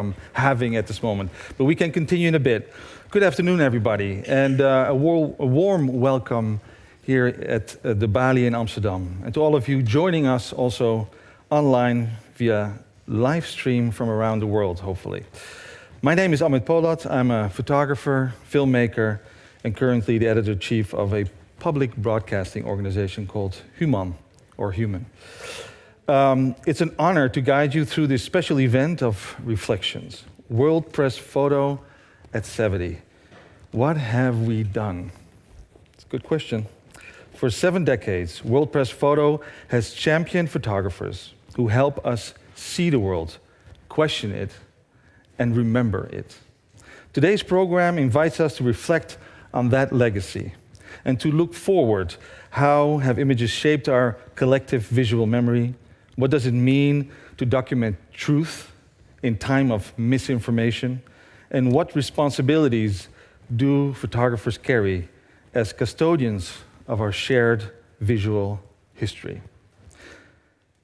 from having at this moment. But we can continue in a bit. Good afternoon, everybody, and a warm welcome here at the Bali in Amsterdam. And to all of you joining us also online via live stream from around the world, hopefully. My name is Amit Polat. I'm a photographer, filmmaker, and currently the editor-in-chief of a public broadcasting organization called Human, or Human. It's an honor to guide you through this special event of reflections. World Press Photo at 70. What have we done? It's a good question. For 7 decades, World Press Photo has championed photographers who help us see the world, question it, and remember it. Today's program invites us to reflect on that legacy and to look forward. How have images shaped our collective visual memory? What does it mean to document truth in time of misinformation? And what responsibilities do photographers carry as custodians of our shared visual history?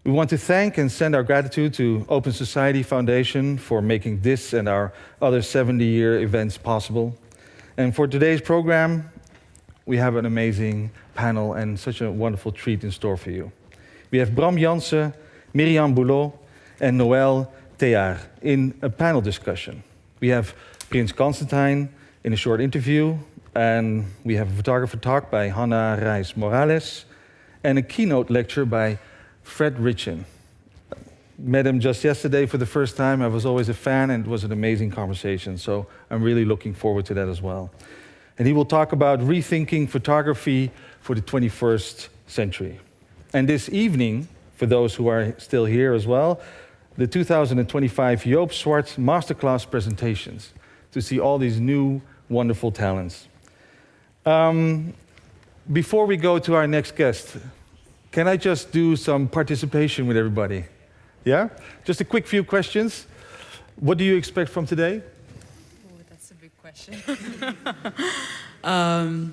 We want to thank and send our gratitude to Open Society Foundation for making this and our other 70-year events possible. And for today's program, we have an amazing panel and such a wonderful treat in store for you. We have Bram Jansen, Mirjam Boulot, and Noël Théard in a panel discussion. We have Prins Constantijn in a short interview, and we have a photographer talk by Hana Reyes Morales, and a keynote lecture by Fred Richen. Met him just yesterday for the first time. I was always a fan, and it was an amazing conversation, so I'm really looking forward to that as well. And he will talk about rethinking photography for the 21st century. And this evening, for those who are still here as well, the 2025 Joop Swart Masterclass presentations to see all these new, wonderful talents. Before we go to our next guest, can I just do some participation with everybody? Yeah? Just a quick few questions. What do you expect from today? Oh, that's a big question. I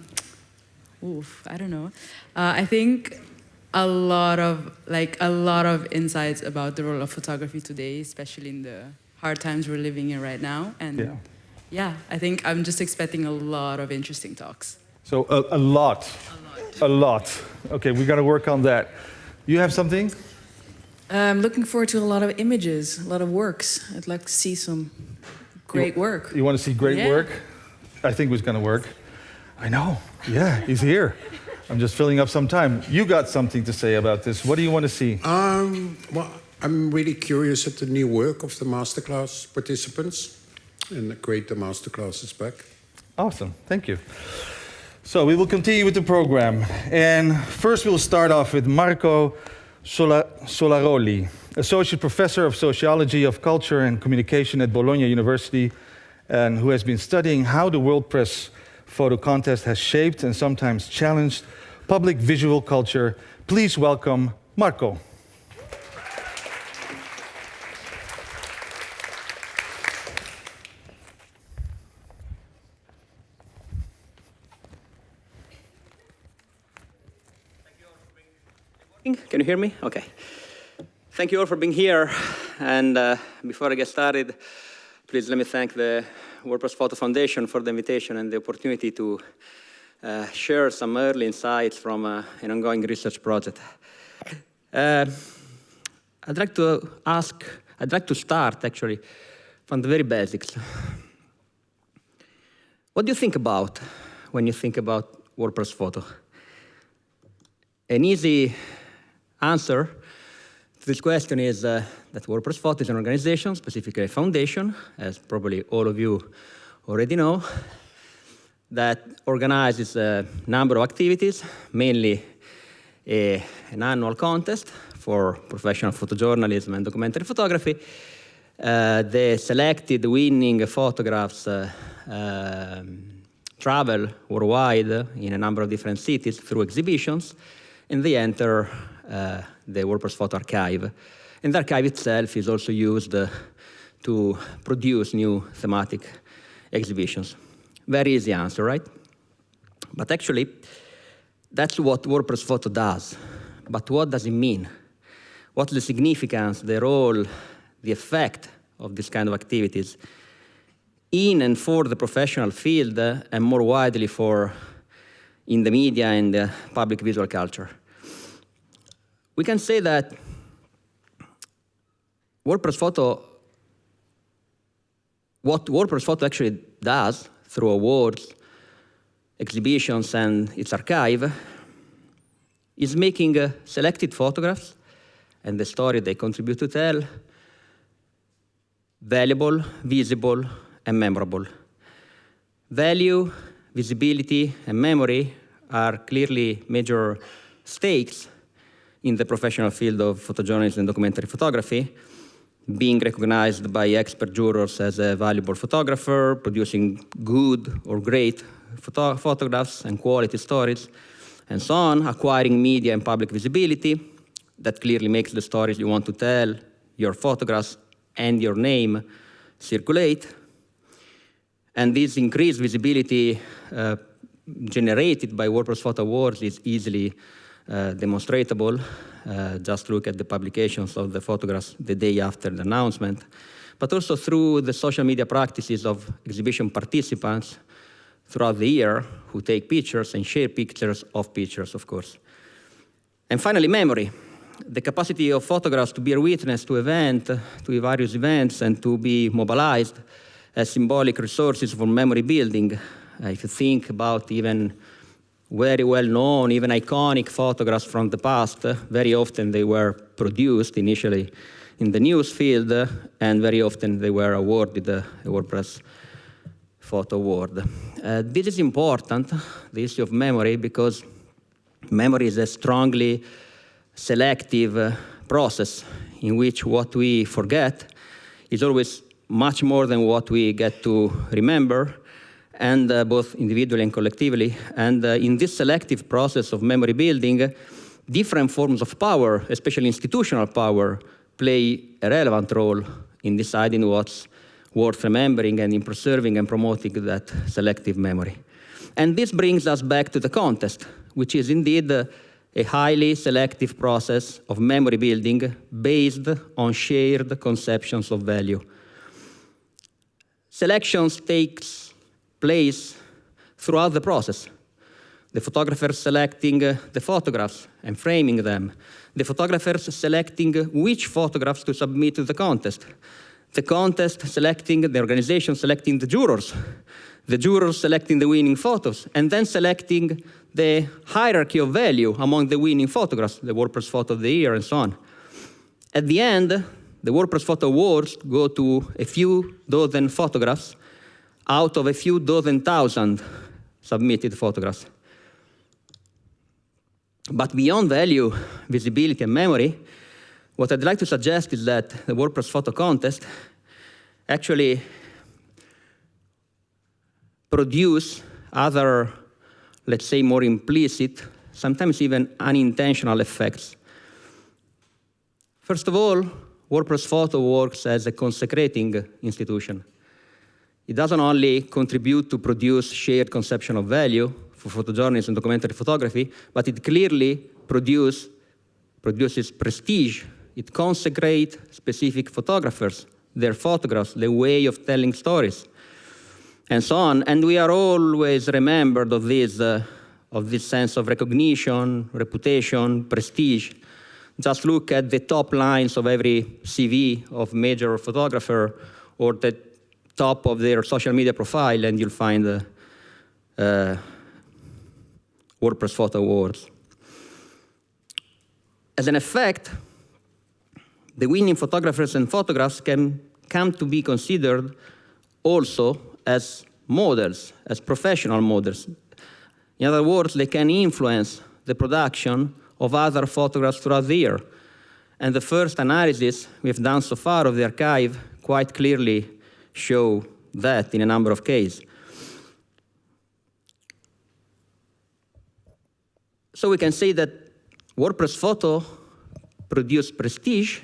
don't know. I think a lot of insights about the role of photography today, especially in the hard times we're living in right now. And yeah, I think I'm just expecting a lot of interesting talks. So a lot. Okay, we got to work on that. You have something? I'm looking forward to a lot of images, a lot of works. I'd like to see some great work. You want to see great work? I think it's going to work. I know. Yeah, he's here. I'm just filling up some time. You got something to say about this. What do you want to see? Well, I'm really curious at the new work of the masterclass participants, and great the masterclass is back. Awesome, thank you. So we will continue with the program. And first we'll start off with Marco Solaroli, Associate Professor of Sociology of Culture and Communication at Bologna University, and who has been studying how the World Press Photo Contest has shaped and sometimes challenged public visual culture. Please welcome Marco. Can you hear me? Okay. Thank you all for being here. And before I get started, please let me thank the World Press Photo Foundation for the invitation and the opportunity to share some early insights from an ongoing research project. I'd like to start actually from the very basics. What do you think about when you think about World Press Photo? An easy answer to this question is that World Press Photo is an organization, specifically a foundation, as probably all of you already know, that organizes a number of activities, mainly an annual contest for professional photojournalism and documentary photography. The selected winning photographs travel worldwide in a number of different cities through exhibitions, and they enter the World Press Photo archive. And the archive itself is also used to produce new thematic exhibitions. Very easy answer, right? But actually, that's what World Press Photo does. But what does it mean? What's the significance, the role, the effect of this kind of activities in and for the professional field and more widely in the media and the public visual culture. We can say that WordPress Photo, what WordPress Photo actually does through awards, exhibitions, and its archive is making selected photographs and the story they contribute to tell valuable, visible, and memorable. Value, visibility, and memory are clearly major stakes in the professional field of photojournalism and documentary photography, being recognized by expert jurors as a valuable photographer, producing good or great photographs and quality stories, and so on, acquiring media and public visibility. That clearly makes the stories you want to tell, your photographs, and your name circulate. And this increased visibility generated by WordPress Photo Awards is easily demonstrable. Just look at the publications of the photographs the day after the announcement, but also through the social media practices of exhibition participants throughout the year who take pictures and share pictures of pictures, of course. And finally, memory. The capacity of photographs to bear witness to various events, and to be mobilized as symbolic resources for memory building. If you think about even very well-known, even iconic photographs from the past, very often they were produced initially in the news field, and very often they were awarded a WordPress Photo Award. This is important, the issue of memory, because memory is a strongly selective process in which what we forget is always much more than what we get to remember, and both individually and collectively. And in this selective process of memory building, different forms of power, especially institutional power, play a relevant role in deciding what's worth remembering and in preserving and promoting that selective memory. And this brings us back to the contest, which is indeed a highly selective process of memory building based on shared conceptions of value. Selections takes place throughout the process. The photographers selecting the photographs and framing them. The photographers selecting which photographs to submit to the contest. The contest selecting, the organization selecting the jurors selecting the winning photos, and then selecting the hierarchy of value among the winning photographs, the WordPress Photo of the Year, and so on. At the end, the WordPress Photo Awards go to a few dozen photographs out of a few dozen thousand submitted photographs. But beyond value, visibility, and memory, what I'd like to suggest is that the WordPress Photo Contest actually produce other, let's say, more implicit, sometimes even unintentional effects. First of all, WordPress Photo works as a consecrating institution. It doesn't only contribute to produce shared conception of value for photojournalism and documentary photography, but it clearly produces prestige. It consecrates specific photographers, their photographs, the way of telling stories, and so on. And we are always remembered of this sense of recognition, reputation, prestige. Just look at the top lines of every CV of major photographer, or the top of their social media profile, and you'll find WordPress Photo Awards. As an effect, the winning photographers and photographs can come to be considered also as models, as professional models. In other words, they can influence the production of other photographs throughout the year. And the first analysis we've done so far of the archive quite clearly show that in a number of cases. So we can say that WordPress Photo produces prestige,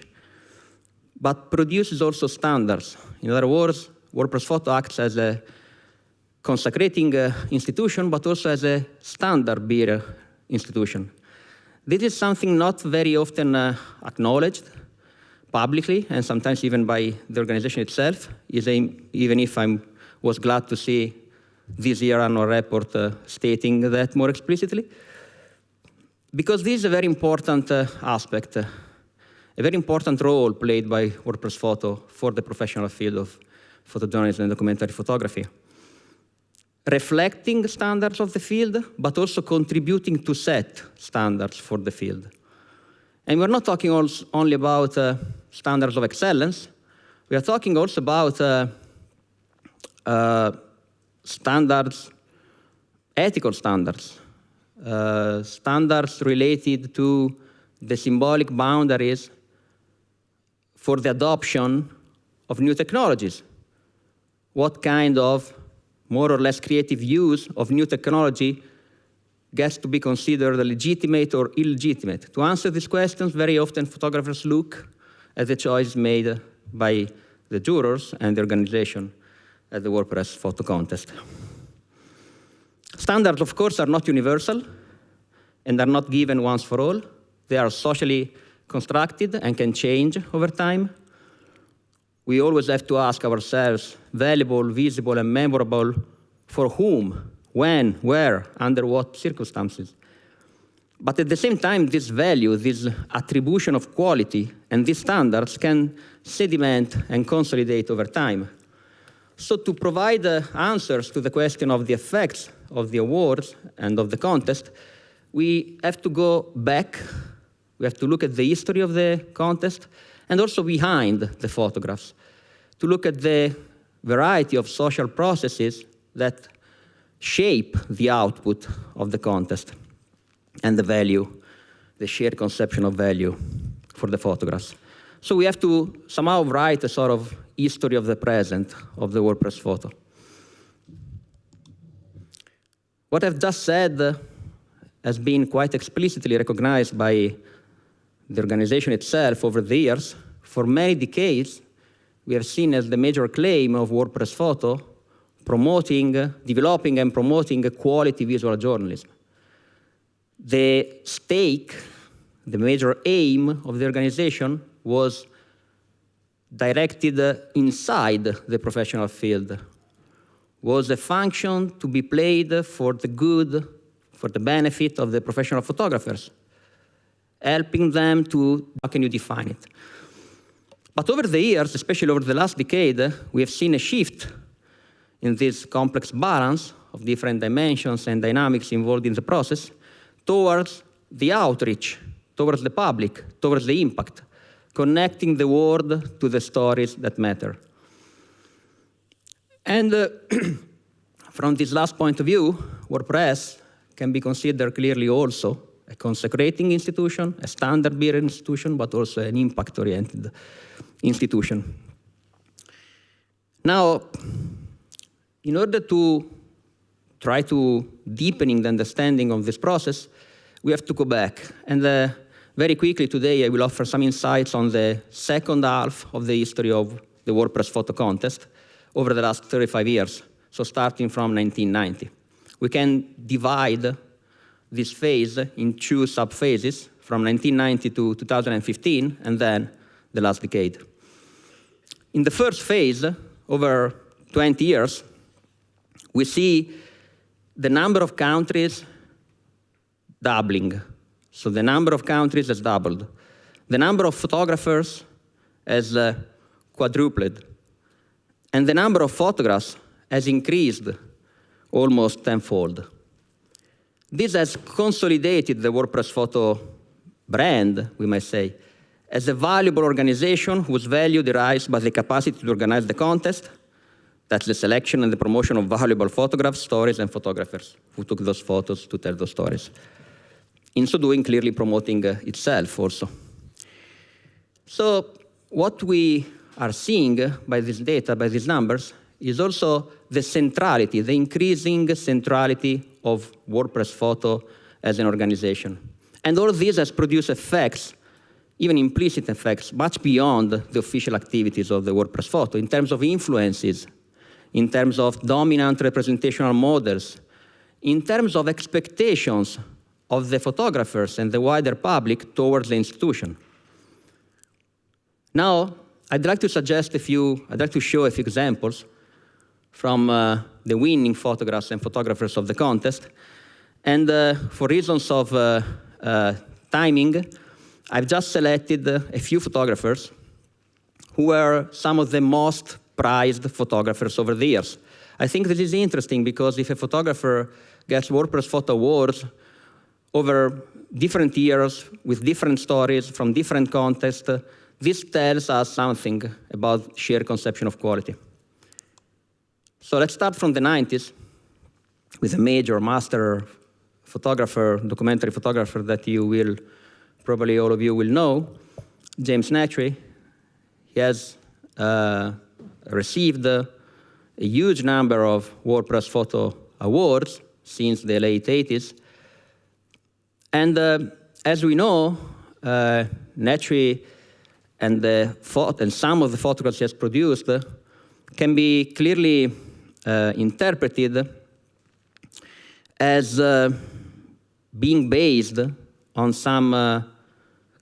but produces also standards. In other words, WordPress Photo acts as a consecrating institution, but also as a standard-bearer institution. This is something not very often acknowledged, publicly, and sometimes even by the organization itself, even if I was glad to see this year annual report stating that more explicitly. Because this is a very important aspect, a very important role played by WordPress Photo for the professional field of photojournalism and documentary photography. Reflecting standards of the field, but also contributing to set standards for the field. And we're not talking only about standards of excellence. We are talking also about standards, ethical standards, standards related to the symbolic boundaries for the adoption of new technologies. What kind of more or less creative use of new technology gets to be considered legitimate or illegitimate? To answer these questions, very often photographers look at the choices made by the jurors and the organization at the WordPress photo contest. Standards, of course, are not universal and are not given once for all. They are socially constructed and can change over time. We always have to ask ourselves, valuable, visible, and memorable for whom, when, where, under what circumstances. But at the same time, this value, this attribution of quality, and these standards can sediment and consolidate over time. So to provide answers to the question of the effects of the awards and of the contest, we have to go back. We have to look at the history of the contest and also behind the photographs, to look at the variety of social processes that shape the output of the contest and the value, the shared conception of value for the photographs. So we have to somehow write a sort of history of the present of the WordPress photo. What I've just said has been quite explicitly recognized by the organization itself over the years. For many decades, we have seen as the major claim of WordPress Photo developing and promoting quality visual journalism. The stake, the major aim of the organization was directed inside the professional field, was a function to be played for the good, for the benefit of the professional photographers, helping them to, how can you define it? But over the years, especially over the last decade, we have seen a shift in this complex balance of different dimensions and dynamics involved in the process towards the outreach, towards the public, towards the impact, connecting the world to the stories that matter. And from this last point of view, WordPress can be considered clearly also a consecrating institution, a standard-bearer institution, but also an impact-oriented institution. Now, in order to try to deepening the understanding of this process, we have to go back. And very quickly today, I will offer some insights on the second half of the history of the WordPress photo contest over the last 35 years, so starting from 1990. We can divide this phase in two sub-phases, from 1990 to 2015, and then the last decade. In the first phase, over 20 years, we see the number of countries doubling. So the number of countries has doubled. The number of photographers has quadrupled. And the number of photographs has increased almost tenfold. This has consolidated the WordPress photo brand, we might say, as a valuable organization whose value derives by the capacity to organize the contest. That's the selection and the promotion of valuable photographs, stories, and photographers who took those photos to tell those stories. In so doing, clearly promoting itself also. So what we are seeing by this data, by these numbers, is also the centrality, the increasing centrality of WordPress Photo as an organization. And all this has produced effects, even implicit effects, much beyond the official activities of the WordPress Photo in terms of influences, in terms of dominant representational models, in terms of expectations of the photographers and the wider public towards the institution. Now, I'd like to show a few examples from the winning photographs and photographers of the contest. And for reasons of timing, I've just selected a few photographers who were some of the most prized photographers over the years. I think this is interesting because if a photographer gets WordPress Photo Awards over different years with different stories from different contests, this tells us something about shared conception of quality. So let's start from the 90s with a major master photographer, documentary photographer that you will, probably all of you will know, James Natry. He has received a huge number of WordPress Photo Awards since the late 80s. And as we know, Natry and some of the photographs he has produced can be clearly interpreted as being based on some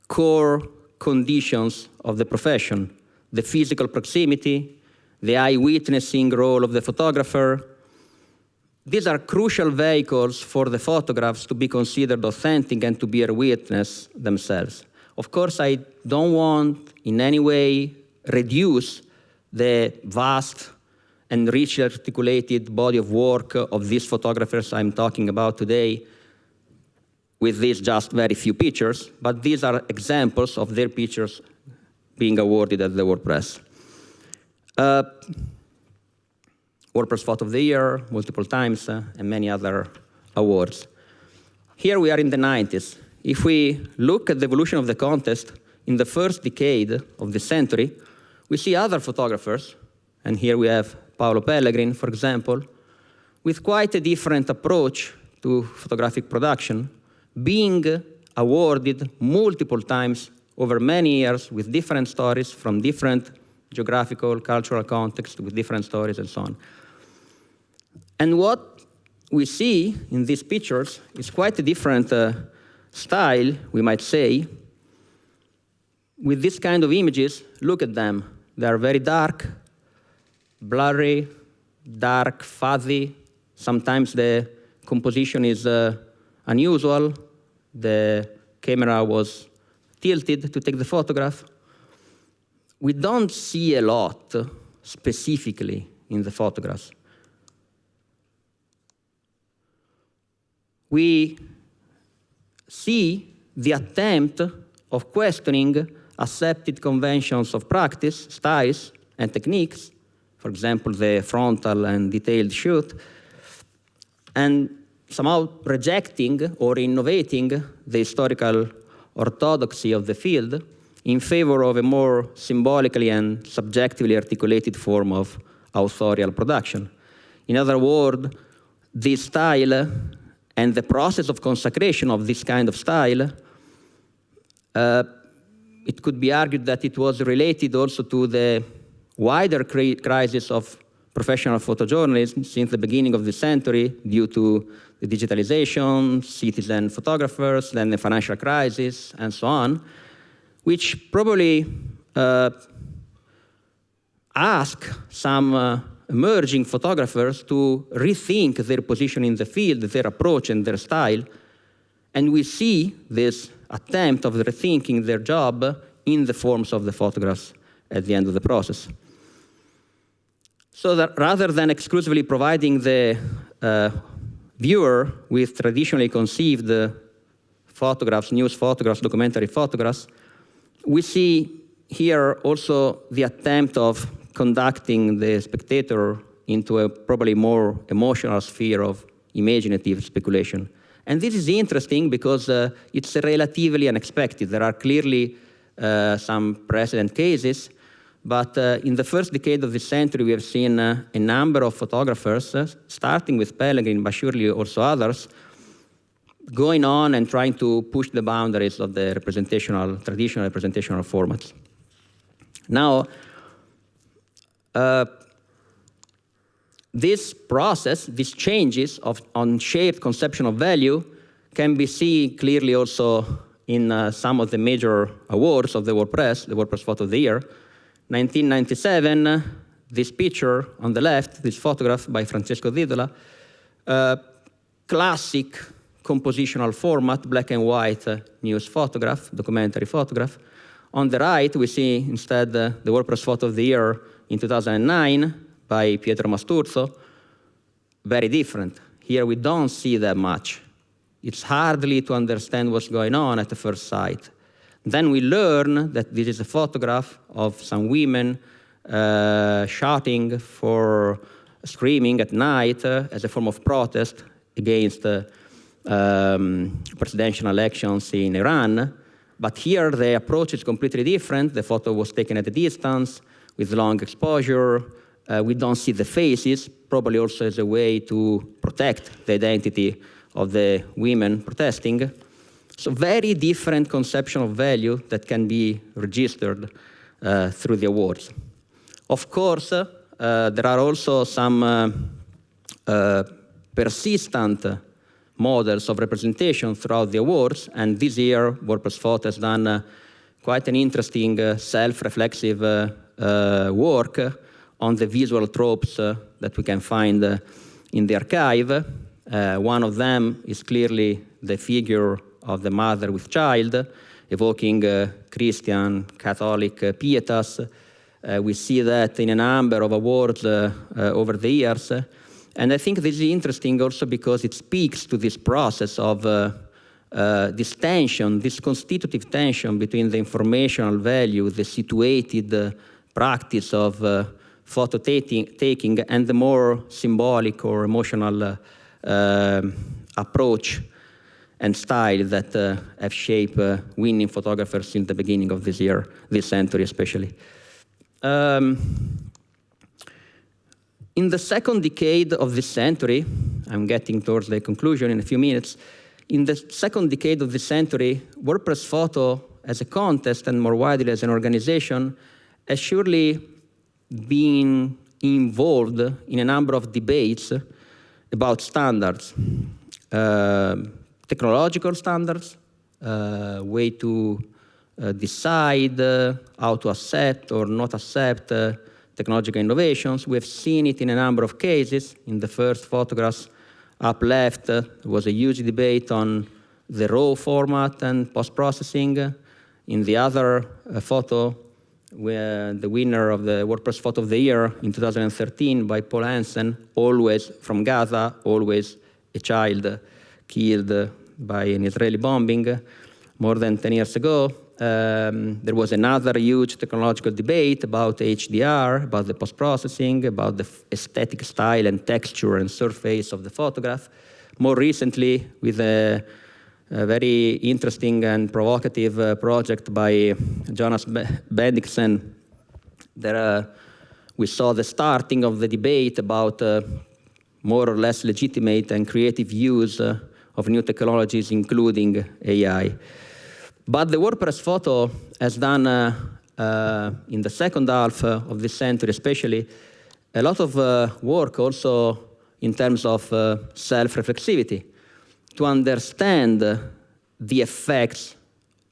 core conditions of the profession: the physical proximity, the eyewitnessing role of the photographer. These are crucial vehicles for the photographs to be considered authentic and to bear witness themselves. Of course, I don't want in any way reduce the vast and richly articulated body of work of these photographers I'm talking about today with these just very few pictures, but these are examples of their pictures being awarded at the WordPress. WordPress Photo of the Year, multiple times, and many other awards. Here we are in the 90s. If we look at the evolution of the contest in the first decade of the century, we see other photographers, and here we have Paolo Pellegrin, for example, with quite a different approach to photographic production, being awarded multiple times over many years with different stories from different geographical, cultural contexts, with different stories and so on. And what we see in these pictures is quite a different style, we might say. With this kind of images, look at them. They are very dark, blurry, dark, fuzzy. Sometimes the composition is unusual. The camera was tilted to take the photograph. We don't see a lot specifically in the photographs. We see the attempt of questioning accepted conventions of practice, styles, and techniques, for example, the frontal and detailed shoot, and somehow rejecting or innovating the historical orthodoxy of the field in favor of a more symbolically and subjectively articulated form of authorial production. In other words, this style and the process of consecration of this kind of style, it could be argued that it was related also to the wider crisis of professional photojournalism since the beginning of the century due to the digitalization, citizen photographers, then the financial crisis, and so on, which probably ask some emerging photographers to rethink their position in the field, their approach and their style. And we see this attempt of rethinking their job in the forms of the photographs at the end of the process. So that rather than exclusively providing the viewer with traditionally conceived photographs, news photographs, documentary photographs, we see here also the attempt of conducting the spectator into a probably more emotional sphere of imaginative speculation. And this is interesting because it's relatively unexpected. There are clearly some precedent cases, but in the first decade of the century, we have seen a number of photographers, starting with Pellegrin, but surely also others, going on and trying to push the boundaries of the traditional representational formats. Now, this process, these changes on shared conception of value, can be seen clearly also in some of the major awards of the WordPress Photo of the Year. 1997, this picture on the left, this photograph by Francesco Zidola, classic compositional format, black and white news photograph, documentary photograph. On the right, we see instead the WordPress Photo of the Year in 2009 by Pietro Masturzo. Very different. Here we don't see that much. It's hardly to understand what's going on at the first sight. Then we learn that this is a photograph of some women shouting for screaming at night as a form of protest against presidential elections in Iran. But here the approach is completely different. The photo was taken at a distance with long exposure. We don't see the faces, probably also as a way to protect the identity of the women protesting. So very different conception of value that can be registered through the awards. Of course, there are also some persistent models of representation throughout the awards, and this year WordPress Photo has done quite an interesting self-reflexive work on the visual tropes that we can find in the archive. One of them is clearly the figure of the mother with child, evoking Christian, Catholic pietas. We see that in a number of awards over the years. And I think this is interesting also because it speaks to this process of this tension, this constitutive tension between the informational value, the situated practice of photo taking, and the more symbolic or emotional approach and style that have shaped winning photographers since the beginning of this year, this century especially. In the second decade of this century, I'm getting towards the conclusion in a few minutes, in the second decade of this century, WordPress Photo as a contest and more widely as an organization has surely been involved in a number of debates about standards, technological standards, way to decide how to accept or not accept technological innovations. We've seen it in a number of cases. In the first photographs up left, there was a huge debate on the RAW format and post-processing. In the other photo, where the winner of the WordPress Photo of the Year in 2013 by Paul Hansen, always from Gaza, always a child killed by an Israeli bombing more than 10 years ago. There was another huge technological debate about HDR, about the post-processing, about the aesthetic style and texture and surface of the photograph. More recently, with a very interesting and provocative project by Jonas Bendiksen, there we saw the starting of the debate about more or less legitimate and creative use of new technologies, including AI. But the WordPress Photo has done, in the second half of this century especially, a lot of work also in terms of self-reflexivity, to understand the effects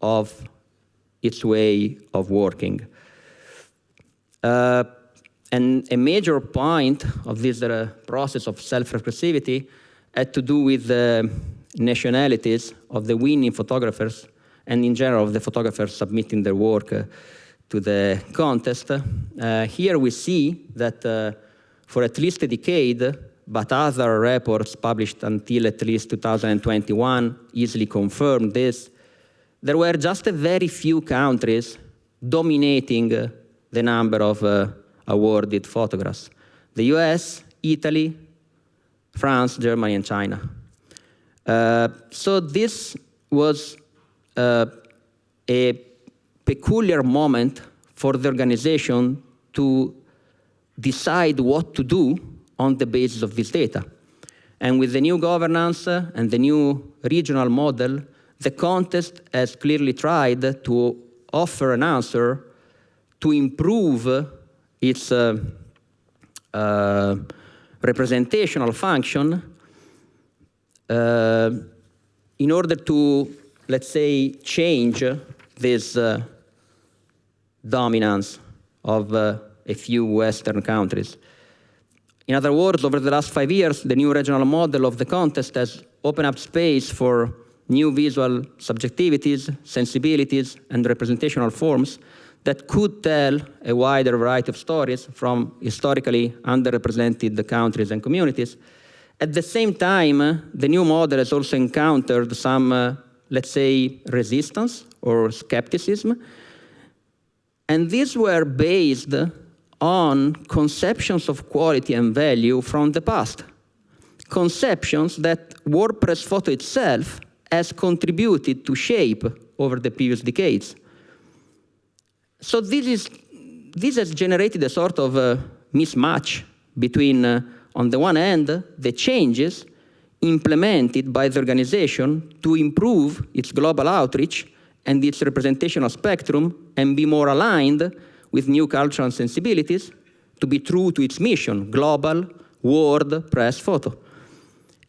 of its way of working. And a major point of this process of self-reflexivity had to do with the nationalities of the winning photographers, and in general of the photographers submitting their work to the contest. Here we see that for at least a decade, but other reports published until at least 2021 easily confirmed this, there were just a very few countries dominating the number of awarded photographs. The US, Italy, France, Germany, and China. So this was a peculiar moment for the organization to decide what to do on the basis of this data. And with the new governance and the new regional model, the contest has clearly tried to offer an answer to improve its representational function in order to let's say, change this dominance of a few Western countries. In other words, over the last 5 years, the new regional model of the contest has opened up space for new visual subjectivities, sensibilities, and representational forms that could tell a wider variety of stories from historically underrepresented countries and communities. At the same time, the new model has also encountered some, let's say, resistance or skepticism. And these were based on conceptions of quality and value from the past. Conceptions that WordPress photo itself has contributed to shape over the previous decades. So this has generated a sort of mismatch between, on the one hand, the changes implemented by the organization to improve its global outreach and its representational spectrum and be more aligned with new cultural sensibilities, to be true to its mission, global WordPress photo.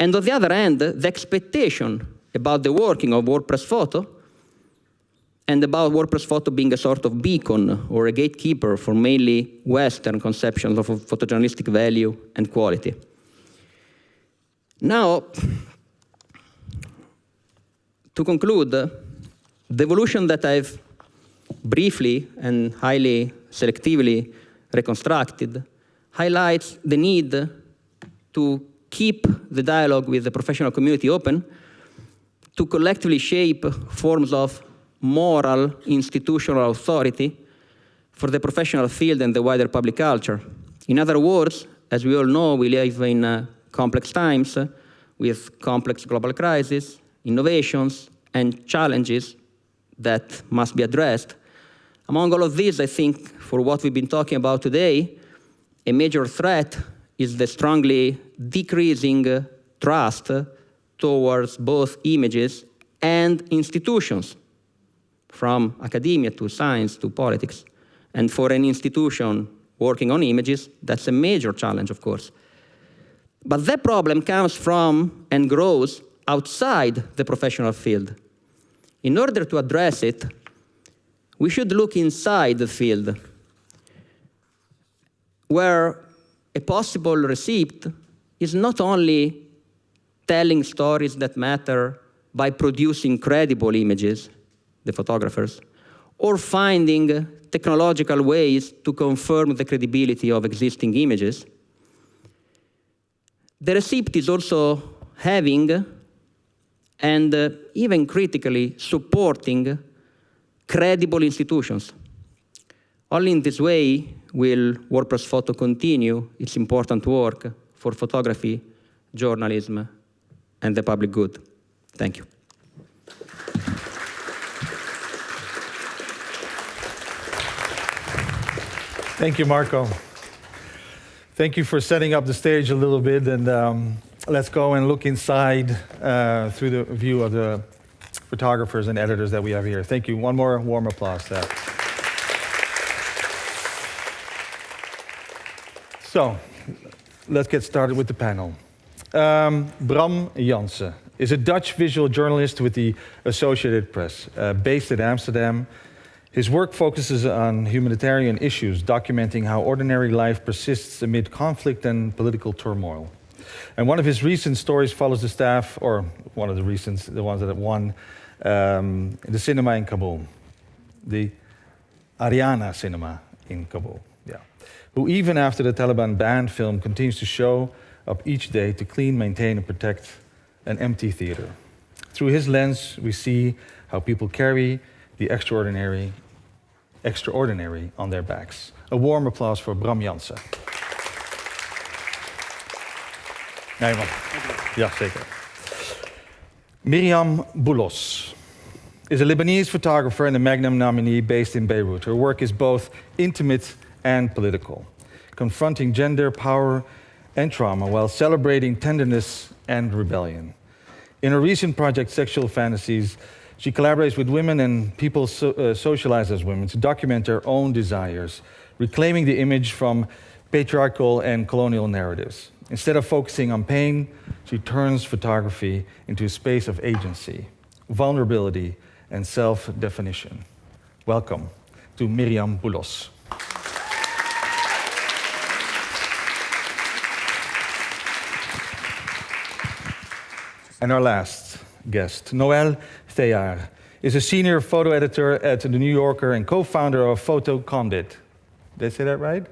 And on the other hand, the expectation about the working of WordPress photo and about WordPress photo being a sort of beacon or a gatekeeper for mainly Western conceptions of photojournalistic value and quality. Now, to conclude, the evolution that I've briefly and highly selectively reconstructed highlights the need to keep the dialogue with the professional community open, to collectively shape forms of moral institutional authority for the professional field and the wider public culture. In other words, as we all know, we live in complex times with complex global crises, innovations, and challenges that must be addressed. Among all of these, I think, for what we've been talking about today, a major threat is the strongly decreasing trust towards both images and institutions, from academia to science to politics. And for an institution working on images, that's a major challenge, of course. But that problem comes from and grows outside the professional field. In order to address it, we should look inside the field, where a possible receipt is not only telling stories that matter by producing credible images, the photographers, or finding technological ways to confirm the credibility of existing images. The receipt is also having and even critically supporting credible institutions. Only in this way will WordPress Photo continue its important work for photography, journalism, and the public good. Thank you. Thank you, Marco. Thank you for setting up the stage a little bit, and let's go and look inside through the view of the photographers and editors that we have here. Thank you. One more warm applause to that. So, let's get started with the panel. Bram Jansen is a Dutch visual journalist with the Associated Press, based in Amsterdam. His work focuses on humanitarian issues, documenting how ordinary life persists amid conflict and political turmoil. And one of his recent stories follows the staff, or one of the recent, the ones that have won, the cinema in Kabul, the Ariana cinema in Kabul, yeah, who even after the Taliban banned film continues to show up each day to clean, maintain, and protect an empty theater. Through his lens, we see how people carry the extraordinary on their backs. A warm applause for Bram Jansen. Nee, man. Ja, zeker. Miriam Boulos is a Lebanese photographer and a Magnum nominee based in Beirut. Her work is both intimate and political, confronting gender, power, and trauma while celebrating tenderness and rebellion. In her recent project, Sexual Fantasies, she collaborates with women and people socialized as women to document their own desires, reclaiming the image from patriarchal and colonial narratives. Instead of focusing on pain, she turns photography into a space of agency, vulnerability, and self-definition. Welcome to Miriam Boulos. And our last guest, Noël Theillard, is a senior photo editor at The New Yorker and co-founder of Photojournalism. Did I say that right?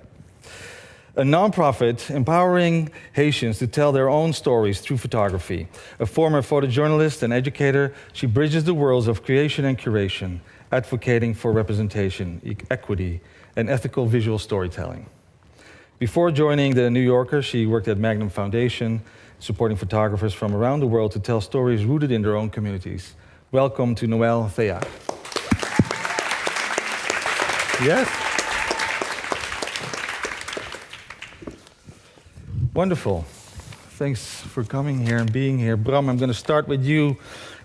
A nonprofit empowering Haitians to tell their own stories through photography. A former photojournalist and educator, she bridges the worlds of creation and curation, advocating for representation, equity, and ethical visual storytelling. Before joining The New Yorker, she worked at Magnum Foundation, supporting photographers from around the world to tell stories rooted in their own communities. Welcome to Noël Theillard. Yes. Wonderful. Thanks for coming here and being here. Bram, I'm going to start with you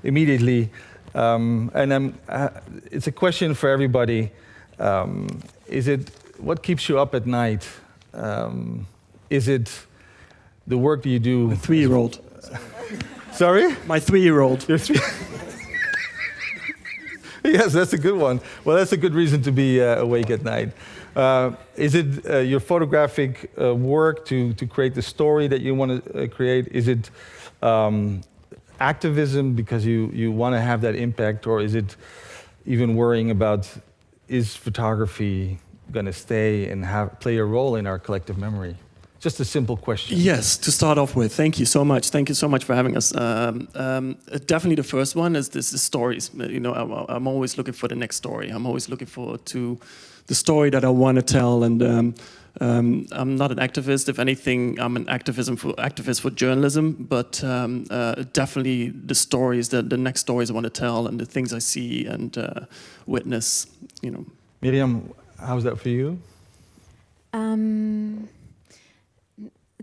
immediately. It's a question for everybody. What keeps you up at night? Is it the work that you do? My 3-year-old. Sorry? My 3-year-old. Yes, that's a good one. Well, that's a good reason to be awake at night. Is it your photographic work to create the story that you want to create? Is it activism because you want to have that impact? Or is it even worrying about, is photography going to stay and play a role in our collective memory? Just a simple question. Yes, to start off with, thank you so much. Thank you so much for having us. Definitely the first one is the stories. You know, I'm always looking for the next story. I'm always looking forward to the story that I want to tell. And I'm not an activist. If anything, I'm an activist for journalism. But definitely the stories, the next stories I want to tell, and the things I see and witness. You know. Miriam, how's that for you?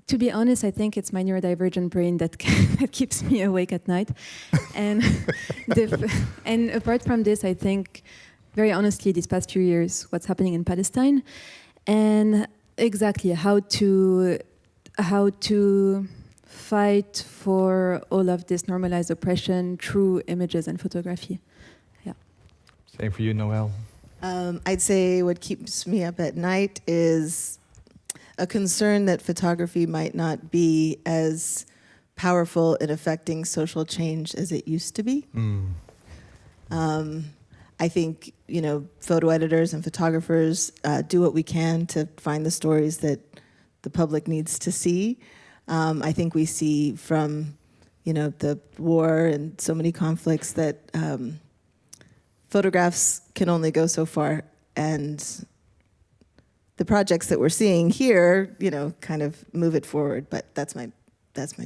To be honest, I think it's my neurodivergent brain that keeps me awake at night. And and apart from this, I think, very honestly, these past few years, what's happening in Palestine, and exactly how to fight for all of this normalized oppression through images and photography. Yeah. Same for you, Noël. I'd say what keeps me up at night is a concern that photography might not be as powerful in affecting social change as it used to be. I think, you know, photo editors and photographers do what we can to find the stories that the public needs to see. I think we see from, you know, the war and so many conflicts that photographs can only go so far, and the projects that we're seeing here, you know, kind of move it forward. But that's my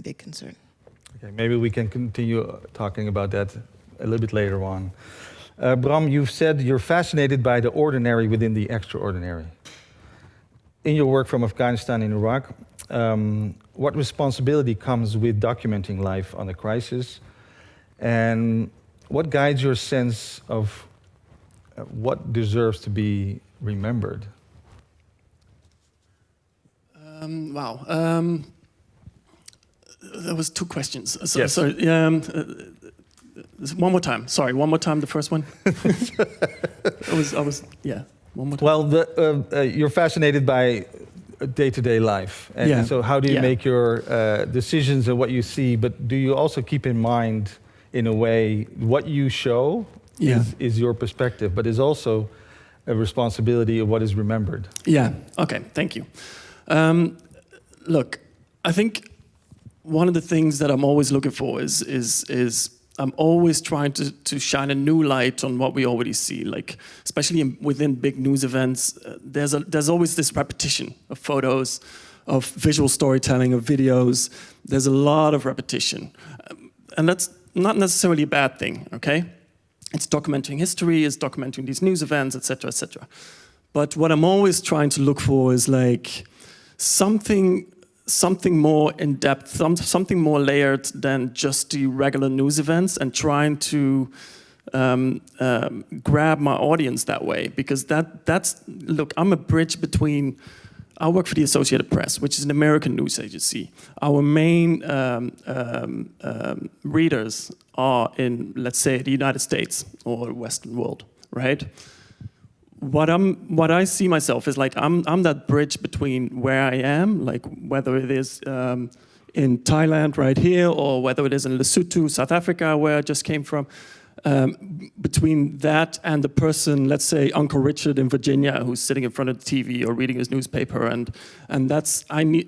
big concern. Okay, maybe we can continue talking about that a little bit later on. Bram, you've said you're fascinated by the ordinary within the extraordinary. In your work from Afghanistan and Iraq, what responsibility comes with documenting life on a crisis? And what guides your sense of what deserves to be remembered? Wow. There was 2 questions. Yes. Sorry. One more time. Sorry. One more time. The first one. Yeah. One more time. Well, you're fascinated by day-to-day life, and so how do you make your decisions and what you see? But do you also keep in mind, in a way, what you show is your perspective, but is also a responsibility of what is remembered? Yeah. Okay. Thank you. Look, I think one of the things that I'm always looking for is I'm always trying to shine a new light on what we already see. Like, especially within big news events, there's always this repetition of photos, of visual storytelling, of videos. There's a lot of repetition, and that's not necessarily a bad thing. Okay, it's documenting history, it's documenting these news events, etc., etc. But what I'm always trying to look for is like something more in depth, something more layered than just the regular news events, and trying to grab my audience that way, because that's look, I'm a bridge between I work for the Associated Press, which is an American news agency. Our main readers are in, let's say, the United States or the Western world, right? What I see myself is like I'm that bridge between where I am, like whether it is in Thailand right here or whether it is in Lesotho, South Africa, where I just came from. Between that and the person, let's say Uncle Richard in Virginia, who's sitting in front of the TV or reading his newspaper, and that's we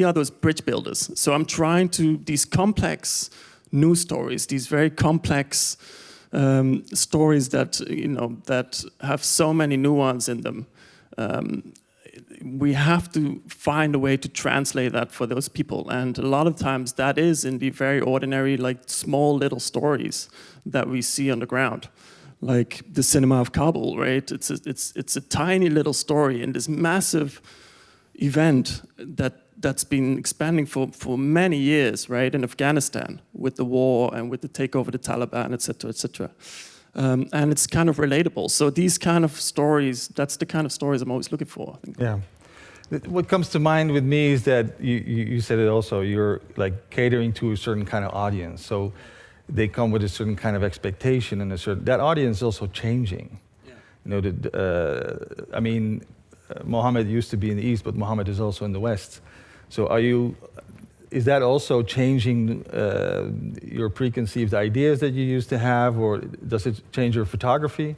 are those bridge builders. So I'm trying to these complex news stories, these very complex stories that that have so many nuances in them. We have to find a way to translate that for those people, and a lot of times that is in the very ordinary, like small little stories that we see on the ground, like the cinema of Kabul, right? It's a tiny little story in this massive event that's been expanding for many years, right? In Afghanistan, with the war and with the takeover of the Taliban, etc., etc. And it's kind of relatable. So these kind of stories, that's the kind of stories I'm always looking for, I think. Yeah. What comes to mind with me is that you said it also, you're like catering to a certain kind of audience. So they come with a certain kind of expectation, and that audience is also changing. Yeah. I mean, Mohammed used to be in the East, but Mohammed is also in the West. So is that also changing your preconceived ideas that you used to have, or does it change your photography?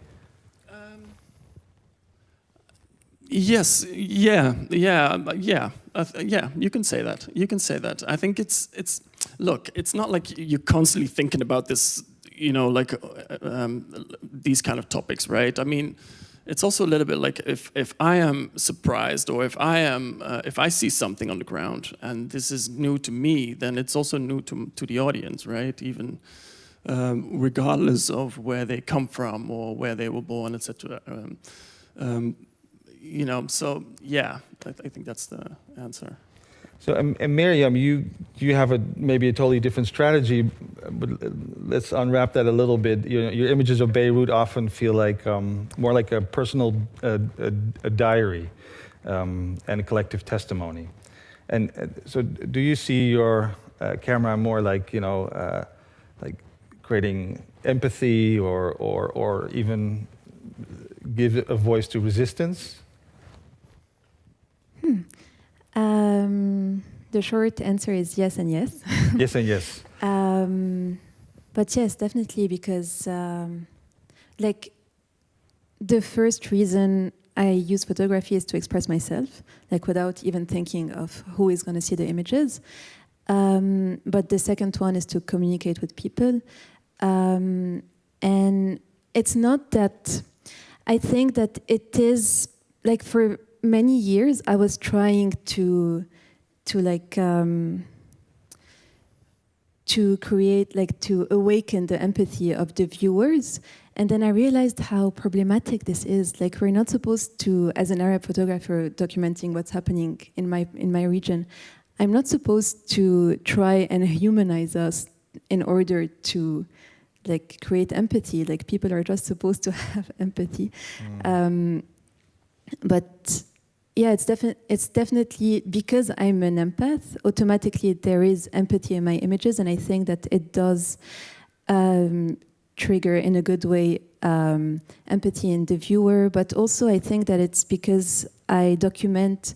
Yes, yeah. You can say that. I think it's. Look, it's not like you're constantly thinking about this, like these kind of topics, right? I mean, it's also a little bit like if I am surprised, or if I see something on the ground and this is new to me, then it's also new to the audience, right? Even regardless of where they come from or where they were born, etc. So yeah, I think that's the answer. So, and Miriam, you have maybe a totally different strategy, but let's unwrap that a little bit. Your images of Beirut often feel like more like a personal a diary and a collective testimony. And so, do you see your camera more like like creating empathy, or even give a voice to resistance? The short answer is yes and yes. Yes and yes. But yes, definitely, because like the first reason I use photography is to express myself, like without even thinking of who is going to see the images. But the second one is to communicate with people. And it's not that, I think that it is, like for many years I was trying to create, like to awaken the empathy of the viewers. And then I realized how problematic this is. Like, we're not supposed to, as an Arab photographer documenting what's happening in my region, I'm not supposed to try and humanize us in order to like create empathy. Like, people are just supposed to have empathy. But yeah, it's definitely, because I'm an empath, automatically there is empathy in my images, and I think that it does trigger in a good way empathy in the viewer. But also I think that it's because I document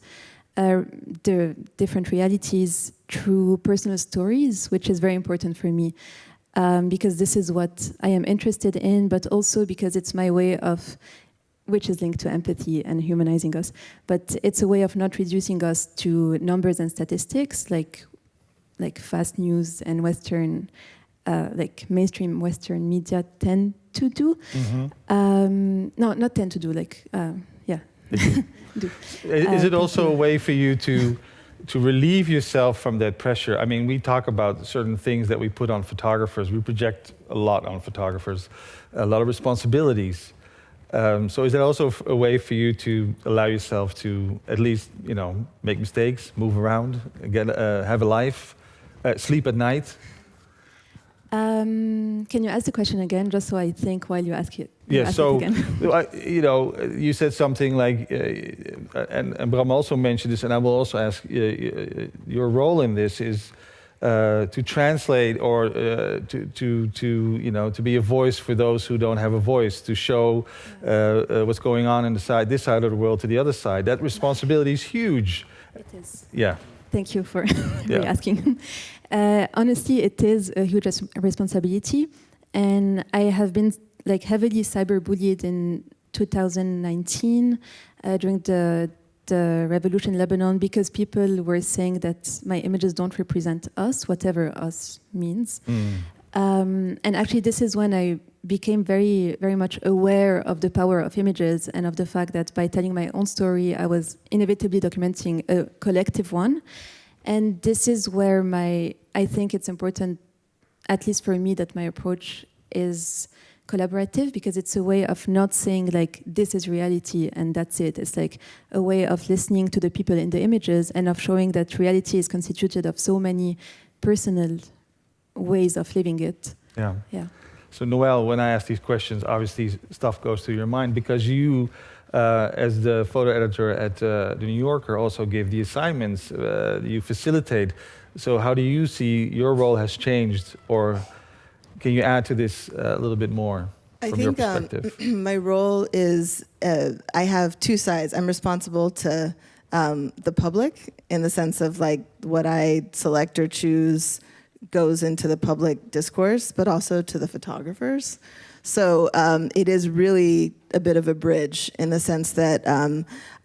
the different realities through personal stories, which is very important for me, because this is what I am interested in, but also because it's my way of, which is linked to empathy and humanizing us, but it's a way of not reducing us to numbers and statistics, like fast news and Western, like mainstream Western media tend to do. No, not tend to do, like, yeah. Do. Is it also a way for you to relieve yourself from that pressure? I mean, we talk about certain things that we put on photographers. We project a lot on photographers, a lot of responsibilities. So is that also a way for you to allow yourself to at least, make mistakes, move around, have a life, sleep at night? Can you ask the question again, just so I think while you ask it? Yeah, ask so it again. you said something like, and Bram also mentioned this, and I will also ask your role in this is to translate or to be a voice for those who don't have a voice, to show what's going on in this side of the world to the other side. That responsibility is huge. It is. Yeah. Thank you for asking. Honestly, it is a huge responsibility, and I have been heavily cyberbullied in 2019 during the revolution in Lebanon, because people were saying that my images don't represent us, whatever us means. And actually, this is when I became very, very much aware of the power of images and of the fact that by telling my own story, I was inevitably documenting a collective one. And this is where I think it's important, at least for me, that my approach is collaborative, because it's a way of not saying this is reality and that's it. It's a way of listening to the people in the images and of showing that reality is constituted of so many personal ways of living it. Yeah. Yeah. So Noelle, when I ask these questions, obviously stuff goes through your mind, because you, as the photo editor at the New Yorker, also give the assignments, you facilitate. So how do you see your role has changed, or can you add to this a little bit more from your perspective? My role is, I have two sides. I'm responsible to the public, in the sense of what I select or choose goes into the public discourse, but also to the photographers. So it is really a bit of a bridge, in the sense that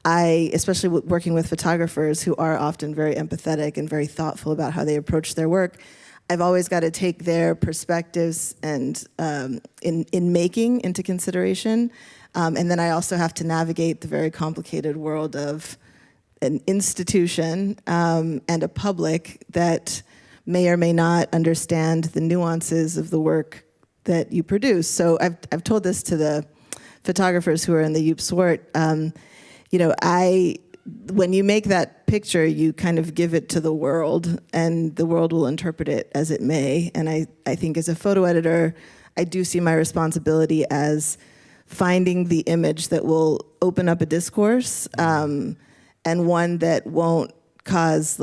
I, especially working with photographers who are often very empathetic and very thoughtful about how they approach their work, I've always got to take their perspectives and in making into consideration. And then I also have to navigate the very complicated world of an institution and a public that may or may not understand the nuances of the work that you produce. So I've told this to the photographers who are in the Joop Swart. When you make that picture, you kind of give it to the world, and the world will interpret it as it may. And I think as a photo editor, I do see my responsibility as finding the image that will open up a discourse, and one that won't cause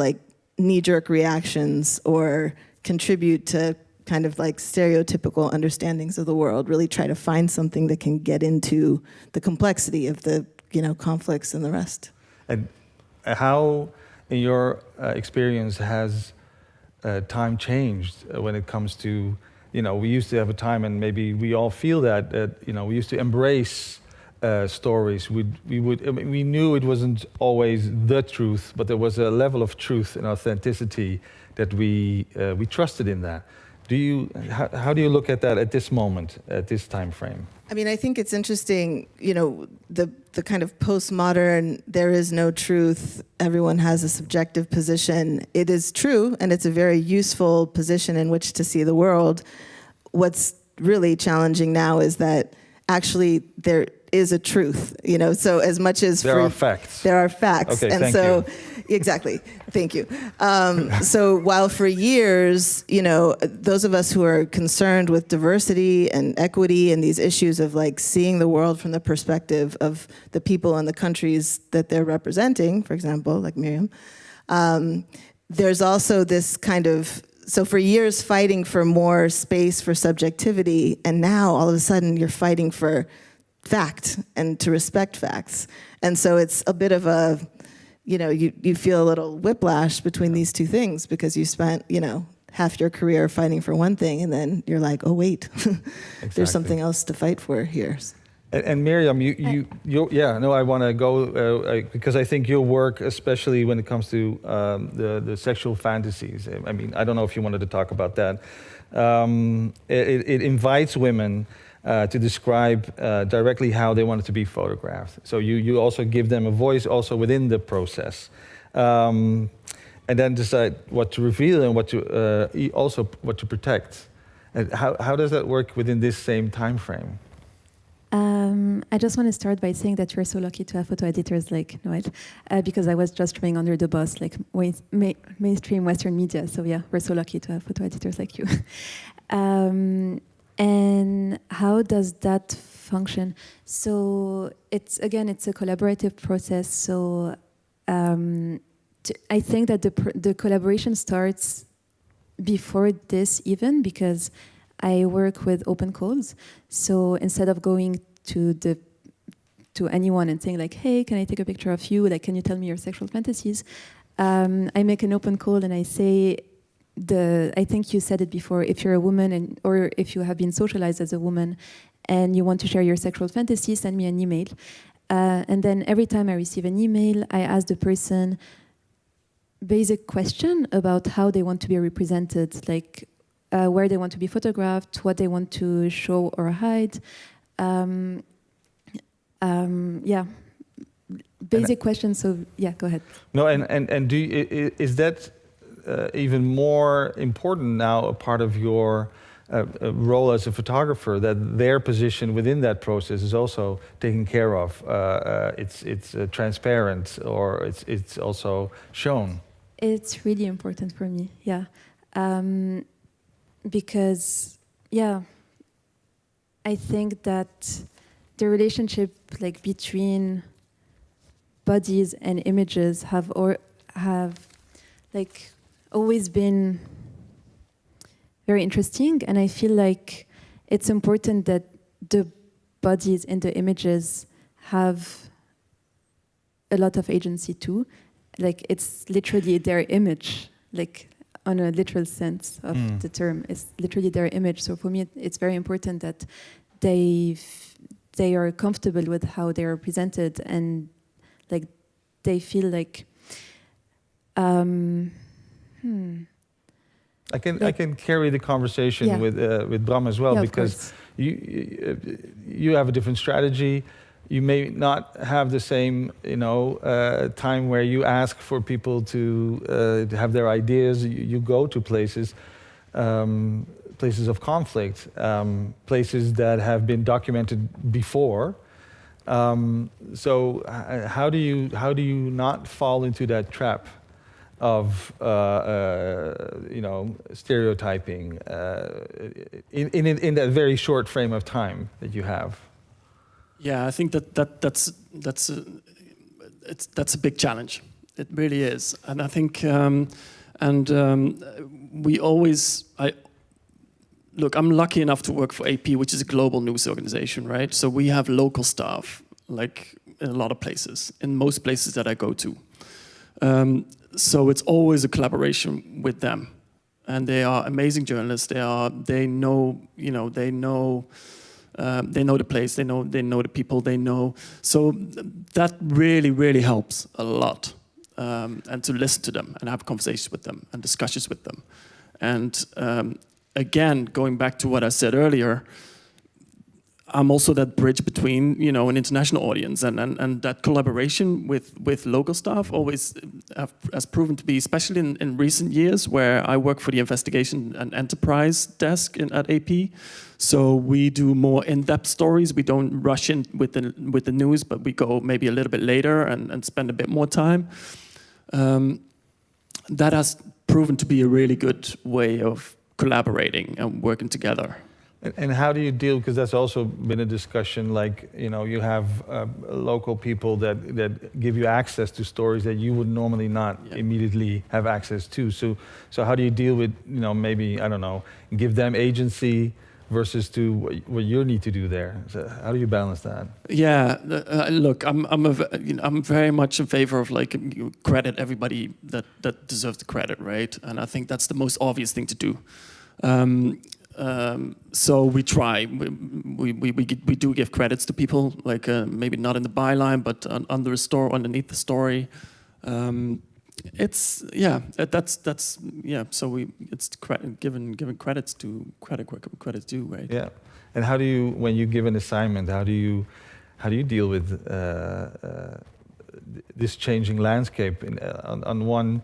knee-jerk reactions or contribute to kind of stereotypical understandings of the world. Really try to find something that can get into the complexity of the conflicts and the rest. And how, in your experience, has time changed when it comes to, we used to have a time, and maybe we all feel that we used to embrace stories. We knew it wasn't always the truth, but there was a level of truth and authenticity that we trusted in that. How do you look at that at this moment, at this time frame? I mean, I think it's interesting, the kind of postmodern, there is no truth, everyone has a subjective position. It is true, and it's a very useful position in which to see the world. What's really challenging now is that actually there is a truth, so as much as there are facts. There are facts. Okay, and thank so you. Exactly. Thank you. So while for years, those of us who are concerned with diversity and equity and these issues of seeing the world from the perspective of the people and the countries that they're representing, for example, like Miriam, there's also this kind of, so for years fighting for more space for subjectivity, and now all of a sudden you're fighting for fact and to respect facts. And so it's a bit of a, you feel a little whiplash between these two things, because you spent, half your career fighting for one thing, and then you're like, oh wait, there's something else to fight for here. And Miriam, I want to go because I think your work, especially when it comes to the sexual fantasies. I mean, I don't know if you wanted to talk about that. It invites women to describe directly how they want it to be photographed. So you also give them a voice also within the process, and then decide what to reveal and what to protect. And how does that work within this same time frame? I just want to start by saying that you're so lucky to have photo editors like Noelle, because I was just throwing under the bus mainstream Western media. So yeah, we're so lucky to have photo editors like you. And how does that function. So it's a collaborative process. So I think that the collaboration starts before this even, because I work with open calls. So instead of going to anyone and saying like, hey, can I take a picture of you? Like, can you tell me your sexual fantasies? I make an open call and I say, I think you said it before, if you're a woman or if you have been socialized as a woman and you want to share your sexual fantasy, send me an email. And then every time I receive an email, I ask the person basic question about how they want to be represented, like where they want to be photographed, what they want to show or hide. Basic questions. So yeah, go ahead. No, and is that even more important now, a part of your role as a photographer, that their position within that process is also taken care of? It's transparent, or it's also shown. It's really important for me, yeah, because I think that the relationship like between bodies and images have like always been very interesting, and I feel like it's important that the bodies and the images have a lot of agency too. Like it's literally their image, like on a literal sense of the term, it's literally their image. So for me, it's very important that they are comfortable with how they are presented, and like they feel like I can carry the conversation with Bram as well, because you have a different strategy. You may not have the same, time where you ask for people to have their ideas. You go to places of conflict, places that have been documented before. So how do you not fall into that trap of stereotyping in that very short frame of time that you have? Yeah, I think that's a big challenge. It really is, and I think I'm lucky enough to work for AP, which is a global news organization, right? So we have local staff, like in a lot of places, in most places that I go to. So it's always a collaboration with them, and they are amazing journalists. They know the place, they know the people, so that really helps a lot, and to listen to them and have conversations with them and discussions with them. And again, going back to what I said earlier, I'm also that bridge between an international audience, and that collaboration with local staff always has proven to be, especially in recent years, where I work for the investigation and enterprise desk at AP. So we do more in-depth stories. We don't rush in with the news, but we go maybe a little bit later and spend a bit more time. That has proven to be a really good way of collaborating and working together. And how do you deal, because that's also been a discussion, like, you have local people that give you access to stories that you would normally not immediately have access to. So how do you deal with, maybe, I don't know, give them agency versus to what you need to do there? So how do you balance that? Yeah, look, I'm very much in favor of credit everybody that deserves the credit, right? And I think that's the most obvious thing to do. So we try. We do give credits to people, maybe not in the byline, but underneath the story. It's giving credits to credits due, right? Yeah. And how do you, when you give an assignment, how do you deal with this changing landscape? On one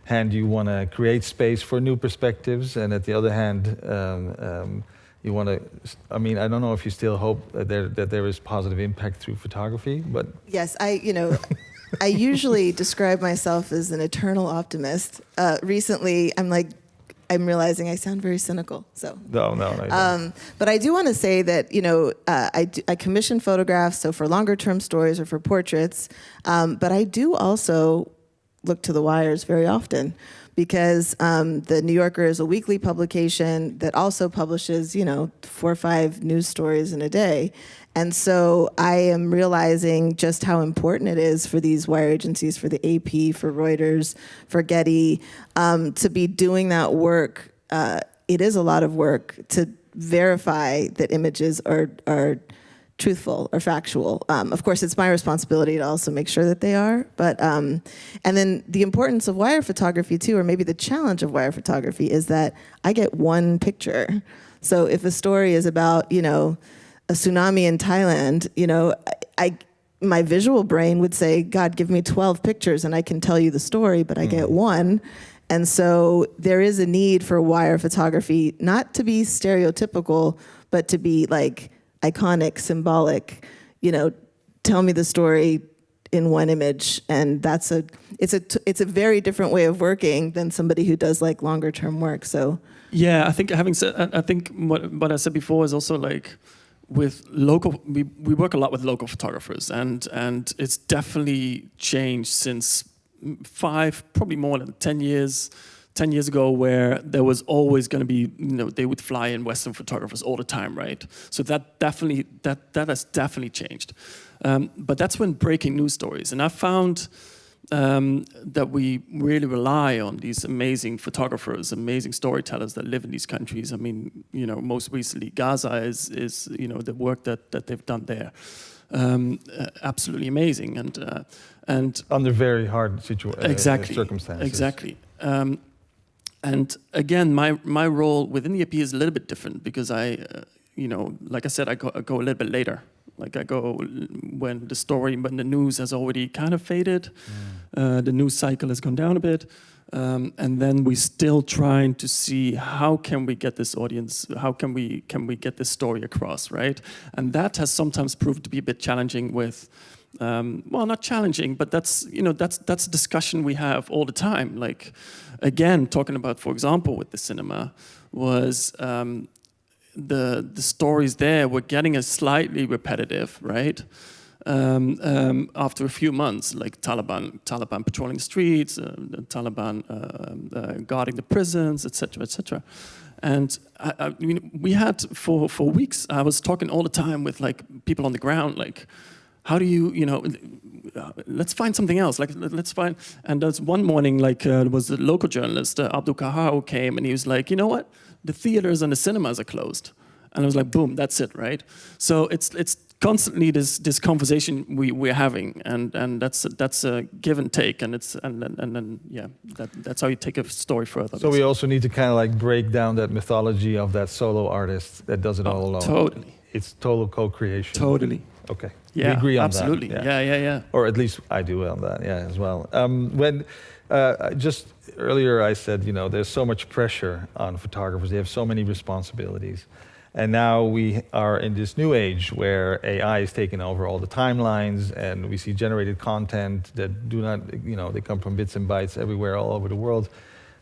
hand, you want to create space for new perspectives, and at the other hand, you want to. I mean, I don't know if you still hope that there is positive impact through photography, but yes, I usually describe myself as an eternal optimist. Recently, I'm realizing I sound very cynical. So No, you don't. but I do want to say that, I commission photographs, so for longer term stories or for portraits, but I do also look to the wires very often, because the New Yorker is a weekly publication that also publishes, 4 or 5 news stories in a day. And so I am realizing just how important it is for these wire agencies, for the AP, for Reuters, for Getty, to be doing that work. It is a lot of work to verify that images are truthful or factual. Of course, it's my responsibility to also make sure that they are. But and then the importance of wire photography too, or maybe the challenge of wire photography, is that I get one picture. So if a story is about, a tsunami in Thailand, my visual brain would say, God, give me 12 pictures and I can tell you the story, but I get one. And so there is a need for wire photography, not to be stereotypical, but to be like iconic, symbolic, tell me the story in one image. And it's a very different way of working than somebody who does like longer term work. So yeah, I think what I said before is also like, with local, we work a lot with local photographers, and it's definitely changed since 5, probably more than 10 years ago, where there was always going to be, they would fly in Western photographers all the time, right? So that has definitely changed. But that's when breaking news stories, and I found that we really rely on these amazing photographers, amazing storytellers that live in these countries. I mean, most recently Gaza is the work that they've done there, absolutely amazing, and Under very hard exactly circumstances. Exactly. And again, my role within the EP is a little bit different, because I, like I said, I go a little bit later. Like I go when the news has already kind of faded, the news cycle has gone down a bit, and then we're still trying to see how can we get this audience, how can we get this story across, right? And that has sometimes proved to be a bit challenging with, well, not challenging, but that's a discussion we have all the time. Like, again, talking about, for example, with the cinema, was the stories there were getting slightly repetitive, right? After a few months, like Taliban patrolling the streets, the Taliban guarding the prisons, etc., etc. And I mean, we had for weeks, I was talking all the time with like people on the ground, like, how do you, let's find something else. Like, let's find. And there's one morning, like, there was a local journalist, Abdul Kahar, who came, and he was like, you know what? The theaters and the cinemas are closed. And I was like, boom, that's it, right? So it's constantly this conversation we're having, and that's a give and take, and then that's how you take a story further. So we also need to kind of like break down that mythology of that solo artist that does it all alone. Totally. It's total co-creation. Totally. Okay. Yeah, we agree on absolutely. that. Yeah. Or at least I do on that, yeah, as well. When just earlier I said, there's so much pressure on photographers. They have so many responsibilities. And now we are in this new age where AI is taking over all the timelines, and we see generated content that do not, they come from bits and bytes everywhere, all over the world.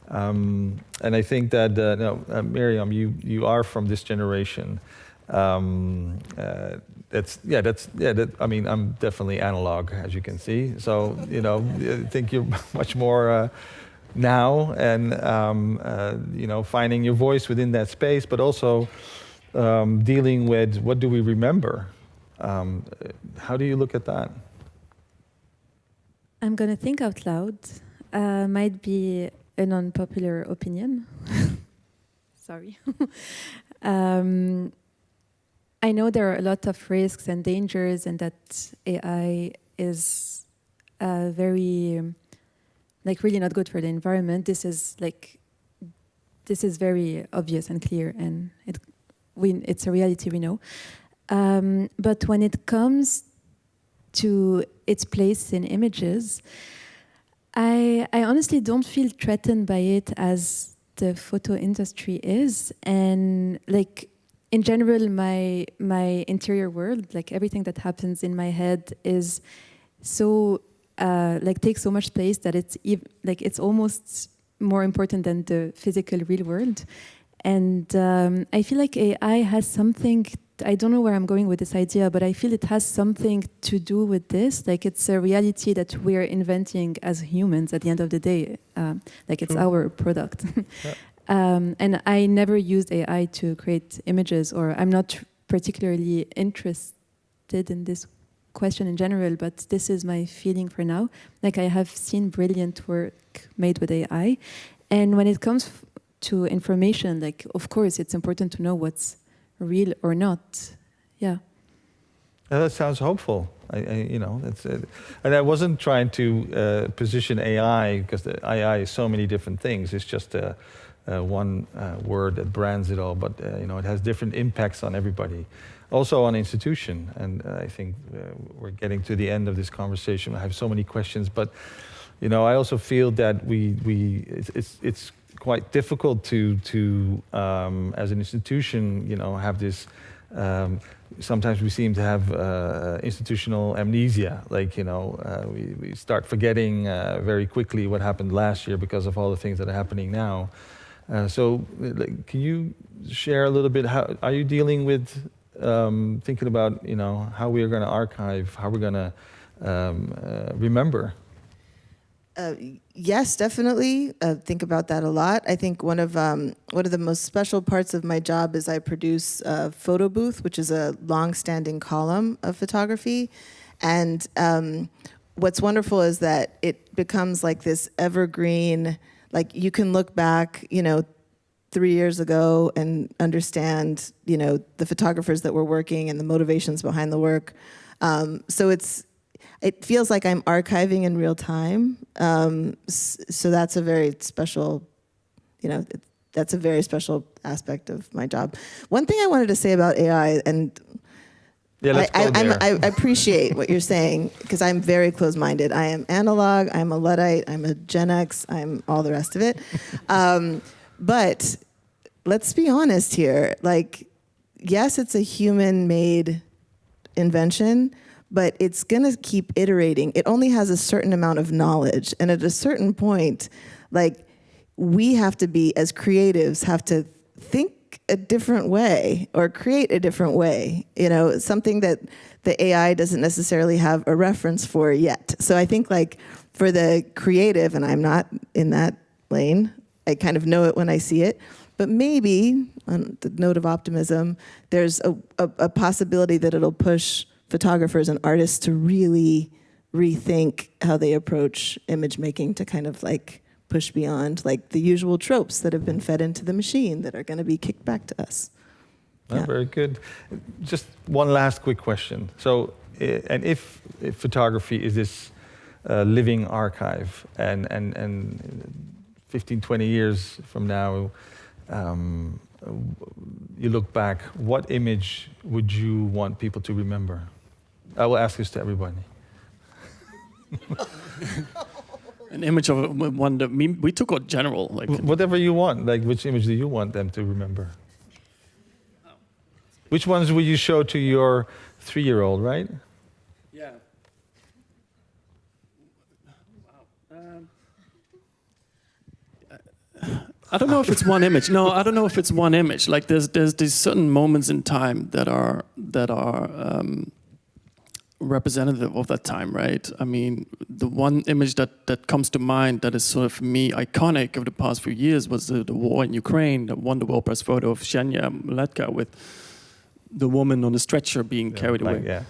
And I think that, Miriam, you are from this generation. I mean, I'm definitely analog, as you can see. So, I think you're much more now, and finding your voice within that space, but also dealing with what do we remember. How do you look at that? I'm going to think out loud. Might be an unpopular opinion. Sorry. I know there are a lot of risks and dangers, and that AI is very, really not good for the environment. This is very obvious and clear, and it's a reality we know. But when it comes to its place in images, I honestly don't feel threatened by it as the photo industry is. And in general, my interior world, everything that happens in my head is so takes so much space that it's almost more important than the physical real world. And I feel like AI has something, I don't know where I'm going with this idea, but I feel it has something to do with this. Like it's a reality that we're inventing as humans at the end of the day. Like it's our product. Yeah. And I never used AI to create images, or I'm not particularly interested in this question in general, but this is my feeling for now. Like I have seen brilliant work made with AI. And when it comes to information, like of course it's important to know what's real or not. Yeah. That sounds hopeful. You know, that's and I wasn't trying to position AI because the AI is so many different things. It's just one word that brands it all, but you know, it has different impacts on everybody, also on institution. And I think we're getting to the end of this conversation. I have so many questions, but you know, I also feel that it's quite difficult to as an institution, you know, have this. Sometimes we seem to have institutional amnesia, like, you know, we start forgetting very quickly what happened last year because of all the things that are happening now. So like, can you share a little bit, how are you dealing with thinking about, you know, how we're going to archive, how we're going to remember? Yes, definitely. Think about that a lot. I think one of the most special parts of my job is I produce Photo Booth, which is a long-standing column of photography. And what's wonderful is that it becomes like this evergreen, like you can look back, you know, 3 years ago and understand, you know, the photographers that were working and the motivations behind the work. So it feels like I'm archiving in real time. So that's a very special, you know, that's a very special aspect of my job. One thing I wanted to say about AI, and yeah, I appreciate what you're saying, because I'm very closed-minded. I am analog, I'm a Luddite, I'm a Gen X, I'm all the rest of it. But let's be honest here. Like, yes, it's a human-made invention, but it's going to keep iterating. It only has a certain amount of knowledge. And at a certain point, like, we have to be, as creatives, have to think a different way or create a different way. You know, something that the AI doesn't necessarily have a reference for yet. So I think, like, for the creative, and I'm not in that lane, I kind of know it when I see it, but maybe, on the note of optimism, there's a possibility that it'll push photographers and artists to really rethink how they approach image making, to kind of like push beyond like the usual tropes that have been fed into the machine that are going to be kicked back to us. Yeah. Very good. Just one last quick question. So, and if photography is this living archive, and 15, 20 years from now, you look back, what image would you want people to remember? I will ask this to everybody. An image of one that we took out general, like whatever you want. Like, which image do you want them to remember? Which ones will you show to your 3-year-old, right? Yeah. I don't know if it's one image. No, I don't know if it's one image. Like there's these certain moments in time that are representative of that time, right? I mean, the one image that comes to mind that is sort of, for me, iconic of the past few years was the war in Ukraine, the won the World Press photo of Ksenia Maletka with the woman on the stretcher being carried away. Yeah.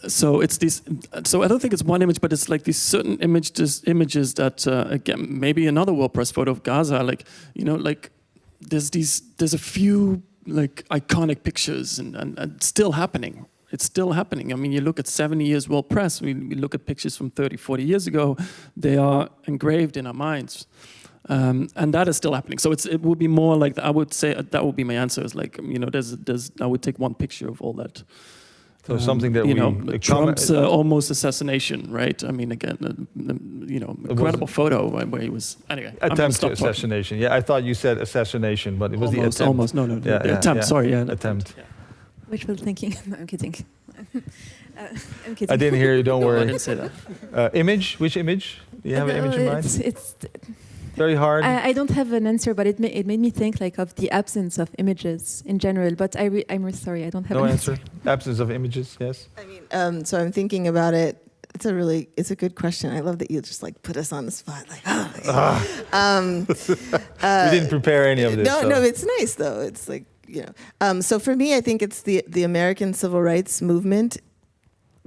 So it's these. So I don't think it's one image, but it's like these certain images that again, maybe another World Press photo of Gaza. Like, you know, like there's a few like iconic pictures and still happening. It's still happening. I mean, you look at 70 years World Press. We look at pictures from 30, 40 years ago. They are engraved in our minds. And that is still happening. So it would be more like, I would say that would be my answer. Is like, you know, I would take one picture of all that. So something that you know, Trump's almost assassination, right? I mean, again, you know, incredible photo where he was. Anyway, attempt to assassination. Yeah, I thought you said assassination, but it was almost, the attempt. Almost, no, the attempt. Sorry, yeah, attempt. Yeah. Wishful thinking. No, I'm kidding. I'm kidding. I didn't hear you. Don't worry. I didn't say that. Image? Which image? Do you have an image in mind? Very hard. I don't have an answer, but it made me think like of the absence of images in general. But I'm really sorry, I don't have No an answer. Absence of images. Yes. I mean, so I'm thinking about it. It's a good question. I love that you just like put us on the spot. Like, We didn't prepare any of this. no, so. no, it's nice though. It's like, you know. So for me, I think it's the American civil rights movement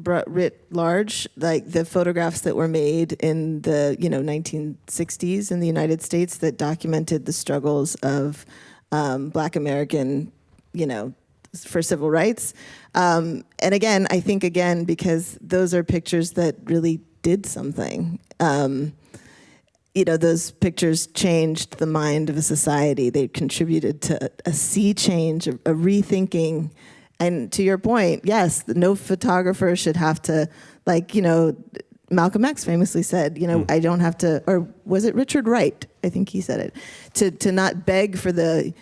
writ large, like the photographs that were made in the 1960s in the United States that documented the struggles of Black American, for civil rights. And again, I think because those are pictures that really did something. Those pictures changed the mind of a society. They contributed to a sea change, a rethinking. And to your point, yes, no photographer should have to, Malcolm X famously said, I don't have to, or was it Richard Wright? I think he said it, to not beg for the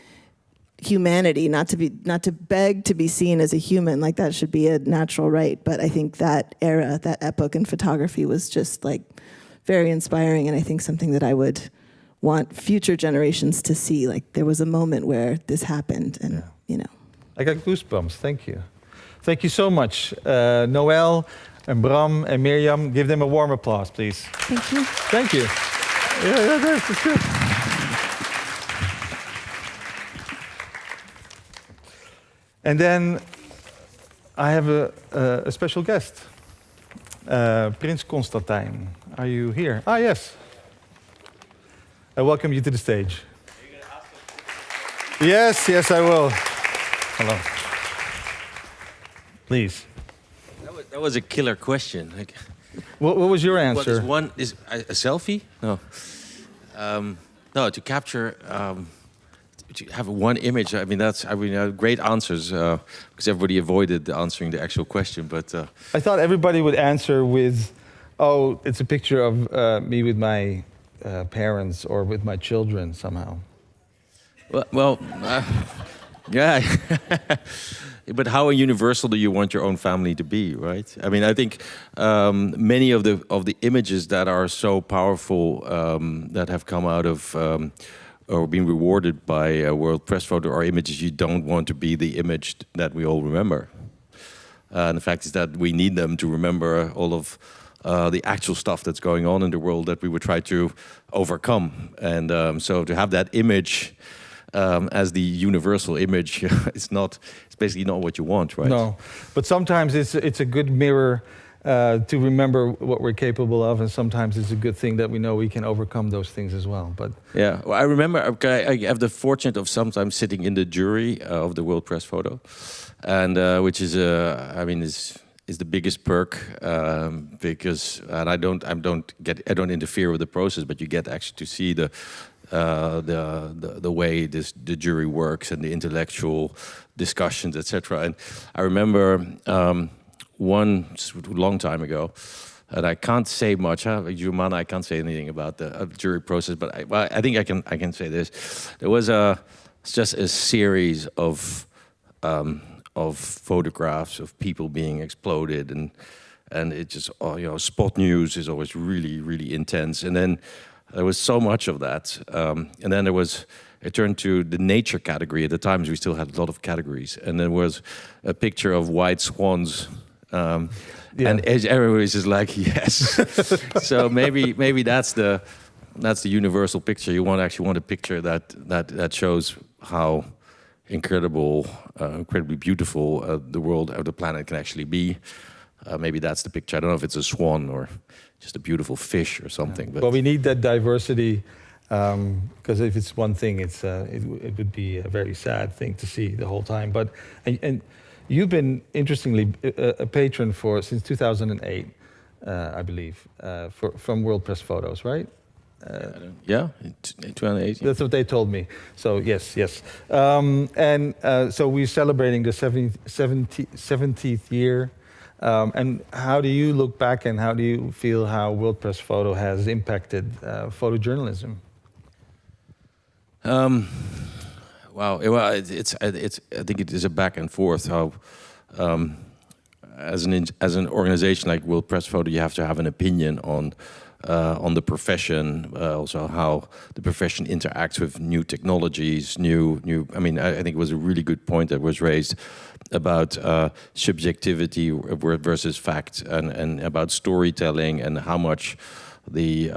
humanity, not to beg to be seen as a human, like that should be a natural right. But I think that era, that epoch in photography was just like very inspiring, and I think something that I would want future generations to see. Like there was a moment where this happened, and I got goosebumps. Thank you. Thank you so much. Noël and Bram and Mirjam, give them a warm applause, please. Thank you. Thank you. Yeah, that's good. And then I have a special guest, Prince Constantijn. Are you here? Ah, yes. I welcome you to the stage. Yes, I will. Hello. Please. That was a killer question. Like, what was your answer? Is a selfie? No. No, to capture, to have one image. I mean, great answers because everybody avoided answering the actual question. But I thought everybody would answer with, "Oh, it's a picture of me with my parents or with my children somehow." Well, yeah. But how universal do you want your own family to be, right? I mean, I think many of the images that are so powerful that have come out of or been rewarded by World Press Photo are images you don't want to be the image that we all remember. And the fact is that we need them to remember all of the actual stuff that's going on in the world that we would try to overcome. And so to have that image as the universal image, it's basically not what you want, right? No, but sometimes it's a good mirror to remember what we're capable of, and sometimes it's a good thing that we know we can overcome those things as well. But yeah, well, I remember I have the fortune of sometimes sitting in the jury of the World Press Photo, and which is is the biggest perk because and I don't interfere with the process, but you get actually to see the way the jury works and the intellectual discussions, etc. And I remember one long time ago, and I can't say much. Jumana, I can't say anything about the jury process, but I think I can say this. There was just a series of photographs of people being exploded, and it just spot news is always really, really intense, and then there was so much of that, and then it turned to the nature category. At the times, we still had a lot of categories, and there was a picture of white swans, and everybody's just like, yes. So maybe that's the universal picture. You actually want a picture that shows how incredibly beautiful the world or the planet can actually be. Maybe that's the picture. I don't know if it's a swan or just a beautiful fish or something. But we need that diversity because if it's one thing, it would be a very sad thing to see the whole time. But and you've been interestingly a patron since 2008, I believe, from World Press Photos, right? Yeah, in 2008. That's what they told me. So yes. So we're celebrating the 70th year. And how do you look back, and how do you feel how World Press Photo has impacted photojournalism? Wow, it's. I think it is a back and forth. How, as an organization like World Press Photo, you have to have an opinion on on the profession, also how the profession interacts with new technologies, I mean, I think it was a really good point that was raised about subjectivity versus fact, and about storytelling, and how much the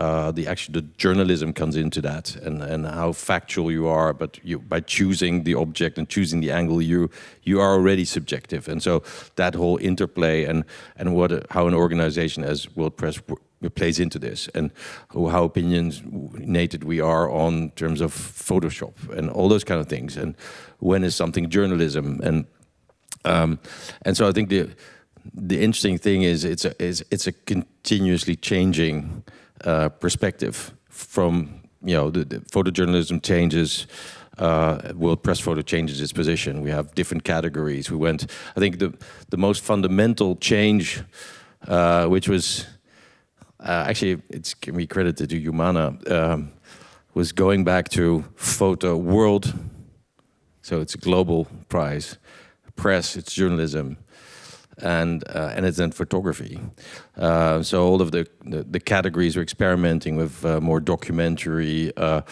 journalism comes into that, and how factual you are, but by choosing the object and choosing the angle, you are already subjective. And so that whole interplay, and how an organization as World Press plays into this, and how opinionated we are on terms of Photoshop and all those kind of things, and when is something journalism, and so I think the interesting thing is it's a continuously changing perspective. From the photojournalism changes, World Press Photo changes its position. We have different categories. I think the most fundamental change, which was actually it's can be credited to Humana, was going back to Photo World. So it's a global prize. Press, it's journalism. And it's then photography. So all of the categories we're experimenting with, more documentary. It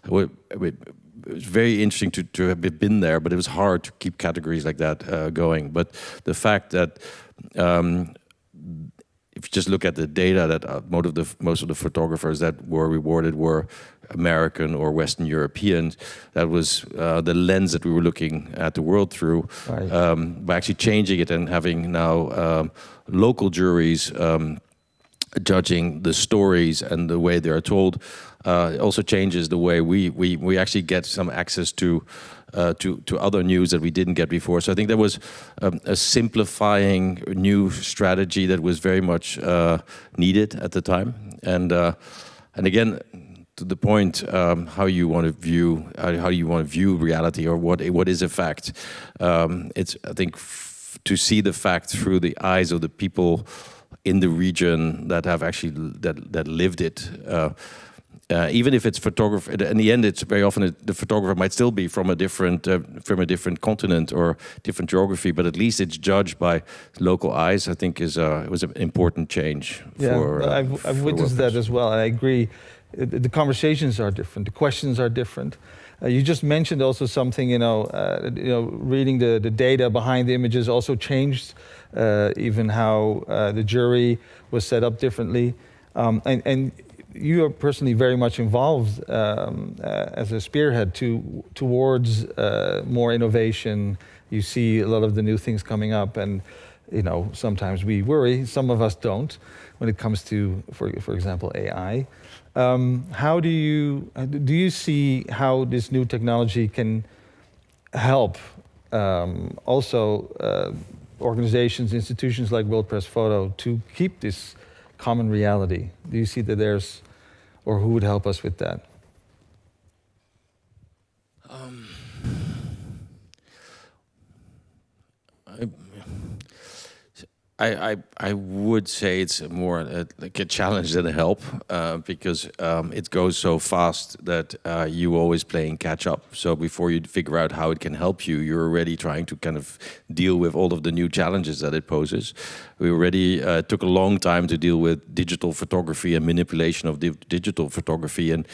was very interesting to have been there, but it was hard to keep categories like that going. But the fact that if you just look at the data, that most of the photographers that were rewarded were American or Western Europeans. That was the lens that we were looking at the world through. Right. By actually changing it and having now local juries judging the stories and the way they are told, it also changes the way we actually get some access to other news that we didn't get before. So I think there was a simplifying new strategy that was very much needed at the time. And again, to the point, how you want to view reality, or what is a fact. It's, I think, to see the fact through the eyes of the people in the region that have actually that lived it. Even if it's photographer, in the end, it's very often the photographer might still be from a different continent or different geography, but at least it's judged by local eyes. I think it was an important change. I've witnessed that as well, and I agree. The conversations are different. The questions are different. You just mentioned also something. Reading the data behind the images also changed, even how the jury was set up differently, and you are personally very much involved as a spearhead towards more innovation. You see a lot of the new things coming up, and sometimes we worry. Some of us don't, when it comes to, for example, AI. How do you see how this new technology can help also organizations, institutions like World Press Photo to keep this common reality? Do you see that there's, or who would help us with that? I would say it's more like a challenge than a help, because it goes so fast that you always playing catch up. So before you figure out how it can help you, you're already trying to kind of deal with all of the new challenges that it poses. We already took a long time to deal with digital photography and manipulation of digital photography, and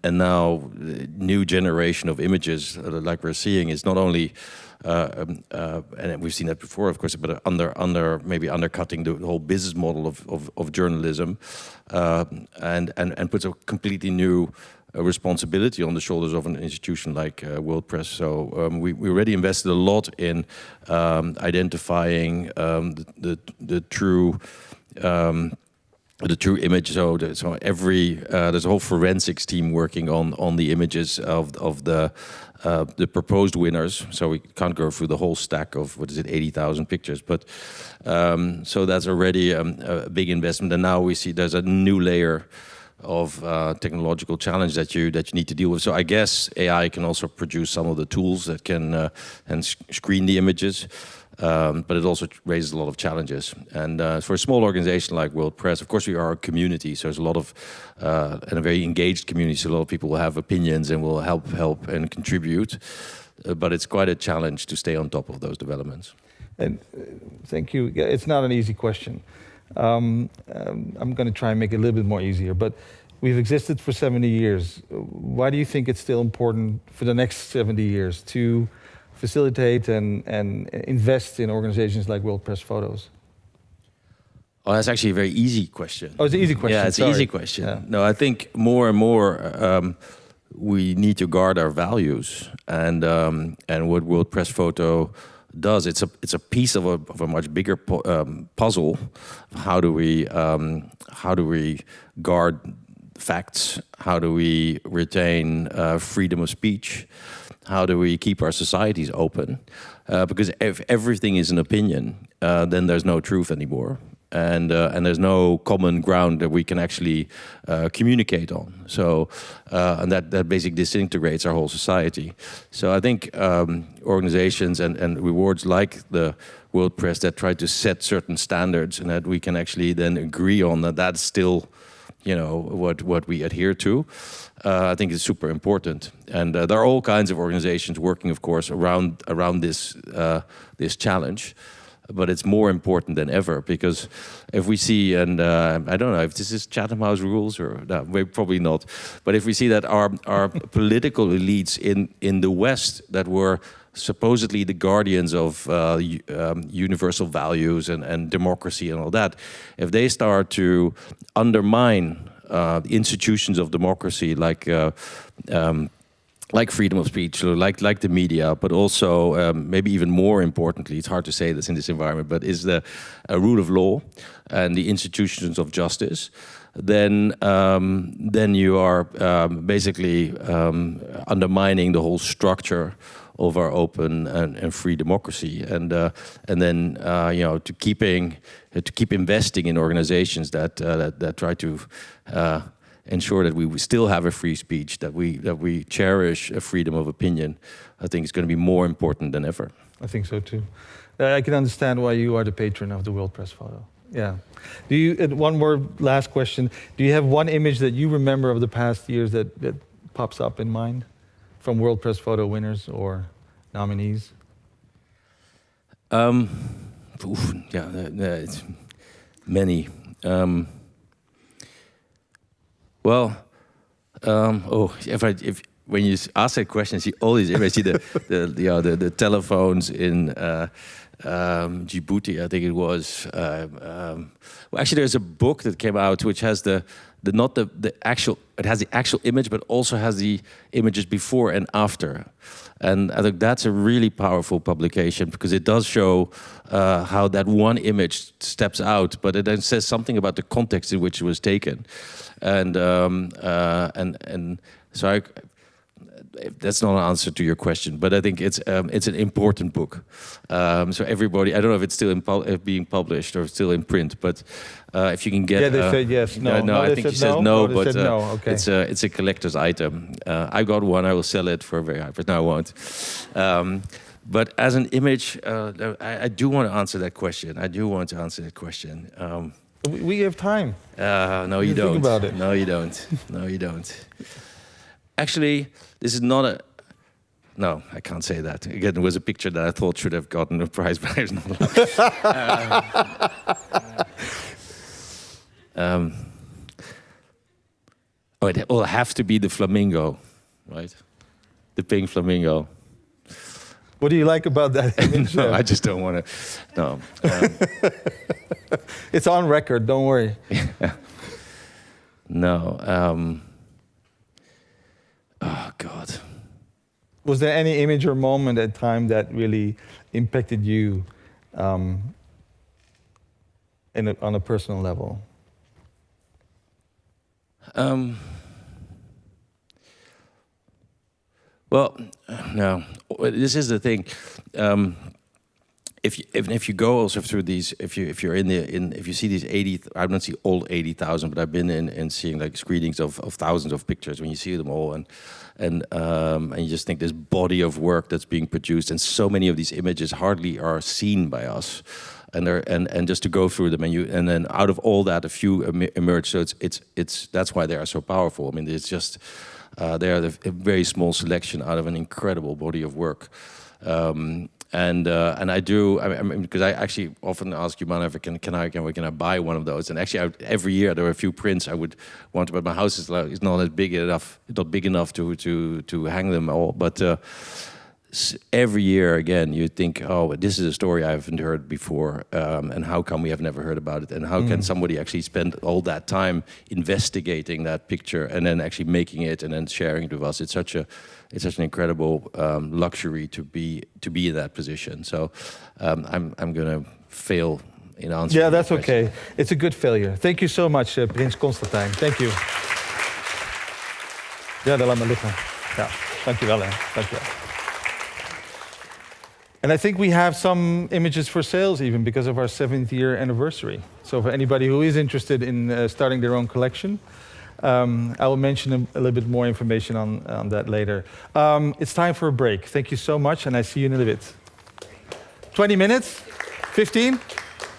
now the new generation of images like we're seeing is not only and we've seen that before, of course, but maybe undercutting the whole business model of journalism, and puts a completely new responsibility on the shoulders of an institution like World Press. So we already invested a lot in identifying the true. The true image. So there's a whole forensics team working on the images of the proposed winners. So we can't go through the whole stack of 80,000 pictures. But so that's already a big investment. And now we see there's a new layer of technological challenge that you need to deal with. So I guess AI can also produce some of the tools that can and screen the images. But it also raises a lot of challenges. And for a small organization like World Press, of course, we are a community. So there's a lot of, and a very engaged community. So a lot of people will have opinions and will help and contribute. But it's quite a challenge to stay on top of those developments. And thank you. It's not an easy question. I'm going to try and make it a little bit more easier, but we've existed for 70 years. Why do you think it's still important for the next 70 years to facilitate and invest in organizations like World Press Photos? Oh, that's actually a very easy question. Oh, it's an easy question. Yeah, it's Sorry. an easy question. Yeah. No, I think more and more we need to guard our values, and what World Press Photo does, it's a piece of a much bigger puzzle. How do we guard facts? How do we retain freedom of speech? How do we keep our societies open? Because if everything is an opinion, then there's no truth anymore. And there's no common ground that we can actually communicate on. So, and that basically disintegrates our whole society. So I think organizations and rewards like the World Press that try to set certain standards and that we can actually then agree on that's still, what we adhere to. I think is super important. And there are all kinds of organizations working, of course, around this challenge. But it's more important than ever, because if we see, and I don't know if this is Chatham House rules or no, probably not, but if we see that our political elites in the West that were supposedly the guardians of universal values and democracy and all that, if they start to undermine the institutions of democracy like freedom of speech, or like the media, but also maybe even more importantly, it's hard to say this in this environment, but is the rule of law and the institutions of justice, then you are basically undermining the whole structure of our open and free democracy, and then to keep investing in organizations that try to ensure that we still have a free speech, that we cherish a freedom of opinion, I think is going to be more important than ever. I think so too. I can understand why you are the patron of the World Press Photo. Yeah. Do you? One more last question. Do you have one image that you remember of the past years that pops up in mind from World Press Photo winners or nominees? It's many. If when you ask that question, see all these images, see the telephones in Djibouti, I think it was. Actually, there's a book that came out which has the actual. It has the actual image, but also has the images before and after. And I think that's a really powerful publication because it does show how that one image steps out, but it then says something about the context in which it was taken. And so that's not an answer to your question, but I think it's an important book. So everybody, I don't know if it's still being published or still in print, but if you can get, they said yes, no. No, I think he says no, but okay. it's a collector's item. I got one. I will sell it for a very high, but no, I won't. But as an image, I do want to answer that question. We have time. No, you don't. Think about it. No, you don't. No, you don't. Actually, this is not a... No, I can't say that. Again, it was a picture that I thought should have gotten a prize, but it's not allowed. It will have to be the flamingo, right? The pink flamingo. What do you like about that image? No, I just don't want to... No. It's on record, don't worry. No. Oh, God. Was there any image or moment at time that really impacted you on a personal level? Well, no. This is the thing. If you go also through these, if you see these 80, I don't see all 80,000, but I've been in seeing like screenings of thousands of pictures. When you see them all, and you just think this body of work that's being produced, and so many of these images hardly are seen by us, and just to go through them, and then out of all that, a few emerge. So it's that's why they are so powerful. I mean, it's just they are a very small selection out of an incredible body of work. And I do, I mean, because I actually often ask Humana if can I buy one of those? And actually, every year there are a few prints I would want to, but my house is not big enough to hang them all. But every year again, you think, oh, this is a story I haven't heard before, and how come we have never heard about it? And how can somebody actually spend all that time investigating that picture and then actually making it and then sharing it with us? It's such an incredible luxury to be in that position. So I'm going to fail in answering. Yeah, that's the question. okay. It's a good failure. Thank you so much, Prins Constantijn. Thank you. Ja, daar laat me liggen. Ja, dankjewel. Dankjewel. And I think we have some images for sales even because of our 7th year anniversary. So for anybody who is interested in starting their own collection, I will mention a little bit more information on that later. It's time for a break. Thank you so much, and I see you in a little bit. 20 minutes? 15?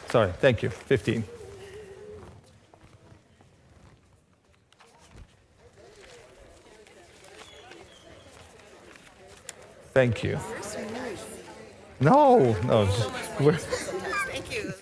Sorry, thank you. 15. Thank you. No. Thank you.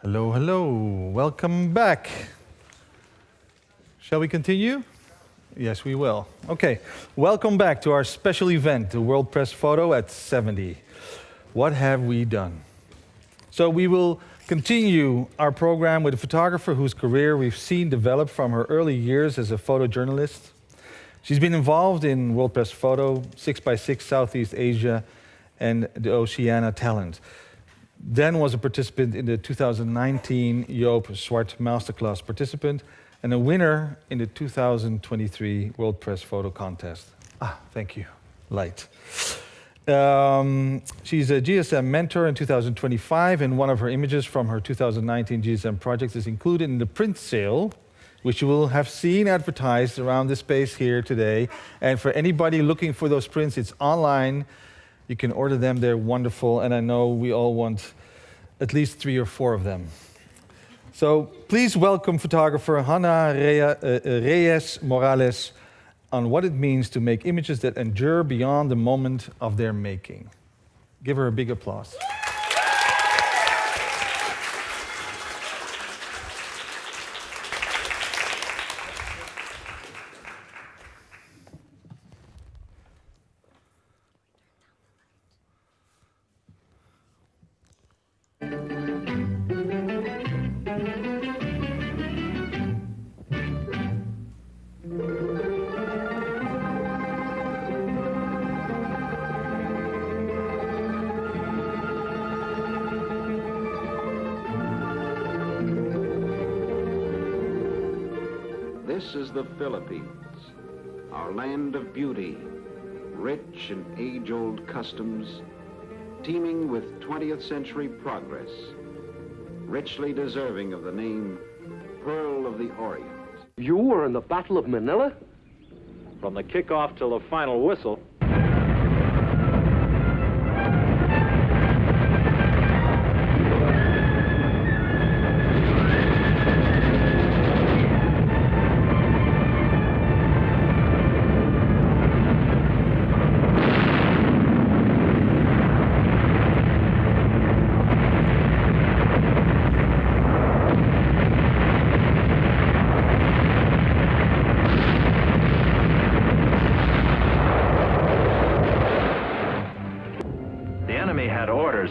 Hello, hello. Welcome back. Shall we continue? Yes, we will. Okay. Welcome back to our special event, the World Press Photo at 70. What have we done? So we will continue our program with a photographer whose career we've seen develop from her early years as a photojournalist. She's been involved in World Press Photo, 6x6 Southeast Asia, and the Oceania Talent. Then was a participant in the 2019 Joop Swart Masterclass participant and a winner in the 2023 World Press Photo Contest. Thank you. Light. She's a GSM mentor in 2025, and one of her images from her 2019 GSM project is included in the print sale, which you will have seen advertised around the space here today. And for anybody looking for those prints, it's online. You can order them, they're wonderful, and I know we all want at least 3 or 4 of them. So please welcome photographer Hana Reyes Morales on what it means to make images that endure beyond the moment of their making. Give her a big applause. This is the Philippines, our land of beauty, rich in age-old customs, teeming with 20th century progress, richly deserving of the name Pearl of the Orient. You were in the Battle of Manila? From the kickoff till the final whistle.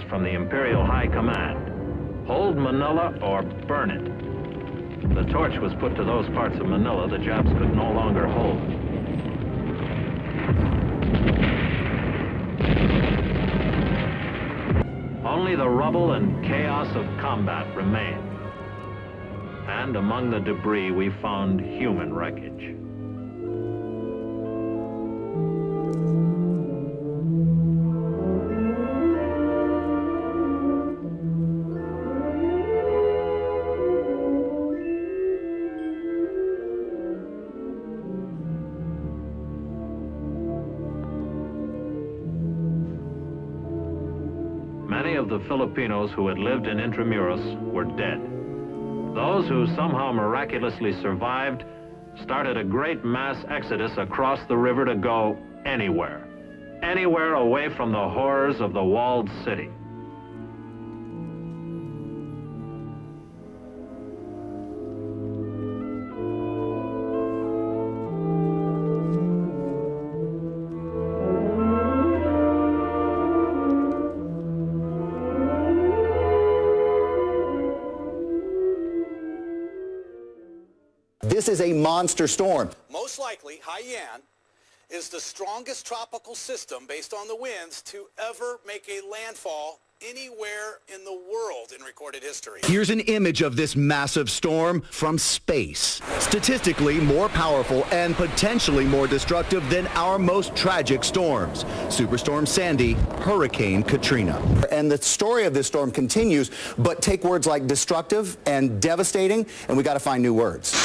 From the Imperial High Command. Hold Manila or burn it. The torch was put to those parts of Manila the Japs could no longer hold. Only the rubble and chaos of combat remained. And among the debris we found human wreckage. Many of the Filipinos who had lived in Intramuros were dead. Those who somehow miraculously survived started a great mass exodus across the river to go anywhere. Anywhere away from the horrors of the walled city. This is a monster storm. Most likely, Haiyan is the strongest tropical system based on the winds to ever make a landfall anywhere in the world in recorded history. Here's an image of this massive storm from space. Statistically more powerful and potentially more destructive than our most tragic storms. Superstorm Sandy, Hurricane Katrina. And the story of this storm continues, but take words like destructive and devastating, and we got to find new words.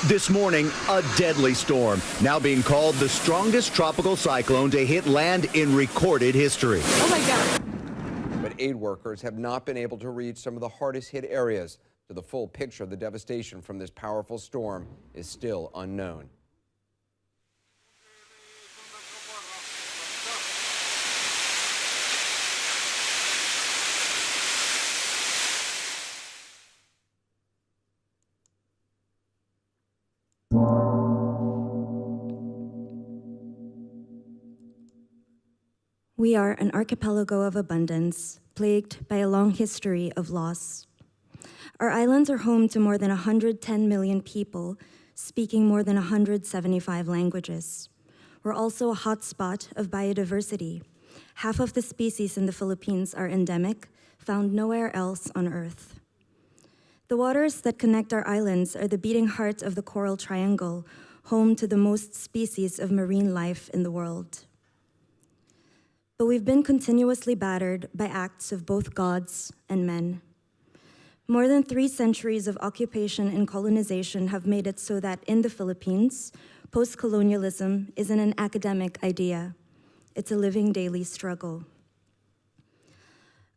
This morning, a deadly storm, now being called the strongest tropical cyclone to hit land in recorded history. Oh my God. But aid workers have not been able to reach some of the hardest hit areas. So the full picture of the devastation from this powerful storm is still unknown. We are an archipelago of abundance, plagued by a long history of loss. Our islands are home to more than 110 million people, speaking more than 175 languages. We're also a hotspot of biodiversity. Half of the species in the Philippines are endemic, found nowhere else on Earth. The waters that connect our islands are the beating heart of the Coral Triangle, home to the most species of marine life in the world. But we've been continuously battered by acts of both gods and men. More than 3 centuries of occupation and colonization have made it so that in the Philippines, post-colonialism isn't an academic idea. It's a living daily struggle.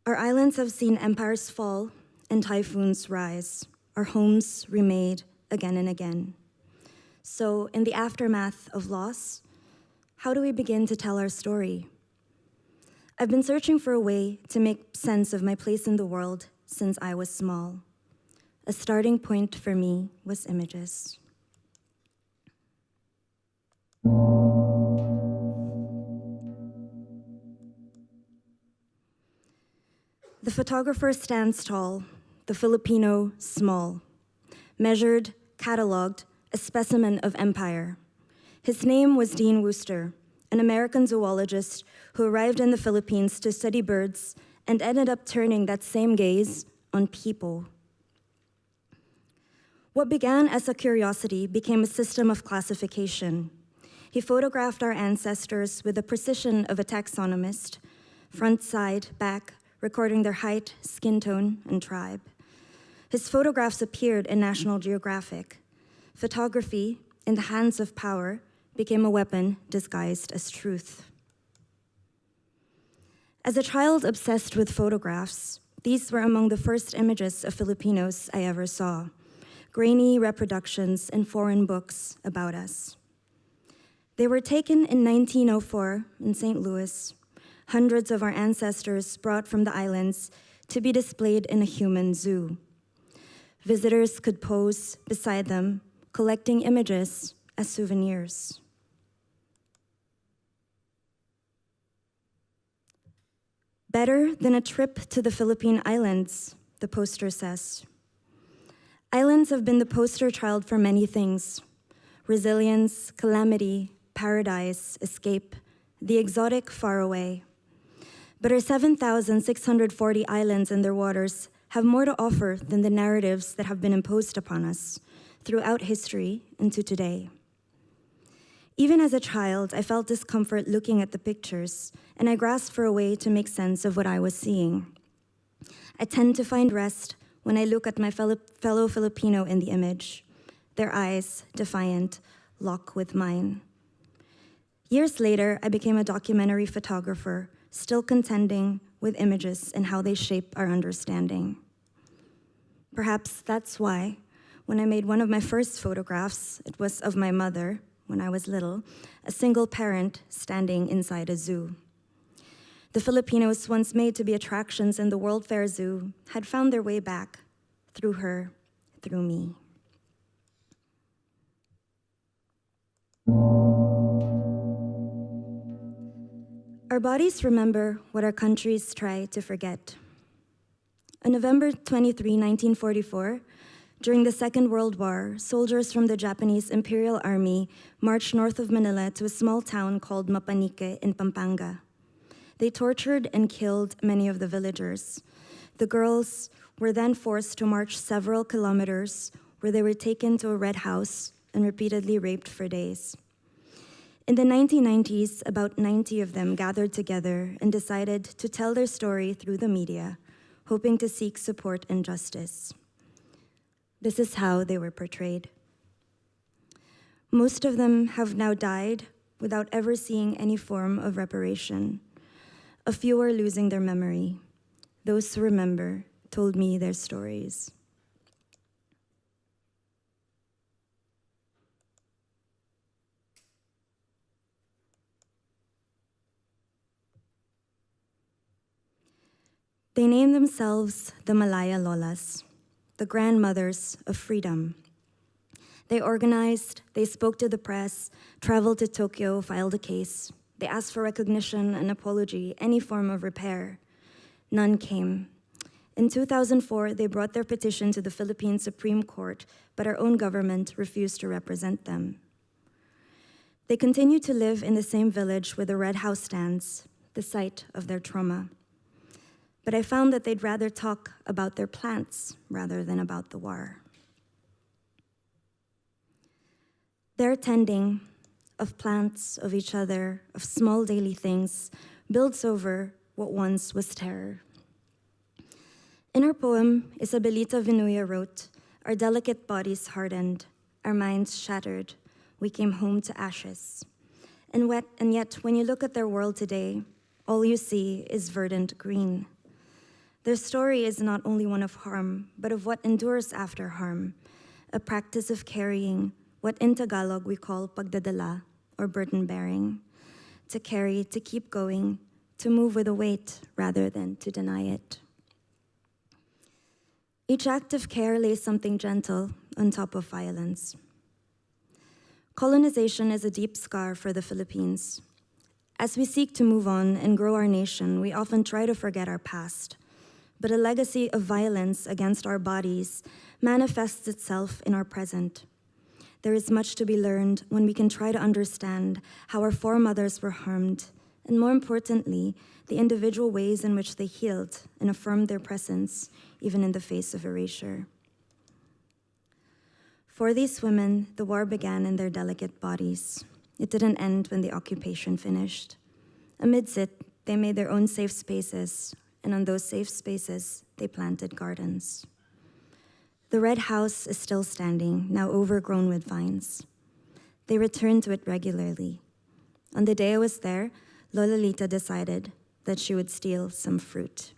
Our islands have seen empires fall and typhoons rise, our homes remade again and again. So in the aftermath of loss, how do we begin to tell our story? I've been searching for a way to make sense of my place in the world since I was small. A starting point for me was images. The photographer stands tall, the Filipino small, measured, cataloged, a specimen of empire. His name was Dean Worcester, an American zoologist who arrived in the Philippines to study birds and ended up turning that same gaze on people. What began as a curiosity became a system of classification. He photographed our ancestors with the precision of a taxonomist, front, side, back, recording their height, skin tone, and tribe. His photographs appeared in National Geographic. Photography, in the hands of power, became a weapon disguised as truth. As a child obsessed with photographs, these were among the first images of Filipinos I ever saw, grainy reproductions in foreign books about us. They were taken in 1904 in St. Louis, hundreds of our ancestors brought from the islands to be displayed in a human zoo. Visitors could pose beside them, collecting images as souvenirs. Better than a trip to the Philippine Islands, the poster says. Islands have been the poster child for many things: resilience, calamity, paradise, escape, the exotic far away. But our 7,640 islands and their waters have more to offer than the narratives that have been imposed upon us throughout history into today. Even as a child, I felt discomfort looking at the pictures, and I grasped for a way to make sense of what I was seeing. I tend to find rest when I look at my fellow Filipino in the image, their eyes, defiant, lock with mine. Years later, I became a documentary photographer, still contending with images and how they shape our understanding. Perhaps that's why, when I made one of my first photographs, it was of my mother, when I was little, a single parent standing inside a zoo. The Filipinos, once made to be attractions in the World Fair Zoo, had found their way back through her, through me. Our bodies remember what our countries try to forget. On November 23, 1944, during the Second World War, soldiers from the Japanese Imperial Army marched north of Manila to a small town called Mapanique in Pampanga. They tortured and killed many of the villagers. The girls were then forced to march several kilometers, where they were taken to a red house and repeatedly raped for days. In the 1990s, about 90 of them gathered together and decided to tell their story through the media, hoping to seek support and justice. This is how they were portrayed. Most of them have now died without ever seeing any form of reparation. A few are losing their memory. Those who remember told me their stories. They named themselves the Malaya Lolas, the grandmothers of freedom. They organized, they spoke to the press, traveled to Tokyo, filed a case, They asked for recognition, an apology, any form of repair. None came. In 2004, they brought their petition to the Philippine Supreme Court, but our own government refused to represent them. They continue to live in the same village where the Red House stands, the site of their trauma. But I found that they'd rather talk about their plants rather than about the war. Their tending of plants, of each other, of small daily things, builds over what once was terror. In her poem, Isabelita Vinuya wrote, "Our delicate bodies hardened, our minds shattered, we came home to ashes. And yet, when you look at their world today, all you see is verdant green. Their story is not only one of harm, but of what endures after harm, a practice of carrying what in Tagalog we call pagdadala, or burden-bearing, to carry, to keep going, to move with a weight rather than to deny it. Each act of care lays something gentle on top of violence. Colonization is a deep scar for the Philippines. As we seek to move on and grow our nation, we often try to forget our past. But a legacy of violence against our bodies manifests itself in our present. There is much to be learned when we can try to understand how our foremothers were harmed, and more importantly, the individual ways in which they healed and affirmed their presence, even in the face of erasure. For these women, the war began in their delicate bodies. It didn't end when the occupation finished. Amidst it, they made their own safe spaces, and on those safe spaces, they planted gardens. The Red House is still standing, now overgrown with vines. They return to it regularly. On the day I was there, Lola Lita decided that she would steal some fruit.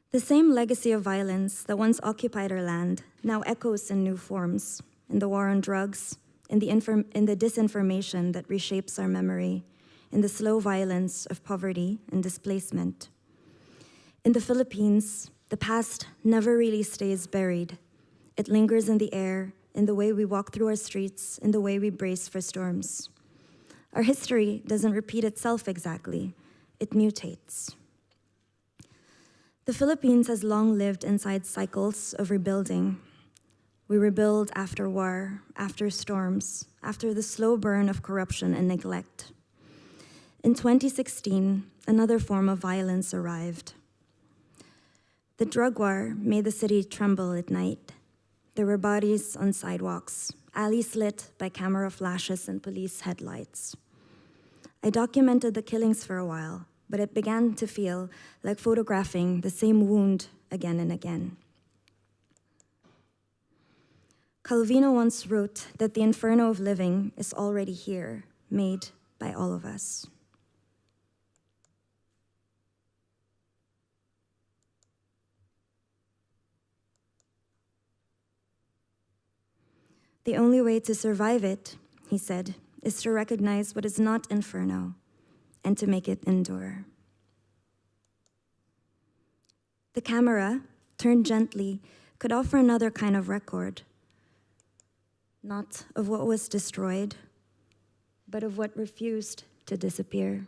The same legacy of violence that once occupied our land now echoes in new forms, in the war on drugs, in the disinformation that reshapes our memory, in the slow violence of poverty and displacement. In the Philippines, the past never really stays buried. It lingers in the air, in the way we walk through our streets, in the way we brace for storms. Our history doesn't repeat itself exactly, it mutates. The Philippines has long lived inside cycles of rebuilding. We rebuild after war, after storms, after the slow burn of corruption and neglect. In 2016, another form of violence arrived. The drug war made the city tremble at night. There were bodies on sidewalks, alleys lit by camera flashes and police headlights. I documented the killings for a while, but it began to feel like photographing the same wound again and again. Calvino once wrote that the inferno of living is already here, made by all of us. The only way to survive it, he said, is to recognize what is not inferno and to make it endure. The camera, turned gently, could offer another kind of record, not of what was destroyed, but of what refused to disappear.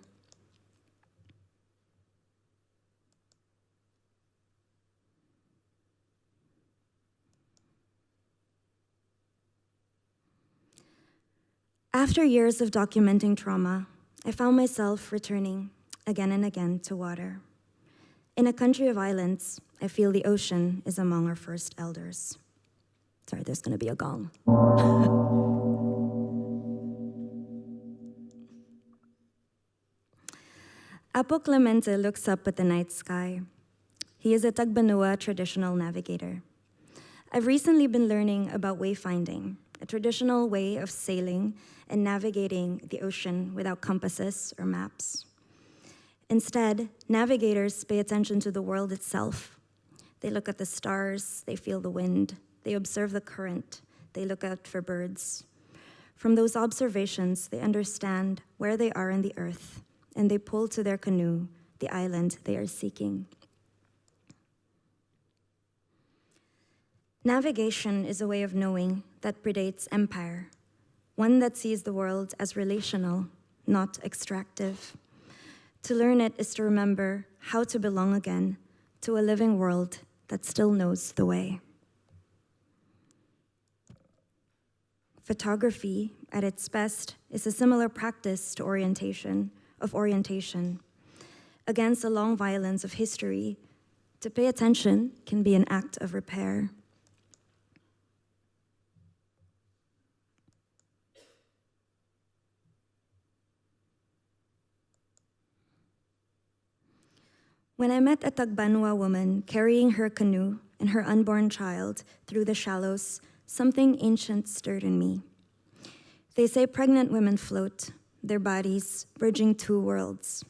After years of documenting trauma, I found myself returning again and again to water. In a country of islands, I feel the ocean is among our first elders. Sorry, there's gonna be a gong. Apo Clemente looks up at the night sky. He is a Tagbanua traditional navigator. I've recently been learning about wayfinding, a traditional way of sailing and navigating the ocean without compasses or maps. Instead, navigators pay attention to the world itself. They look at the stars, they feel the wind, they observe the current, they look out for birds. From those observations, they understand where they are in the earth, and they pull to their canoe the island they are seeking. Navigation is a way of knowing that predates empire. one that sees the world as relational, not extractive. To learn it is to remember how to belong again to a living world that still knows the way. Photography, at its best, is a similar practice to orientation. Against the long violence of history, to pay attention can be an act of repair. When I met a Tagbanwa woman carrying her canoe and her unborn child through the shallows, something ancient stirred in me. They say pregnant women float, their bodies bridging two worlds.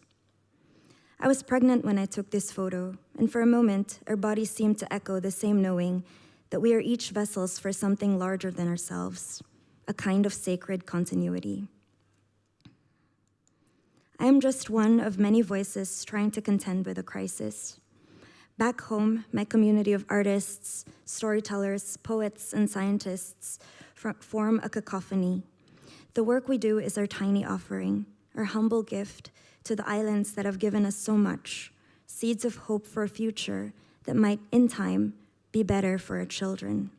I was pregnant when I took this photo, and for a moment, our bodies seemed to echo the same knowing that we are each vessels for something larger than ourselves, a kind of sacred continuity. I am just one of many voices trying to contend with a crisis. Back home, my community of artists, storytellers, poets, and scientists form a cacophony. The work we do is our tiny offering, our humble gift to the islands that have given us so much, seeds of hope for a future that might, in time, be better for our children.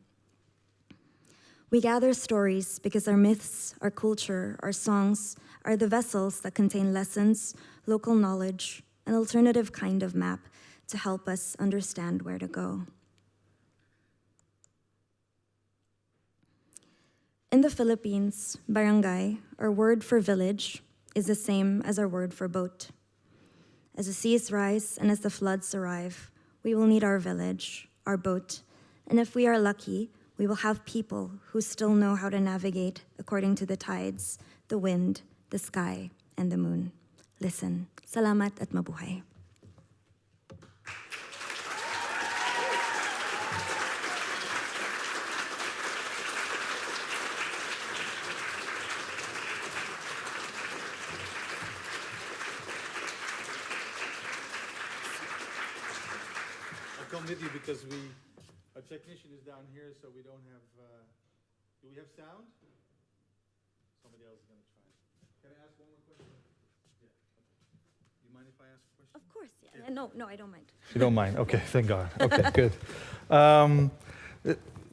We gather stories because our myths, our culture, our songs are the vessels that contain lessons, local knowledge, an alternative kind of map to help us understand where to go. In the Philippines, barangay, our word for village, is the same as our word for boat. As the seas rise and as the floods arrive, we will need our village, our boat, and if we are lucky, we will have people who still know how to navigate according to the tides, the wind, the sky, and the moon. Listen. Salamat at mabuhay. I'll come with you because our technician is down here, so we don't have, do we have sound? Somebody else is going to try. Can I ask one more question? Yeah. Okay. You mind if I ask a question? Of course, yeah. No, I don't mind. You don't mind? Okay, thank God. Okay, good.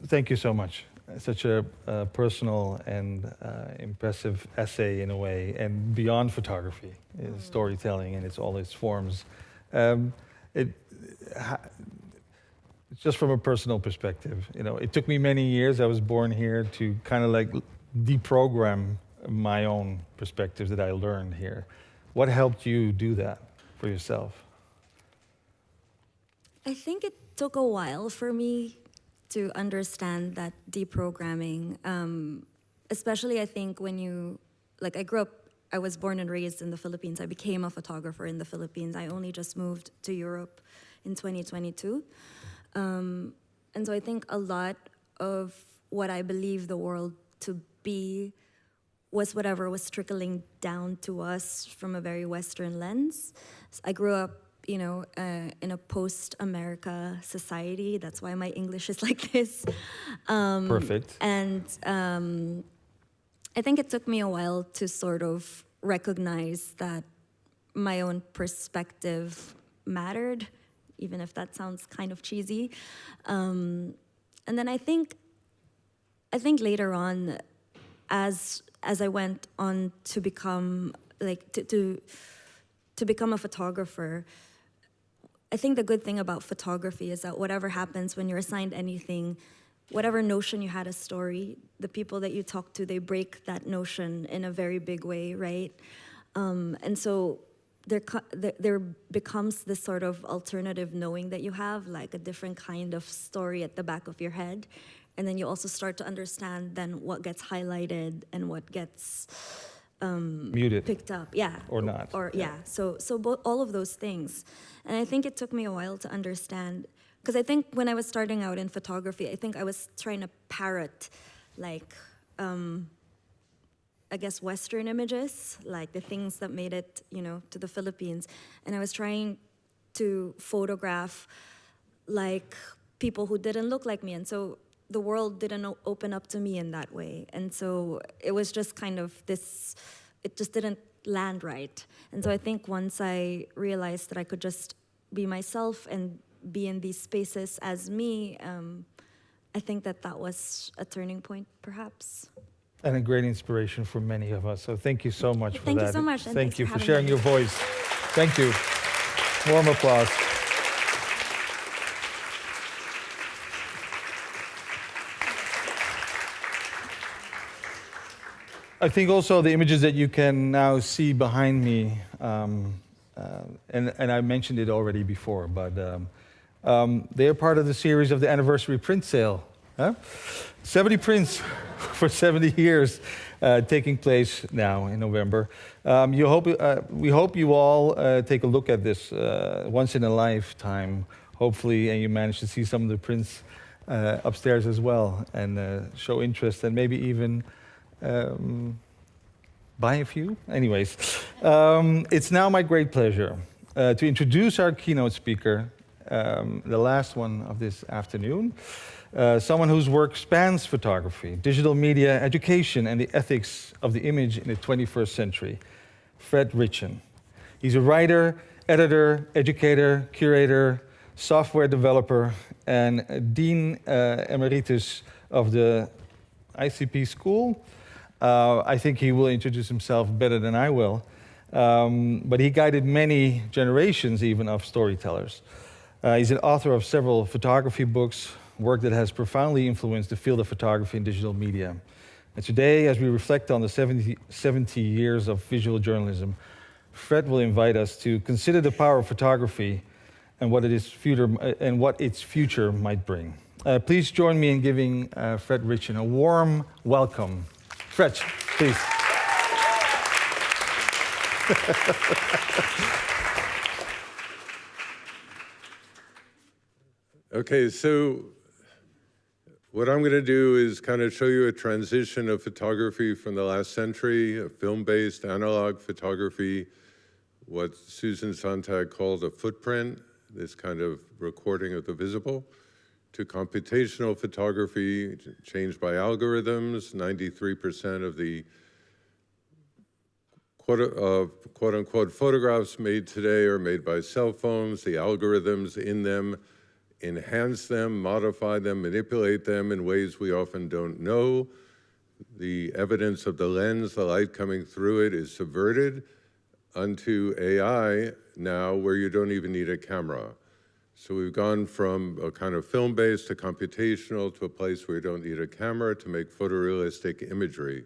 Thank you so much. Such a personal and impressive essay in a way, and beyond photography, storytelling in all its forms. Just from a personal perspective, it took me many years. I was born here to kind of like deprogram my own perspectives that I learned here. What helped you do that for yourself? I think it took a while for me to understand that deprogramming, especially I think when I was born and raised in the Philippines. I became a photographer in the Philippines. I only just moved to Europe in 2022. And so I think a lot of what I believe the world to be was whatever was trickling down to us from a very Western lens. I grew up, in a post-America society. That's why my English is like this. Perfect. And I think it took me a while to sort of recognize that my own perspective mattered, even if that sounds kind of cheesy. And then I think later on, as I went on to become to become a photographer, I think the good thing about photography is that whatever happens when you're assigned anything, whatever notion you had a story, the people that you talk to, they break that notion in a very big way, right? And so there becomes this sort of alternative knowing that you have, like a different kind of story at the back of your head. And then you also start to understand then what gets highlighted and what gets muted, picked up, yeah, or not, So all of those things, and I think it took me a while to understand, because I think when I was starting out in photography, I think I was trying to parrot, like, I guess Western images, like the things that made it, to the Philippines, and I was trying to photograph, like, people who didn't look like me, and so the world didn't open up to me in that way. And so it was just kind of this, it just didn't land right. And so I think once I realized that I could just be myself and be in these spaces as me, I think that that was a turning point, perhaps. And a great inspiration for many of us. So thank you so much for that. Thank you so much. And Thank you for having sharing me. your voice. Thank you. Warm applause. I think also the images that you can now see behind me, and I mentioned it already before, but they are part of the series of the anniversary print sale. Huh? 70 prints for 70 years taking place now in November. We hope you all take a look at this once in a lifetime, hopefully, and you manage to see some of the prints upstairs as well and show interest and maybe even buy a few. Anyways, it's now my great pleasure to introduce our keynote speaker, the last one of this afternoon, someone whose work spans photography, digital media, education, and the ethics of the image in the 21st century, Fred Richen. He's a writer, editor, educator, curator, software developer, and Dean Emeritus of the ICP School. I think he will introduce himself better than I will, but he guided many generations even of storytellers. He's an author of several photography books, work that has profoundly influenced the field of photography and digital media. And today, as we reflect on the 70 years of visual journalism, Fred will invite us to consider the power of photography and what its future might bring. Please join me in giving Fred Richen a warm welcome. Fred, please. Okay, so what I'm going to do is kind of show you a transition of photography from the last century, a film-based analog photography, what Susan Sontag called a footprint, this kind of recording of the visible, to computational photography changed by algorithms. 93% of the quote-unquote photographs made today are made by cell phones. The algorithms in them enhance them, modify them, manipulate them in ways we often don't know. The evidence of the lens, the light coming through it, is subverted unto AI now where you don't even need a camera. So we've gone from a kind of film-based to computational to a place where you don't need a camera to make photorealistic imagery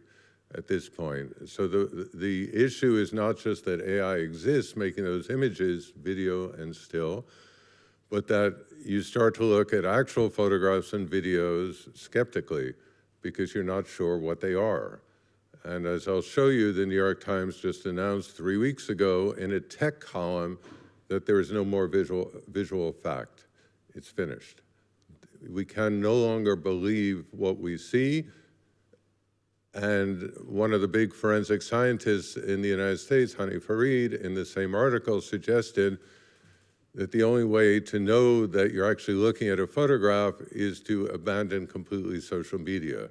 at this point. So the issue is not just that AI exists making those images, video and still, but that you start to look at actual photographs and videos skeptically because you're not sure what they are. And as I'll show you, the New York Times just announced 3 weeks ago in a tech column that there is no more visual fact. It's finished. We can no longer believe what we see. And one of the big forensic scientists in the United States, Hana Reyes, in the same article suggested that the only way to know that you're actually looking at a photograph is to abandon completely social media.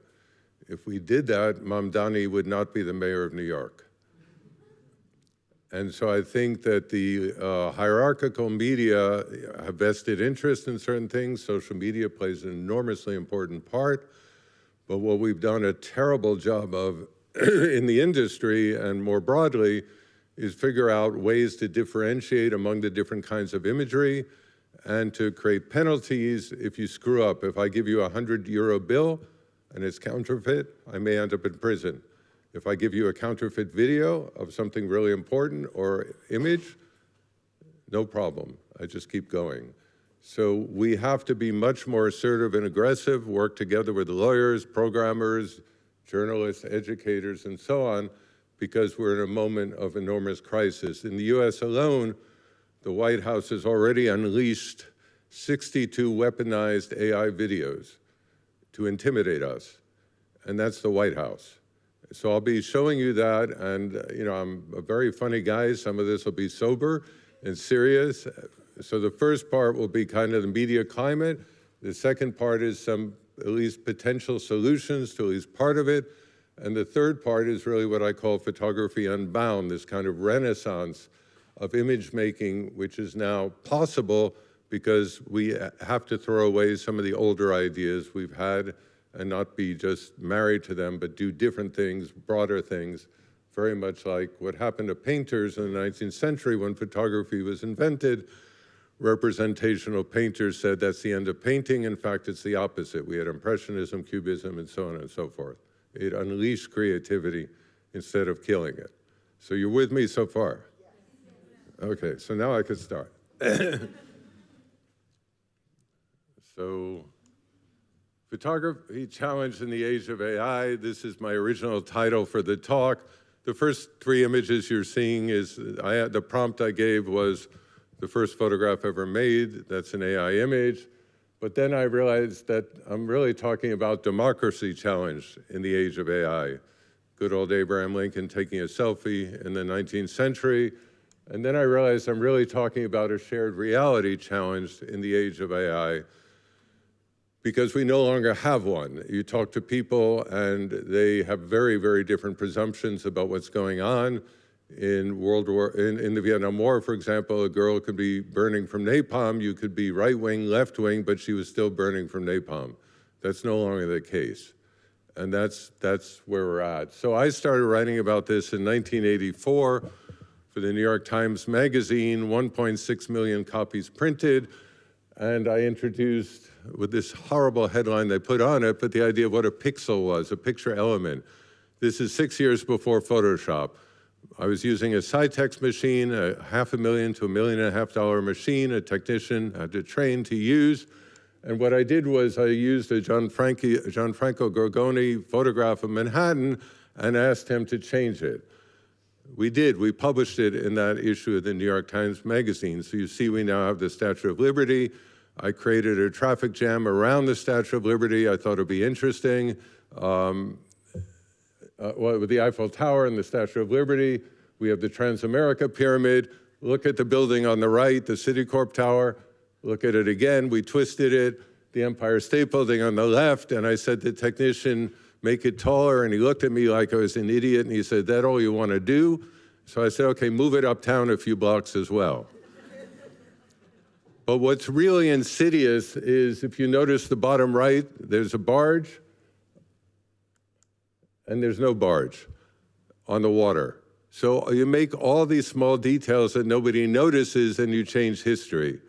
If we did that, Mamdani would not be the mayor of New York. And so I think that the hierarchical media have vested interest in certain things. Social media plays an enormously important part. But what we've done a terrible job of in the industry and more broadly is figure out ways to differentiate among the different kinds of imagery and to create penalties if you screw up. If I give you a €100 bill and it's counterfeit, I may end up in prison. If I give you a counterfeit video of something really important or image, no problem. I just keep going. So we have to be much more assertive and aggressive, work together with lawyers, programmers, journalists, educators, and so on, because we're in a moment of enormous crisis. In the US alone, the White House has already unleashed 62 weaponized AI videos to intimidate us, and that's the White House. So I'll be showing you that, and I'm a very funny guy. Some of this will be sober and serious. So the first part will be kind of the media climate. The second part is some at least potential solutions to at least part of it. And the third part is really what I call photography unbound, this kind of renaissance of image making, which is now possible because we have to throw away some of the older ideas we've had and not be just married to them, but do different things, broader things, very much like what happened to painters in the 19th century when photography was invented. Representational painters said that's the end of painting. In fact, it's the opposite. We had Impressionism, Cubism, and so on and so forth. It unleashed creativity instead of killing it. So you're with me so far? Okay, so now I could start. So, photography challenged in the age of AI. This is my original title for the talk. The first three images you're seeing is, the prompt I gave was the first photograph ever made. That's an AI image. But then I realized that I'm really talking about democracy challenge in the age of AI. Good old Abraham Lincoln taking a selfie in the 19th century. And then I realized I'm really talking about a shared reality challenge in the age of AI, because we no longer have one. You talk to people and they have very, very different presumptions about what's going on. In the Vietnam War, for example, a girl could be burning from napalm. You could be right wing, left wing, but she was still burning from napalm. That's no longer the case. And that's where we're at. So I started writing about this in 1984 for the New York Times Magazine, 1.6 million copies printed. And I introduced, with this horrible headline they put on it, but the idea of what a pixel was, a picture element. This is 6 years before Photoshop. I was using a Cytex machine, a $500,000 to $1.5 million machine, a technician had to train to use. And what I did was I used a Gianfranco Gorgoni photograph of Manhattan and asked him to change it. We did. We published it in that issue of the New York Times Magazine. So you see we now have the Statue of Liberty. I created a traffic jam around the Statue of Liberty. I thought it would be interesting. With the Eiffel Tower and the Statue of Liberty, we have the Transamerica Pyramid. Look at the building on the right, the Citicorp Tower. Look at it again. We twisted it. The Empire State Building on the left, and I said to the technician, make it taller, and he looked at me like I was an idiot, and he said, that all you want to do? So I said, okay, move it uptown a few blocks as well. But what's really insidious is, if you notice the bottom right, there's a barge, and there's no barge on the water. So you make all these small details that nobody notices, and you change history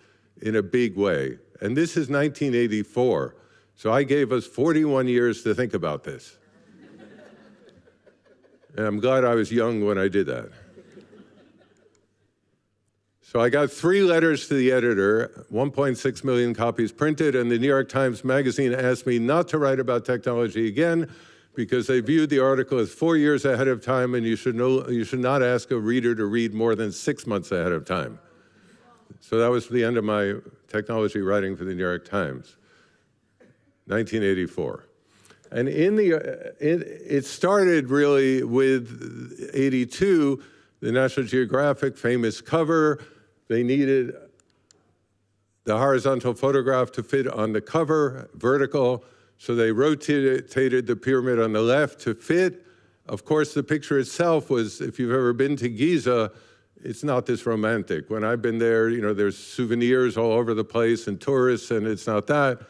in a big way. And this is 1984. So I gave us 41 years to think about this. And I'm glad I was young when I did that. So I got 3 letters to the editor, 1.6 million copies printed, and the New York Times Magazine asked me not to write about technology again because they viewed the article as 4 years ahead of time, and you should not ask a reader to read more than 6 months ahead of time. So that was the end of my technology writing for the New York Times, 1984. And it started really with 82, the National Geographic famous cover. They needed the horizontal photograph to fit on the cover, vertical, so they rotated the pyramid on the left to fit. Of course, the picture itself was, if you've ever been to Giza, it's not this romantic. When I've been there, you know, there's souvenirs all over the place and tourists, and it's not that.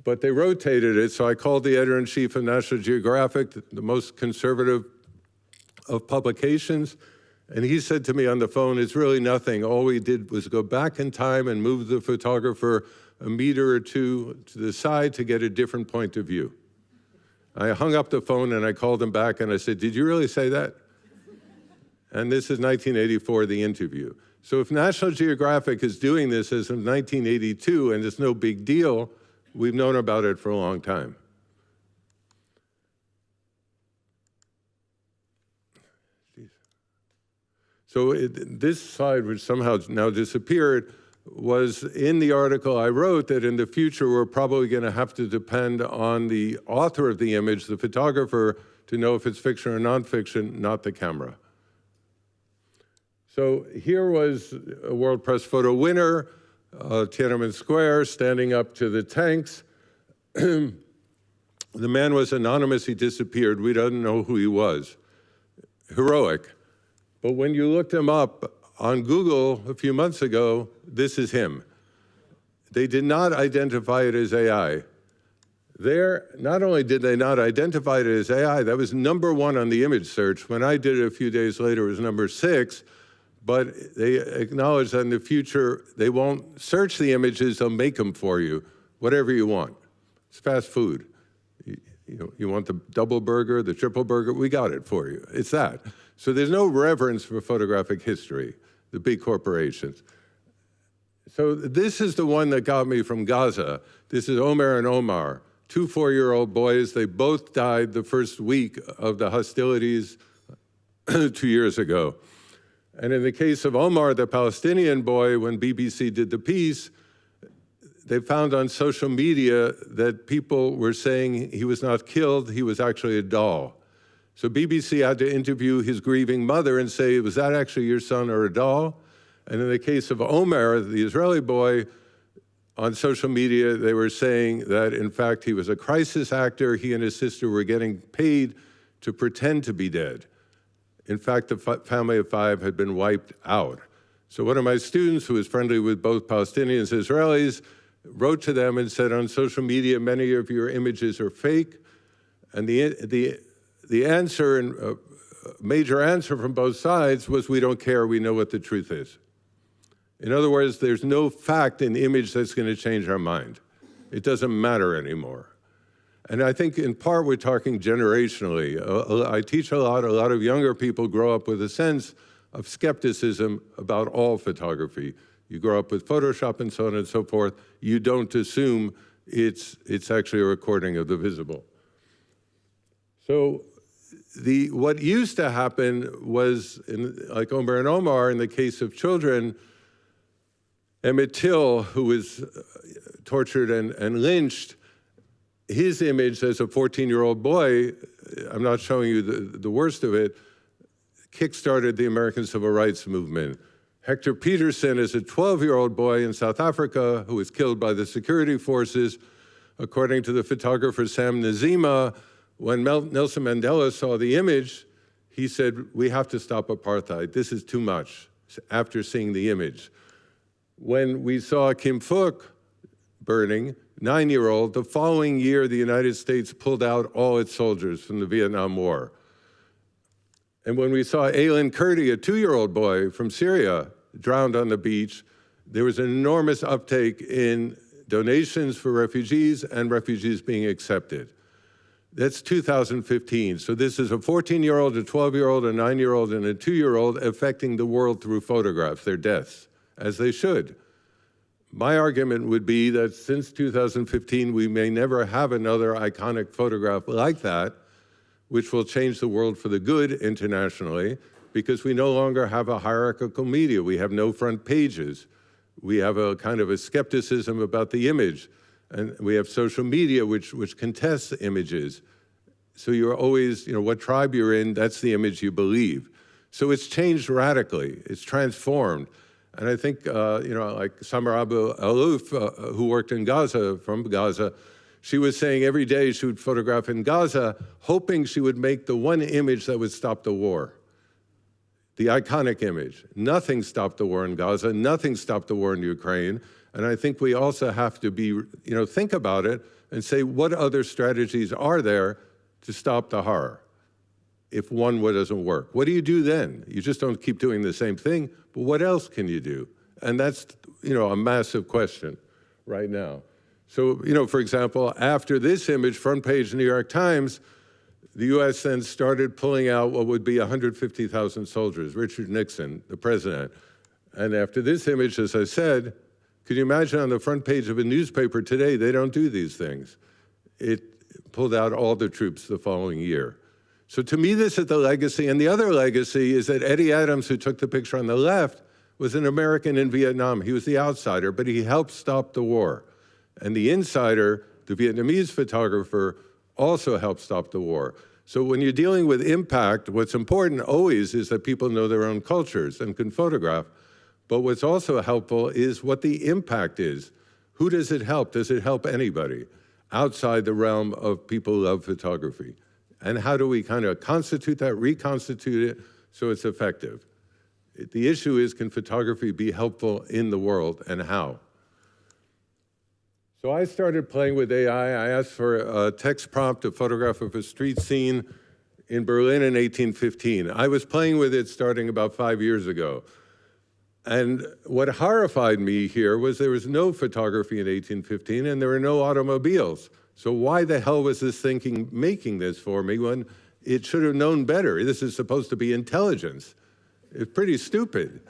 But they rotated it, so I called the editor-in-chief of National Geographic, the most conservative of publications, and he said to me on the phone, it's really nothing. All we did was go back in time and move the photographer a meter or two to the side to get a different point of view. I hung up the phone and I called him back and I said, did you really say that? And this is 1984, the interview. So if National Geographic is doing this as of 1982 and it's no big deal, we've known about it for a long time. So this slide, which somehow now disappeared, was in the article I wrote that in the future we're probably going to have to depend on the author of the image, the photographer, to know if it's fiction or nonfiction, not the camera. So here was a World Press Photo winner, Tiananmen Square, standing up to the tanks. The man was anonymous, he disappeared, we don't know who he was. Heroic. But when you looked him up on Google a few months ago, this is him. They did not identify it as AI. Not only did they not identify it as AI, that was #1 on the image search. When I did it a few days later, it was #6, but they acknowledged that in the future, they won't search the images, they'll make them for you, whatever you want. It's fast food. You want the double burger, the triple burger, we got it for you. It's that. So there's no reverence for photographic history, the big corporations. So this is the one that got me from Gaza. This is Omer and Omar, 2 4-year-old boys. They both died the first week of the hostilities 2 years ago. And in the case of Omar, the Palestinian boy, when BBC did the piece, they found on social media that people were saying he was not killed, he was actually a doll. So BBC had to interview his grieving mother and say, was that actually your son or a doll? And in the case of Omer, the Israeli boy, on social media, they were saying that, in fact, he was a crisis actor. He and his sister were getting paid to pretend to be dead. In fact, the family of 5 had been wiped out. So one of my students, who was friendly with both Palestinians and Israelis, wrote to them and said, on social media, many of your images are fake. And the answer, and major answer from both sides, was we don't care, we know what the truth is. In other words, there's no fact in image that's going to change our mind. It doesn't matter anymore. And I think in part we're talking generationally. I teach a lot of younger people grow up with a sense of skepticism about all photography. You grow up with Photoshop and so on and so forth. You don't assume it's actually a recording of the visible. So what used to happen was, like Omer and Omar, in the case of children, Emmett Till, who was tortured and lynched, his image as a 14-year-old boy, I'm not showing you the worst of it, kickstarted the American Civil Rights Movement. Hector Peterson is a 12-year-old boy in South Africa who was killed by the security forces. According to the photographer Sam Nzima, when Nelson Mandela saw the image, he said, we have to stop apartheid. This is too much, after seeing the image. When we saw Kim Phuc burning, 9-year-old, the following year, the United States pulled out all its soldiers from the Vietnam War. And when we saw Aylan Kurdi, a 2-year-old boy from Syria, drowned on the beach, there was an enormous uptake in donations for refugees and refugees being accepted. That's 2015. So this is a 14-year-old, a 12-year-old, a 9-year-old, and a 2-year-old affecting the world through photographs, their deaths, as they should. My argument would be that since 2015, we may never have another iconic photograph like that, which will change the world for the good internationally, because we no longer have a hierarchical media. We have no front pages. We have a kind of a skepticism about the image. And we have social media, which contests images. So you're always, what tribe you're in, that's the image you believe. So it's changed radically. It's transformed. And I think, like Samar Abu Alouf, who worked in Gaza, from Gaza, she was saying every day she would photograph in Gaza, hoping she would make the one image that would stop the war. The iconic image. Nothing stopped the war in Gaza. Nothing stopped the war in Ukraine. And I think we also have to be, think about it and say, what other strategies are there to stop the horror if one doesn't work? What do you do then? You just don't keep doing the same thing, but what else can you do? And that's, a massive question right now. So, for example, after this image, front page New York Times, the U.S. then started pulling out what would be 150,000 soldiers, Richard Nixon, the president. And after this image, as I said, could you imagine on the front page of a newspaper today, they don't do these things. It pulled out all the troops the following year. So to me, this is the legacy. And the other legacy is that Eddie Adams, who took the picture on the left, was an American in Vietnam. He was the outsider, but he helped stop the war. And the insider, the Vietnamese photographer, also helped stop the war. So when you're dealing with impact, what's important always is that people know their own cultures and can photograph. But what's also helpful is what the impact is. Who does it help? Does it help anybody? outside the realm of people who love photography. And how do we kind of constitute that, reconstitute it so it's effective? The issue is, can photography be helpful in the world, and how? So I started playing with AI. I asked for a text prompt to photograph of a street scene in Berlin in 1815. I was playing with it starting about 5 years ago. And what horrified me here was there was no photography in 1815 and there were no automobiles. So why the hell was this thinking making this for me when it should have known better? This is supposed to be intelligence. It's pretty stupid.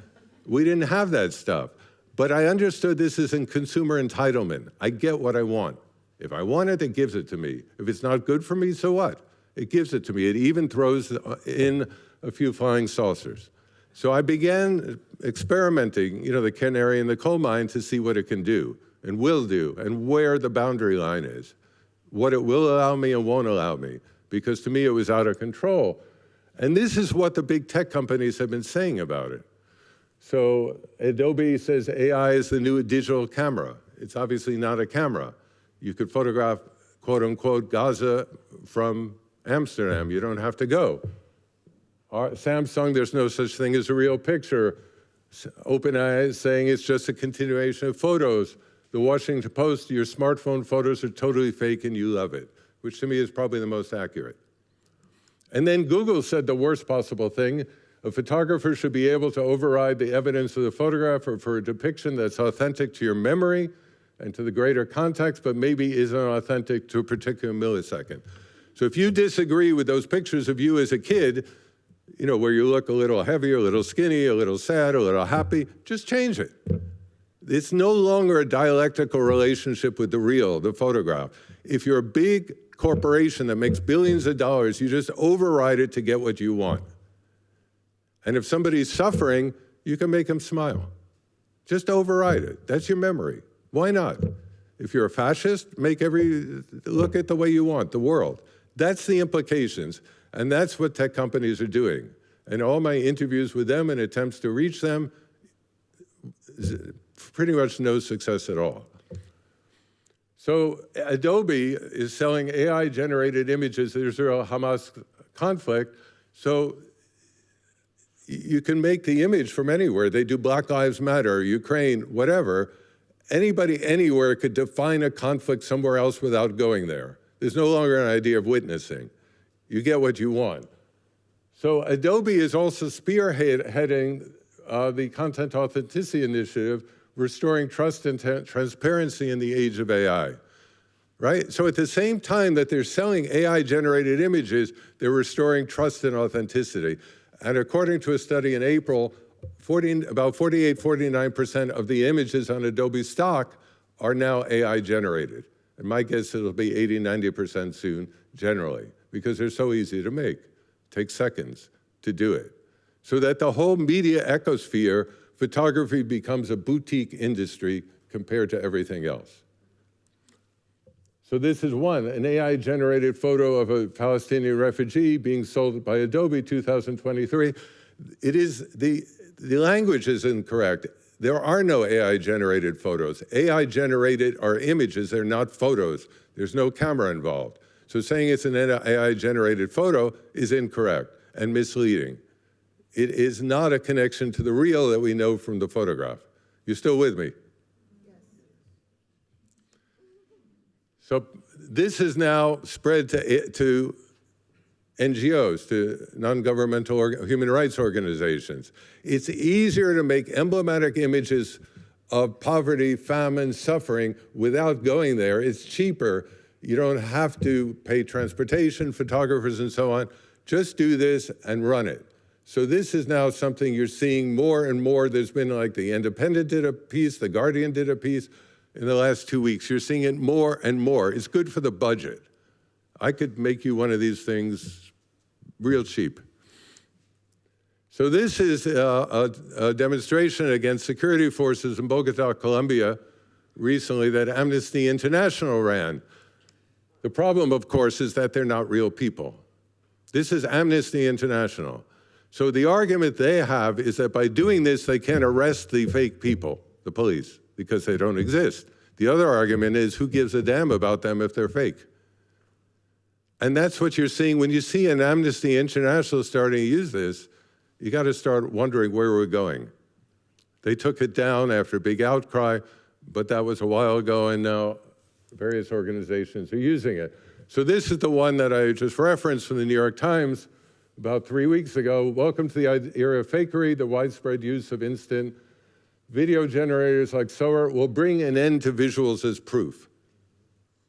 We didn't have that stuff. But I understood this isn't consumer entitlement. I get what I want. If I want it, it gives it to me. If it's not good for me, so what? It gives it to me. It even throws in a few flying saucers. So I began experimenting, the canary in the coal mine, to see what it can do and will do and where the boundary line is, what it will allow me and won't allow me, because to me it was out of control. And this is what the big tech companies have been saying about it. So Adobe says AI is the new digital camera. It's obviously not a camera. You could photograph, quote unquote, Gaza from Amsterdam. You don't have to go. Samsung, there's no such thing as a real picture. OpenAI is saying it's just a continuation of photos. The Washington Post, your smartphone photos are totally fake and you love it, which to me is probably the most accurate. And then Google said the worst possible thing: a photographer should be able to override the evidence of the photograph or for a depiction that's authentic to your memory and to the greater context, but maybe isn't authentic to a particular millisecond. So if you disagree with those pictures of you as a kid, where you look a little heavy, a little skinny, a little sad, a little happy, just change it. It's no longer a dialectical relationship with the real, the photograph. If you're a big corporation that makes billions of dollars, you just override it to get what you want. And if somebody's suffering, you can make them smile. Just override it. That's your memory. Why not? If you're a fascist, look at the way you want, the world. That's the implications. And that's what tech companies are doing. And all my interviews with them and attempts to reach them, pretty much no success at all. So Adobe is selling AI-generated images. The Israel-Hamas conflict. So you can make the image from anywhere. They do Black Lives Matter, Ukraine, whatever. Anybody anywhere could define a conflict somewhere else without going there. There's no longer an idea of witnessing. You get what you want. So Adobe is also spearheading the Content Authenticity Initiative, restoring trust and transparency in the age of AI, right? So at the same time that they're selling AI-generated images, they're restoring trust and authenticity. And according to a study in April, about 49% of the images on Adobe stock are now AI-generated. And my guess it'll be 80–90% soon, generally, because they're so easy to make. It takes seconds to do it. So that the whole media ecosphere, photography becomes a boutique industry compared to everything else. So this is an AI-generated photo of a Palestinian refugee being sold by Adobe 2023. The language is incorrect. There are no AI-generated photos. AI-generated are images, they're not photos. There's no camera involved. So saying it's an AI-generated photo is incorrect and misleading. It is not a connection to the real that we know from the photograph. You still with me? Yes. So this is now spread to NGOs, to non-governmental human rights organizations. It's easier to make emblematic images of poverty, famine, suffering without going there. It's cheaper. You don't have to pay transportation, photographers, and so on. Just do this and run it. So this is now something you're seeing more and more. There's been like The Independent did a piece, The Guardian did a piece in the last 2 weeks. You're seeing it more and more. It's good for the budget. I could make you one of these things real cheap. So this is a demonstration against security forces in Bogota, Colombia, recently that Amnesty International ran. The problem, of course, is that they're not real people. This is Amnesty International. So the argument they have is that by doing this, they can't arrest the fake people, the police, because they don't exist. The other argument is, who gives a damn about them if they're fake? And that's what you're seeing. When you see an Amnesty International starting to use this, you got to start wondering where we're going. They took it down after a big outcry, but that was a while ago, and now various organizations are using it. So this is the one that I just referenced from the New York Times about 3 weeks ago. Welcome to the era of fakery. The widespread use of instant video generators like SOAR will bring an end to visuals as proof.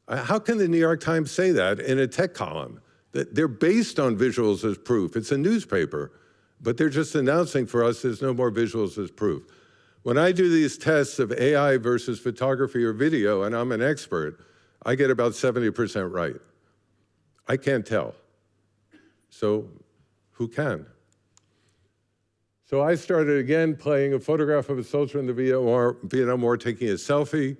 How can the New York Times say that in a tech column? That they're based on visuals as proof. It's a newspaper, but they're just announcing for us there's no more visuals as proof. When I do these tests of AI versus photography or video, and I'm an expert, I get about 70% right. I can't tell. So who can? So I started again playing a photograph of a soldier in the Vietnam War taking a selfie.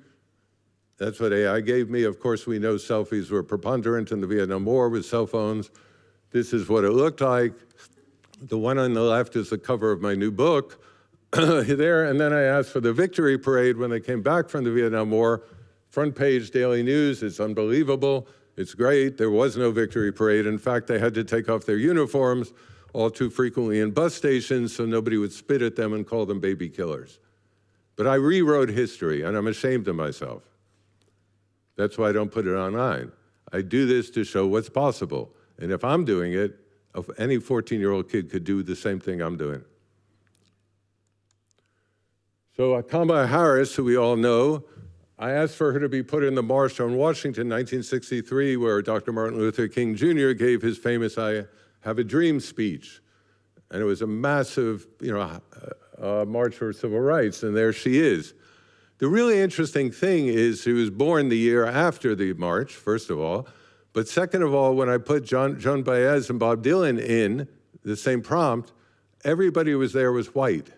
That's what AI gave me. Of course, we know selfies were preponderant in the Vietnam War with cell phones. This is what it looked like. The one on the left is the cover of my new book there. And then I asked for the victory parade when they came back from the Vietnam War. Front page Daily News, it's unbelievable. It's great. There was no victory parade. In fact, they had to take off their uniforms all too frequently in bus stations so nobody would spit at them and call them baby killers. But I rewrote history, and I'm ashamed of myself. That's why I don't put it online. I do this to show what's possible. And if I'm doing it, any 14-year-old kid could do the same thing I'm doing. So Kamala Harris, who we all know, I asked for her to be put in the March on Washington, 1963, where Dr. Martin Luther King Jr. gave his famous I Have a Dream speech. And it was a massive, march for civil rights, and there she is. The really interesting thing is she was born the year after the march, first of all. But second of all, when I put Joan Baez and Bob Dylan in the same prompt, everybody who was there was white.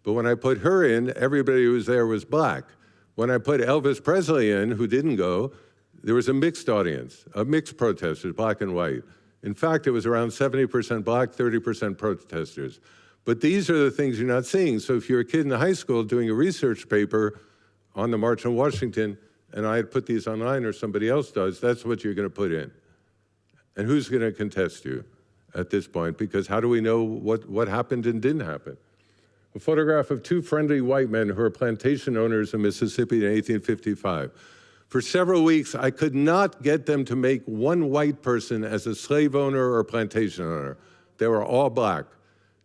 But when I put her in, everybody who was there was black. When I put Elvis Presley in, who didn't go, there was a mixed audience, a mixed protesters, black and white. In fact, it was around 70% black, 30% protesters. But these are the things you're not seeing. So if you're a kid in high school doing a research paper on the March on Washington, and I had put these online or somebody else does, that's what you're going to put in. And who's going to contest you at this point? Because how do we know what happened and didn't happen? A photograph of two friendly white men who were plantation owners in Mississippi in 1855. For several weeks, I could not get them to make one white person as a slave owner or plantation owner. They were all black.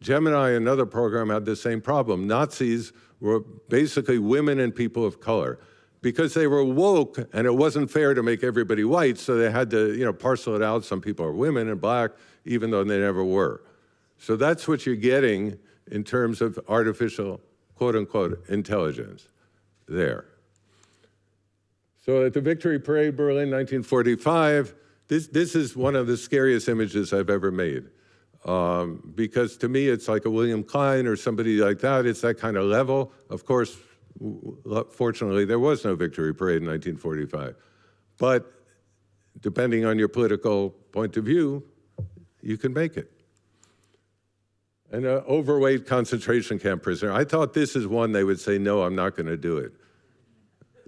Gemini, another program, had the same problem. Nazis were basically women and people of color. Because they were woke, and it wasn't fair to make everybody white, so they had to, parcel it out. Some people are women and black, even though they never were. So that's what you're getting in terms of artificial, quote-unquote, intelligence there. So at the Victory Parade, Berlin, 1945, this is one of the scariest images I've ever made. Because to me, it's like a William Klein or somebody like that. It's that kind of level. Of course, fortunately, there was no Victory Parade in 1945. But depending on your political point of view, you can make it. An overweight concentration camp prisoner. I thought this is one they would say, no, I'm not going to do it.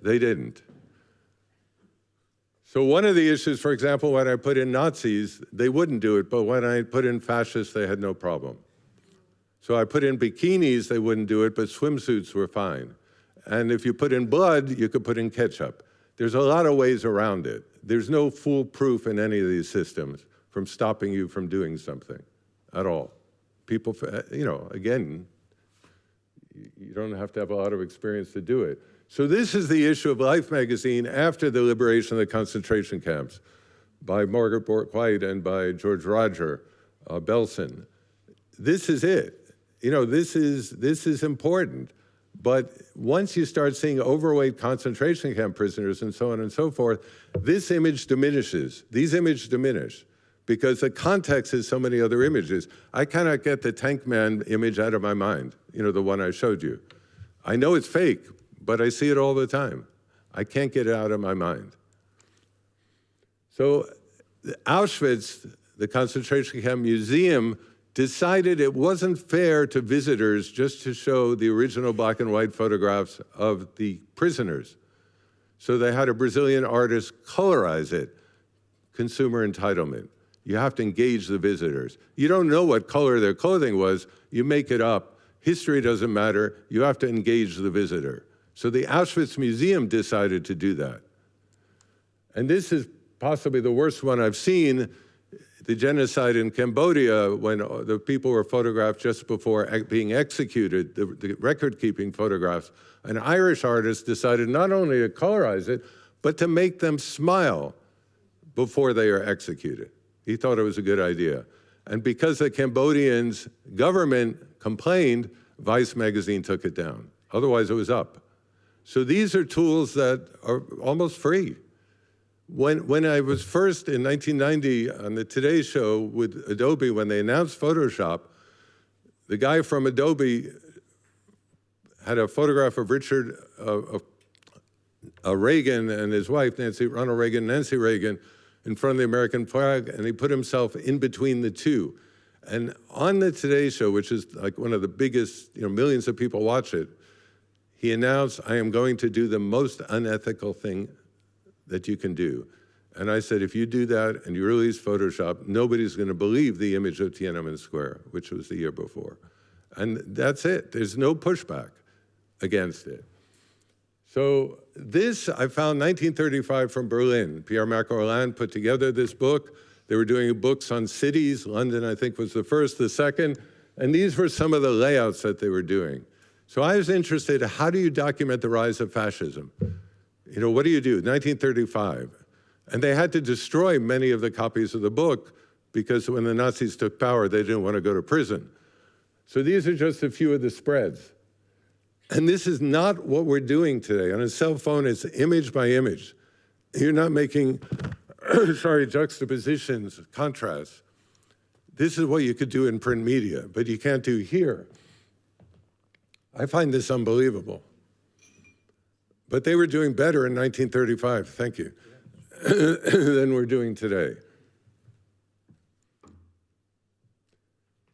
They didn't. So one of the issues, for example, when I put in Nazis, they wouldn't do it, but when I put in fascists, they had no problem. So I put in bikinis, they wouldn't do it, but swimsuits were fine. And if you put in blood, you could put in ketchup. There's a lot of ways around it. There's no foolproof in any of these systems from stopping you from doing something at all. People, again, you don't have to have a lot of experience to do it. So this is the issue of Life magazine after the liberation of the concentration camps by Margaret Bork White and by George Roger Belson. This is it. This is important. But once you start seeing overweight concentration camp prisoners and so on and so forth, this image diminishes. These images diminish because the context is so many other images. I cannot get the tank man image out of my mind, the one I showed you. I know it's fake, but I see it all the time. I can't get it out of my mind. So Auschwitz, the concentration camp museum, decided it wasn't fair to visitors just to show the original black and white photographs of the prisoners. So they had a Brazilian artist colorize it. Consumer entitlement. You have to engage the visitors. You don't know what color their clothing was, you make it up. History doesn't matter, you have to engage the visitor. So the Auschwitz Museum decided to do that. And this is possibly the worst one I've seen, the genocide in Cambodia, when the people were photographed just before being executed, the record-keeping photographs. An Irish artist decided not only to colorize it, but to make them smile before they are executed. He thought it was a good idea. And because the Cambodians' government complained, Vice magazine took it down. Otherwise, it was up. So these are tools that are almost free. When I was first in 1990 on the Today Show with Adobe, when they announced Photoshop, the guy from Adobe had a photograph of Reagan and his wife, Ronald Reagan, Nancy Reagan, in front of the American flag, and he put himself in between the two. And on the Today Show, which is like one of the biggest, millions of people watch it, he announced, I am going to do the most unethical thing that you can do. And I said, if you do that and you release Photoshop, nobody's going to believe the image of Tiananmen Square, which was the year before. And that's it. There's no pushback against it. So this, I found 1935 from Berlin. Pierre Macquarland put together this book. They were doing books on cities. London, I think, was the first, the second. And these were some of the layouts that they were doing. So I was interested, how do you document the rise of fascism? What do you do? 1935. And they had to destroy many of the copies of the book because when the Nazis took power, they didn't want to go to prison. So these are just a few of the spreads. And this is not what we're doing today. On a cell phone, it's image by image. You're not making, juxtapositions, contrasts. This is what you could do in print media, but you can't do here. I find this unbelievable. But they were doing better in 1935, thank you, than we're doing today.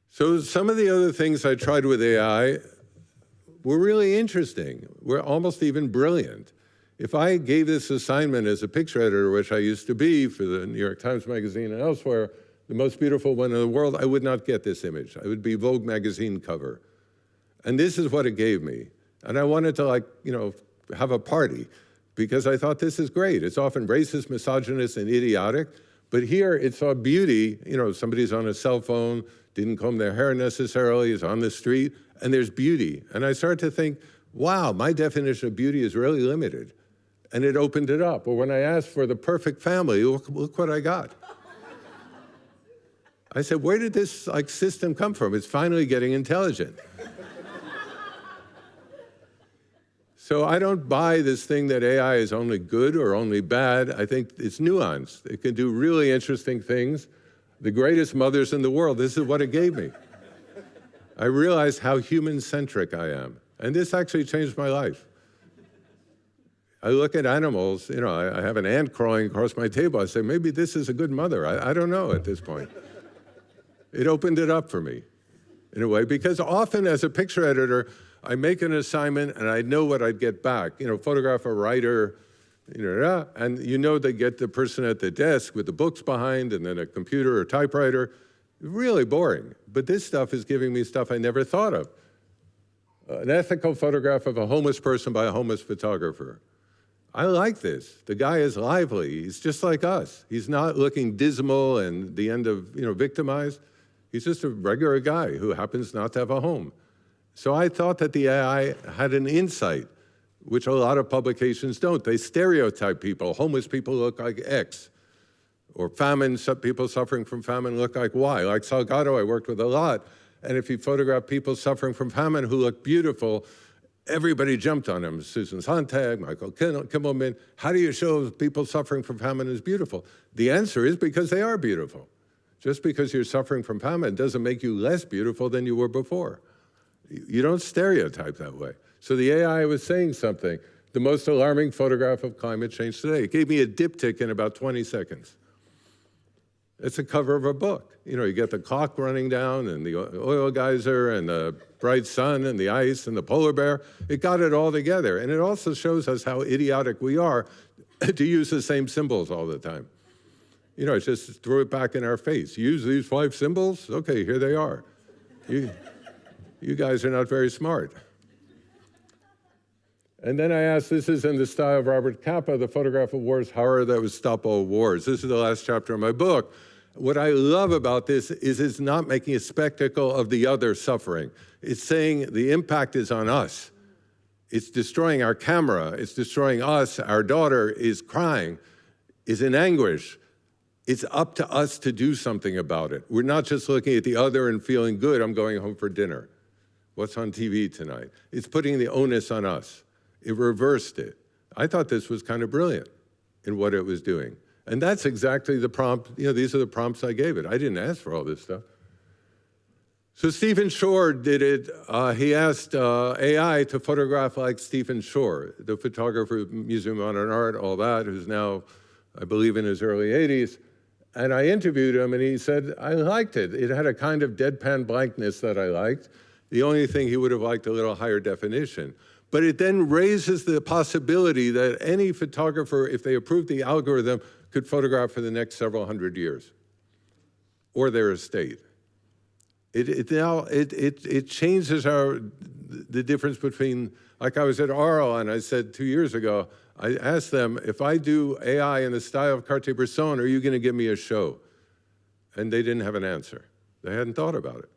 So some of the other things I tried with AI were really interesting, were almost even brilliant. If I gave this assignment as a picture editor, which I used to be for the New York Times Magazine and elsewhere, the most beautiful one in the world, I would not get this image. I would be Vogue magazine cover. And this is what it gave me. And I wanted to have a party because I thought this is great. It's often racist, misogynist, and idiotic, but here it saw beauty. Somebody's on a cell phone, didn't comb their hair necessarily, is on the street, and there's beauty. And I started to think, wow, my definition of beauty is really limited. And it opened it up. Or when I asked for the perfect family, look what I got. I said, where did this system come from? It's finally getting intelligent. So I don't buy this thing that AI is only good or only bad. I think it's nuanced. It can do really interesting things. The greatest mothers in the world, this is what it gave me. I realized how human-centric I am. And this actually changed my life. I look at animals, I have an ant crawling across my table. I say, maybe this is a good mother. I don't know at this point. It opened it up for me, in a way, because often as a picture editor, I make an assignment and I know what I'd get back. Photograph a writer, and they get the person at the desk with the books behind and then a computer or typewriter. Really boring. But this stuff is giving me stuff I never thought of. An ethical photograph of a homeless person by a homeless photographer. I like this. The guy is lively. He's just like us. He's not looking dismal and the end of, victimized. He's just a regular guy who happens not to have a home. So I thought that the AI had an insight, which a lot of publications don't. They stereotype people. Homeless people look like X. Or people suffering from famine look like Y. Like Salgado, I worked with a lot. And if you photograph people suffering from famine who look beautiful, everybody jumped on him. Susan Sontag, Michael Kimmelman. How do you show people suffering from famine is beautiful? The answer is because they are beautiful. Just because you're suffering from famine doesn't make you less beautiful than you were before. You don't stereotype that way. So the AI was saying something. The most alarming photograph of climate change today. It gave me a diptych in about 20 seconds. It's a cover of a book. You know, you get the clock running down and the oil geyser and the bright sun and the ice and the polar bear. It got it all together. And it also shows us how idiotic we are to use the same symbols all the time. You know, it's just throw it back in our face. Use these 5 symbols? Okay, here they are. You guys are not very smart. And then I asked, this is in the style of Robert Capa, The Photograph of War's Horror That Would Stop All Wars. This is the last chapter of my book. What I love about this is it's not making a spectacle of the other suffering. It's saying the impact is on us. It's destroying our camera. It's destroying us. Our daughter is crying, is in anguish. It's up to us to do something about it. We're not just looking at the other and feeling good, I'm going home for dinner. What's on TV tonight? It's putting the onus on us. It reversed it. I thought this was kind of brilliant in what it was doing. And that's exactly the prompt, you know, these are the prompts I gave it. I didn't ask for all this stuff. So Stephen Shore did it. He asked AI to photograph like Stephen Shore, the photographer, Museum of Modern Art, all that, who's now, I believe, in his early 80s. And I interviewed him, and he said, I liked it. It had a kind of deadpan blankness that I liked. The only thing he would have liked a little higher definition. But it then raises the possibility that any photographer, if they approve the algorithm, could photograph for the next several hundred years, or their estate. It changes the difference between, like I was at Arles, and I said 2 years ago, I asked them, if I do AI in the style of Cartier-Bresson, are you going to give me a show? And they didn't have an answer. They hadn't thought about it.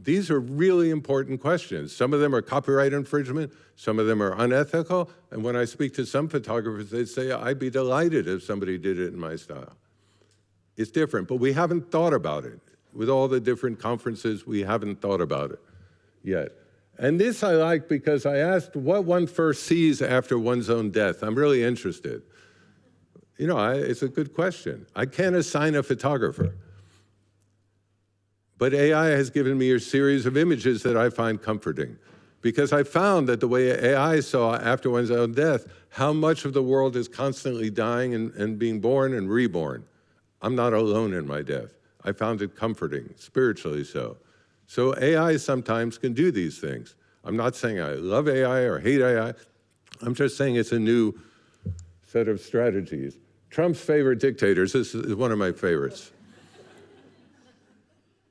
These are really important questions. Some of them are copyright infringement, some of them are unethical, and when I speak to some photographers, they say, I'd be delighted if somebody did it in my style. It's different, but we haven't thought about it. With all the different conferences, we haven't thought about it yet. And this I like because I asked what one first sees after one's own death. I'm really interested. You know, it's a good question. I can't assign a photographer. But AI has given me a series of images that I find comforting, because I found that the way AI saw after one's own death, how much of the world is constantly dying and being born and reborn. I'm not alone in my death. I found it comforting, spiritually so. So AI sometimes can do these things. I'm not saying I love AI or hate AI. I'm just saying it's a new set of strategies. Trump's favorite dictators, this is one of my favorites.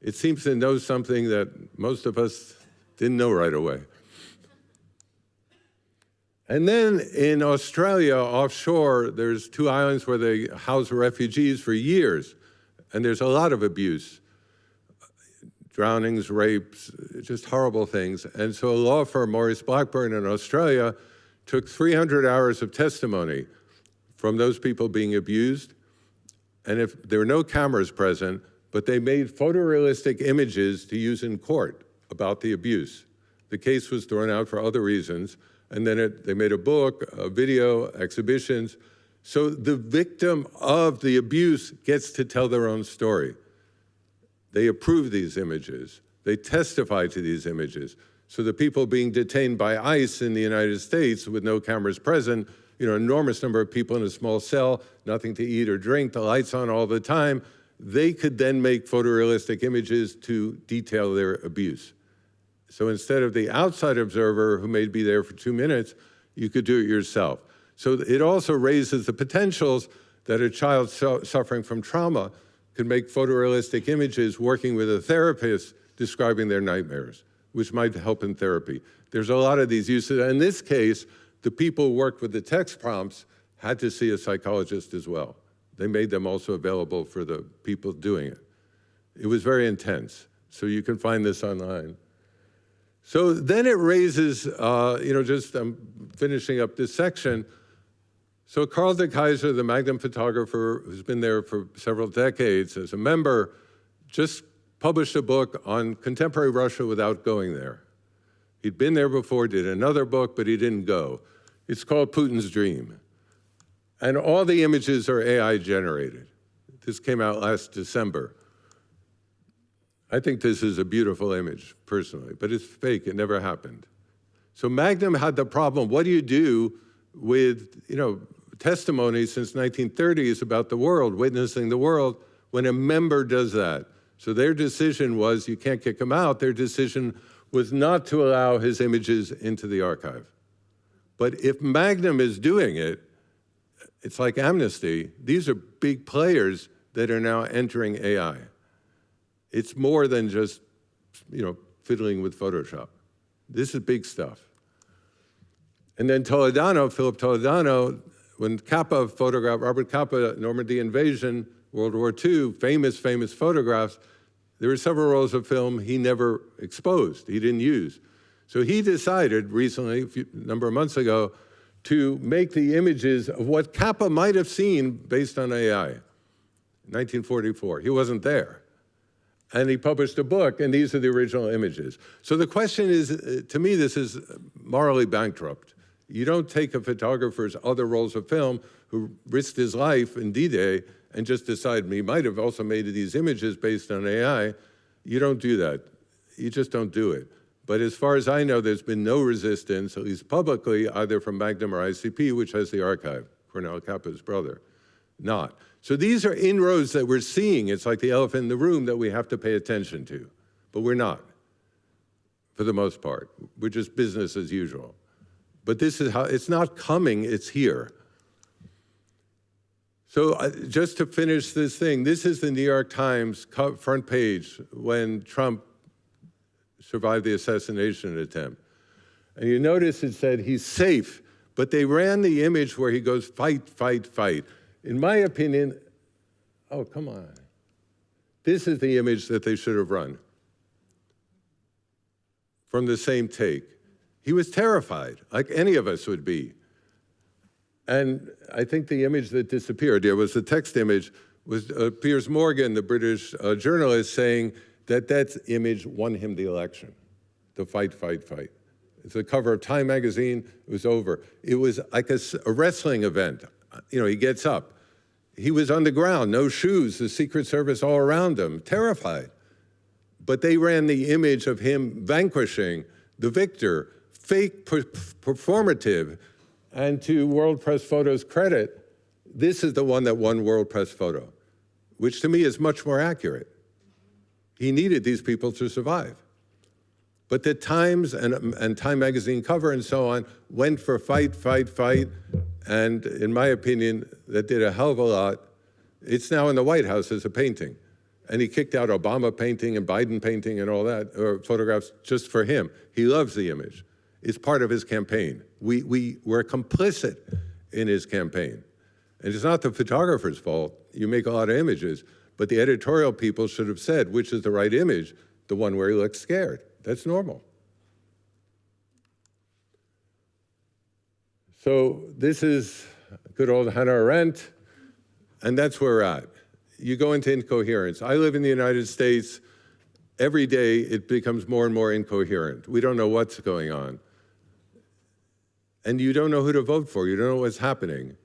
It seems to know something that most of us didn't know right away. And then in Australia, offshore, there's 2 islands where they house refugees for years, and there's a lot of abuse. Drownings, rapes, just horrible things. And so a law firm, Maurice Blackburn in Australia, took 300 hours of testimony from those people being abused, and if there were no cameras present, but they made photorealistic images to use in court about the abuse. The case was thrown out for other reasons, and then they made a book, a video, exhibitions. So the victim of the abuse gets to tell their own story. They approve these images. They testify to these images. So the people being detained by ICE in the United States with no cameras present, you know, enormous number of people in a small cell, nothing to eat or drink, the lights on all the time, they could then make photorealistic images to detail their abuse. So instead of the outside observer who may be there for 2 minutes, you could do it yourself. So it also raises the potentials that a child suffering from trauma could make photorealistic images working with a therapist describing their nightmares, which might help in therapy. There's a lot of these uses. In this case, the people who worked with the text prompts had to see a psychologist as well. They made them also available for the people doing it. It was very intense. So you can find this online. So then it raises, I'm finishing up this section. So Carl de Keyser, the Magnum photographer who's been there for several decades as a member, just published a book on contemporary Russia without going there. He'd been there before, did another book, but he didn't go. It's called Putin's Dream. And all the images are AI generated. This came out last December. I think this is a beautiful image, personally, but it's fake, it never happened. So Magnum had the problem, what do you do with, testimony since 1930s about the world, witnessing the world, when a member does that. So their decision was, you can't kick him out. Their decision was not to allow his images into the archive. But if Magnum is doing it, it's like Amnesty. These are big players that are now entering AI. It's more than just, fiddling with Photoshop. This is big stuff. And then Philip Toledano, when Capa photographed, Robert Capa, Normandy invasion, World War II, famous photographs, there were several rolls of film he never exposed, he didn't use. So he decided recently, a number of months ago, to make the images of what Capa might have seen based on AI. 1944, he wasn't there. And he published a book, and these are the original images. So the question is, to me, this is morally bankrupt. You don't take a photographer's other rolls of film who risked his life in D-Day and just decide he might have also made these images based on AI. You don't do that. You just don't do it. But as far as I know, there's been no resistance, at least publicly, either from Magnum or ICP, which has the archive, Cornel Capa's brother, not. So these are inroads that we're seeing. It's like the elephant in the room that we have to pay attention to. But we're not, for the most part. We're just business as usual. But this is how, it's not coming, it's here. So just to finish this thing, this is the New York Times front page when Trump survived the assassination attempt. And you notice it said he's safe, but they ran the image where he goes, fight, fight, fight. In my opinion, oh, come on. This is the image that they should have run from the same take. He was terrified, like any of us would be. And I think the image that disappeared, there was the text image, was Piers Morgan, the British journalist, saying that image won him the election, the fight, fight, fight. It's the cover of Time magazine, it was over. It was like a wrestling event. He gets up. He was on the ground, no shoes, the Secret Service all around him, terrified. But they ran the image of him vanquishing the victor, fake, performative, and to World Press Photo's credit, this is the one that won World Press Photo, which to me is much more accurate. He needed these people to survive. But the Times and Time magazine cover and so on went for fight, fight, fight, and in my opinion, that did a hell of a lot. It's now in the White House as a painting. And he kicked out Obama painting and Biden painting and all that, or photographs just for him. He loves the image. It's part of his campaign. We were complicit in his campaign. And it's not the photographer's fault. You make a lot of images, but the editorial people should have said, which is the right image, the one where he looks scared. That's normal. So this is good old Hannah Arendt, and that's where we're at. You go into incoherence. I live in the United States. Every day it becomes more and more incoherent. We don't know what's going on. And you don't know who to vote for. You don't know what's happening.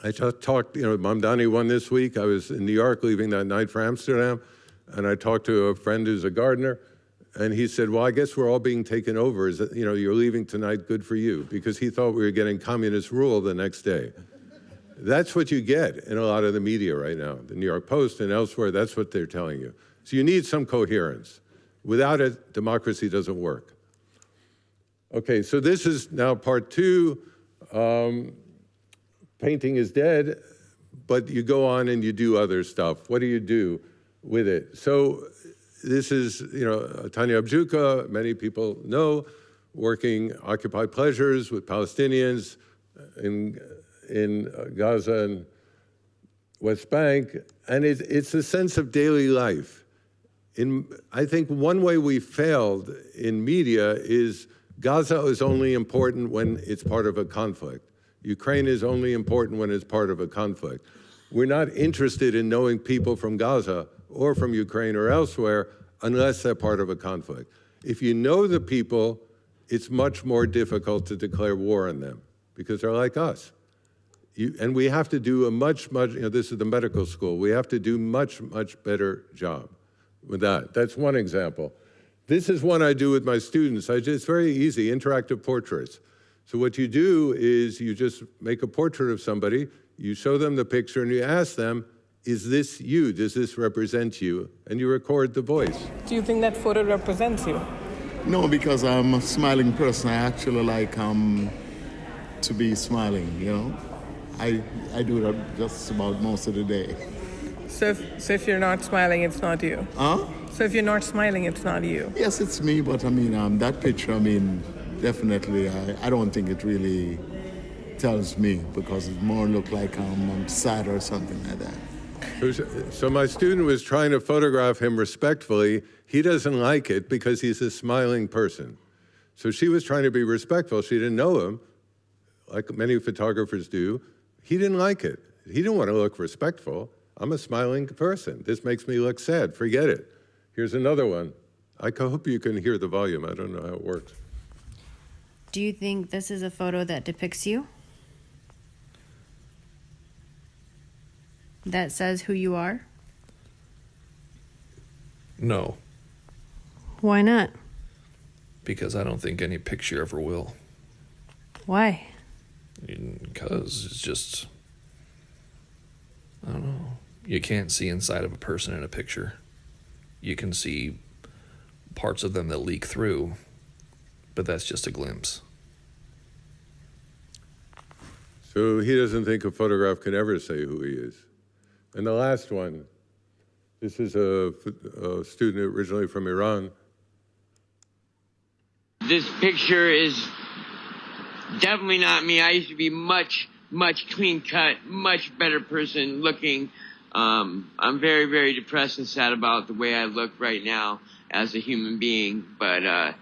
I just talked, Mamdani won this week. I was in New York leaving that night for Amsterdam, and I talked to a friend who's a gardener, and he said, well, I guess we're all being taken over. Is that, you're leaving tonight, good for you, because he thought we were getting communist rule the next day. That's what you get in a lot of the media right now. The New York Post and elsewhere, that's what they're telling you. So you need some coherence. Without it, democracy doesn't work. Okay, so this is now part 2. Painting is dead, but you go on and you do other stuff. What do you do with it? So this is, Tanya Abjuka, many people know, working Occupied Pleasures with Palestinians in Gaza and West Bank, and it's a sense of daily life. I think one way we failed in media is Gaza is only important when it's part of a conflict. Ukraine is only important when it's part of a conflict. We're not interested in knowing people from Gaza or from Ukraine or elsewhere unless they're part of a conflict. If you know the people, it's much more difficult to declare war on them because they're like us. And we have to do a much, this is the medical school, we have to do much better job with that. That's one example. This is one I do with my students. It's very easy, interactive portraits. So what you do is you just make a portrait of somebody, you show them the picture, and you ask them, is this you? Does this represent you? And you record the voice. Do you think that photo represents you? No, because I'm a smiling person. I actually like to be smiling, you know. I do that just about most of the day. So if you're not smiling, it's not you? Huh? So if you're not smiling, it's not you? Yes, it's me, but I mean, that picture, I mean, definitely, I don't think it really tells me, because it more look like I'm sad or something like that. So my student was trying to photograph him respectfully. He doesn't like it because he's a smiling person. So she was trying to be respectful. She didn't know him, like many photographers do. He didn't like it. He didn't want to look respectful. I'm a smiling person. This makes me look sad. Forget it. Here's another one. I hope you can hear the volume. I don't know how it works. Do you think this is a photo that depicts you? That says who you are? No, Why not? because I don't think any picture ever will. Why? Because it's just, I don't know. You can't see inside of a person in a picture. You can see parts of them that leak through, but that's just a glimpse. So he doesn't think a photograph can ever say who he is. And the last one, this is a student originally from Iran. This picture is definitely not me. I used to be much clean cut, much better person looking. I'm very, very depressed and sad about the way I look right now as a human being. But,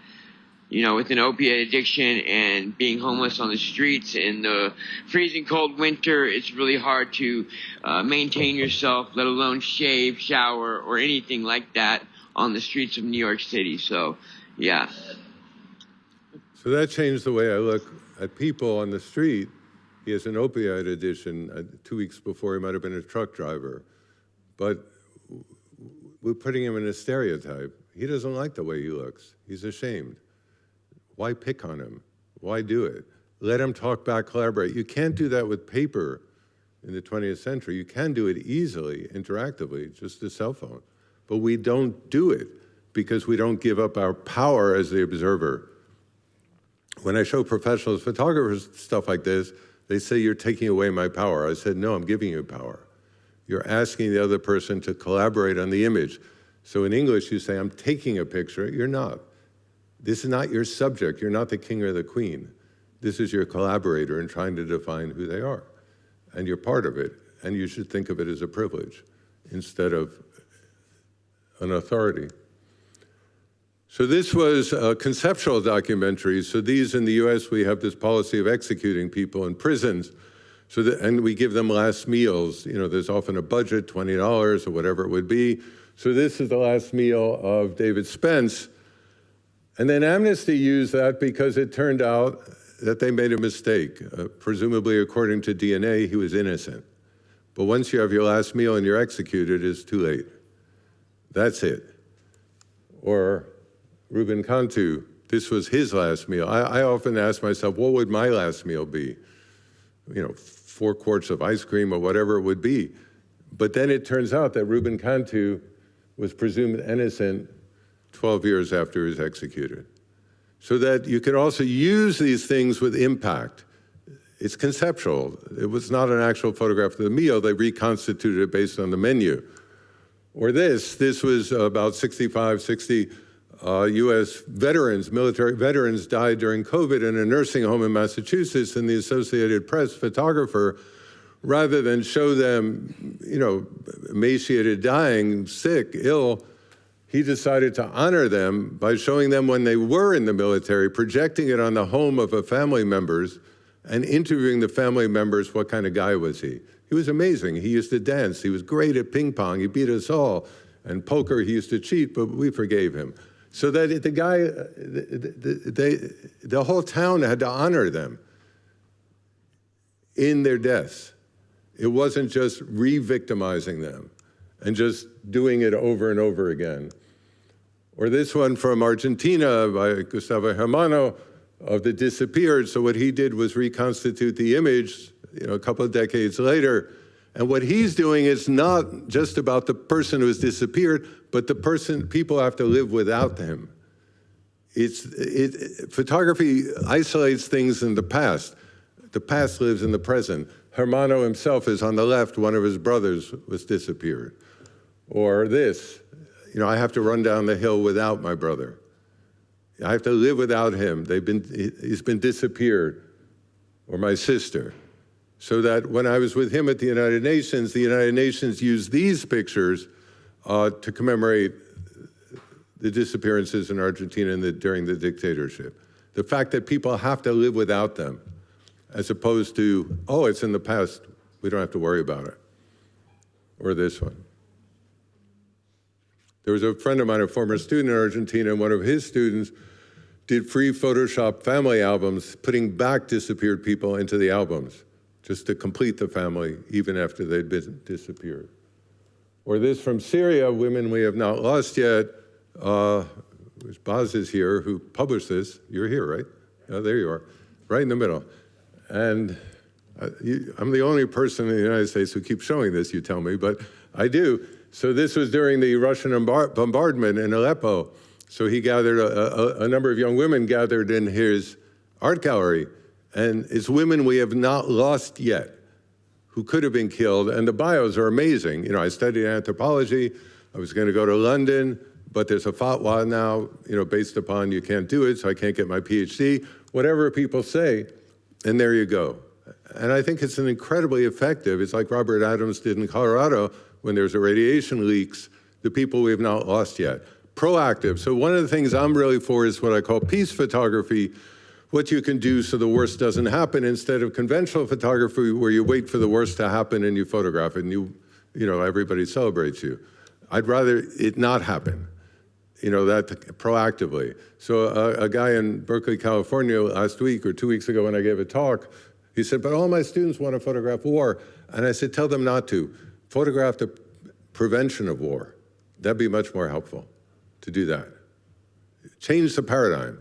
you know, with an opiate addiction and being homeless on the streets in the freezing cold winter, it's really hard to maintain yourself, let alone shave, shower, or anything like that on the streets of New York City. So, yeah. So that changed the way I look at people on the street. He has an opioid addiction. 2 weeks before, he might have been a truck driver. But we're putting him in a stereotype. He doesn't like the way he looks. He's ashamed. Why pick on him? Why do it? Let him talk back, collaborate. You can't do that with paper in the 20th century. You can do it easily, interactively, just a cell phone. But we don't do it because we don't give up our power as the observer. When I show professional photographers stuff like this, they say, you're taking away my power. I said, no, I'm giving you power. You're asking the other person to collaborate on the image. So in English, you say, I'm taking a picture. You're not. This is not your subject. You're not the king or the queen. This is your collaborator in trying to define who they are. And you're part of it. And you should think of it as a privilege instead of an authority. So this was a conceptual documentary. So these in the US, we have this policy of executing people in prisons. And we give them last meals. You know, there's often a budget, $20 or whatever it would be. So this is the last meal of David Spence. And then Amnesty used that because it turned out that they made a mistake. Presumably, according to DNA, he was innocent. But once you have your last meal and you're executed, it's too late. That's it. Or Ruben Cantu, this was his last meal. I often ask myself, what would my last meal be? You know, 4 quarts of ice cream or whatever it would be. But then it turns out that Ruben Cantu was presumed innocent 12 years after he was executed. So that you can also use these things with impact. It's conceptual. It was not an actual photograph of the meal. They reconstituted it based on the menu. Or this was about 60 US veterans, military veterans, died during COVID in a nursing home in Massachusetts, and the Associated Press photographer, rather than show them, you know, emaciated, dying, sick, ill, he decided to honor them by showing them when they were in the military, projecting it on the home of a family members, and interviewing the family members, what kind of guy was he? He was amazing. He used to dance. He was great at ping pong. He beat us all. And poker, he used to cheat, but we forgave him. So that the guy, the whole town had to honor them in their deaths. It wasn't just re-victimizing them and just doing it over and over again. Or this one from Argentina by Gustavo Hermano of the disappeared. So what he did was reconstitute the image, you know, a couple of decades later, And what he's doing is not just about the person who has disappeared, but the person, people have to live without him. Photography isolates things in the past. The past lives in the present. Hermano himself is on the left, one of his brothers was disappeared. Or this, I have to run down the hill without my brother. I have to live without him. He's been disappeared. Or my sister. So that when I was with him at the United Nations used these pictures to commemorate the disappearances in Argentina during the dictatorship. The fact that people have to live without them, as opposed to, oh, it's in the past, we don't have to worry about it. Or this one. There was a friend of mine, a former student in Argentina, and one of his students did free Photoshop family albums, putting back disappeared people into the albums, just to complete the family, even after they'd been disappeared. Or this from Syria, Women We Have Not Lost Yet. Baz is here, who published this. You're here, right? Oh, there you are, right in the middle. And I'm the only person in the United States who keeps showing this, you tell me, but I do. So this was during the Russian bombardment in Aleppo. So he gathered, a number of young women gathered in his art gallery. And it's women we have not lost yet who could have been killed. And the bios are amazing. I studied anthropology. I was going to go to London, but there's a fatwa now, based upon you can't do it, so I can't get my PhD. Whatever people say, and there you go. And I think it's an incredibly effective, it's like Robert Adams did in Colorado when there's a radiation leaks, the people we have not lost yet. Proactive. So one of the things I'm really for is what I call peace photography, what you can do so the worst doesn't happen instead of conventional photography where you wait for the worst to happen and you photograph it and everybody celebrates you. I'd rather it not happen, that proactively. So a guy in Berkeley, California last week or 2 weeks ago when I gave a talk, he said, but all my students want to photograph war. And I said, tell them not to. Photograph the prevention of war. That'd be much more helpful to do that. Change the paradigm.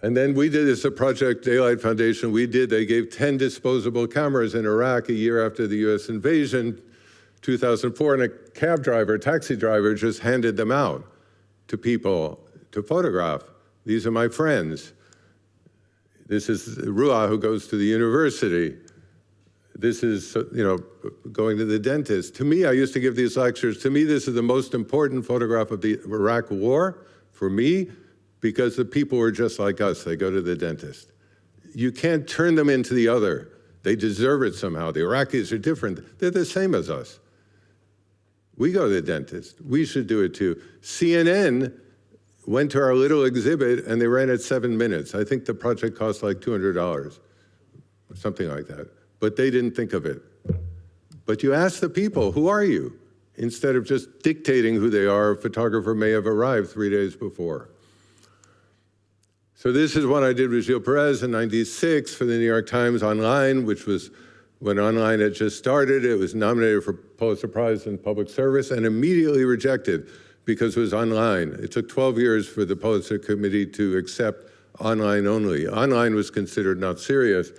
And then we did this, a project, Daylight Foundation, they gave 10 disposable cameras in Iraq a year after the US invasion, 2004, and a taxi driver just handed them out to people to photograph. These are my friends. This is Ruah, who goes to the university. This is, going to the dentist. To me, I used to give these lectures. To me, this is the most important photograph of the Iraq War, for me, because the people were just like us. They go to the dentist. You can't turn them into the other. They deserve it somehow. The Iraqis are different. They're the same as us. We go to the dentist. We should do it too. CNN went to our little exhibit and they ran it 7 minutes. I think the project cost like $200, or something like that. But they didn't think of it. But you ask the people, who are you? Instead of just dictating who they are, a photographer may have arrived 3 days before. So this is one I did with Gilles Perez in '96 for the New York Times Online, which was when online had just started. It was nominated for Pulitzer Prize in Public Service and immediately rejected because it was online. It took 12 years for the Pulitzer Committee to accept online only. Online was considered not serious.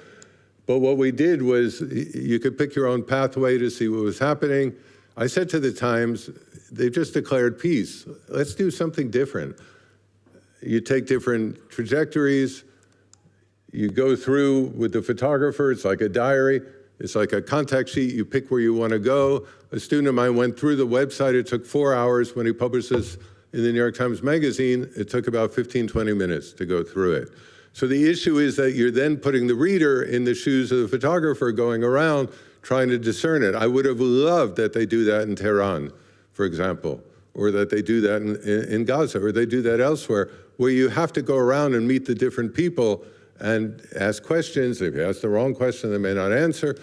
But what we did was you could pick your own pathway to see what was happening. I said to the Times, they've just declared peace. Let's do something different. You take different trajectories. You go through with the photographer. It's like a diary. It's like a contact sheet. You pick where you want to go. A student of mine went through the website. It took 4 hours. When he published this in the New York Times Magazine, it took about 15, 20 minutes to go through it. So the issue is that you're then putting the reader in the shoes of the photographer going around trying to discern it. I would have loved that they do that in Tehran, for example, or that they do that in Gaza, or they do that elsewhere, where you have to go around and meet the different people and ask questions. If you ask the wrong question, they may not answer,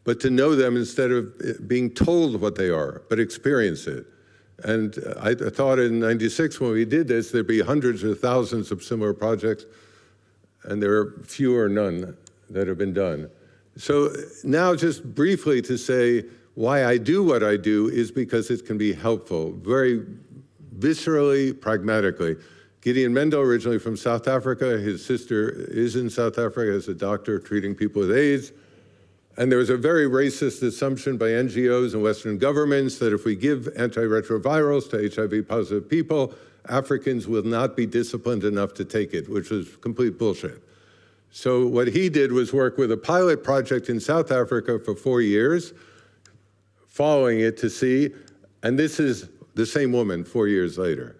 but to know them instead of being told what they are, but experience it. And I thought in '96 when we did this, there'd be hundreds or thousands of similar projects, and there are few or none that have been done. So now just briefly to say why I do what I do is because it can be helpful, very viscerally, pragmatically. Gideon Mendel, originally from South Africa, his sister is in South Africa as a doctor treating people with AIDS. And there was a very racist assumption by NGOs and Western governments that if we give antiretrovirals to HIV-positive people, Africans will not be disciplined enough to take it, which was complete bullshit. So what he did was work with a pilot project in South Africa for 4 years, following it to see, and this is the same woman 4 years later.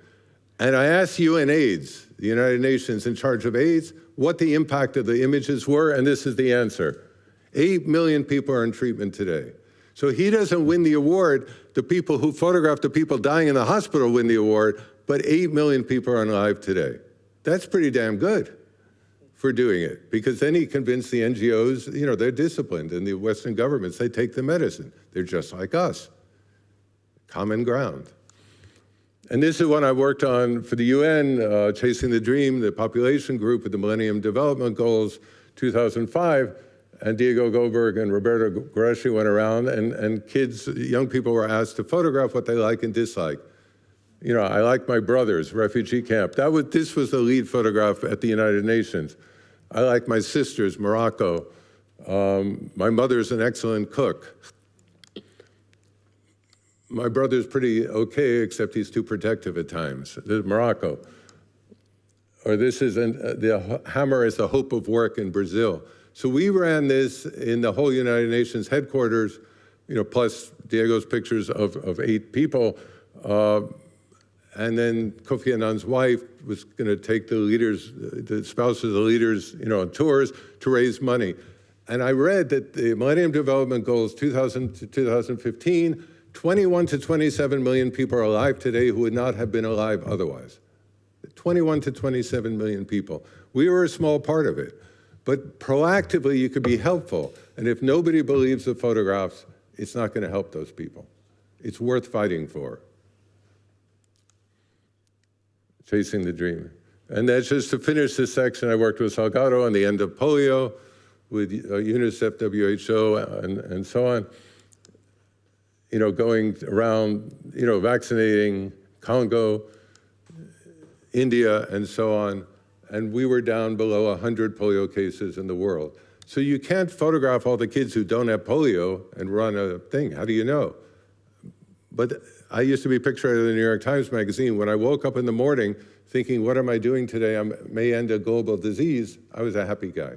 And I asked UNAIDS, the United Nations in charge of AIDS, what the impact of the images were, and this is the answer. 8 million people are in treatment today. So he doesn't win the award. The people who photographed the people dying in the hospital win the award, but 8 million people are alive today. That's pretty damn good for doing it, because then he convinced the NGOs, you know, they're disciplined, and the Western governments, they take the medicine. They're just like us. Common ground. And this is one I worked on for the UN, Chasing the Dream, the population group with the Millennium Development Goals, 2005, and Diego Goldberg and Roberto Guareschi went around, and kids, young people were asked to photograph what they like and dislike. You know, I like my brother's refugee camp. This was the lead photograph at the United Nations. I like my sister's, Morocco. My mother's an excellent cook. My brother's pretty okay, except he's too protective at times. There's Morocco. Or this is, the hammer is the hope of work in Brazil. So we ran this in the whole United Nations headquarters, you know, plus Diego's pictures of 8 people. And then Kofi Annan's wife was going to take the leaders, the spouses of the leaders, you know, on tours to raise money. And I read that the Millennium Development Goals 2000 to 2015, 21 to 27 million people are alive today who would not have been alive otherwise. 21 to 27 million people. We were a small part of it. But proactively, you could be helpful. And if nobody believes the photographs, it's not going to help those people. It's worth fighting for. Chasing the Dream. And that's just to finish this section. I worked with Salgado on the end of polio, with UNICEF, WHO, and so on. You know, going around, you know, vaccinating Congo, India, and so on. And we were down below 100 polio cases in the world. So you can't photograph all the kids who don't have polio and run a thing. How do you know? But I used to be picture editor of the New York Times Magazine. When I woke up in the morning thinking, what am I doing today? I may end a global disease. I was a happy guy.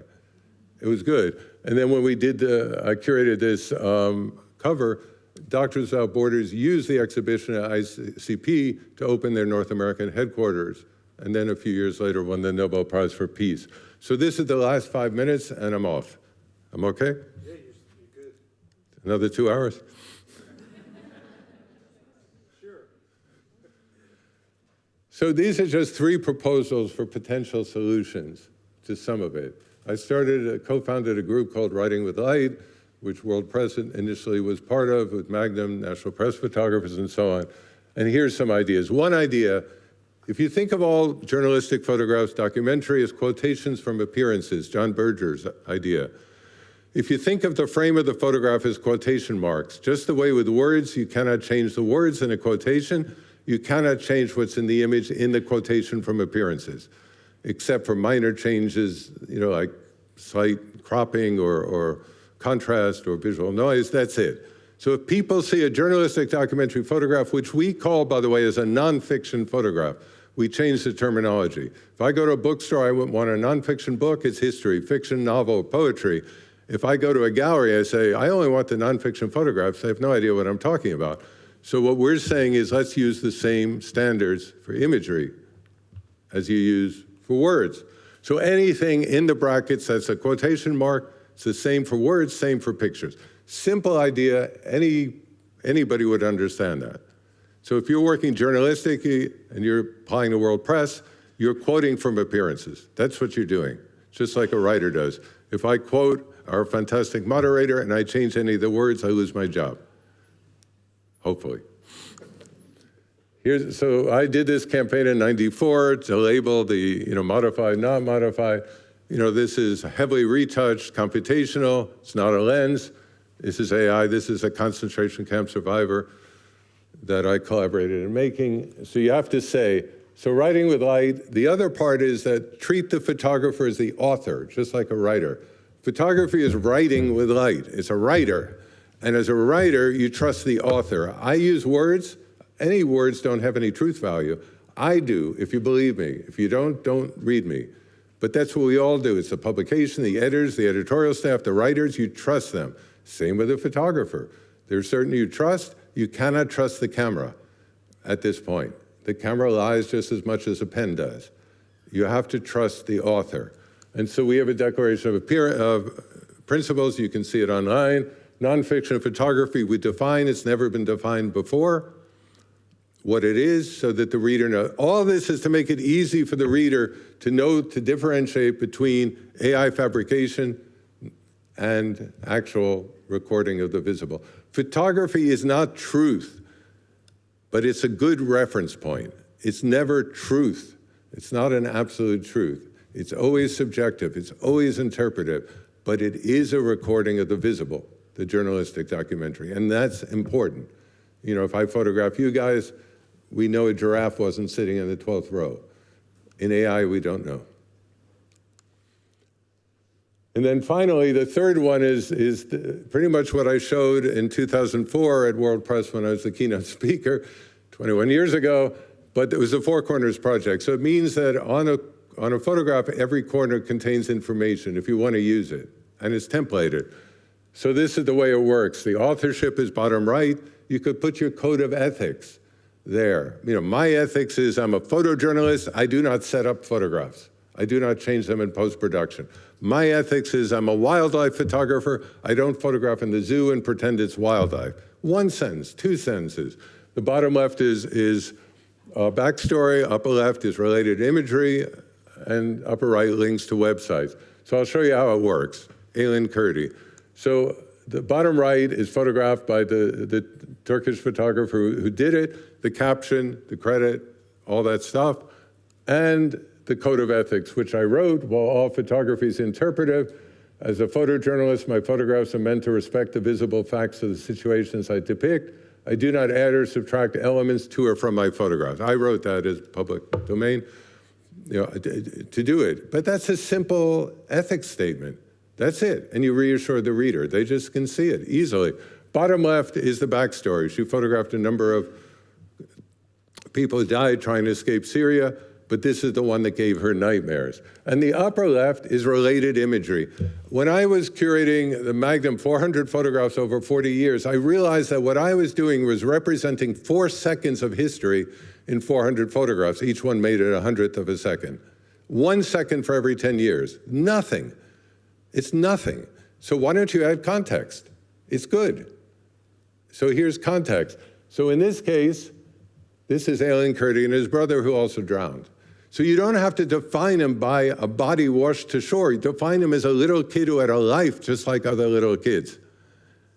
It was good. And then when we did I curated this cover, Doctors Without Borders used the exhibition at ICP to open their North American headquarters. And then a few years later won the Nobel Prize for Peace. So this is the last 5 minutes, and I'm off. I'm okay? Yeah, you're good. Another 2 hours? Sure. So these are just 3 proposals for potential solutions to some of it. I co-founded a group called Writing with Light, which World Press initially was part of, with Magnum, National Press Photographers, and so on. And here's some ideas. One idea, if you think of all journalistic photographs, documentary as quotations from appearances, John Berger's idea. If you think of the frame of the photograph as quotation marks, just the way with words, you cannot change the words in a quotation, you cannot change what's in the image in the quotation from appearances, except for minor changes, you know, like slight cropping or contrast or visual noise, that's it. So if people see a journalistic documentary photograph, which we call, by the way, as a nonfiction photograph, we change the terminology. If I go to a bookstore, I want a nonfiction book, it's history, fiction, novel, poetry. If I go to a gallery, I say, I only want the nonfiction photographs. I have no idea what I'm talking about. So what we're saying is let's use the same standards for imagery as you use for words. So anything in the brackets that's a quotation mark, it's the same for words, same for pictures. Simple idea, anybody would understand that. So if you're working journalistically and you're applying to World Press, you're quoting from appearances. That's what you're doing, just like a writer does. If I quote our fantastic moderator and I change any of the words, I lose my job, hopefully. So I did this campaign in '94 to label the, modified, not modified. This is heavily retouched, computational, it's not a lens. This is AI, this is a concentration camp survivor that I collaborated in making. So you have to say, so writing with light, the other part is that treat the photographer as the author, just like a writer. Photography is writing with light. It's a writer. And as a writer, you trust the author. I use words. Any words don't have any truth value. I do, if you believe me. If you don't read me. But that's what we all do. It's the publication, the editors, the editorial staff, the writers, you trust them. Same with a photographer. There's certain you trust. You cannot trust the camera at this point. The camera lies just as much as a pen does. You have to trust the author. And so we have a declaration of principles. You can see it online. Nonfiction photography, we define, it's never been defined before, what it is so that the reader knows. All this is to make it easy for the reader to know, to differentiate between AI fabrication and actual recording of the visible. Photography is not truth, but it's a good reference point. It's never truth. It's not an absolute truth. It's always subjective. It's always interpretive, but it is a recording of the visible, the journalistic documentary, and that's important. You know, if I photograph you guys, we know a giraffe wasn't sitting in the 12th row. In AI, we don't know. And then finally, the third one is pretty much what I showed in 2004 at World Press when I was the keynote speaker 21 years ago, but it was a Four Corners project. So it means that on a photograph, every corner contains information if you want to use it, and it's templated. So this is the way it works. The authorship is bottom right. You could put your code of ethics there. You know, my ethics is I'm a photojournalist. I do not set up photographs. I do not change them in post-production. My ethics is I'm a wildlife photographer. I don't photograph in the zoo and pretend it's wildlife. One sentence, two sentences. The bottom left is backstory, upper left is related imagery, and upper right links to websites. So I'll show you how it works. Aileen Kurdi. So the bottom right is photographed by the Turkish photographer who did it, the caption, the credit, all that stuff, and the code of ethics, which I wrote. While all photography is interpretive, as a photojournalist, my photographs are meant to respect the visible facts of the situations I depict. I do not add or subtract elements to or from my photographs. I wrote that as public domain, you know, to do it. But that's a simple ethics statement. That's it, and you reassure the reader. They just can see it easily. Bottom left is the backstory. She photographed a number of people who died trying to escape Syria, but this is the one that gave her nightmares. And the upper left is related imagery. When I was curating the Magnum 400 photographs over 40 years, I realized that what I was doing was representing 4 seconds of history in 400 photographs. Each one made it 100th of a second. 1 second for every 10 years. Nothing. It's nothing. So why don't you add context? It's good. So here's context. So in this case, this is Aileen Kurdi and his brother who also drowned. So you don't have to define him by a body washed to shore. You define him as a little kid who had a life just like other little kids.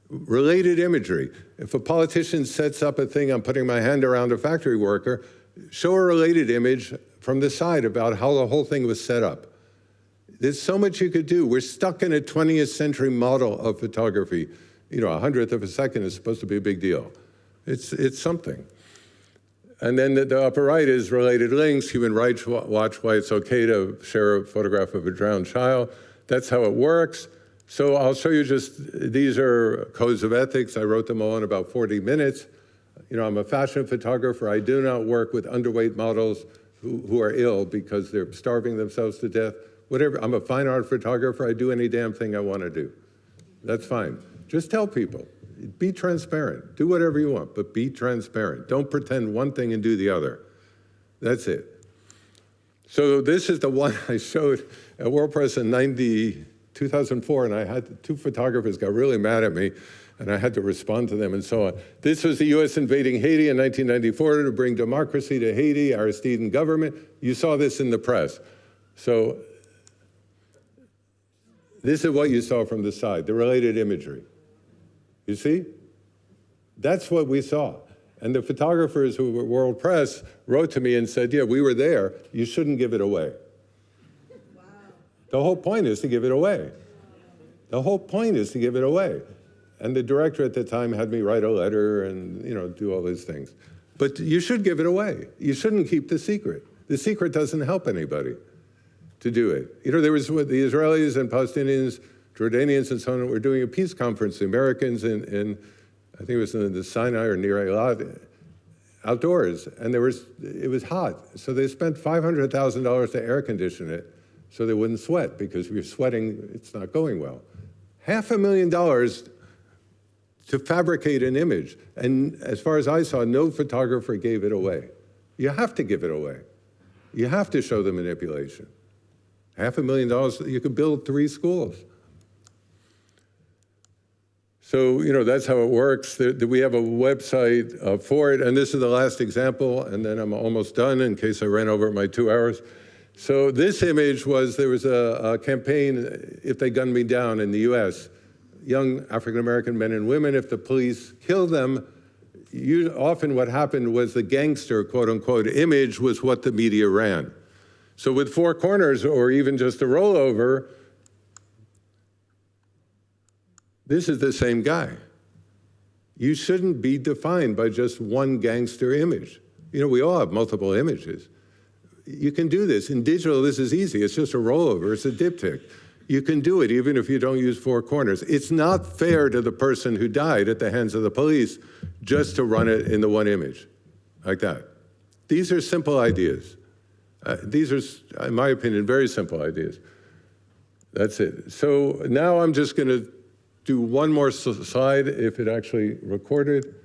Related imagery. If a politician sets up a thing, I'm putting my hand around a factory worker, show a related image from the side about how the whole thing was set up. There's so much you could do. We're stuck in a 20th century model of photography. You know, 100th of a second is supposed to be a big deal. It's something. And then the upper right is related links. Human Rights Watch, why it's okay to share a photograph of a drowned child. That's how it works. So I'll show you just, these are codes of ethics. I wrote them all in about 40 minutes. You know, I'm a fashion photographer. I do not work with underweight models who are ill because they're starving themselves to death. Whatever, I'm a fine art photographer. I do any damn thing I want to do. That's fine. Just tell people. Be transparent. Do whatever you want, but be transparent. Don't pretend one thing and do the other. That's it. So this is the one I showed at World Press in 2004, and I had 2 photographers got really mad at me, and I had to respond to them and so on. This was the U.S. invading Haiti in 1994 to bring democracy to Haiti, Aristide government. You saw this in the press. So this is what you saw from the side, the related imagery. You see? That's what we saw. And the photographers who were World Press wrote to me and said, yeah, we were there. You shouldn't give it away. Wow. The whole point is to give it away. The whole point is to give it away. And the director at the time had me write a letter and, you know, do all these things. But you should give it away. You shouldn't keep the secret. The secret doesn't help anybody to do it. You know, there was the Israelis and Palestinians Jordanians and so on were doing a peace conference, the Americans in I think it was in the Sinai or near Eilat, outdoors, and it was hot. So they spent $500,000 to air condition it so they wouldn't sweat, because if you're sweating, it's not going well. $500,000 to fabricate an image. And as far as I saw, no photographer gave it away. You have to give it away. You have to show the manipulation. $500,000, you could build 3 schools. So, that's how it works. We have a website for it, and this is the last example, and then I'm almost done in case I ran over my 2 hours. So this image there was a campaign, If They Gun Me Down, in the US. Young African-American men and women, if the police killed them, often what happened was the gangster, quote unquote, image was what the media ran. So with 4 corners or even just a rollover, this is the same guy. You shouldn't be defined by just one gangster image. We all have multiple images. You can do this. In digital, this is easy. It's just a rollover. It's a diptych. You can do it even if you don't use 4 corners. It's not fair to the person who died at the hands of the police just to run it in the one image, like that. These are simple ideas. These are, in my opinion, very simple ideas. That's it. So now I'm just going to do one more slide, if it actually recorded.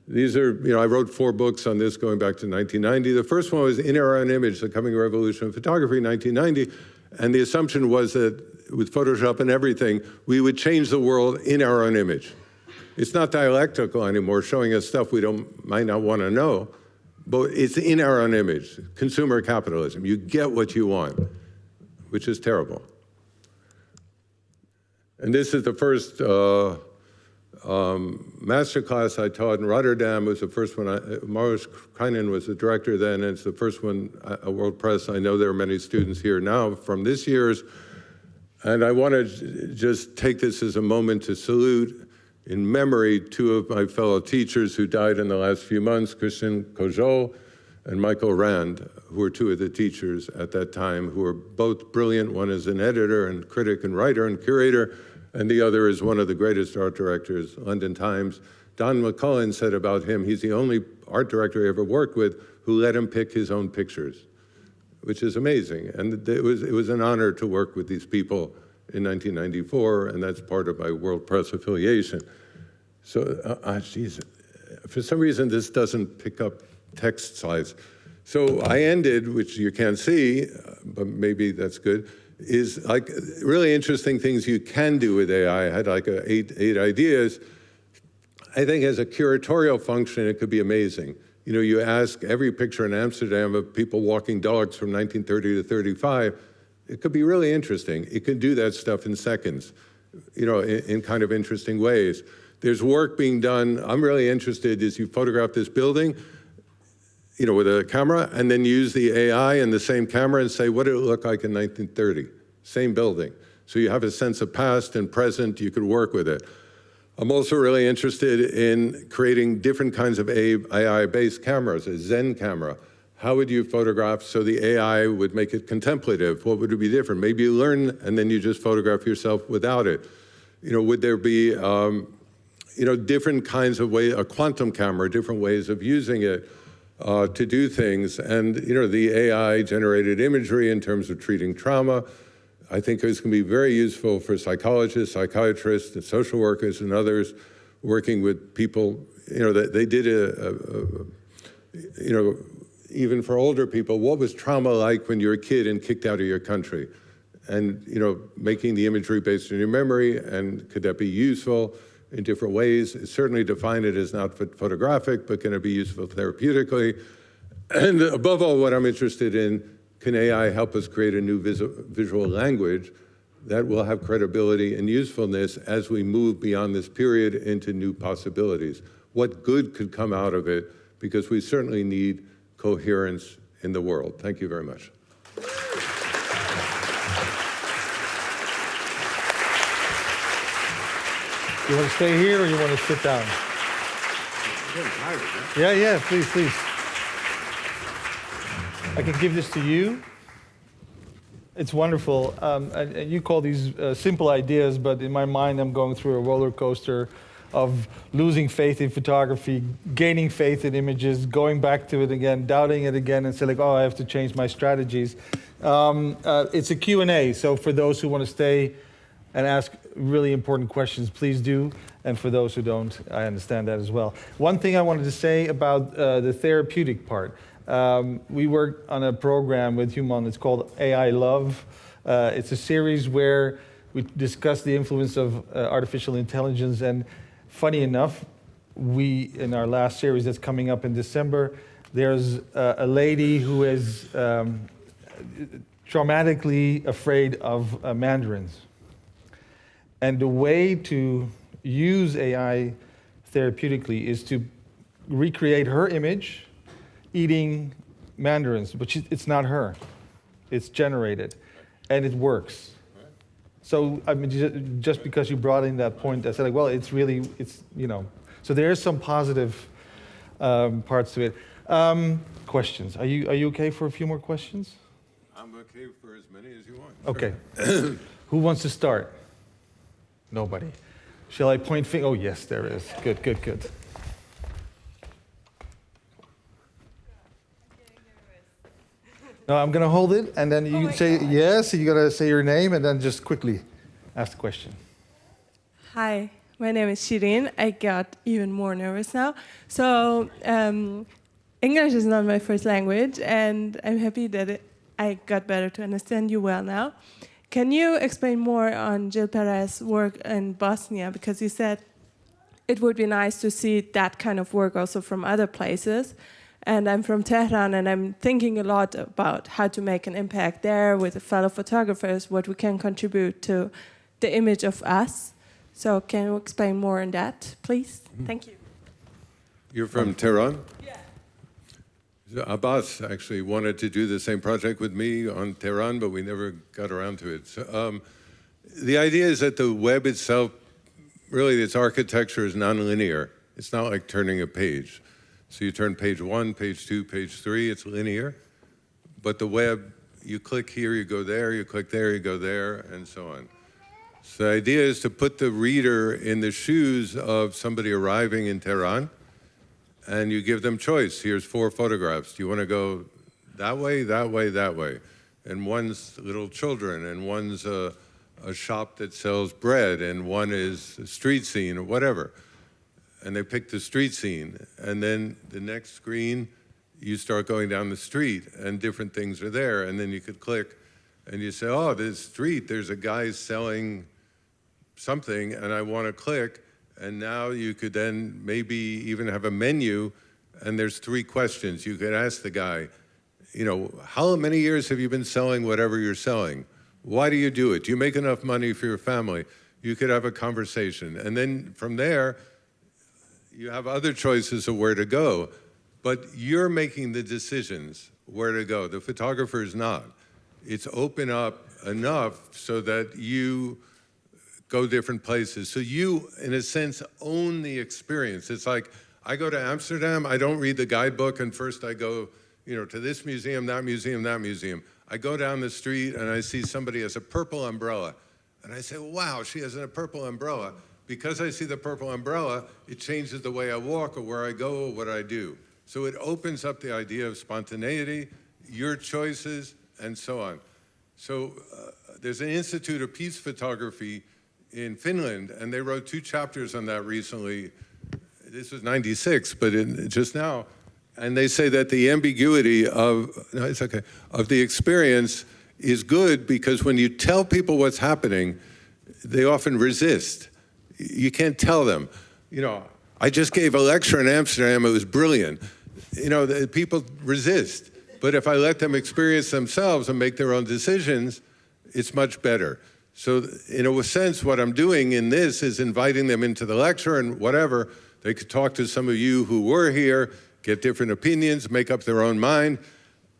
These are, I wrote 4 books on this going back to 1990. The first one was In Our Own Image, The Coming Revolution of Photography, 1990. And the assumption was that with Photoshop and everything, we would change the world in our own image. It's not dialectical anymore, showing us stuff we might not want to know, but it's in our own image. Consumer capitalism. You get what you want, which is terrible. And this is the first masterclass I taught in Rotterdam. It was the first one. Maurice Kreinen was the director then, and it's the first one at World Press. I know there are many students here now from this year's. And I want to just take this as a moment to salute in memory 2 of my fellow teachers who died in the last few months, Christian Cojol and Michael Rand, who were 2 of the teachers at that time, who were both brilliant. One is an editor and critic and writer and curator, and the other is one of the greatest art directors, London Times. Don McCullin said about him, he's the only art director he ever worked with who let him pick his own pictures, which is amazing. And it was an honor to work with these people in 1994, and that's part of my World Press affiliation. So, geez, for some reason this doesn't pick up text slides. So I ended, which you can't see, but maybe that's good, is like really interesting things you can do with AI. I had like 8 ideas. I think as a curatorial function, it could be amazing. You ask every picture in Amsterdam of people walking dogs from 1930 to 35, it could be really interesting. It could do that stuff in seconds, in kind of interesting ways. There's work being done. I'm really interested is you photograph this building, with a camera, and then use the AI and the same camera and say, what did it look like in 1930? Same building. So you have a sense of past and present, you could work with it. I'm also really interested in creating different kinds of AI-based cameras, a Zen camera. How would you photograph so the AI would make it contemplative? What would it be different? Maybe you learn and then you just photograph yourself without it. Would there be, different kinds of ways, a quantum camera, different ways of using it to do things. And, the AI-generated imagery in terms of treating trauma, I think is going to be very useful for psychologists, psychiatrists, and social workers and others working with people, that they did even for older people, what was trauma like when you were a kid and kicked out of your country? And, making the imagery based on your memory, and could that be useful in different ways? Certainly define it as not photographic, but can it be useful therapeutically? And above all, what I'm interested in, can AI help us create a new visual language that will have credibility and usefulness as we move beyond this period into new possibilities? What good could come out of it? Because we certainly need coherence in the world. Thank you very much. You want to stay here or you want to sit down? Yeah, please. I can give this to you. It's wonderful. And you call these simple ideas, but in my mind, I'm going through a roller coaster of losing faith in photography, gaining faith in images, going back to it again, doubting it again, and saying, like, oh, I have to change my strategies. It's a Q&A, so for those who want to stay and ask really important questions, please do. And for those who don't, I understand that as well. One thing I wanted to say about the therapeutic part. We work on a program with Human, it's called AI Love. It's a series where we discuss the influence of artificial intelligence, and funny enough, in our last series that's coming up in December, there's a lady who is traumatically afraid of mandarins. And the way to use AI therapeutically is to recreate her image eating mandarins, but it's not her. It's generated, and it works. So I mean, just because you brought in that point, I said, like, well, it's you know. So there is some positive parts to it. Questions? Are you okay for a few more questions? I'm okay for as many as you want. Okay. Sure. Who wants to start? Nobody. Shall I point finger? Oh yes, there is. Good, good, good. No, I'm going to hold it, and then you say yes, you got to say your name, and then just quickly ask the question. Hi, my name is Shirin. I got even more nervous now. So, English is not my first language, and I'm happy that I got better to understand you well now. Can you explain more on Gil Perez's work in Bosnia? Because you said it would be nice to see that kind of work also from other places. And I'm from Tehran, and I'm thinking a lot about how to make an impact there with fellow photographers, what we can contribute to the image of us. So can you explain more on that, please? Thank you. You're from Tehran? Yeah. Abbas actually wanted to do the same project with me on Tehran, but we never got around to it. So, the idea is that the web itself, really its architecture is nonlinear. It's not like turning a page. So you turn page 1, page 2, page 3, it's linear. But the web, you click here, you go there, you click there, you go there, and so on. So the idea is to put the reader in the shoes of somebody arriving in Tehran, and you give them choice. Here's 4 photographs. Do you want to go that way, that way, that way? And one's little children, and one's a shop that sells bread, and one is a street scene or whatever. And they pick the street scene, and then the next screen, you start going down the street, and different things are there, and then you could click, and you say, oh, this street, there's a guy selling something, and I want to click, and now you could then maybe even have a menu, and there's 3 questions. You could ask the guy, you know, how many years have you been selling whatever you're selling? Why do you do it? Do you make enough money for your family? You could have a conversation, and then from there, you have other choices of where to go, but you're making the decisions where to go. The photographer is not. It's open up enough so that you go different places. So you, in a sense, own the experience. It's like, I go to Amsterdam, I don't read the guidebook, and first I go, you know, to this museum, that museum, that museum. I go down the street and I see somebody has a purple umbrella, and I say, wow, she has a purple umbrella. Because I see the purple umbrella, it changes the way I walk or where I go or what I do. So it opens up the idea of spontaneity, your choices, and so on. So there's an Institute of Peace Photography in Finland, and they wrote 2 chapters on that recently. This was 96, but just now. And they say that the ambiguity of the experience is good because when you tell people what's happening, they often resist. You can't tell them, you know, I just gave a lecture in Amsterdam, it was brilliant. You know, people resist. But if I let them experience themselves and make their own decisions, it's much better. So in a sense, what I'm doing in this is inviting them into the lecture and whatever. They could talk to some of you who were here, get different opinions, make up their own mind,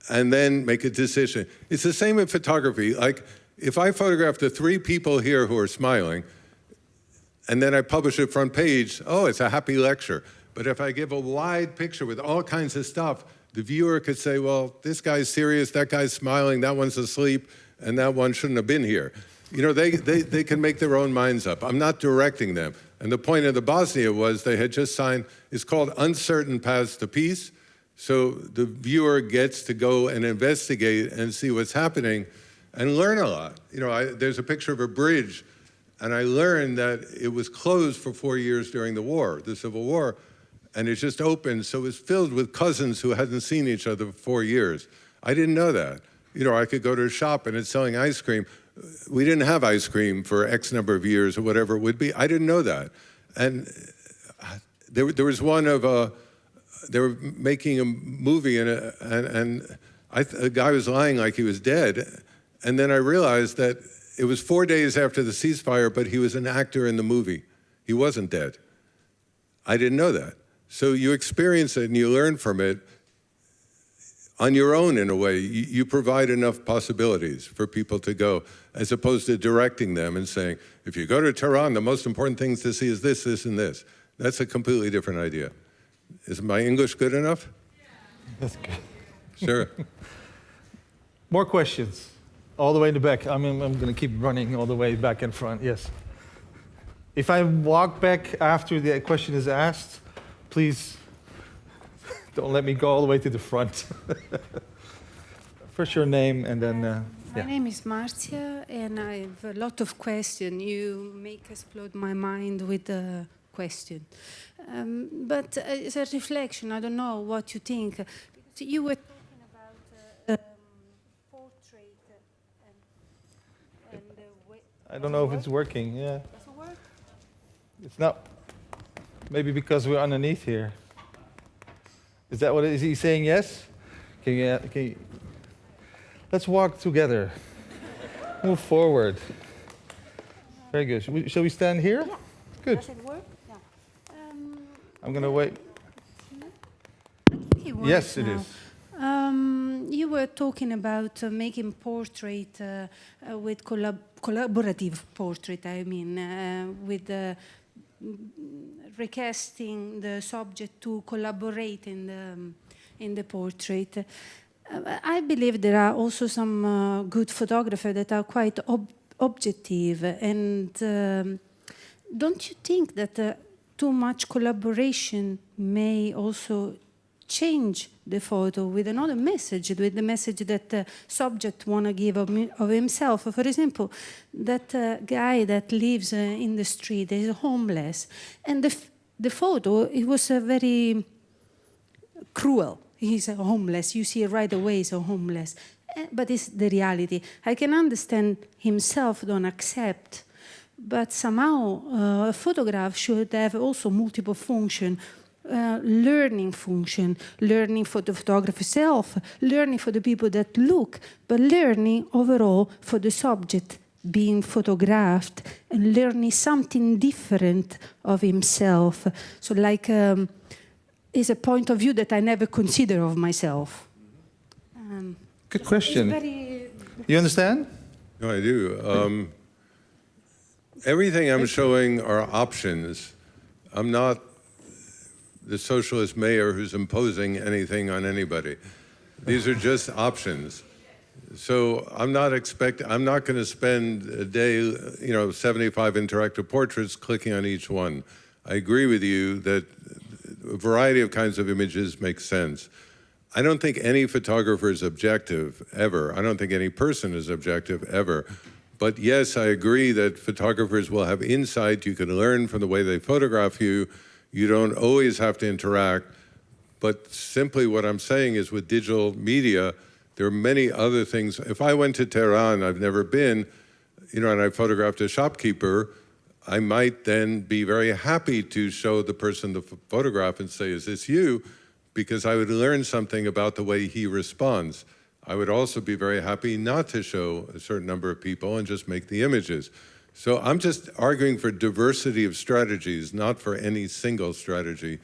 and then make a decision. It's the same in photography. Like, if I photograph the 3 people here who are smiling, and then I publish it front page, oh, it's a happy lecture. But if I give a wide picture with all kinds of stuff, the viewer could say, well, this guy's serious, that guy's smiling, that one's asleep, and that one shouldn't have been here. You know, they can make their own minds up. I'm not directing them. And the point of the Bosnia was they had just signed, it's called Uncertain Paths to Peace. So the viewer gets to go and investigate and see what's happening and learn a lot. You know, there's a picture of a bridge, and I learned that it was closed for 4 years during the war, the Civil War, and it just opened, so it was filled with cousins who hadn't seen each other for 4 years. I didn't know that. You know, I could go to a shop and it's selling ice cream. We didn't have ice cream for X number of years or whatever it would be. I didn't know that. And there was one of they were making a movie and a guy was lying like he was dead. And then I realized that it was 4 days after the ceasefire, but he was an actor in the movie. He wasn't dead. I didn't know that. So you experience it and you learn from it on your own in a way. You provide enough possibilities for people to go, as opposed to directing them and saying, if you go to Tehran, the most important things to see is this, this, and this. That's a completely different idea. Is my English good enough? That's good. Sure. More questions? All the way in the back. I'm going to keep running all the way back in front. Yes. If I walk back after the question is asked, please don't let me go all the way to the front. First your name and then... My name is Marcia and I have a lot of questions. You make explode my mind with a question. But as a reflection, I don't know what you think. You were talking about portrait and I don't know if it's working, yeah. Doesn't work? It's not. Maybe because we're underneath here. Is that what, is he saying yes? Can you, let's walk together. Move forward. Very good. Shall we stand here? Yeah. Good. Does it work? Yeah. I'm going to wait. It works Yes, it now. is. You were talking about making portrait with collaborative portrait, I mean, with recasting the subject to collaborate in the portrait. I believe there are also some good photographers that are quite objective, and don't you think that too much collaboration may also change the photo with another message, with the message that the subject want to give of himself? For example, that guy that lives in the street is homeless, and the photo, it was very cruel. He's homeless. You see right away he's homeless. But it's the reality. I can understand himself don't accept, but somehow a photograph should have also multiple function. Learning function, learning for the photographer itself, learning for the people that look, but learning overall for the subject being photographed and learning something different of himself. So like is a point of view that I never consider of myself. Good question. You understand? No, I do. Everything I'm showing are options. I'm not the socialist mayor who's imposing anything on anybody. These are just options. So I'm not going to spend a day, 75 interactive portraits clicking on each one. I agree with you that a variety of kinds of images make sense. I don't think any photographer is objective, ever. I don't think any person is objective, ever. But yes, I agree that photographers will have insight. You can learn from the way they photograph you. You don't always have to interact. But simply what I'm saying is with digital media, there are many other things. If I went to Tehran, I've never been, and I photographed a shopkeeper, I might then be very happy to show the person the photograph and say, is this you? Because I would learn something about the way he responds. I would also be very happy not to show a certain number of people and just make the images. So I'm just arguing for diversity of strategies, not for any single strategy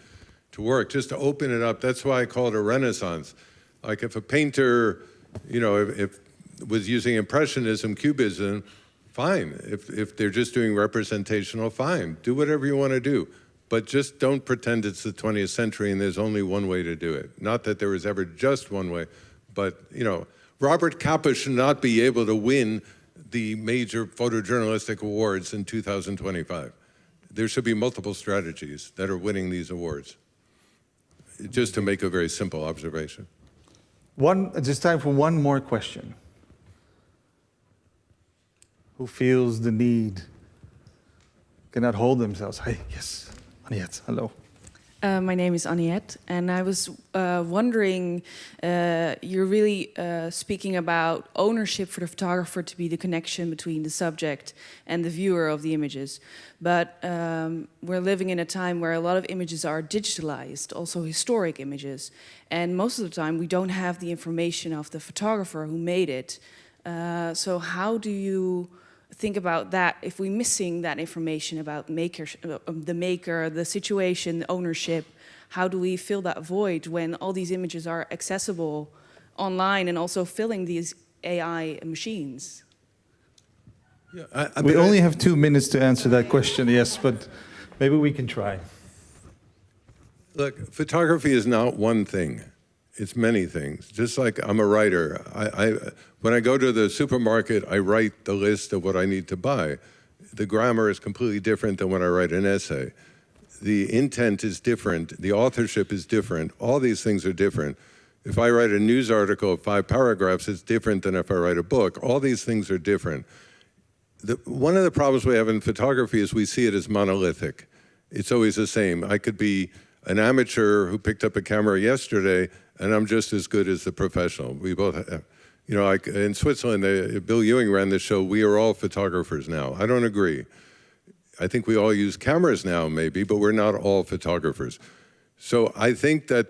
to work, just to open it up. That's why I call it a renaissance. Like if a painter, if was using Impressionism, Cubism, fine. If they're just doing representational, fine. Do whatever you want to do. But just don't pretend it's the 20th century and there's only one way to do it. Not that there was ever just one way, but, Robert Capa should not be able to win the major photojournalistic awards in 2025. There should be multiple strategies that are winning these awards. Just to make a very simple observation. It's time for one more question. Who feels the need, cannot hold themselves? Hey, yes, Aniette, hello. My name is Aniette, and I was wondering, you're really speaking about ownership for the photographer to be the connection between the subject and the viewer of the images. But we're living in a time where a lot of images are digitalized, also historic images. And most of the time, we don't have the information of the photographer who made it. So how do you think about that if we're missing that information about the maker, the situation, the ownership? How do we fill that void when all these images are accessible online and also filling these AI machines? Yeah, we only have 2 minutes to answer that question, yes, but maybe we can try. Look, photography is not one thing. It's many things. Just like I'm a writer. When I go to the supermarket, I write the list of what I need to buy. The grammar is completely different than when I write an essay. The intent is different. The authorship is different. All these things are different. If I write a news article of 5 paragraphs, it's different than if I write a book. All these things are different. One of the problems we have in photography is we see it as monolithic. It's always the same. I could be an amateur who picked up a camera yesterday, and I'm just as good as the professional. We both have, you know, like in Switzerland, Bill Ewing ran the show, We Are All Photographers Now. I don't agree. I think we all use cameras now, maybe, but we're not all photographers. So I think that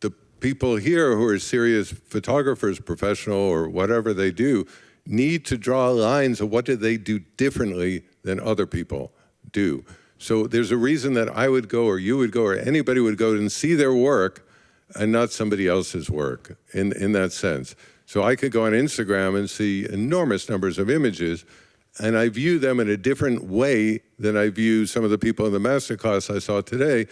the people here who are serious photographers, professional or whatever they do, need to draw lines of what do they do differently than other people do. So there's a reason that I would go, or you would go, or anybody would go and see their work and not somebody else's work in that sense. So I could go on Instagram and see enormous numbers of images, and I view them in a different way than I view some of the people in the masterclass I saw today,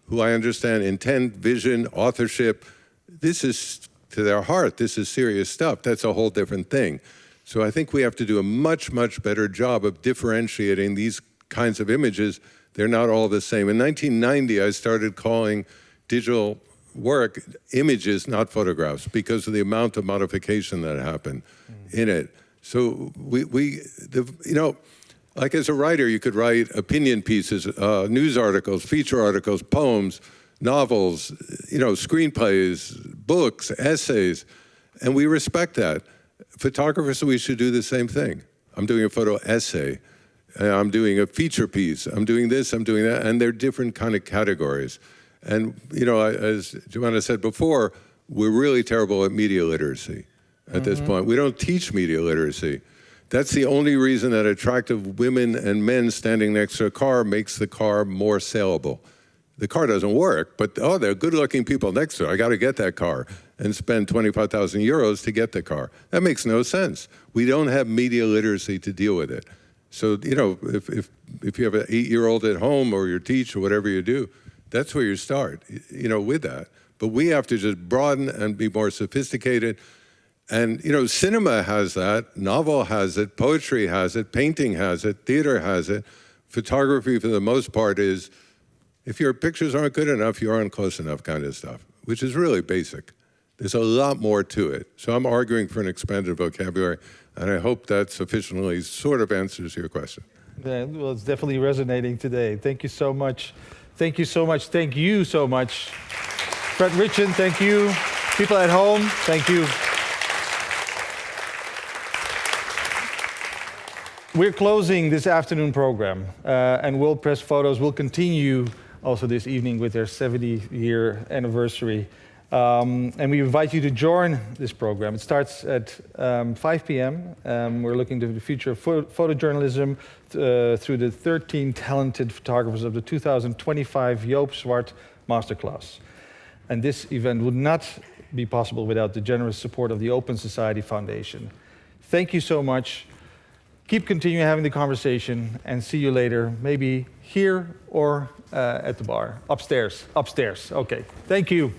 who I understand intent, vision, authorship. This is to their heart. This is serious stuff. That's a whole different thing. So I think we have to do a much, much better job of differentiating these kinds of images. They're not all the same. In 1990, I started calling digital work images, not photographs, because of the amount of modification that happened in it. So you know, like as a writer, you could write opinion pieces, news articles, feature articles, poems, novels, you know, screenplays, books, essays, and we respect that. Photographers, we should do the same thing. I'm doing a photo essay. I'm doing a feature piece. I'm doing this, I'm doing that, and they're different kind of categories. And, you know, as Joanna said before, we're really terrible at media literacy at this point. We don't teach media literacy. That's the only reason that attractive women and men standing next to a car makes the car more saleable. The car doesn't work, but, oh, they're good-looking people next to it. I got to get that car and spend 25,000 euros to get the car. That makes no sense. We don't have media literacy to deal with it. So, you know, if you have an 8-year-old at home or you teach or whatever you do, that's where you start, you know, with that. But we have to just broaden and be more sophisticated. And, you know, cinema has that, novel has it, poetry has it, painting has it, theater has it. Photography, for the most part, is if your pictures aren't good enough, you aren't close enough kind of stuff, which is really basic. There's a lot more to it. So I'm arguing for an expanded vocabulary, and I hope that sufficiently sort of answers your question. Yeah, well, it's definitely resonating today. Thank you so much. Thank you so much. Thank you so much. Fred Richen, thank you. People at home, thank you. We're closing this afternoon program, and World Press Photos will continue also this evening with their 70-year anniversary. And we invite you to join this program. It starts at 5 p.m. We're looking to the future of photojournalism through the 13 talented photographers of the 2025 Joop Swart Masterclass. And this event would not be possible without the generous support of the Open Society Foundation. Thank you so much. Keep continuing having the conversation, and see you later, maybe here or at the bar. Upstairs. Okay. Thank you.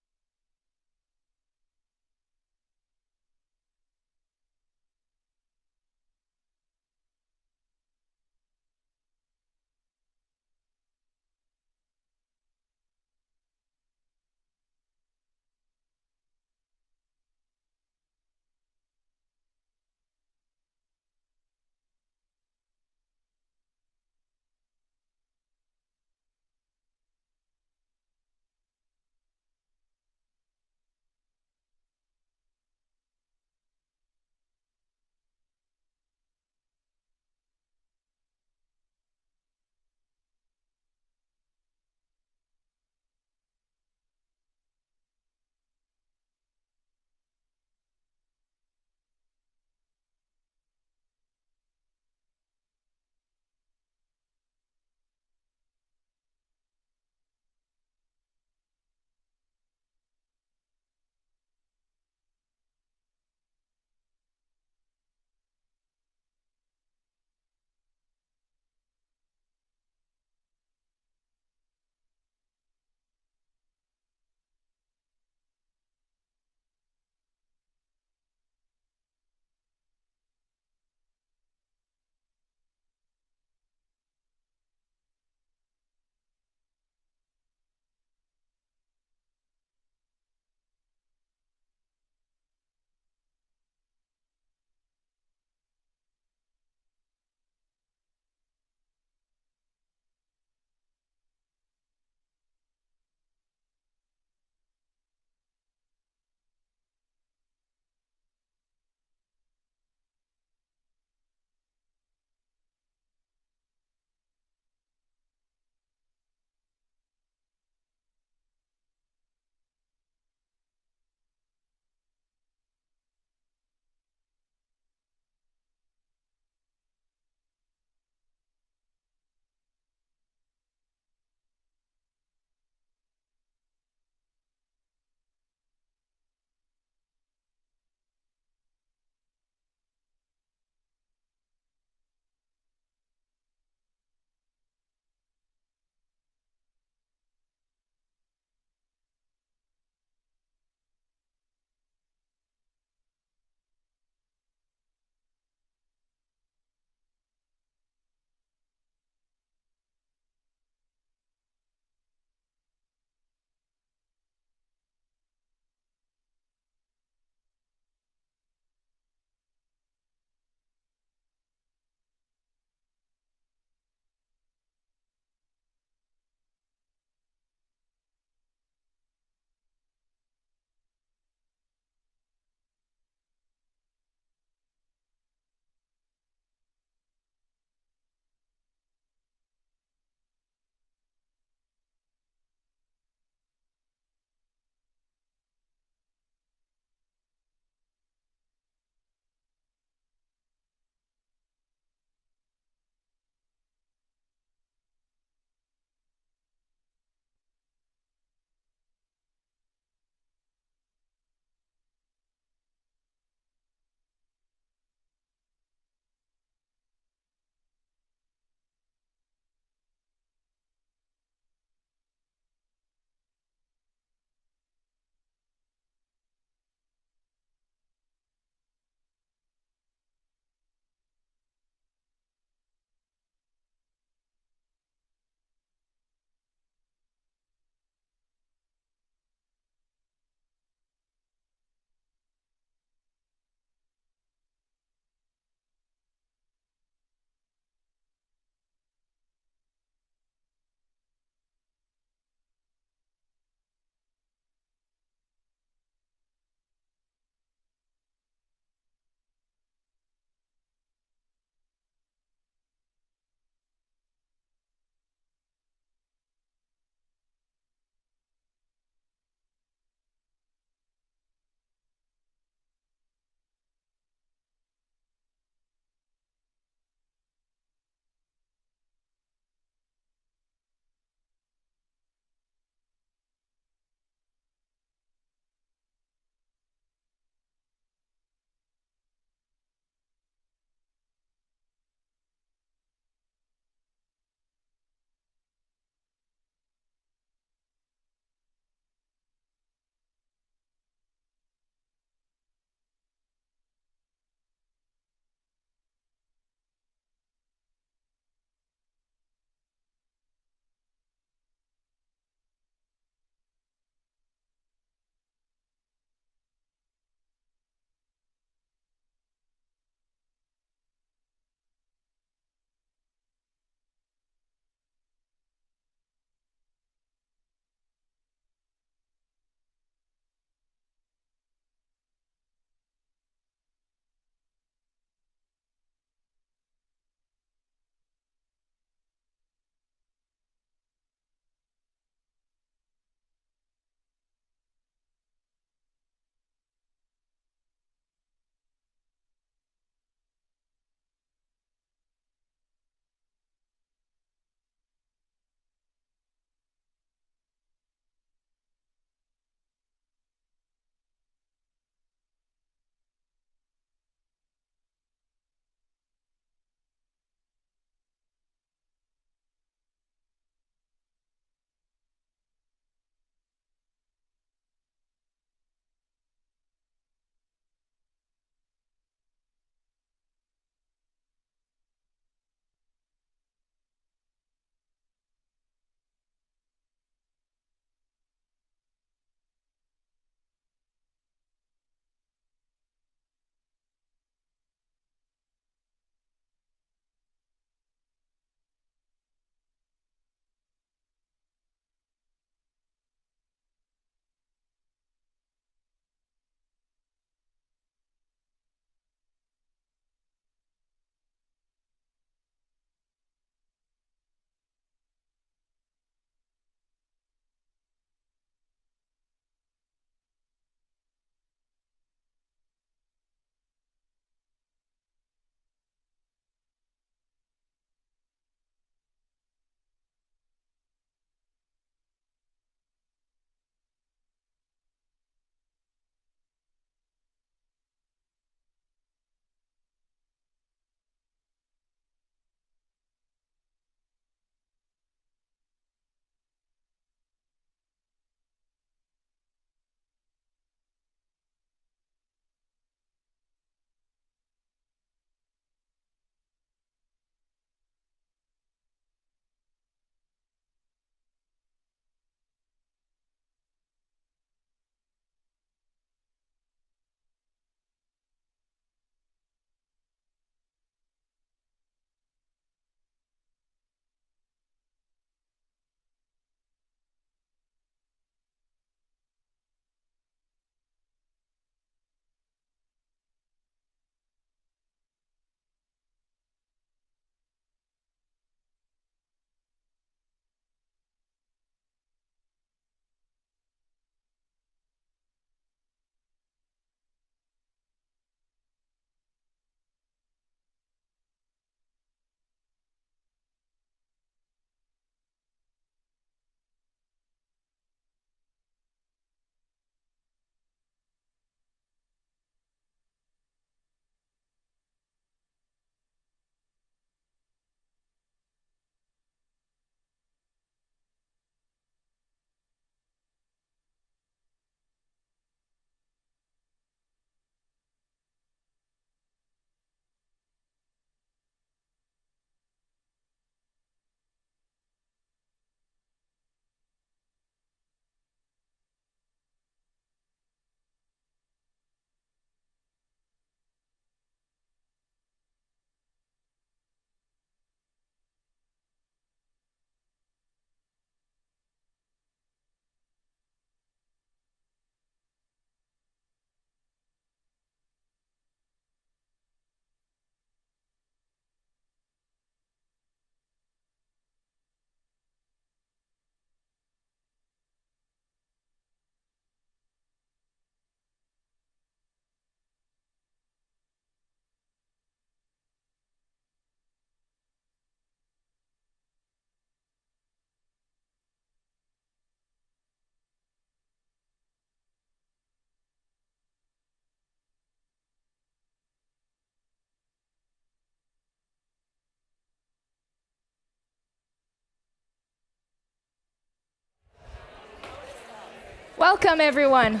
Welcome, everyone.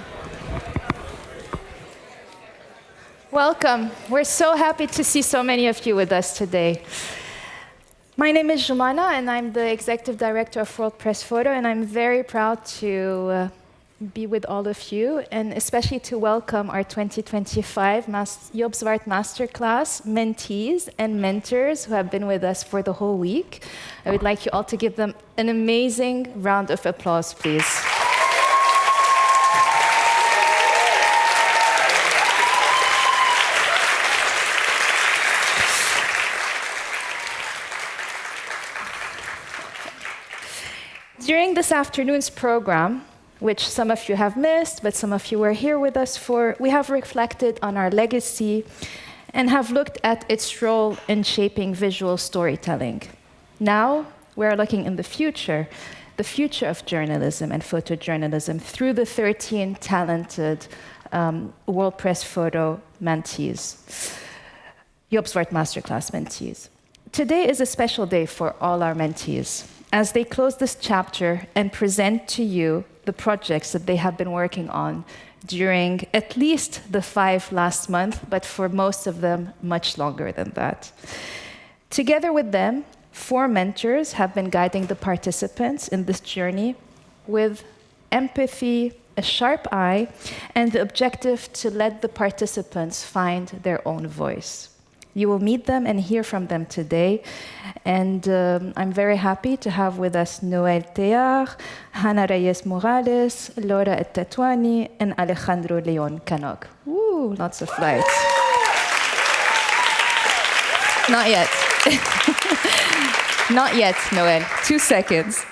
Welcome. We're so happy to see so many of you with us today. My name is Jumana, and I'm the Executive Director of World Press Photo, and I'm very proud to be with all of you, and especially to welcome our 2025 Joop Swart Masterclass mentees and mentors who have been with us for the whole week. I would like you all to give them an amazing round of applause, please. During this afternoon's program, which some of you have missed, but some of you were here with us for, we have reflected on our legacy and have looked at its role in shaping visual storytelling. Now, we're looking in the future of journalism and photojournalism through the 13 talented World Press Photo mentees, Joop Swart Masterclass mentees. Today is a special day for all our mentees, as they close this chapter and present to you the projects that they have been working on during at least the 5 last months, but for most of them, much longer than that. Together with them, 4 mentors have been guiding the participants in this journey with empathy, a sharp eye, and the objective to let the participants find their own voice. You will meet them and hear from them today. And I'm very happy to have with us Noël Teilhard, Hana Reyes Morales, Laura Tetouani, and Alejandro Leon Canog. Woo, lots of lights. Not yet. Not yet, Noël. 2 seconds.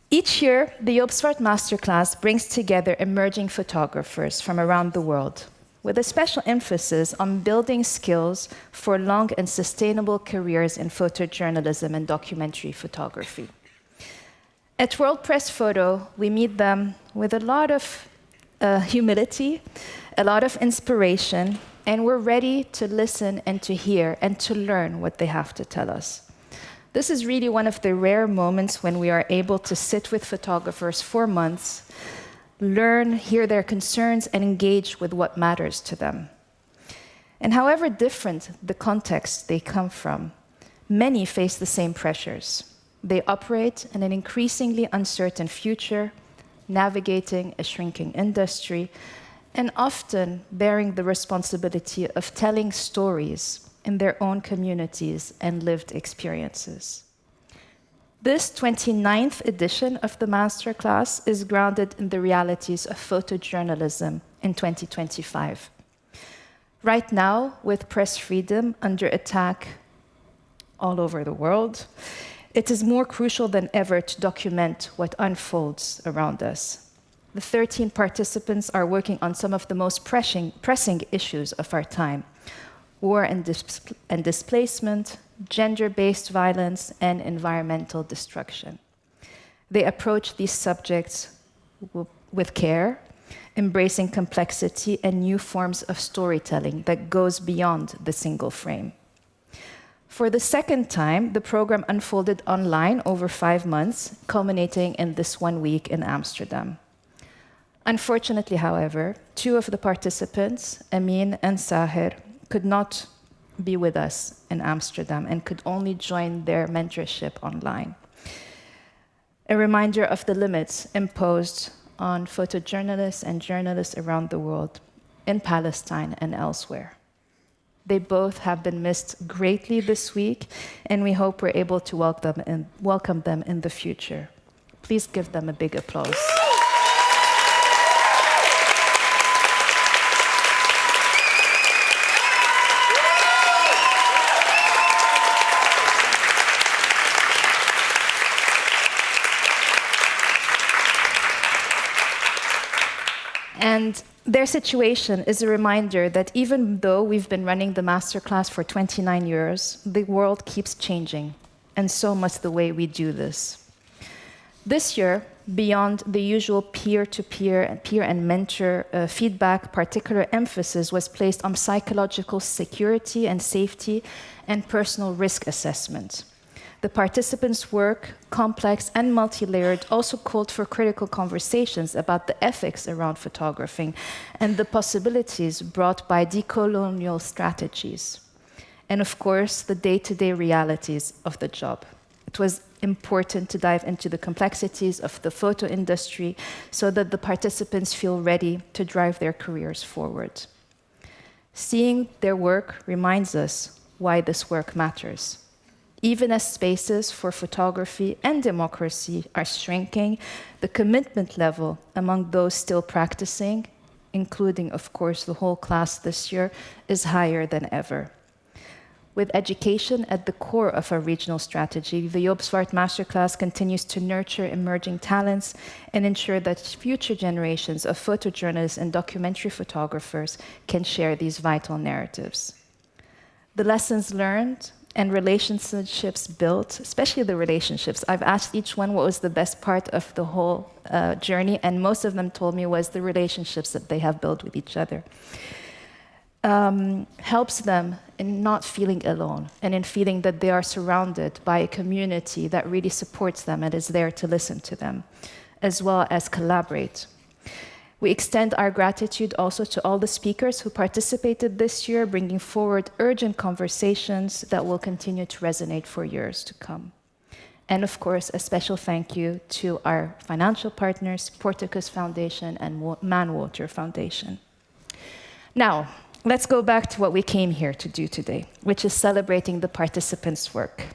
Each year, the Joop Swart Masterclass brings together emerging photographers from around the world, with a special emphasis on building skills for long and sustainable careers in photojournalism and documentary photography. At World Press Photo, we meet them with a lot of humility, a lot of inspiration, and we're ready to listen and to hear and to learn what they have to tell us. This is really one of the rare moments when we are able to sit with photographers for months, learn, hear their concerns, and engage with what matters to them. And however different the context they come from, many face the same pressures. They operate in an increasingly uncertain future, navigating a shrinking industry, and often bearing the responsibility of telling stories in their own communities and lived experiences. This 29th edition of the Masterclass is grounded in the realities of photojournalism in 2025. Right now, with press freedom under attack all over the world, it is more crucial than ever to document what unfolds around us. The 13 participants are working on some of the most pressing issues of our time: war and displacement, gender-based violence, and environmental destruction. They approach these subjects with care, embracing complexity and new forms of storytelling that goes beyond the single frame. For the second time, the program unfolded online over 5 months, culminating in this 1 week in Amsterdam. Unfortunately, however, 2 of the participants, Amin and Sahir, could not be with us in Amsterdam and could only join their mentorship online. A reminder of the limits imposed on photojournalists and journalists around the world, in Palestine and elsewhere. They both have been missed greatly this week, and we hope we're able to welcome them in the future. Please give them a big applause. And their situation is a reminder that even though we've been running the masterclass for 29 years, the world keeps changing, and so must the way we do this. This year, beyond the usual peer-to-peer and mentor feedback, particular emphasis was placed on psychological security and safety and personal risk assessment. The participants' work, complex and multi-layered, also called for critical conversations about the ethics around photographing and the possibilities brought by decolonial strategies. And of course, the day-to-day realities of the job. It was important to dive into the complexities of the photo industry so that the participants feel ready to drive their careers forward. Seeing their work reminds us why this work matters. Even as spaces for photography and democracy are shrinking, the commitment level among those still practicing, including, of course, the whole class this year, is higher than ever. With education at the core of our regional strategy, the Joop Swart Masterclass continues to nurture emerging talents and ensure that future generations of photojournalists and documentary photographers can share these vital narratives. The lessons learned and relationships built, especially the relationships. I've asked each one what was the best part of the whole journey, and most of them told me was the relationships that they have built with each other. Helps them in not feeling alone and in feeling that they are surrounded by a community that really supports them and is there to listen to them, as well as collaborate. We extend our gratitude also to all the speakers who participated this year, bringing forward urgent conversations that will continue to resonate for years to come. And of course, a special thank you to our financial partners, Porticus Foundation and Manwater Foundation. Now, let's go back to what we came here to do today, which is celebrating the participants' work.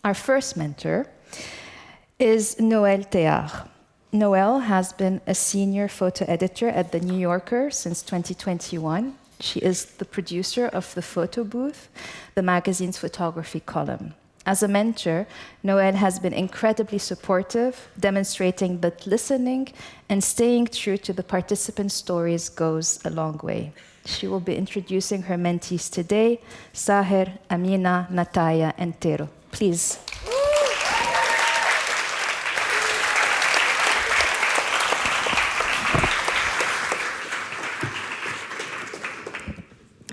Our first mentor is Noël Théard. Noël has been a senior photo editor at The New Yorker since 2021. She is the producer of The Photo Booth, the magazine's photography column. As a mentor, Noël has been incredibly supportive, demonstrating that listening and staying true to the participants' stories goes a long way. She will be introducing her mentees today, Saher, Amina, Nataya, and Tero. Please.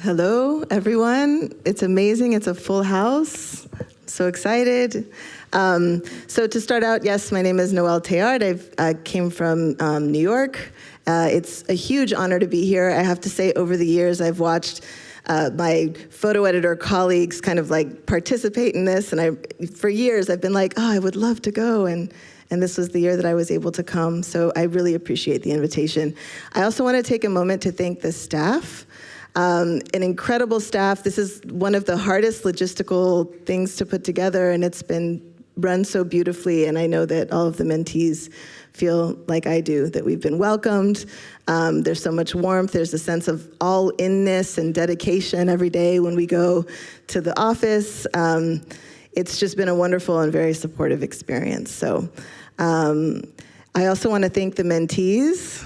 Hello, everyone. It's amazing. It's a full house. So excited. So to start out, yes, my name is Noël Théard. I came from New York. It's a huge honor to be here. I have to say, over the years, I've watched my photo editor colleagues kind of like participate in this, and for years I've been like, oh, I would love to go, and this was the year that I was able to come, so I really appreciate the invitation. I also want to take a moment to thank the staff. An incredible staff. This is one of the hardest logistical things to put together, and it's been run so beautifully, and I know that all of the mentees feel like I do, that we've been welcomed. There's so much warmth. There's a sense of all-inness and dedication every day when we go to the office. It's just been a wonderful and very supportive experience. So I also want to thank the mentees.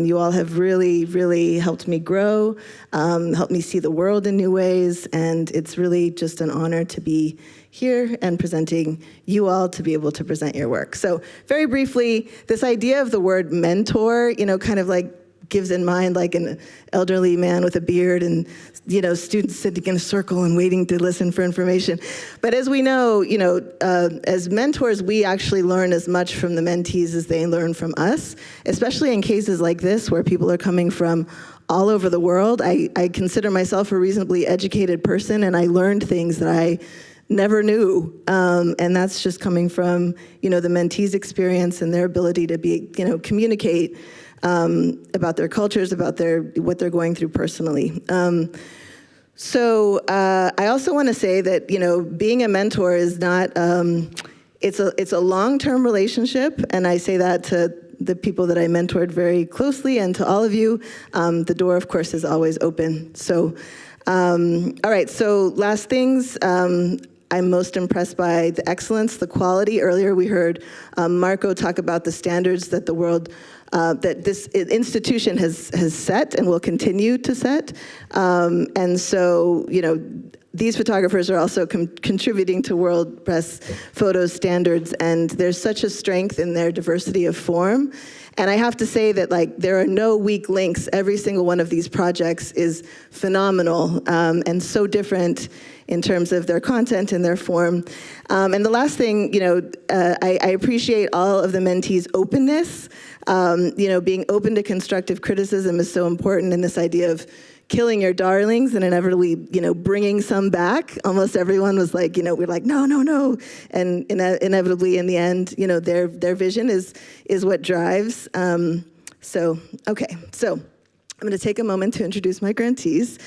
You all have really, really helped me grow, helped me see the world in new ways, and it's really just an honor to be here and presenting you all to be able to present your work. So very briefly, this idea of the word mentor, kind of like gives in mind like an elderly man with a beard and, students sitting in a circle and waiting to listen for information. But as we know, as mentors, we actually learn as much from the mentees as they learn from us, especially in cases like this where people are coming from all over the world. I consider myself a reasonably educated person, and I learned things that I never knew, and that's just coming from, the mentees' experience and their ability to be, communicate about their cultures, about what they're going through personally. So I also want to say that, being a mentor is not, it's a long-term relationship, and I say that to the people that I mentored very closely, and to all of you. The door, of course, is always open. So, all right, so last things. I'm most impressed by the excellence, the quality. Earlier we heard Marco talk about the standards that the world, that this institution has set and will continue to set. And so, these photographers are also contributing to World Press Photo standards, and there's such a strength in their diversity of form And I have to say that there are no weak links. Every single one of these projects is phenomenal and so different in terms of their content and their form. And the last thing, I appreciate all of the mentees' openness. Being open to constructive criticism is so important in this idea of killing your darlings and inevitably, bringing some back. Almost everyone was like, we're like, no. And inevitably in the end, their vision is what drives. So I'm gonna take a moment to introduce my grantees.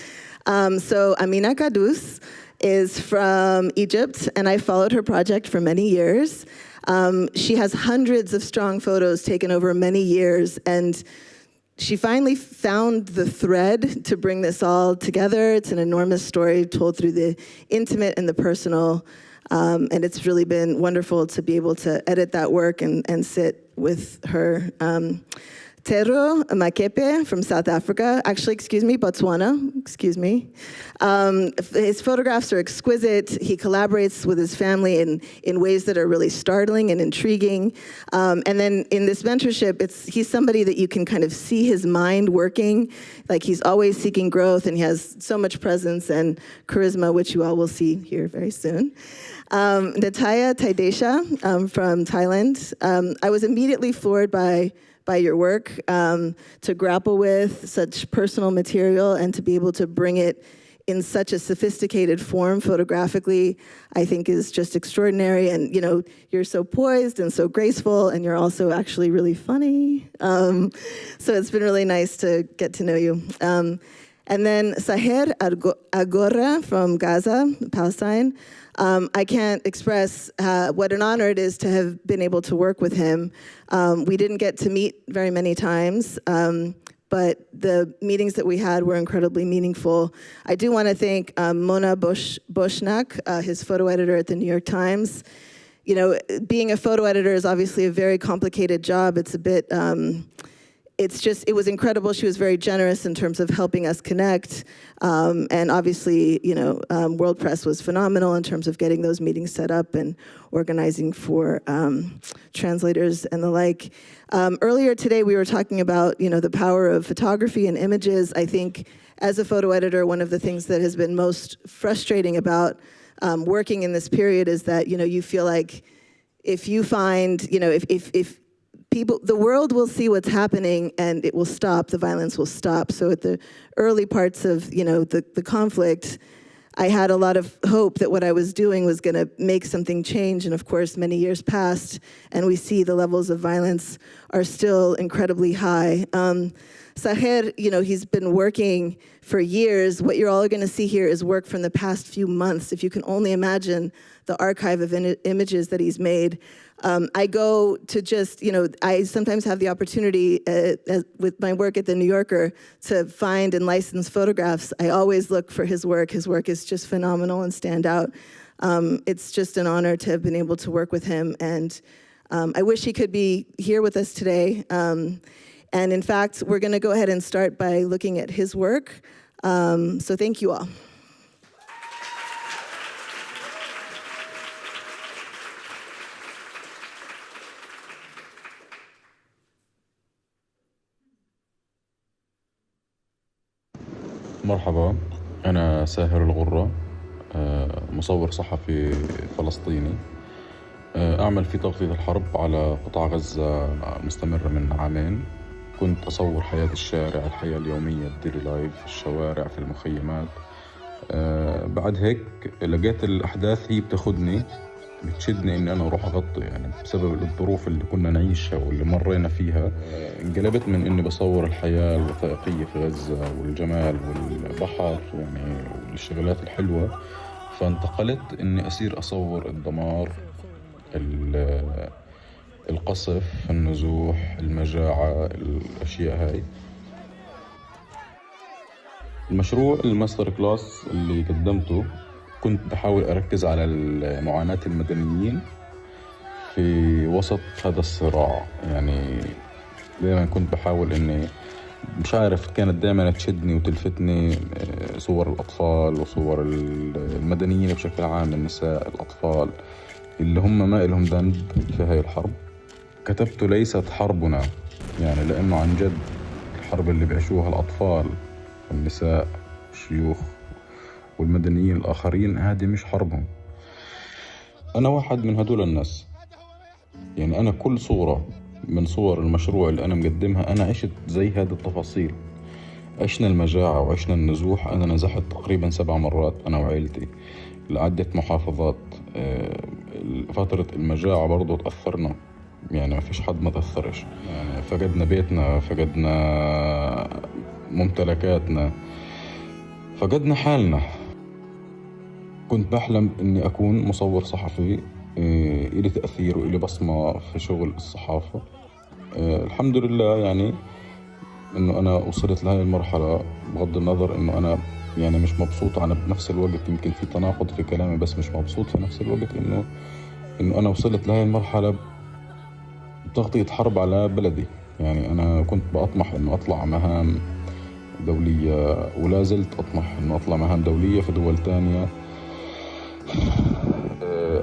So Amina Kadous is from Egypt, and I followed her project for many years. She has hundreds of strong photos taken over many years, and she finally found the thread to bring this all together. It's an enormous story told through the intimate and the personal, and it's really been wonderful to be able to edit that work and sit with her. Tero Makepe from South Africa, Botswana, his photographs are exquisite. He collaborates with his family in ways that are really startling and intriguing. And then in this mentorship, he's somebody that you can kind of see his mind working, like he's always seeking growth, and he has so much presence and charisma, which you all will see here very soon. Nataya Taidesha from Thailand. I was immediately floored by your work, to grapple with such personal material and to be able to bring it in such a sophisticated form photographically, I think is just extraordinary. And you're so poised and so graceful, and you're also actually really funny. So it's been really nice to get to know you. And then Saher Agora from Gaza, Palestine. I can't express what an honor it is to have been able to work with him. We didn't get to meet very many times, but the meetings that we had were incredibly meaningful. I do want to thank Mona Boshnak, his photo editor at the New York Times. Being a photo editor is obviously a very complicated job. It's a bit, it was incredible. She was very generous in terms of helping us connect. And obviously, World Press was phenomenal in terms of getting those meetings set up and organizing for translators and the like. Earlier today, we were talking about, the power of photography and images. I think as a photo editor, one of the things that has been most frustrating about working in this period is that, you feel like if you find, if people, the world will see what's happening and it will stop, the violence will stop. So at the early parts of, the conflict, I had a lot of hope that what I was doing was gonna make something change. And of course, many years passed and we see the levels of violence are still incredibly high. Saher, he's been working for years. What you're all gonna see here is work from the past few months. If you can only imagine the archive of images that he's made. I go to just, I sometimes have the opportunity with my work at the New Yorker to find and license photographs. I always look for his work. His work is just phenomenal and stand out. It's just an honor to have been able to work with him. And I wish he could be here with us today. And in fact, we're gonna go ahead and start by looking at his work. So thank you all. مرحبا، أنا ساهر الغرة، مصور صحفي فلسطيني، أعمل في تغطية الحرب على قطاع غزة مستمرة من عامين. كنت أصور حياة الشارع، الحياة اليومية، الديلي لايف، في الشوارع، في المخيمات. بعد هيك لقيت الأحداث هي بتشدني إني أنا أروح أغطي، يعني بسبب الظروف اللي كنا نعيشها واللي مرينا فيها. انقلبت من إني بصور الحياة الوثائقية في غزة والجمال والبحر يعني والشغلات الحلوة، فانتقلت إني أصير أصور الدمار، القصف، النزوح، المجاعة، الأشياء هاي. المشروع الماستر كلاس اللي قدمته كنت بحاول أركز على معاناة المدنيين في وسط هذا الصراع. يعني دائما كنت بحاول إني مش عارف، كانت دائما تشدني وتلفتني صور الأطفال وصور المدنيين بشكل عام، النساء، الأطفال اللي هم ما إلهم ذنب في هاي الحرب. كتبت ليست حربنا يعني لأنه عن جد الحرب اللي بيعيشوها الأطفال والنساء والشيوخ والمدنيين الآخرين هذه مش حربهم. أنا واحد من هدول الناس، يعني أنا كل صورة من صور المشروع اللي أنا مقدمها أنا عشت زي هذه التفاصيل. عشنا المجاعة وعشنا النزوح. أنا نزحت تقريبا 7 مرات أنا وعائلتي لعدة محافظات. فترة المجاعة برضو تأثرنا، يعني ما فيش حد ما تأثرش. يعني فقدنا بيتنا، فقدنا ممتلكاتنا، فقدنا حالنا. كنت بحلم إني أكون مصور صحفي إلي تأثير وإلي بصمة في شغل الصحافة. الحمد لله يعني إنه أنا وصلت لهذه المرحلة، بغض النظر إنه أنا يعني مش مبسوط. أنا بنفس الوقت يمكن في تناقض في كلامي، بس مش مبسوط في نفس الوقت إنه أنا وصلت لهذه المرحلة بتغطية حرب على بلدي. يعني أنا كنت بأطمح إنه أطلع مهام دولية، ولا زلت أطمح إنه أطلع مهام دولية في دول تانية،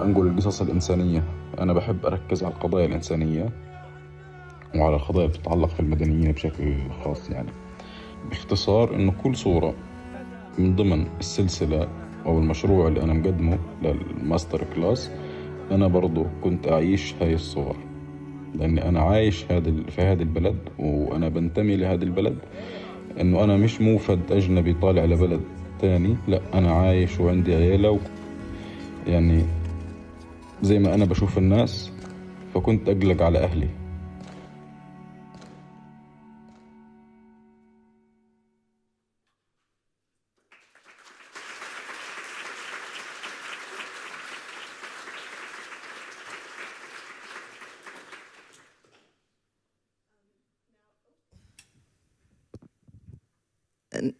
أنقل القصص الإنسانية. أنا بحب أركز على القضايا الإنسانية وعلى القضايا اللي بتتعلق في المدنيين بشكل خاص. يعني باختصار إنه كل صورة من ضمن السلسلة أو المشروع اللي أنا مقدمه للماستر كلاس أنا برضو كنت أعيش هاي الصور، لأني أنا عايش في هذا البلد وأنا بنتمي لهذا البلد. إنه أنا مش موفد أجنبي طالع لبلد تاني، لا أنا عايش وعندي عيلة يعني زي ما أنا بشوف الناس، فكنت أقلق على أهلي.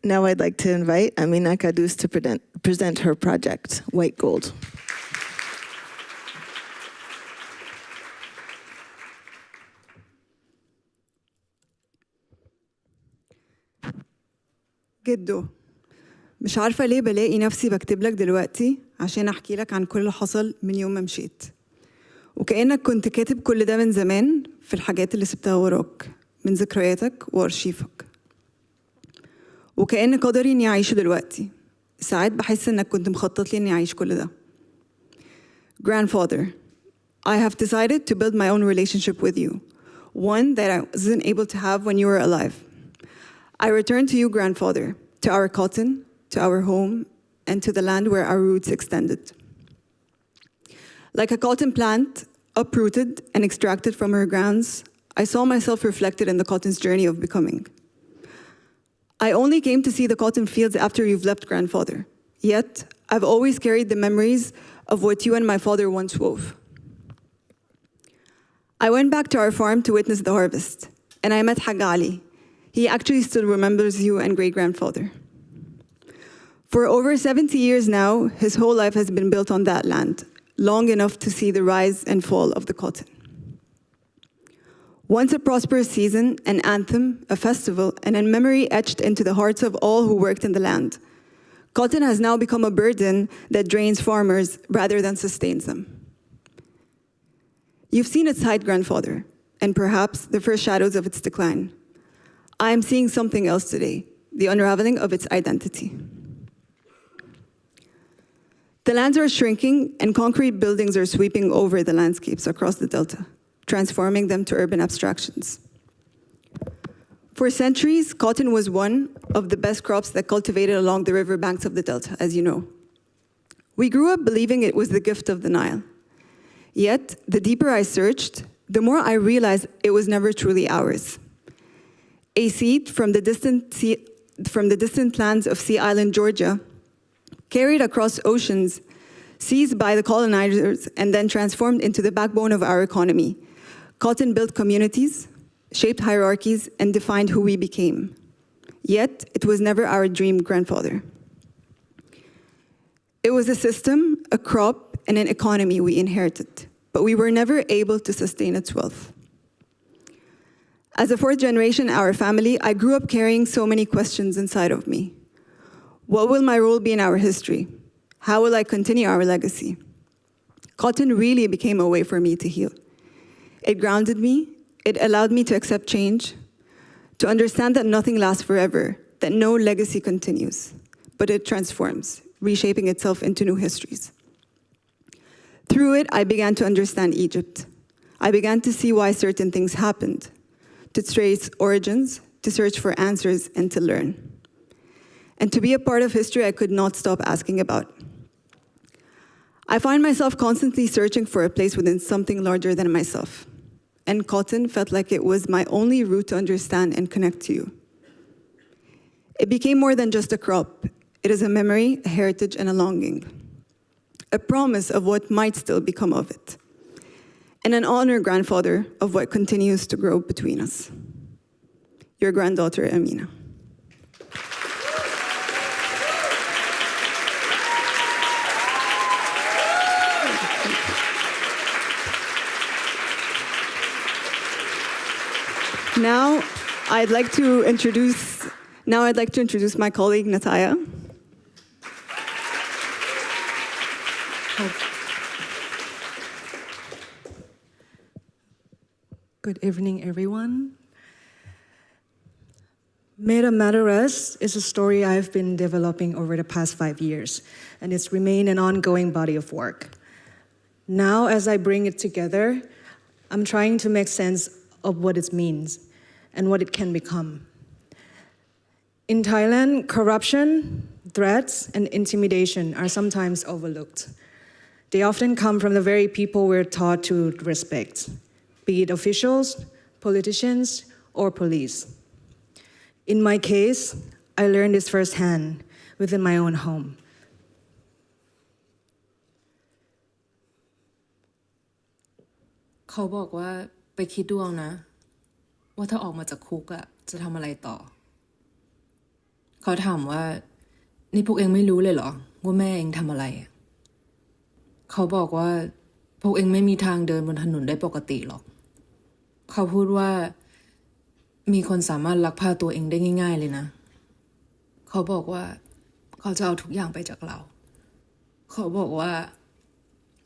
Now I'd like to invite Amina Kadus to present her project, White Gold. جدو، مش عارفة ليه بلاقي نفسي بكتب لك دلوقتي عشان أحكي لك عن كل اللي حصل من يوم ما مشيت، وكأنك كنت كاتب كل ده من زمان في الحاجات اللي سبتها وراك من ذكرياتك وأرشيفك، وكأن قدري إني أعيشه دلوقتي. ساعات بحس إنك كنت مخطط لي إني أعيش كل ده. Grandfather, I have decided to build my own relationship with you, one that I wasn't able to have when you were alive. I return to you, grandfather, to our cotton, to our home, and to the land where our roots extended. Like a cotton plant, uprooted and extracted from her grounds, I saw myself reflected in the cotton's journey of becoming. I only came to see the cotton fields after you've left, grandfather. Yet, I've always carried the memories of what you and my father once wove. I went back to our farm to witness the harvest, and I met Hag Ali. He actually still remembers you and great-grandfather. For over 70 years now, his whole life has been built on that land, long enough to see the rise and fall of the cotton. Once a prosperous season, an anthem, a festival, and a memory etched into the hearts of all who worked in the land, cotton has now become a burden that drains farmers rather than sustains them. You've seen its height, grandfather, and perhaps the first shadows of its decline. I am seeing something else today, the unraveling of its identity. The lands are shrinking, and concrete buildings are sweeping over the landscapes across the Delta, transforming them to urban abstractions. For centuries, cotton was one of the best crops that cultivated along the river banks of the Delta, as you know. We grew up believing it was the gift of the Nile. Yet, the deeper I searched, the more I realized it was never truly ours. A seed from the distant lands of Sea Island, Georgia, carried across oceans, seized by the colonizers, and then transformed into the backbone of our economy. Cotton built communities, shaped hierarchies, and defined who we became. Yet, it was never our dream, grandfather. It was a system, a crop, and an economy we inherited, but we were never able to sustain its wealth. As a fourth generation in our family, I grew up carrying so many questions inside of me. What will my role be in our history? How will I continue our legacy? Cotton really became a way for me to heal. It grounded me, It allowed me to accept change, to understand that nothing lasts forever, that no legacy continues, but it transforms, reshaping itself into new histories. Through it, I began to understand Egypt. I began to see why certain things happened, to trace origins, to search for answers, and to learn. And to be a part of history I could not stop asking about. I find myself constantly searching for a place within something larger than myself. And cotton felt like it was my only route to understand and connect to you. It became more than just a crop. It is a memory, a heritage, and a longing. A promise of what might still become of it. And an honored grandfather of what continues to grow between us. Your granddaughter, Amina. Now, I'd like to introduce my colleague, Nataya. Good evening, everyone. Meta Matters is a story I've been developing over the past 5 years, and it's remained an ongoing body of work. Now, as I bring it together, I'm trying to make sense of what it means and what it can become. In Thailand, corruption, threats, and intimidation are sometimes overlooked. They often come from the very people we're taught to respect, be it officials, politicians, or police. In my case, I learned this firsthand within my own home.เขาบอกว่าไปคิดดูเอานะว่าถ้าออกมาจากคุกอะจะทำอะไรต่อเขาถามว่านี่พวกเองไม่รู้เลยเหรอว่าแม่เองทำอะไรเขาบอกว่าพวกเองไม่มีทางเดินบนถนนได้ปกติหรอกเขาพูดว่ามีคนสามารถลักพาตัวเองได้ง่ายๆเลยนะเขาบอกว่าเขาจะเอาทุกอย่างไปจากเราเขาบอกว่า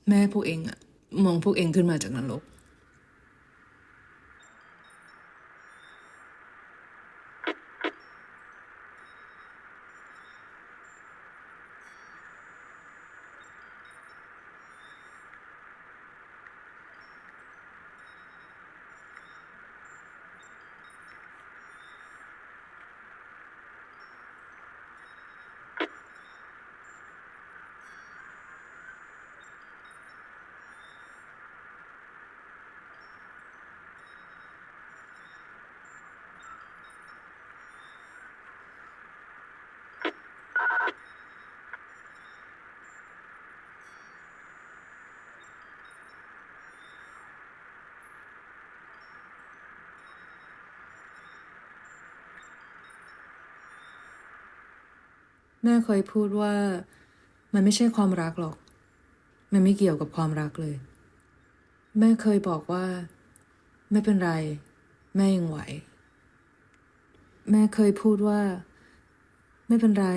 แม่พวกเองอะมองพวกเองขึ้นมาจากนรกแม่เคยพูดว่ามันไม่ใช่ความรักหรอกมันไม่เกี่ยวกับความรักเลยแม่เคยบอกว่าไม่เป็นไรแม่ยังไหวแม่เคยพูดว่าไม่เป็นไร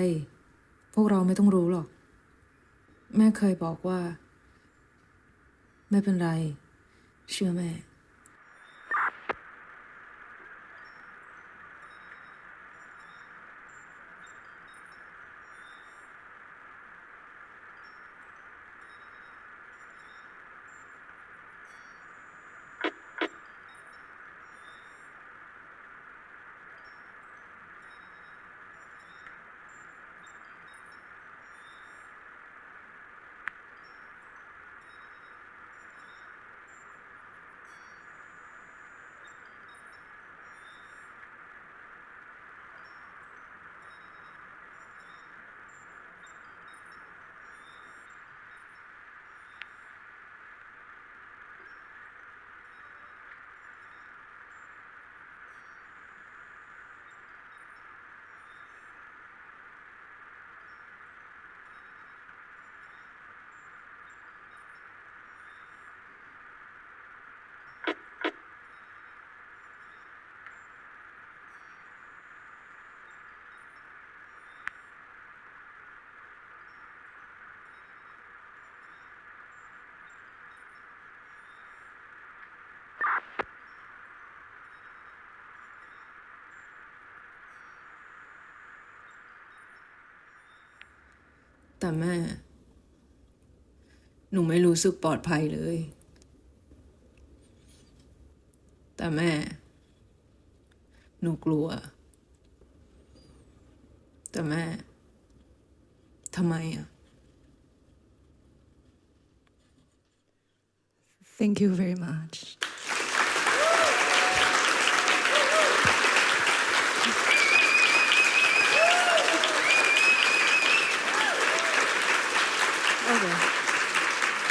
พวกเราไม่ต้องรู้หรอกแม่เคยบอกว่าไม่เป็นไรเชื่อแม่ แต่แม่หนูไม่รู้สึกปลอดภัยเลยแต่แม่หนูกลัวแต่แม่ทำไมอ่ะ Thank you very much. Okay.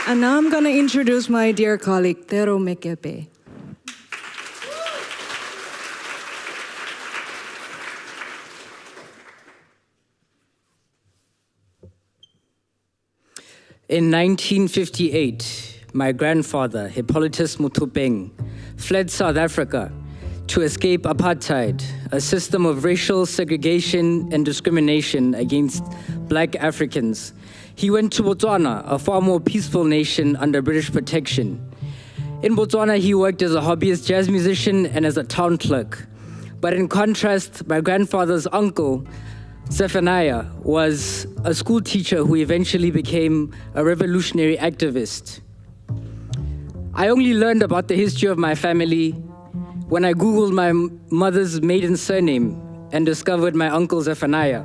And now I'm going to introduce my dear colleague, Tero Mekepe. In 1958, my grandfather, Hippolytus Mutupeng, fled South Africa to escape apartheid, a system of racial segregation and discrimination against black Africans. He went to Botswana, a far more peaceful nation under British protection. In Botswana, he worked as a hobbyist jazz musician and as a town clerk. But in contrast, my grandfather's uncle, Zephaniah, was a school teacher who eventually became a revolutionary activist. I only learned about the history of my family when I Googled my mother's maiden surname and discovered my uncle Zephaniah.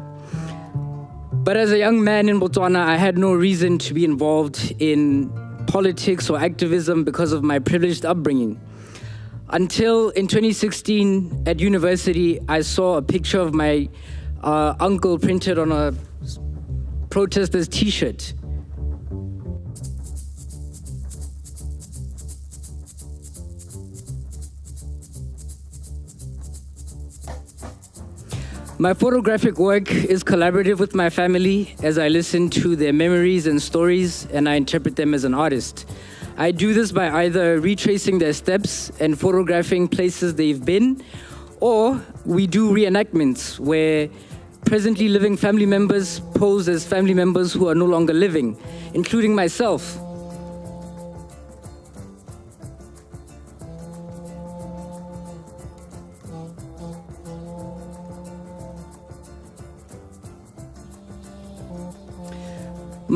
But as a young man in Botswana, I had no reason to be involved in politics or activism because of my privileged upbringing. Until in 2016 at university, I saw a picture of my uncle printed on a protester's t-shirt. My photographic work is collaborative with my family as I listen to their memories and stories and I interpret them as an artist. I do this by either retracing their steps and photographing places they've been, or we do reenactments where presently living family members pose as family members who are no longer living, including myself.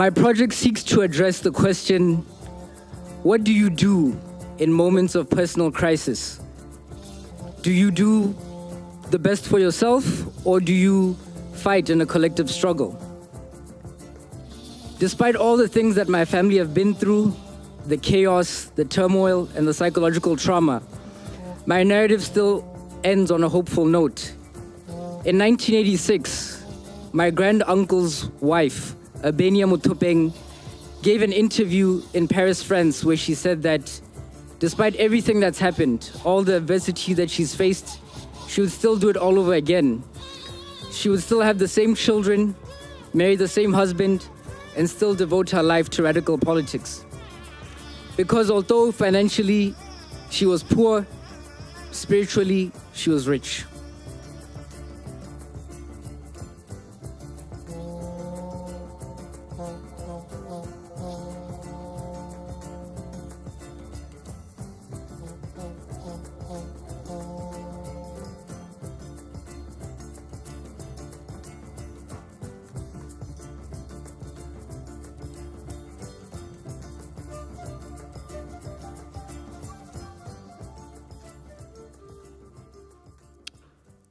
My project seeks to address the question, what do you do in moments of personal crisis? Do you do the best for yourself, or do you fight in a collective struggle? Despite all the things that my family have been through, the chaos, the turmoil, and the psychological trauma, my narrative still ends on a hopeful note. In 1986, my grand-uncle's wife, Abenia Mutupeng, gave an interview in Paris, France, where she said that despite everything that's happened, all the adversity that she's faced, she would still do it all over again. She would still have the same children, marry the same husband, and still devote her life to radical politics. Because although financially she was poor, spiritually she was rich.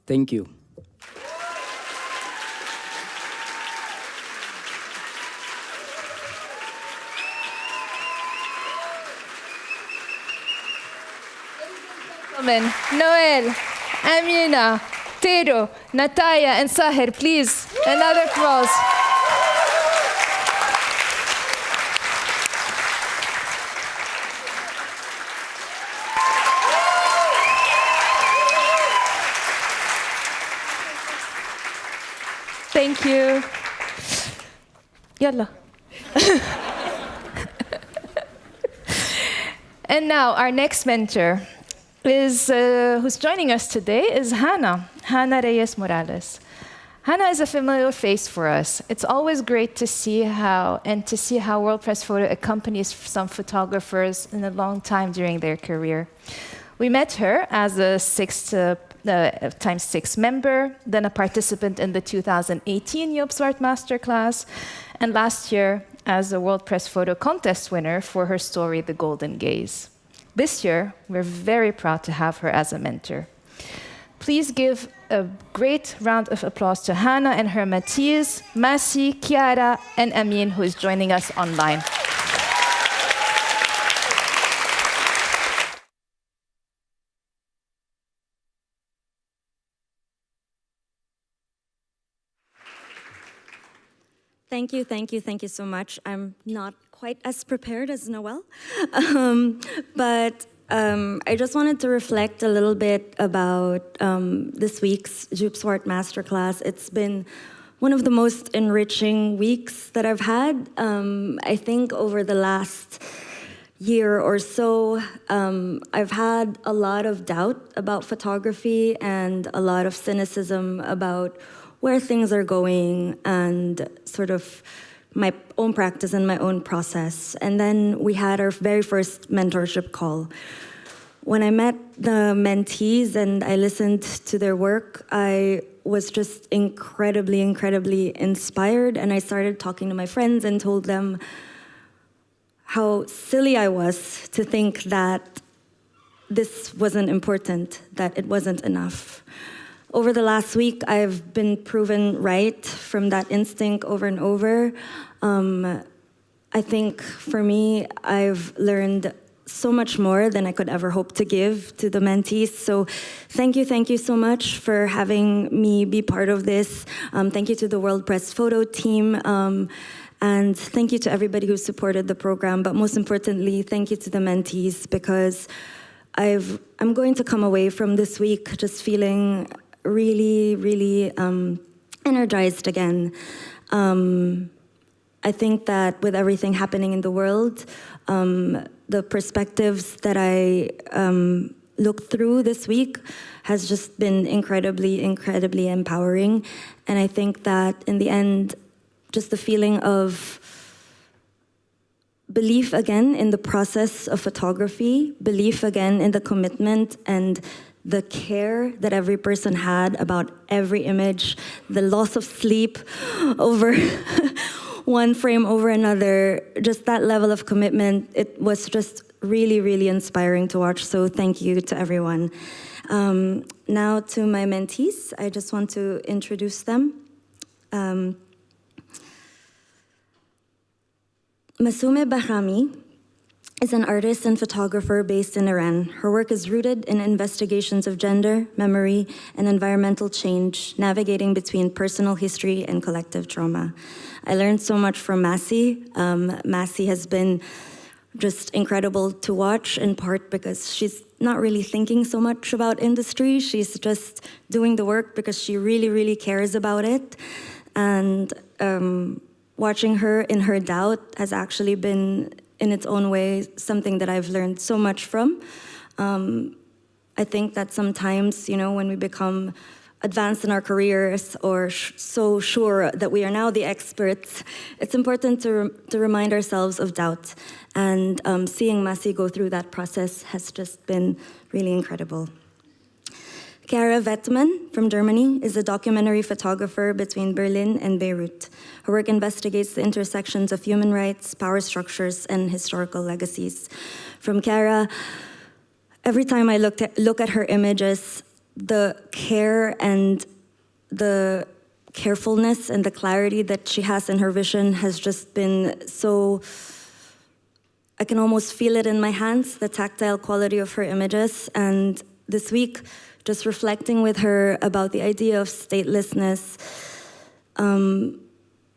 Thank you. Gentlemen, Noel, Amina, Tero, Nataya, and Sahir, please, another applause. Thank you. Yalla. And now our next mentor is who's joining us today is Hana Reyes Morales. Hana is a familiar face for us. It's always great to see how World Press Photo accompanies some photographers in a long time during their career. We met her as a ×6 member, then a participant in the 2018 Joop Swart Masterclass, and last year as a World Press Photo Contest winner for her story, The Golden Gaze. This year, we're very proud to have her as a mentor. Please give a great round of applause to Hana and her mentees, Masi, Chiara, and Amin, who is joining us online. Thank you so much. I'm not quite as prepared as Noelle, but I just wanted to reflect a little bit about this week's Joop Swart Masterclass. It's been one of the most enriching weeks that I've had. I think over the last year or so, I've had a lot of doubt about photography and a lot of cynicism about where things are going and sort of my own practice and my own process. And then we had our very first mentorship call. When I met the mentees and I listened to their work, I was just incredibly inspired, and I started talking to my friends and told them how silly I was to think that this wasn't important, that it wasn't enough. Over the last week, I've been proven right from that instinct over and over. I think for me, I've learned so much more than I could ever hope to give to the mentees. So thank you so much for having me be part of this. Thank you to the World Press Photo team. And thank you to everybody who supported the program. But most importantly, thank you to the mentees, because I'm going to come away from this week just feeling really energized again. I think that with everything happening in the world, the perspectives that I looked through this week has just been incredibly empowering. And I think that in the end, just the feeling of belief again in the process of photography, belief again in the commitment and the care that every person had about every image, the loss of sleep over one frame over another, just that level of commitment, it was just really inspiring to watch. So thank you to everyone. Now to my mentees, I just want to introduce them. Masume Bahrami is an artist and photographer based in Iran. Her work is rooted in investigations of gender, memory, and environmental change, navigating between personal history and collective trauma. I learned so much from Masi. Masi has been just incredible to watch, in part because she's not really thinking so much about industry. She's just doing the work because she really cares about it. And watching her in her doubt has actually been, in its own way, something that I've learned so much from. I think that sometimes, when we become advanced in our careers or so sure that we are now the experts, it's important to remind ourselves of doubt. And seeing Masi go through that process has just been really incredible. Chiara Wettmann from Germany is a documentary photographer between Berlin and Beirut. Her work investigates the intersections of human rights, power structures, and historical legacies. From Chiara, every time I look at her images, the care and the carefulness and the clarity that she has in her vision has just been so, I can almost feel it in my hands, the tactile quality of her images. And this week, just reflecting with her about the idea of statelessness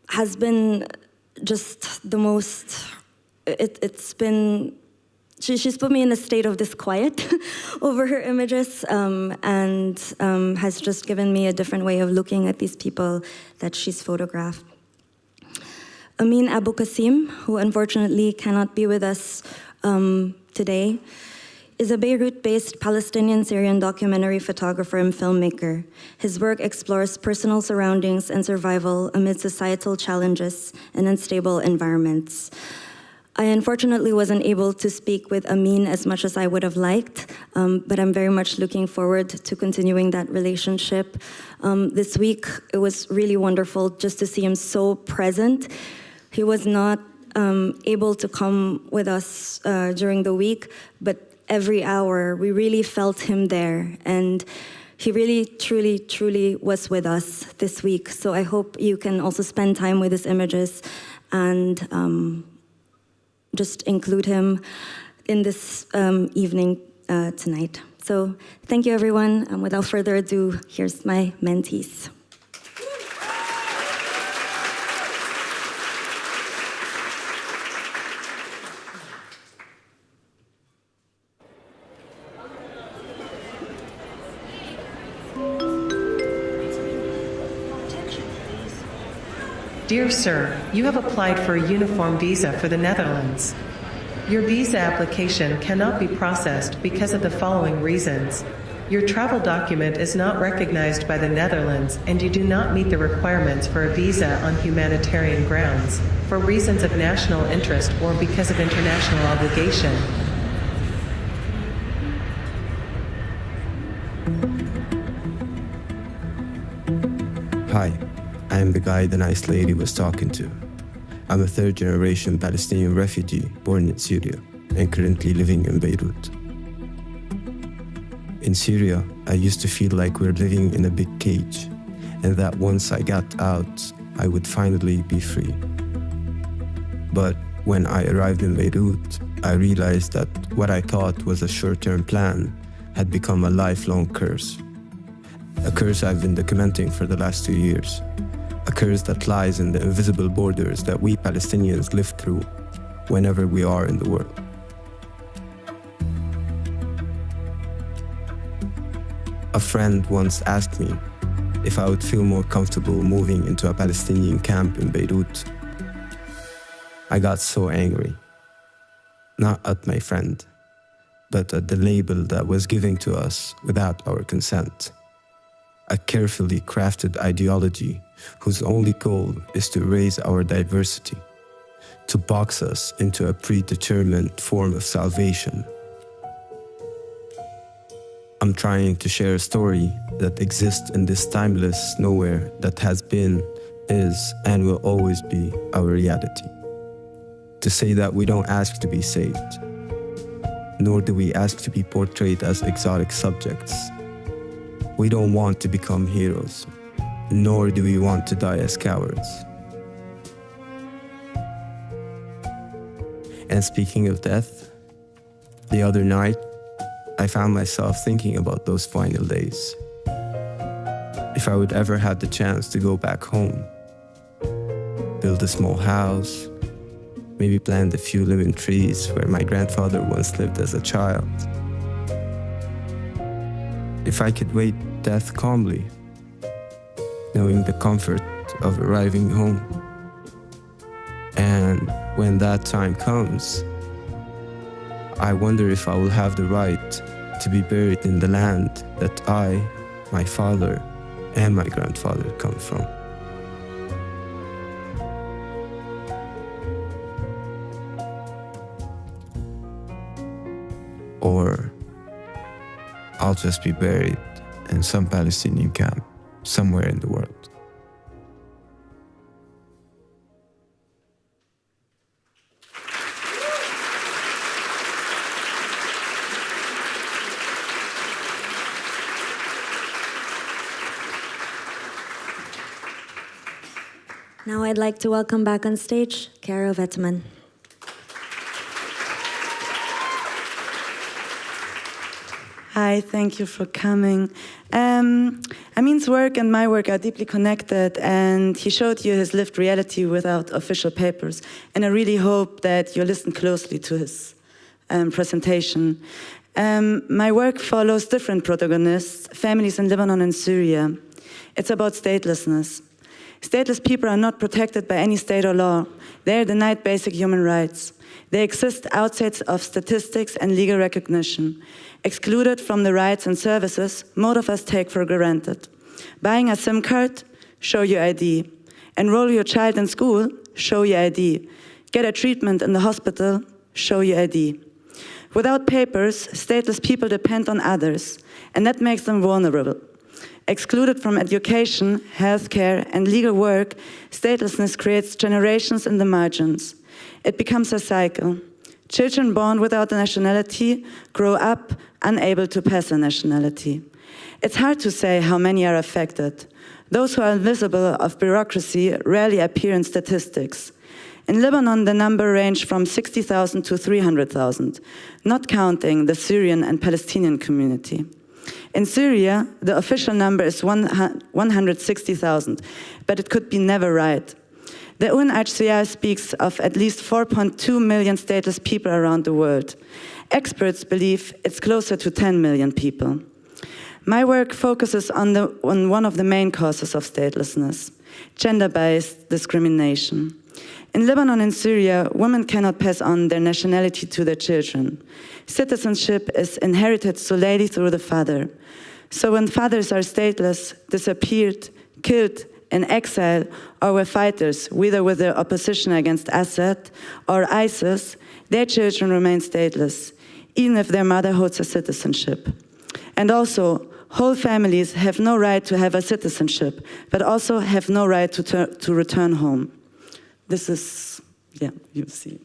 has been just the most, it's been, she's put me in a state of disquiet over her images and has just given me a different way of looking at these people that she's photographed. Amin Abu Qasim, who unfortunately cannot be with us today, is a Beirut-based Palestinian-Syrian documentary photographer and filmmaker. His work explores personal surroundings and survival amid societal challenges and unstable environments. I unfortunately wasn't able to speak with Amin as much as I would have liked, but I'm very much looking forward to continuing that relationship. This week, it was really wonderful just to see him so present, He was not able to come with us during the week, but every hour we really felt him there, and he really, truly, truly was with us this week. So I hope you can also spend time with his images and just include him in this evening tonight. So thank you, everyone. And without further ado, here's my mentees. Dear Sir, you have applied for a uniform visa for the Netherlands. Your visa application cannot be processed because of the following reasons. Your travel document is not recognized by the Netherlands, and you do not meet the requirements for a visa on humanitarian grounds, for reasons of national interest or because of international obligation. Hi, I am the guy the nice lady was talking to. I'm a third-generation Palestinian refugee born in Syria and currently living in Beirut. In Syria, I used to feel like we're living in a big cage, and that once I got out, I would finally be free. But when I arrived in Beirut, I realized that what I thought was a short-term plan had become a lifelong curse. A curse I've been documenting for the last 2 years. A curse that lies in the invisible borders that we Palestinians live through whenever we are in the world. A friend once asked me if I would feel more comfortable moving into a Palestinian camp in Beirut. I got so angry. Not at my friend, but at the label that was given to us without our consent. A carefully crafted ideology whose only goal is to erase our diversity, to box us into a predetermined form of salvation. I'm trying to share a story that exists in this timeless nowhere that has been, is, and will always be our reality. To say that we don't ask to be saved, nor do we ask to be portrayed as exotic subjects. We don't want to become heroes, nor do we want to die as cowards. And speaking of death, the other night, I found myself thinking about those final days. If I would ever have the chance to go back home, build a small house, maybe plant a few living trees where my grandfather once lived as a child. If I could wait death calmly, knowing the comfort of arriving home. And when that time comes, I wonder if I will have the right to be buried in the land that I, my father, and my grandfather come from. Or I'll just be buried in some Palestinian camp somewhere in the world. Now I'd like to welcome back on stage Kara Vetman. Hi, thank you for coming. Amin's work and my work are deeply connected, and he showed you his lived reality without official papers. And I really hope that you listen closely to his presentation. My work follows different protagonists, families in Lebanon and Syria. It's about statelessness. Stateless people are not protected by any state or law. They are denied basic human rights. They exist outside of statistics and legal recognition, excluded from the rights and services most of us take for granted. Buying a SIM card, show your ID. Enroll your child in school, show your ID. Get a treatment in the hospital, show your ID. Without papers, stateless people depend on others, and that makes them vulnerable. Excluded from education, healthcare, and legal work, statelessness creates generations in the margins. It becomes a cycle. Children born without a nationality grow up unable to pass a nationality. It's hard to say how many are affected. Those who are invisible of bureaucracy rarely appear in statistics. In Lebanon, the number ranged from 60,000 to 300,000, not counting the Syrian and Palestinian community. In Syria, the official number is 160,000, but it could be never right. The UNHCR speaks of at least 4.2 million stateless people around the world. Experts believe it's closer to 10 million people. My work focuses on one of the main causes of statelessness, gender-based discrimination. In Lebanon and Syria, women cannot pass on their nationality to their children. Citizenship is inherited solely through the father. So when fathers are stateless, disappeared, killed, in exile, or were fighters, whether with their opposition against Assad or ISIS, their children remain stateless, even if their mother holds a citizenship. And also, whole families have no right to have a citizenship, but also have no right to return home. This is, yeah, you see.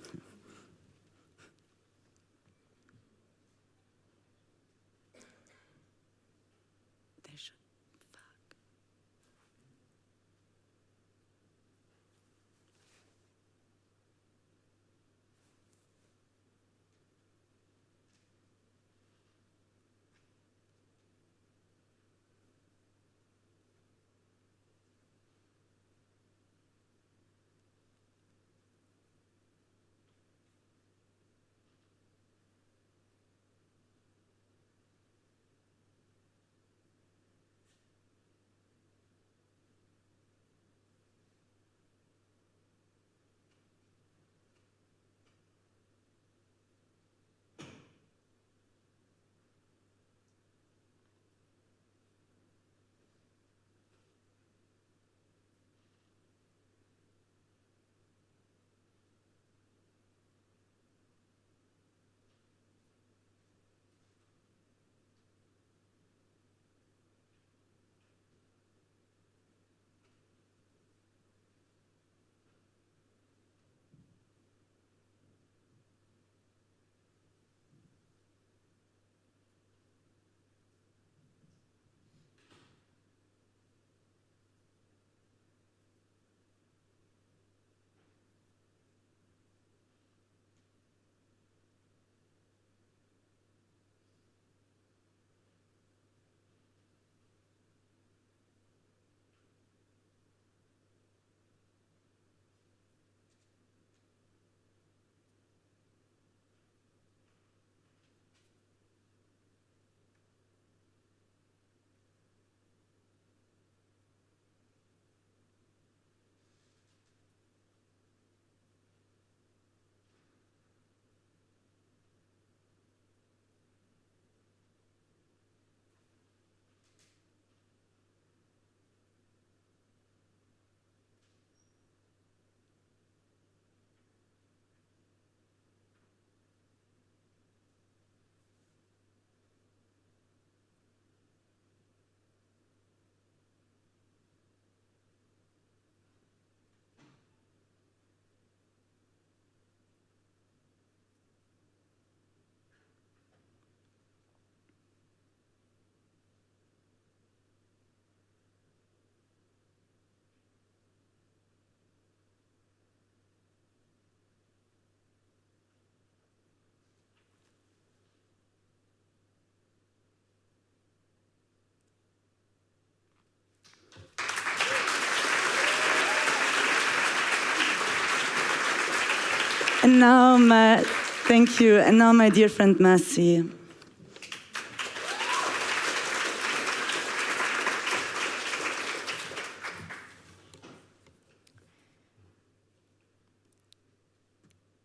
And now, thank you. And now, my dear friend Massi.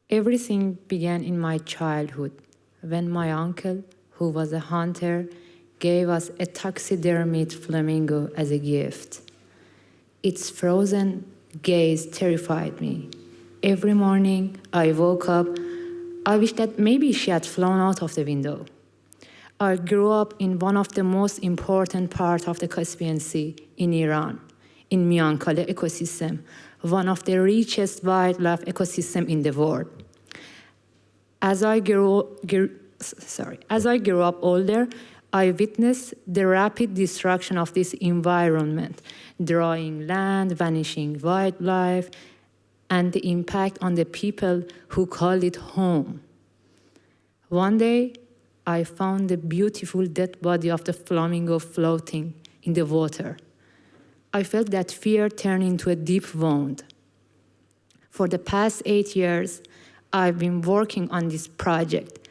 Everything began in my childhood when my uncle, who was a hunter, gave us a taxidermied flamingo as a gift. Its frozen gaze terrified me. Every morning I woke up, I wished that maybe she had flown out of the window. I grew up in one of the most important parts of the Caspian Sea in Iran, in Miankale ecosystem, one of the richest wildlife ecosystem in the world. As I grew up older, I witnessed the rapid destruction of this environment, drying land, vanishing wildlife, and the impact on the people who call it home. One day, I found the beautiful dead body of the flamingo floating in the water. I felt that fear turn into a deep wound. For the past 8 years, I've been working on this project,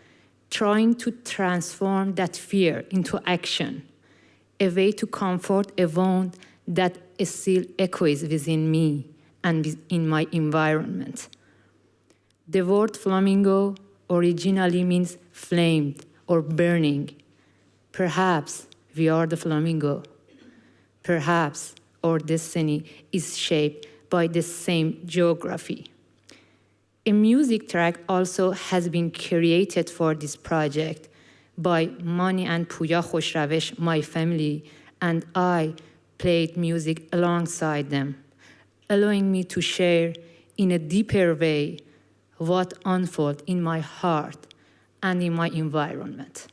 trying to transform that fear into action, a way to comfort a wound that still echoes within me and in my environment. The word flamingo originally means flamed or burning. Perhaps we are the flamingo. Perhaps our destiny is shaped by the same geography. A music track also has been created for this project by Mani and Puya Khoshravesh, my family, and I played music alongside them, allowing me to share in a deeper way what unfolds in my heart and in my environment.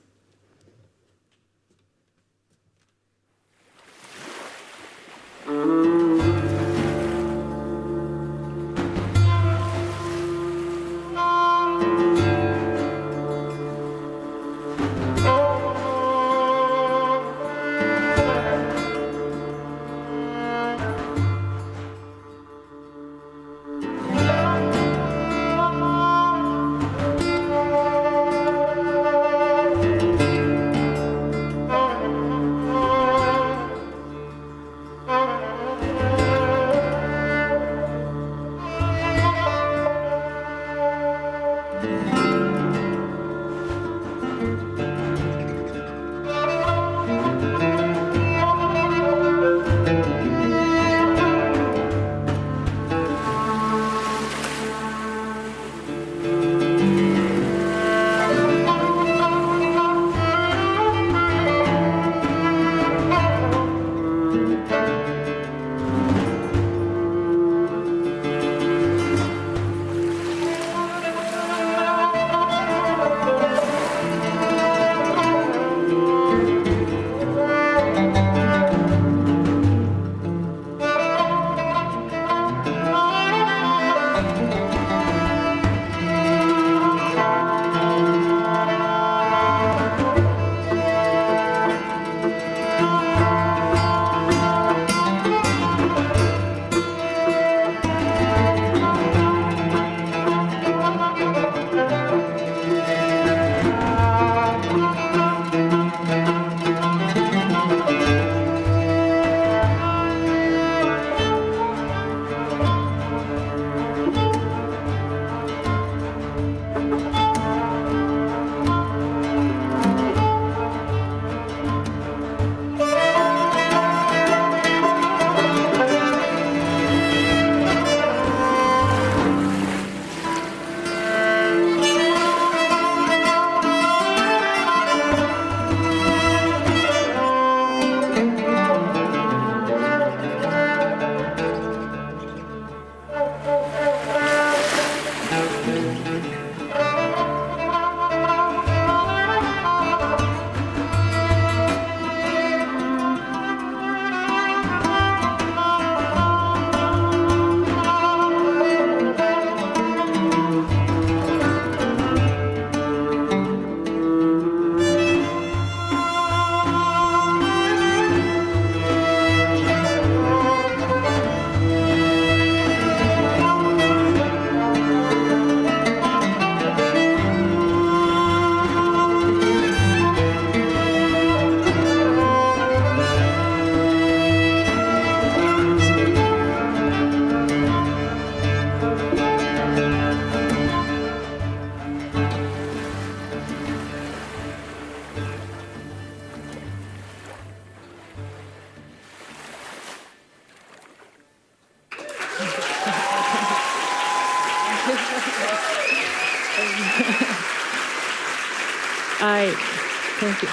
Thank you.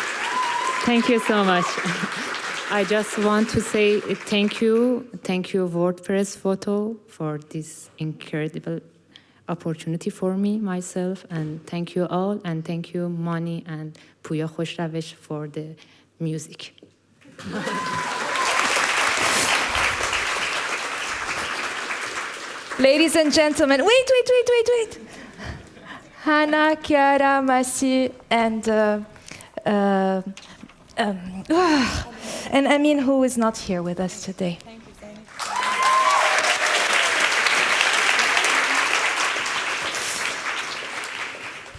Thank you so much. I just want to say thank you. Thank you, WordPress Photo, for this incredible opportunity for me, myself. And thank you all. And thank you, Mani and Puya Khoshravish, for the music. Ladies and gentlemen, wait. Hana, Chiara, Masi, and Amin, who is not here with us today.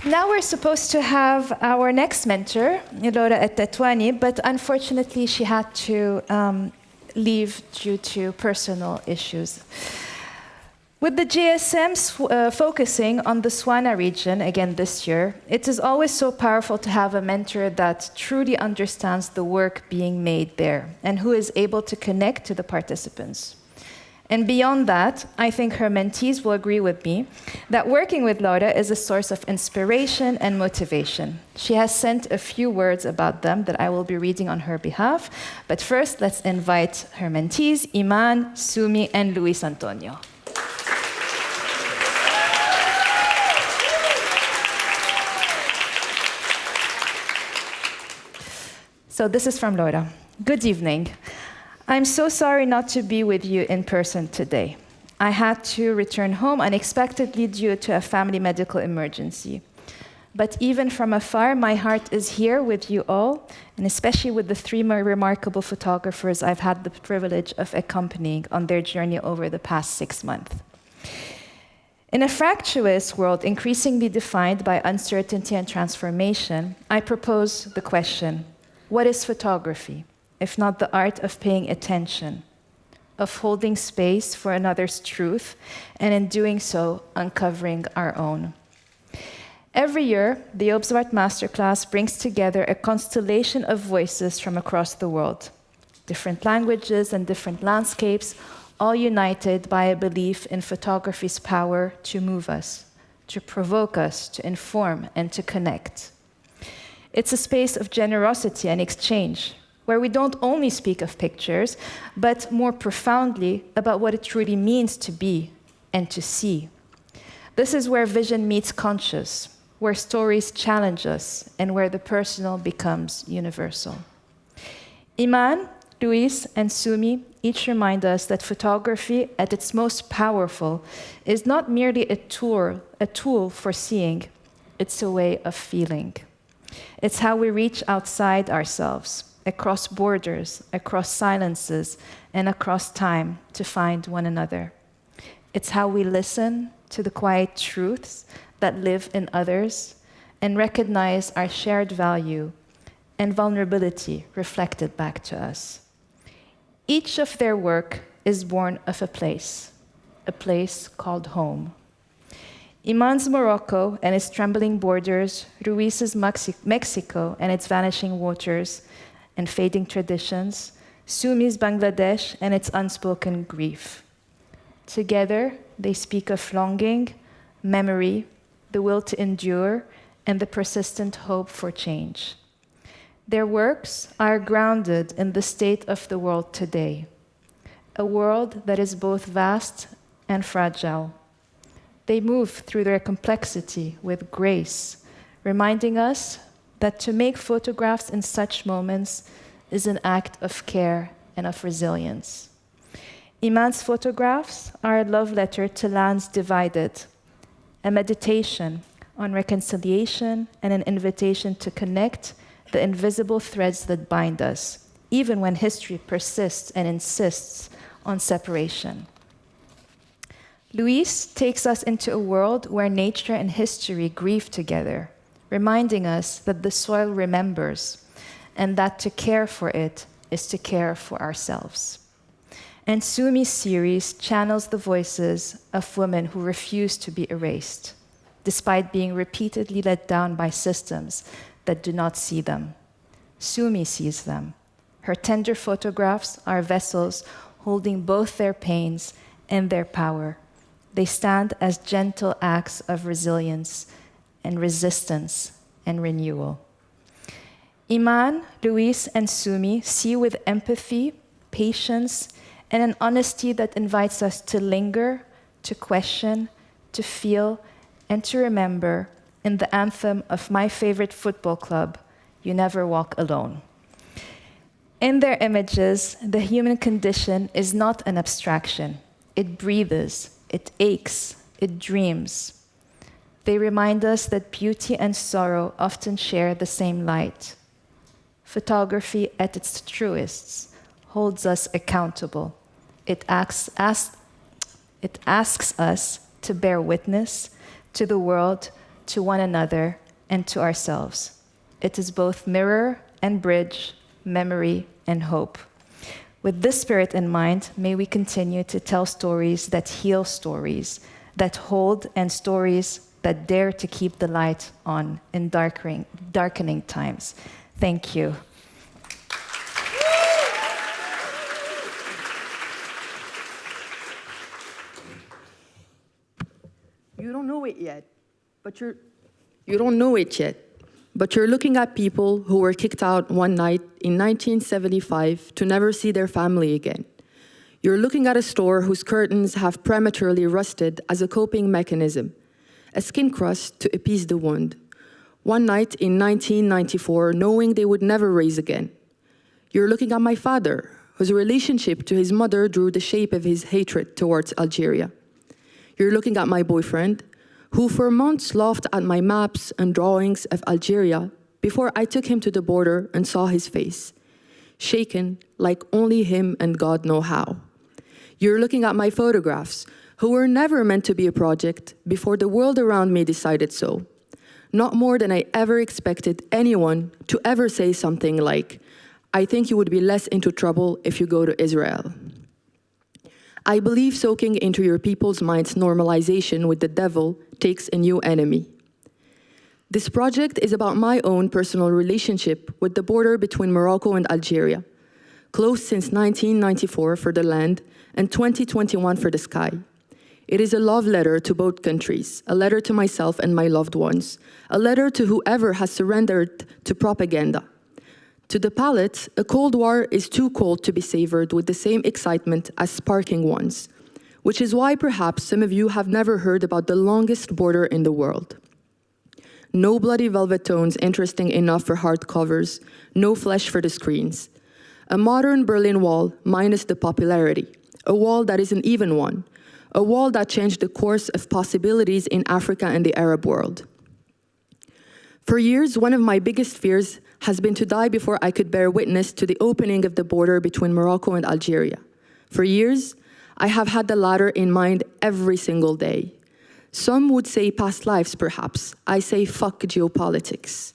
Now we're supposed to have our next mentor, Laura Ettetwani, but unfortunately she had to leave due to personal issues. With the GSM focusing on the Swana region again this year, it is always so powerful to have a mentor that truly understands the work being made there and who is able to connect to the participants. And beyond that, I think her mentees will agree with me that working with Laura is a source of inspiration and motivation. She has sent a few words about them that I will be reading on her behalf. But first, let's invite her mentees, Iman, Sumi, and Luis Antonio. So this is from Laura. Good evening. I'm so sorry not to be with you in person today. I had to return home unexpectedly due to a family medical emergency. But even from afar, my heart is here with you all, and especially with the three more remarkable photographers I've had the privilege of accompanying on their journey over the past 6 months. In a fractious world increasingly defined by uncertainty and transformation, I propose the question, what is photography, if not the art of paying attention, of holding space for another's truth, and in doing so, uncovering our own? Every year, the Joop Swart Masterclass brings together a constellation of voices from across the world, different languages and different landscapes, all united by a belief in photography's power to move us, to provoke us, to inform, and to connect. It's a space of generosity and exchange, where we don't only speak of pictures, but more profoundly about what it truly means to be and to see. This is where vision meets conscious, where stories challenge us, and where the personal becomes universal. Iman, Luis, and Sumi each remind us that photography, at its most powerful, is not merely a tool for seeing, it's a way of feeling. It's how we reach outside ourselves, across borders, across silences, and across time to find one another. It's how we listen to the quiet truths that live in others and recognize our shared value and vulnerability reflected back to us. Each of their work is born of a place called home. Iman's Morocco and its trembling borders, Ruiz's Mexico and its vanishing waters and fading traditions, Sumi's Bangladesh and its unspoken grief. Together, they speak of longing, memory, the will to endure, and the persistent hope for change. Their works are grounded in the state of the world today, a world that is both vast and fragile. They move through their complexity with grace, reminding us that to make photographs in such moments is an act of care and of resilience. Iman's photographs are a love letter to lands divided, a meditation on reconciliation and an invitation to connect the invisible threads that bind us, even when history persists and insists on separation. Luis takes us into a world where nature and history grieve together, reminding us that the soil remembers and that to care for it is to care for ourselves. And Sumi's series channels the voices of women who refuse to be erased, despite being repeatedly let down by systems that do not see them. Sumi sees them. Her tender photographs are vessels holding both their pains and their power. They stand as gentle acts of resilience and resistance and renewal. Iman, Luis, and Sumi see with empathy, patience, and an honesty that invites us to linger, to question, to feel, and to remember in the anthem of my favorite football club, You Never Walk Alone. In their images, the human condition is not an abstraction. It breathes, it aches, it dreams. They remind us that beauty and sorrow often share the same light. Photography at its truest holds us accountable. It asks us to bear witness to the world, to one another, and to ourselves. It is both mirror and bridge, memory and hope. With this spirit in mind, may we continue to tell stories that heal stories, that hold, and stories that dare to keep the light on in darkening times. Thank you. You don't know it yet, but you're looking at people who were kicked out one night in 1975 to never see their family again. You're looking at a store whose curtains have prematurely rusted as a coping mechanism, a skin crust to appease the wound. One night in 1994, knowing they would never raise again. You're looking at my father, whose relationship to his mother drew the shape of his hatred towards Algeria. You're looking at my boyfriend, who for months laughed at my maps and drawings of Algeria before I took him to the border and saw his face, shaken like only him and God know how. You're looking at my photographs, who were never meant to be a project before the world around me decided so. Not more than I ever expected anyone to ever say something like, I think you would be less into trouble if you go to Israel. I believe soaking into your people's minds normalization with the devil takes a new enemy. This project is about my own personal relationship with the border between Morocco and Algeria, close since 1994 for the land and 2021 for the sky. It is a love letter to both countries, a letter to myself and my loved ones, a letter to whoever has surrendered to propaganda. To the palate, a Cold War is too cold to be savored with the same excitement as sparking ones, which is why perhaps some of you have never heard about the longest border in the world. No bloody velvet tones interesting enough for hardcovers, no flesh for the screens. A modern Berlin Wall minus the popularity, a wall that is an even one, a wall that changed the course of possibilities in Africa and the Arab world. For years, one of my biggest fears has been to die before I could bear witness to the opening of the border between Morocco and Algeria. For years, I have had the latter in mind every single day. Some would say past lives, perhaps. I say fuck geopolitics.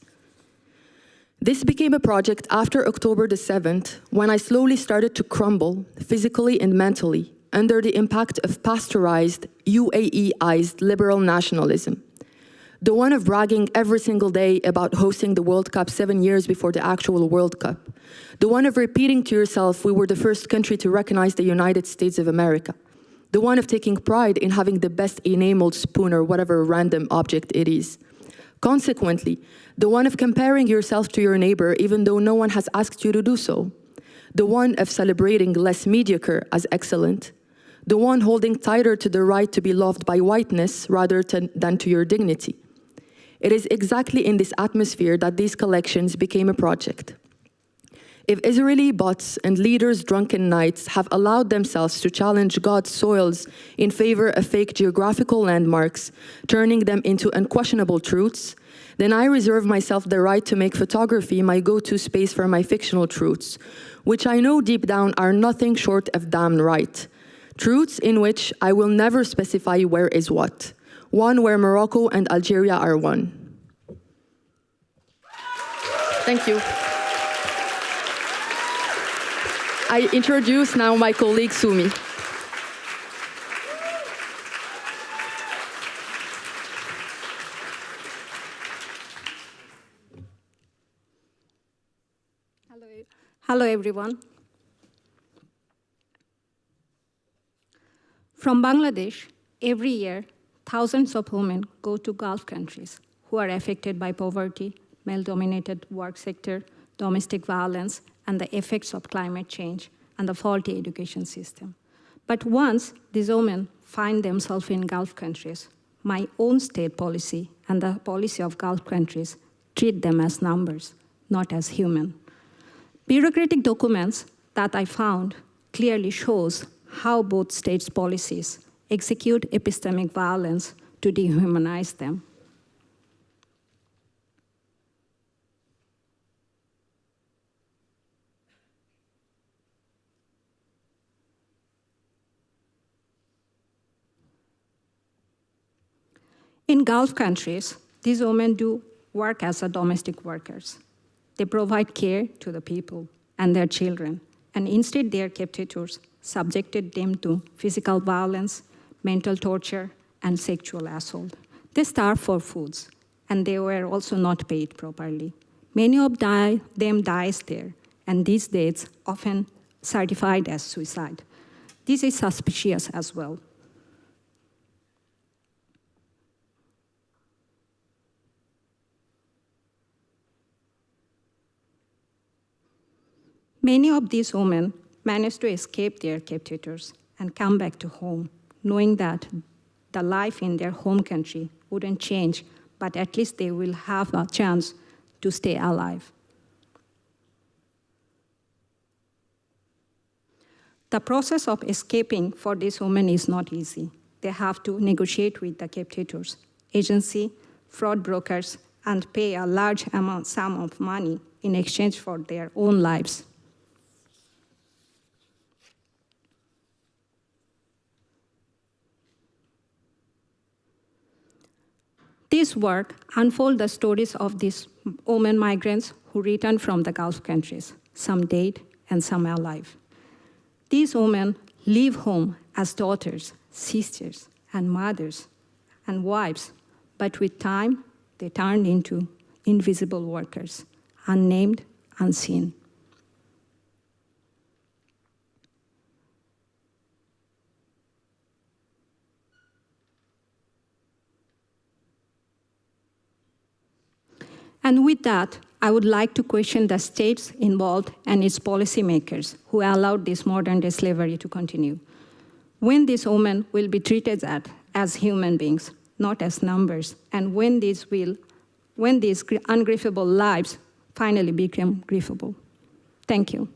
This became a project after October the 7th, when I slowly started to crumble, physically and mentally, under the impact of pasteurized, UAE-ized liberal nationalism. The one of bragging every single day about hosting the World Cup 7 years before the actual World Cup. The one of repeating to yourself, we were the first country to recognize the United States of America. The one of taking pride in having the best enameled spoon or whatever random object it is. Consequently, the one of comparing yourself to your neighbor even though no one has asked you to do so. The one of celebrating less mediocre as excellent. The one holding tighter to the right to be loved by whiteness rather than to your dignity. It is exactly in this atmosphere that these collections became a project. If Israeli bots and leaders' drunken knights have allowed themselves to challenge God's soils in favor of fake geographical landmarks, turning them into unquestionable truths, then I reserve myself the right to make photography my go-to space for my fictional truths, which I know deep down are nothing short of damn right. Truths in which I will never specify where is what. One where Morocco and Algeria are one. Thank you. I introduce now my colleague Sumi. Hello everyone. From Bangladesh, every year, thousands of women go to Gulf countries who are affected by poverty, male-dominated work sector, domestic violence, and the effects of climate change and the faulty education system. But once these women find themselves in Gulf countries, my own state policy and the policy of Gulf countries treat them as numbers, not as human. Bureaucratic documents that I found clearly shows how both states' policies execute epistemic violence to dehumanize them. In Gulf countries, these women do work as domestic workers. They provide care to the people and their children, and instead their captors subjected them to physical violence, mental torture, and sexual assault. They starved for foods, and they were also not paid properly. Many of them died there, and these deaths often certified as suicide. This is suspicious as well. Many of these women managed to escape their captors and come back to home, knowing that the life in their home country wouldn't change, but at least they will have a chance to stay alive. The process of escaping for these women is not easy. They have to negotiate with the captors, agency, fraud brokers, and pay a large sum of money in exchange for their own lives. This work unfolds the stories of these women migrants who returned from the Gulf countries, some dead and some alive. These women leave home as daughters, sisters, and mothers, and wives, but with time, they turn into invisible workers, unnamed, unseen. And with that, I would like to question the states involved and its policymakers who allowed this modern-day slavery to continue. When these women will be treated as human beings, not as numbers, and when these ungrievable lives finally become grievable. Thank you.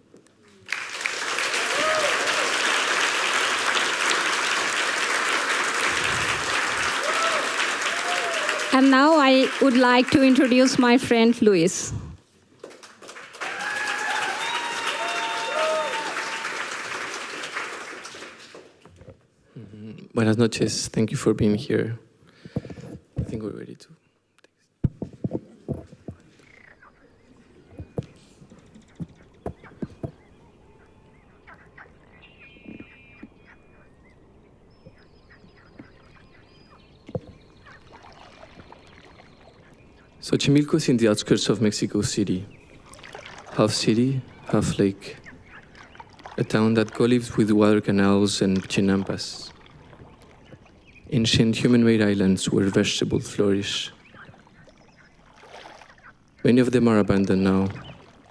And now I would like to introduce my friend Luis. Buenas noches. Thank you for being here. I think we're ready to. Xochimilco is in the outskirts of Mexico City. Half city, half lake. A town that co-lives with water canals and chinampas. Ancient human-made islands where vegetables flourish. Many of them are abandoned now,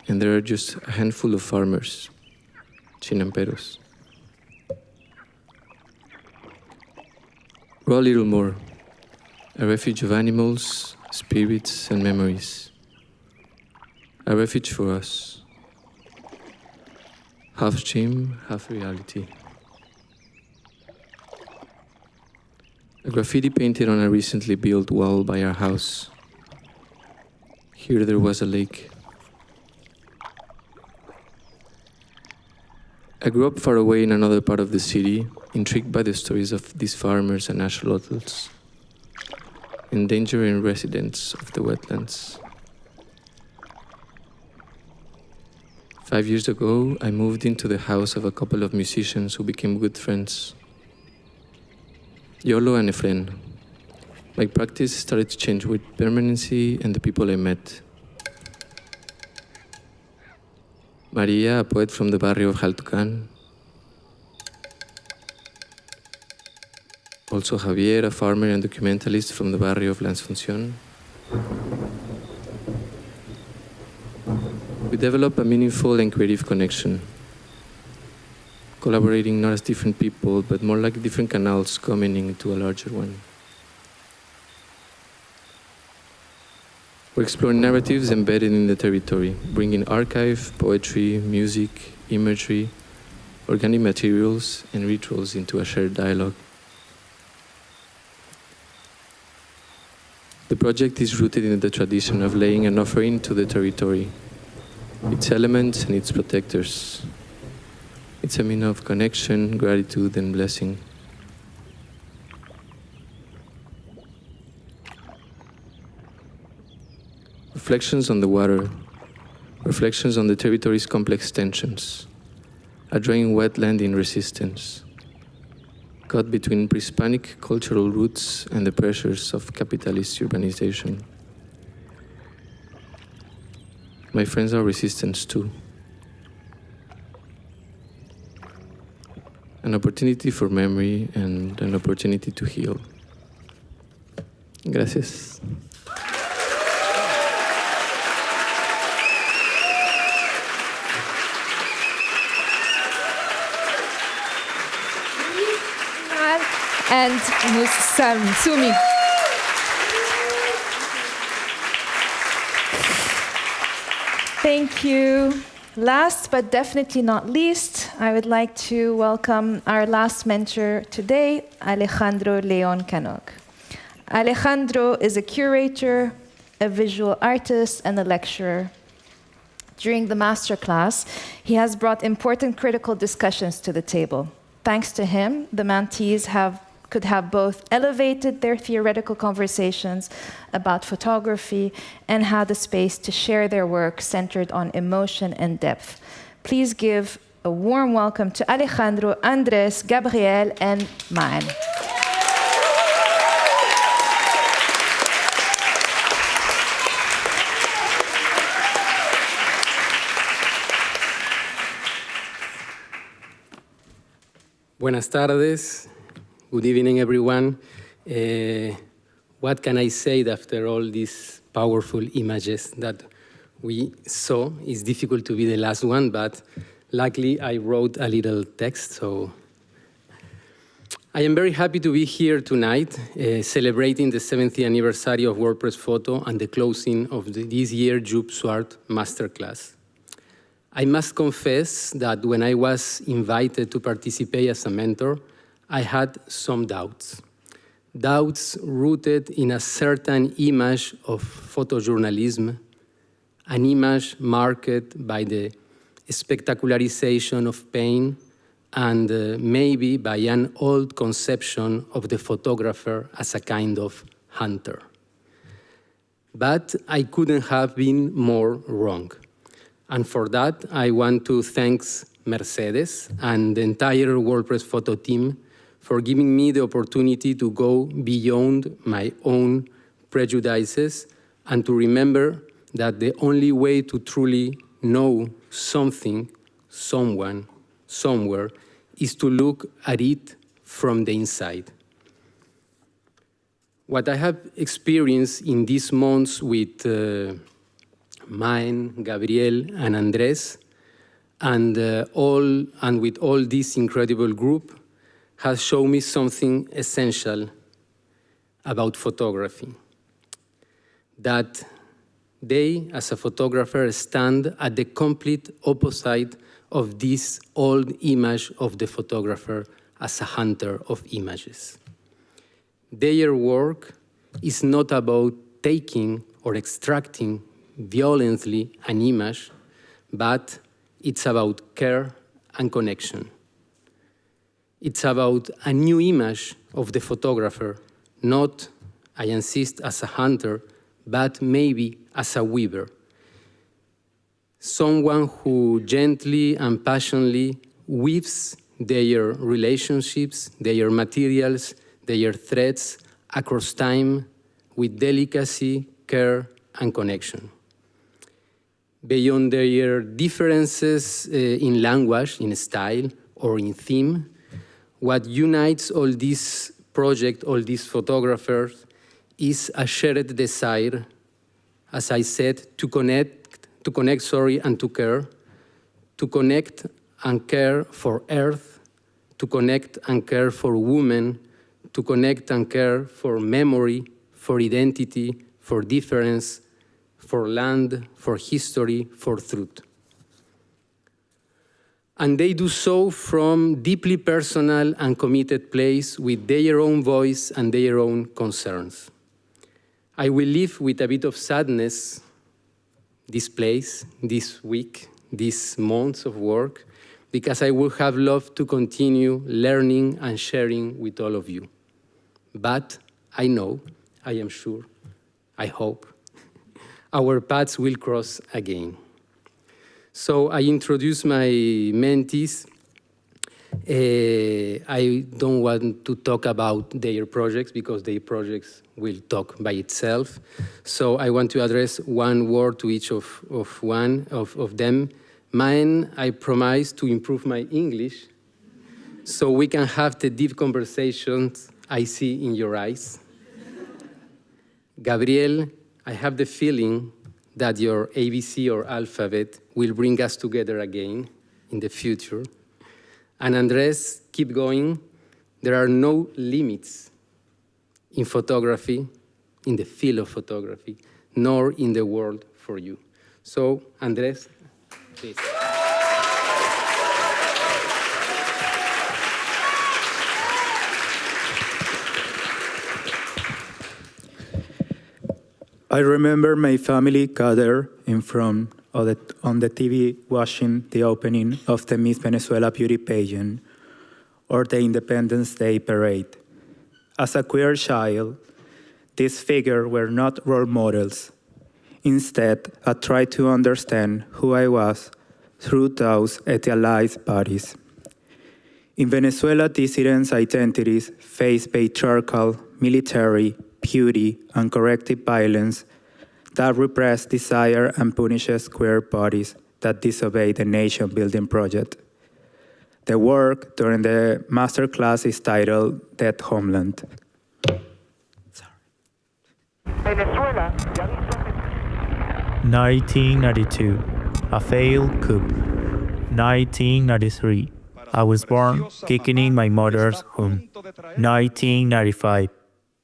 and there are just a handful of farmers, chinamperos. Grow a little more, a refuge of animals, spirits, and memories. A refuge for us. Half dream, half reality. A graffiti painted on a recently built wall by our house. Here there was a lake. I grew up far away in another part of the city, intrigued by the stories of these farmers and axolotls, endangering residents of the wetlands. 5 years ago, I moved into the house of a couple of musicians who became good friends. Yolo and Efren. My practice started to change with permanency and the people I met. Maria, a poet from the barrio of Jaltucan. Also Javier, a farmer and documentalist from the barrio of La Asunción. With develop a meaningful and creative connection, collaborating not as different people, but more like different canals coming into a larger one. We're exploring narratives embedded in the territory, bringing archive, poetry, music, imagery, organic materials, and rituals into a shared dialogue. The project is rooted in the tradition of laying an offering to the territory, its elements and its protectors. It's a mean of connection, gratitude, and blessing. Reflections on the water, reflections on the territory's complex tensions, a drying wetland in resistance, caught between pre-Hispanic cultural roots and the pressures of capitalist urbanization. My friends are resistance too. An opportunity for memory and an opportunity to heal. Gracias. And Sumi. Thank you. Last but definitely not least, I would like to welcome our last mentor today, Alejandro Leon Canog. Alejandro is a curator, a visual artist, and a lecturer. During the masterclass, he has brought important critical discussions to the table. Thanks to him, the Mentees could have both elevated their theoretical conversations about photography and had the space to share their work centered on emotion and depth. Please give a warm welcome to Alejandro, Andres, Gabriel, and Maan. Buenas tardes. Good evening, everyone. What can I say after all these powerful images that we saw? It's difficult to be the last one, but luckily I wrote a little text, so I am very happy to be here tonight, celebrating the 70th anniversary of WordPress Photo and the closing of this year's Joop Swart Masterclass. I must confess that when I was invited to participate as a mentor, I had some doubts. Doubts rooted in a certain image of photojournalism, an image marked by the spectacularization of pain and maybe by an old conception of the photographer as a kind of hunter. But I couldn't have been more wrong. And for that, I want to thank Mercedes and the entire WordPress Photo team for giving me the opportunity to go beyond my own prejudices and to remember that the only way to truly know something, someone, somewhere, is to look at it from the inside. What I have experienced in these months with Maan, Gabriel, and Andres, and with all this incredible group, has shown me something essential about photography. That they, as a photographer, stand at the complete opposite of this old image of the photographer as a hunter of images. Their work is not about taking or extracting violently an image, but it's about care and connection. It's about a new image of the photographer, not, I insist, as a hunter, but maybe as a weaver. Someone who gently and passionately weaves their relationships, their materials, their threads across time with delicacy, care, and connection. Beyond their differences in language, in style, or in theme, what unites all these projects, all these photographers, is a shared desire, as I said, to connect to connect, and to care, to connect and care for Earth, to connect and care for women, to connect and care for memory, for identity, for difference, for land, for history, for truth. And they do so from deeply personal and committed place with their own voice and their own concerns. I will live with a bit of sadness this place, this week, these months of work, because I would have loved to continue learning and sharing with all of you. But I know, I am sure, I hope, our paths will cross again. So I introduce my mentees. I don't want to talk about their projects because their projects will talk by itself. So I want to address one word to each of them. Mine, I promise to improve my English so we can have the deep conversations I see in your eyes. Gabriel, I have the feeling that your ABC or alphabet will bring us together again in the future. And Andres, keep going. There are no limits in photography, in the field of photography, nor in the world for you. So, Andres, please. I remember my family gathered in front of on the TV watching the opening of the Miss Venezuela beauty pageant or the Independence Day parade. As a queer child, these figures were not role models. Instead, I tried to understand who I was through those idealized bodies. In Venezuela, dissidents' identities face patriarchal, military, beauty, and corrective violence that repress desire and punishes queer bodies that disobey the nation-building project. The work during the masterclass is titled Dead Homeland. 1992, a failed coup. 1993, I was born kicking in my mother's home. 1995,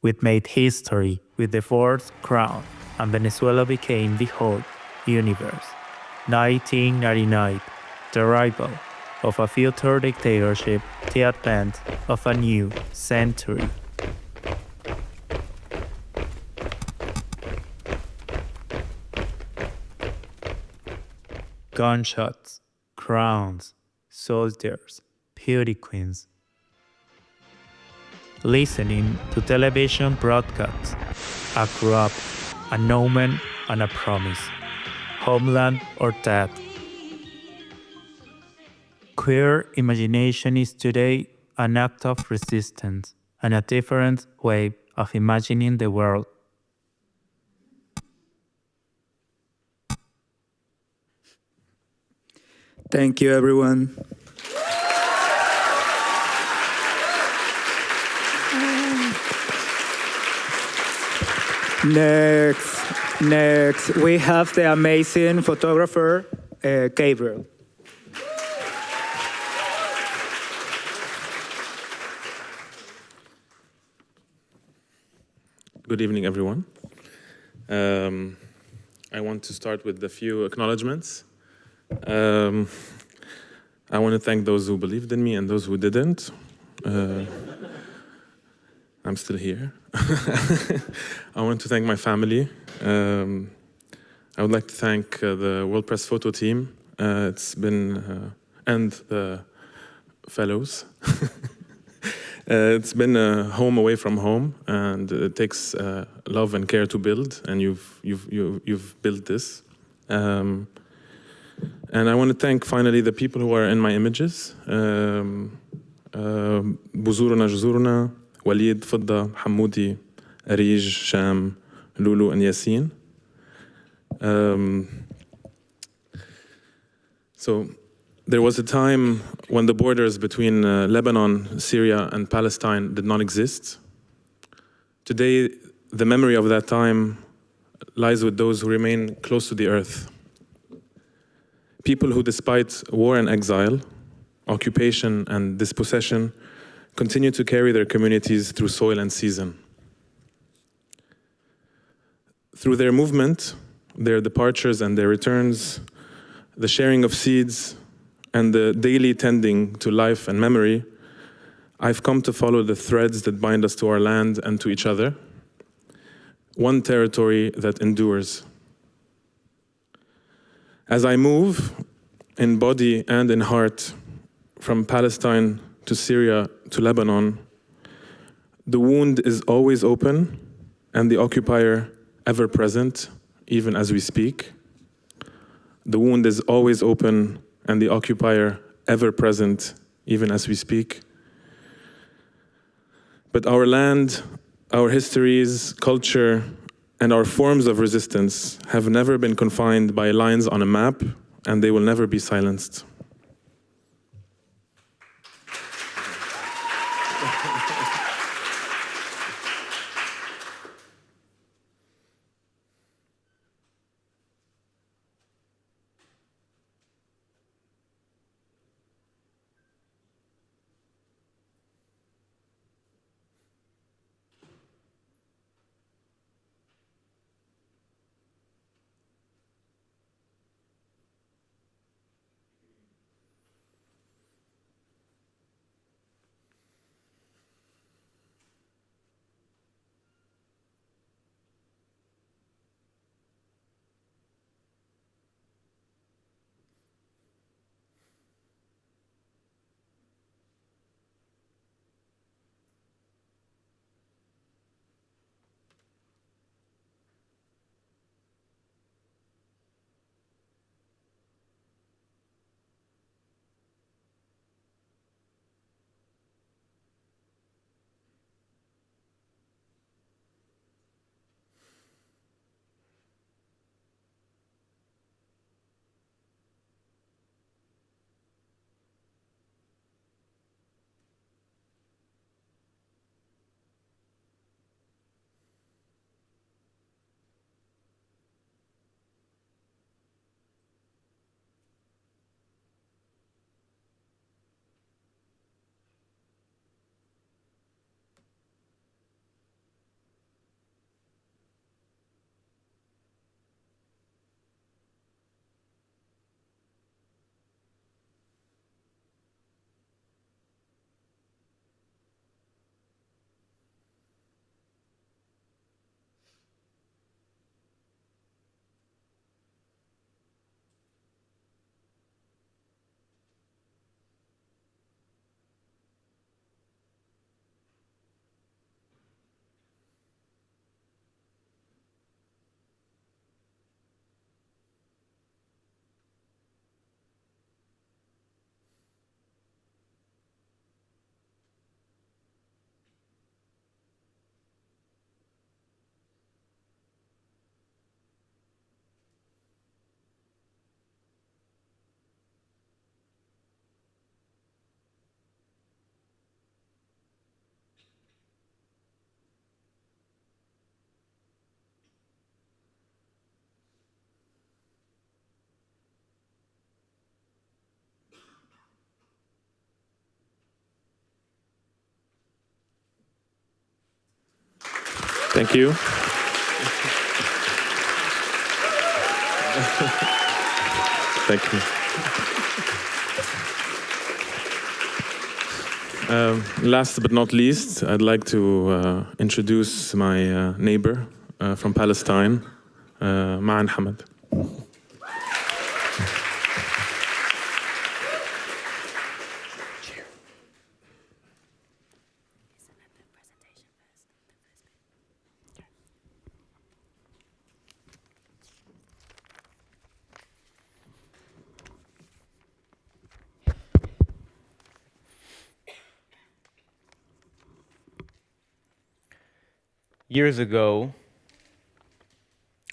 we made history with the fourth crown, and Venezuela became the whole universe. 1999, the arrival of a future dictatorship, the advent of a new century. Gunshots, crowns, soldiers, beauty queens. Listening to television broadcasts, a crop, an omen, and a promise. Homeland or death. Queer imagination is today an act of resistance and a different way of imagining the world. Thank you, everyone. Next, we have the amazing photographer, Gabriel. Good evening, everyone. I want to start with a few acknowledgements. I want to thank those who believed in me and those who didn't. I'm still here. I want to thank my family. I would like to thank the World Press Photo team. It's been, and the fellows. It's been a home away from home, and it takes love and care to build, and you've built this. And I want to thank finally the people who are in my images. Buzuruna, Juzuruna, Walid, Fidda, Hamoudi, Arij, Sham, Lulu, and Yasin. So there was a time when the borders between Lebanon, Syria, and Palestine did not exist. Today, the memory of that time lies with those who remain close to the earth, People who, despite war and exile, occupation and dispossession, continue to carry their communities through soil and season. Through their movement, their departures and their returns, the sharing of seeds, and the daily tending to life and memory, I've come to follow the threads that bind us to our land and to each other, one territory that endures. As I move, in body and in heart, from Palestine to Syria to Lebanon, the wound is always open and the occupier ever present, even as we speak. The wound is always open and the occupier ever present, even as we speak. But our land, our histories, culture, and our forms of resistance have never been confined by lines on a map, and they will never be silenced. Thank you. Thank you. Last but not least, I'd like to introduce my neighbor from Palestine, Ma'an Hamad. Years ago,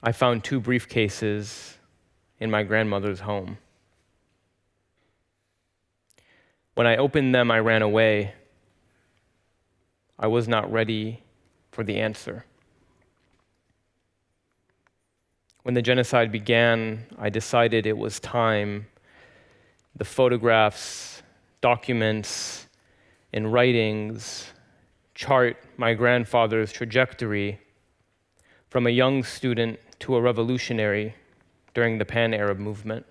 I found 2 briefcases in my grandmother's home. When I opened them, I ran away. I was not ready for the answer. When the genocide began, I decided it was time the photographs, documents, and writings chart my grandfather's trajectory from a young student to a revolutionary during the Pan-Arab movement.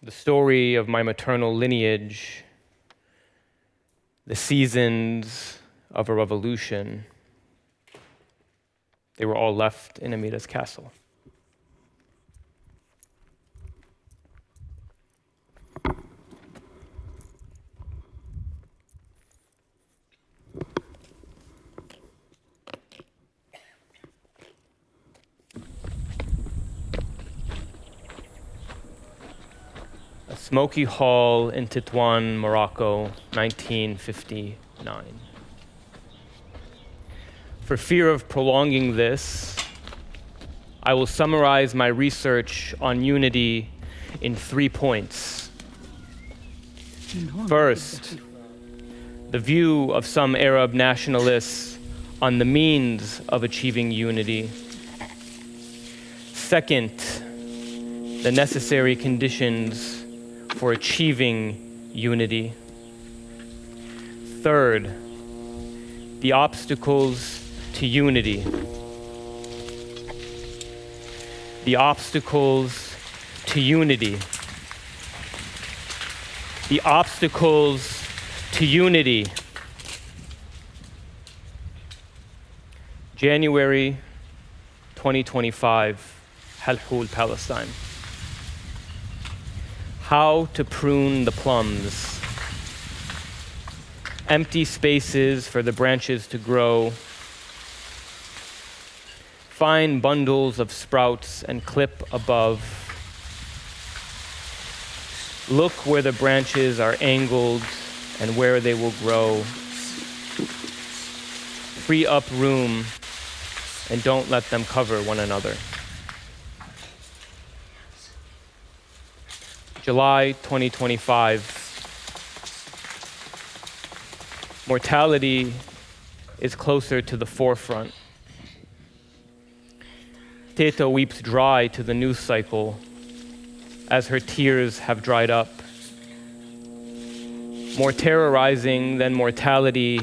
The story of my maternal lineage, the seasons of a revolution, they were all left in Amida's castle. A smoky hall in Tétouan, Morocco, 1959. For fear of prolonging this, I will summarize my research on unity in 3 points. First, the view of some Arab nationalists on the means of achieving unity. Second, the necessary conditions for achieving unity. Third, the obstacles to unity. The obstacles to unity. The obstacles to unity. January 2025, Halhul, Palestine. How to prune the plums. Empty spaces for the branches to grow. Fine bundles of sprouts and clip above. Look where the branches are angled and where they will grow. Free up room and don't let them cover one another. July 2025. Mortality is closer to the forefront. Teta weeps dry to the news cycle as her tears have dried up. More terrorizing than mortality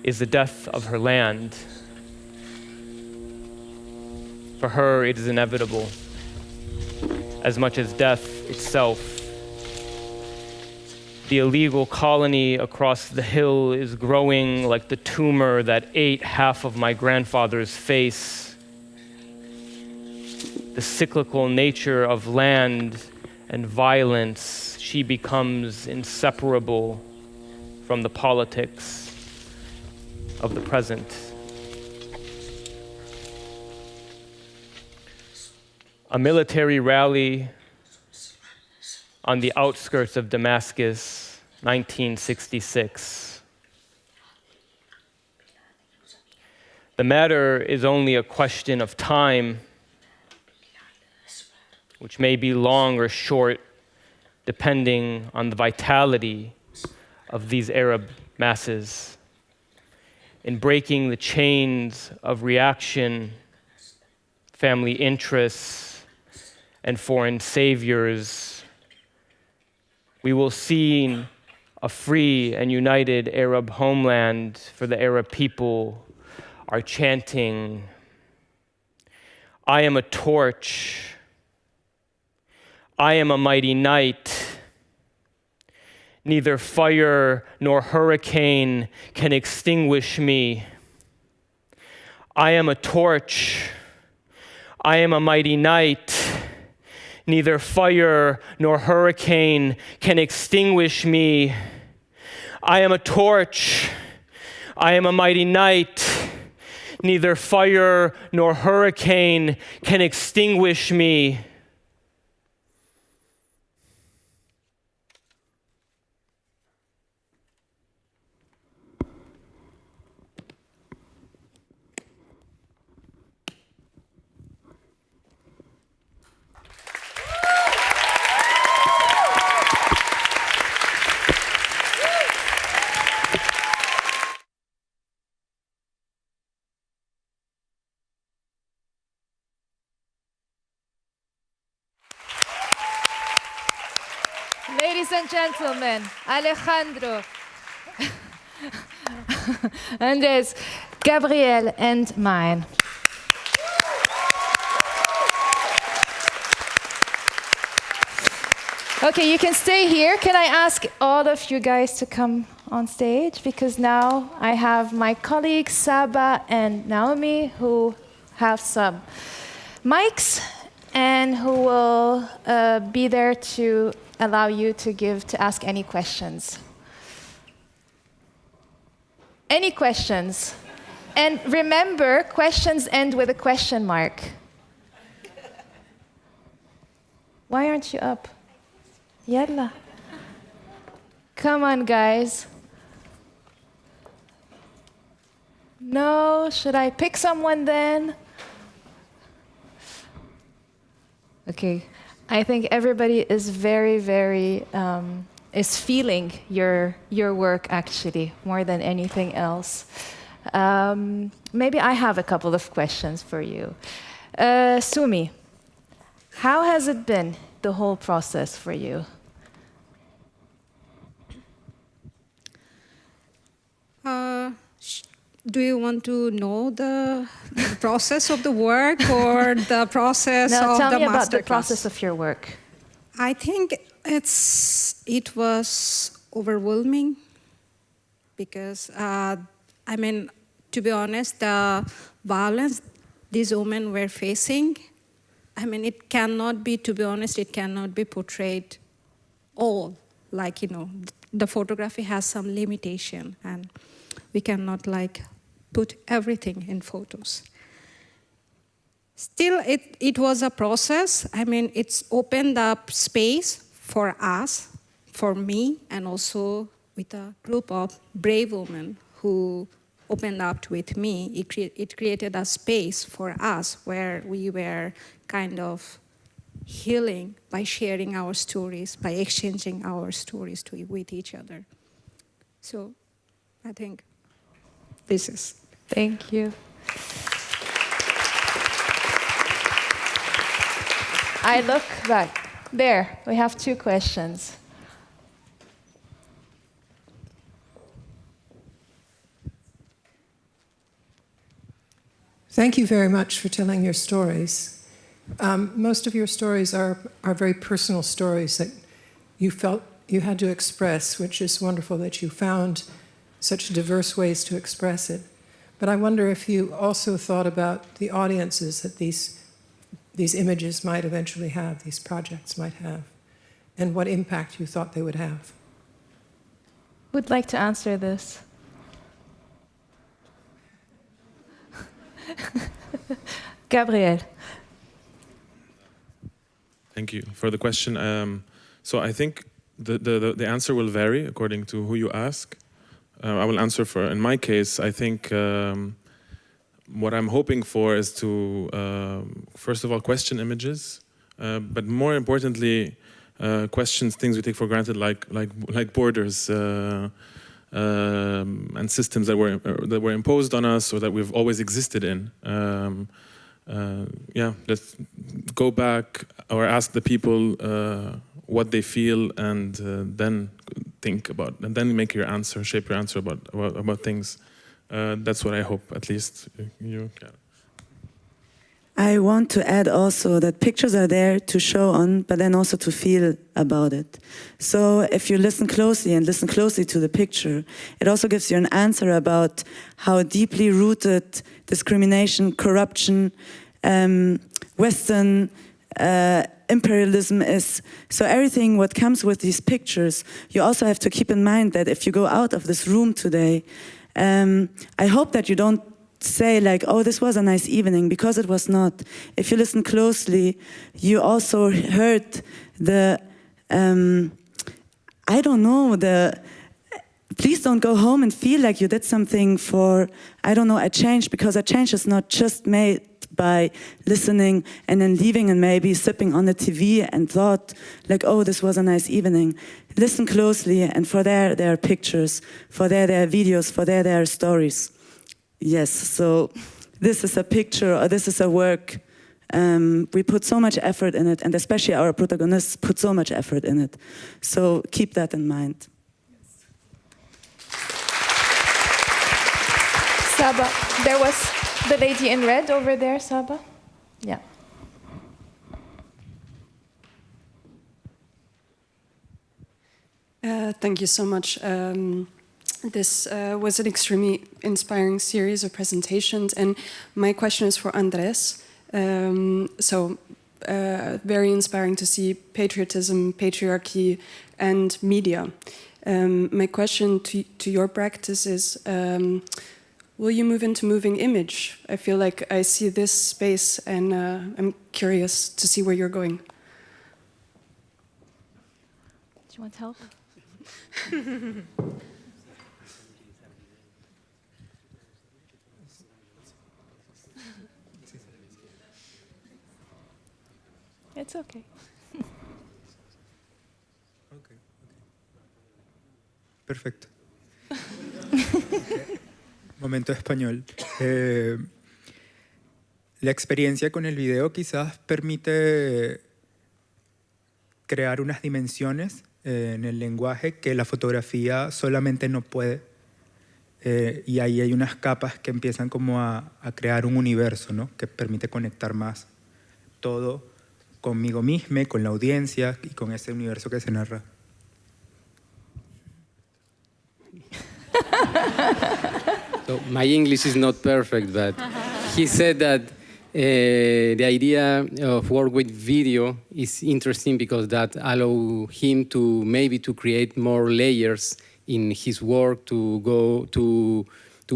is the death of her land. For her, it is inevitable, as much as death itself. The illegal colony across the hill is growing like the tumor that ate half of my grandfather's face. The cyclical nature of land and violence, she becomes inseparable from the politics of the present. A military rally on the outskirts of Damascus, 1966. The matter is only a question of time, which may be long or short, depending on the vitality of these Arab masses. In breaking the chains of reaction, family interests, and foreign saviors, we will see a free and united Arab homeland for the Arab people are chanting, I am a torch, I am a mighty knight, neither fire nor hurricane can extinguish me. I am a torch, I am a mighty knight, neither fire nor hurricane can extinguish me. I am a torch, I am a mighty knight, neither fire nor hurricane can extinguish me. Ladies and gentlemen, Alejandro, Andres, Gabriel, and mine. Okay, you can stay here. Can I ask all of you guys to come on stage? Because now I have my colleagues Saba and Naomi who have some mics and who will be there to allow you to ask any questions. Any questions? And remember, questions end with a question mark. Why aren't you up? Yalla. Come on, guys. No, should I pick someone then? Okay, I think everybody is very, is feeling your work actually, more than anything else. Maybe I have a couple of questions for you. Sumi, how has it been, the whole process for you? Do you want to know the process of the work or the process No, of tell the me about the masterclass? process of your work. I think it was overwhelming because, to be honest, the violence these women were facing, it cannot be, to be honest, it cannot be portrayed all. The photography has some limitation and we cannot put everything in photos. Still, it was a process. It's opened up space for us, for me, and also with a group of brave women who opened up with me. It created a space for us where we were kind of healing by sharing our stories, by exchanging our stories with each other. So I think this is. Thank you. I look back. There, we have two questions. Thank you very much for telling your stories. Most of your stories are very personal stories that you felt you had to express, which is wonderful that you found such diverse ways to express it. But I wonder if you also thought about the audiences that these images might eventually have, these projects might have, and what impact you thought they would have. Who'd like to answer this? Gabriel. Thank you for the question. So I think the answer will vary according to who you ask. I will answer in my case, I think what I'm hoping for is to, first of all, question images, but more importantly, questions things we take for granted, like borders and systems that were imposed on us or that we've always existed in. Let's go back or ask the people what they feel, and then think about, and then make your answer, shape your answer about things. That's what I hope, at least. I want to add also that pictures are there to show on, but then also to feel about it. So if you listen closely to the picture, it also gives you an answer about how deeply rooted discrimination, corruption, Western imperialism is. So everything what comes with these pictures, you also have to keep in mind that if you go out of this room today, I hope that you don't say oh, this was a nice evening, because it was not. If you listen closely, you also heard please don't go home and feel like you did something for, a change, because a change is not just made by listening and then leaving and maybe sipping on the TV and thought oh, this was a nice evening. Listen closely, and for there are pictures, for there are videos, for there are stories. Yes, so this is a picture, or this is a work We put so much effort in it, and especially our protagonists put so much effort in it. So keep that in mind. Saba, there was the lady in red over there, Saba. Yeah. Thank you so much. This was an extremely inspiring series of presentations, and my question is for Andres. Very inspiring to see patriotism, patriarchy, and media. My question to your practice is, will you move into moving image? I feel like I see this space, and I'm curious to see where you're going. Do you want help? It's okay. Perfecto. Momento español. La experiencia con el video quizás permite crear unas dimensiones en el lenguaje que la fotografía solamente no puede. Y ahí hay unas capas que empiezan como a crear un universo, ¿no? Que permite conectar más todo conmigo mismo, con la audiencia y con ese universo que se narra. So my English is not perfect, but he said that the idea of work with video is interesting because that allow him to maybe to create more layers in his work, to go to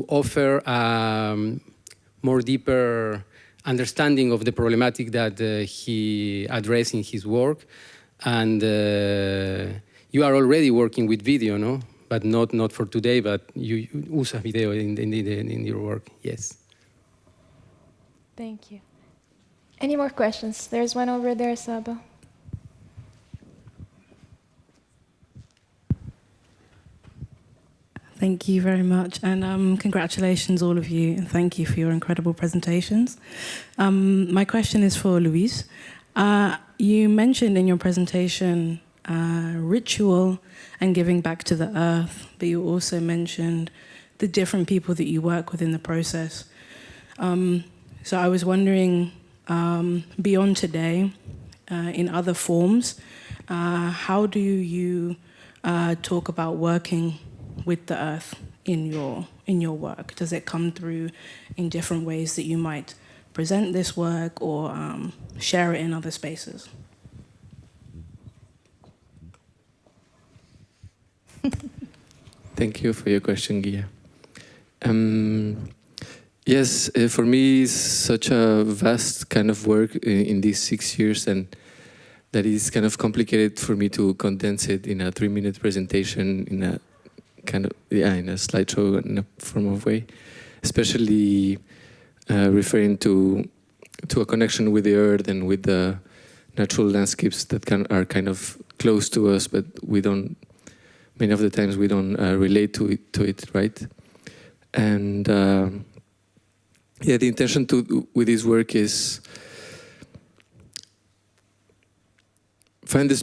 offer more deeper understanding of the problematic that he addressed in his work. And you are already working with video, no? But not for today, but you use video in your work, yes. Thank you. Any more questions? There's one over there, Saba. Thank you very much, and congratulations all of you, and thank you for your incredible presentations. My question is for Louise. You mentioned in your presentation ritual and giving back to the earth, but you also mentioned the different people that you work with in the process. So I was wondering, beyond today, in other forms, how do you talk about working with the earth in your work? Does it come through in different ways that you might present this work or share it in other spaces? Thank you for your question, Gia. Yes, for me, it's such a vast kind of work in these 6 years, and that is kind of complicated for me to condense it in a 3-minute presentation in a kind of, in a slideshow in a form of way, especially referring to a connection with the earth and with the natural landscapes that are kind of close to us, but we don't, many of the times we don't relate to it, right? And yeah, the intention with this work is find this.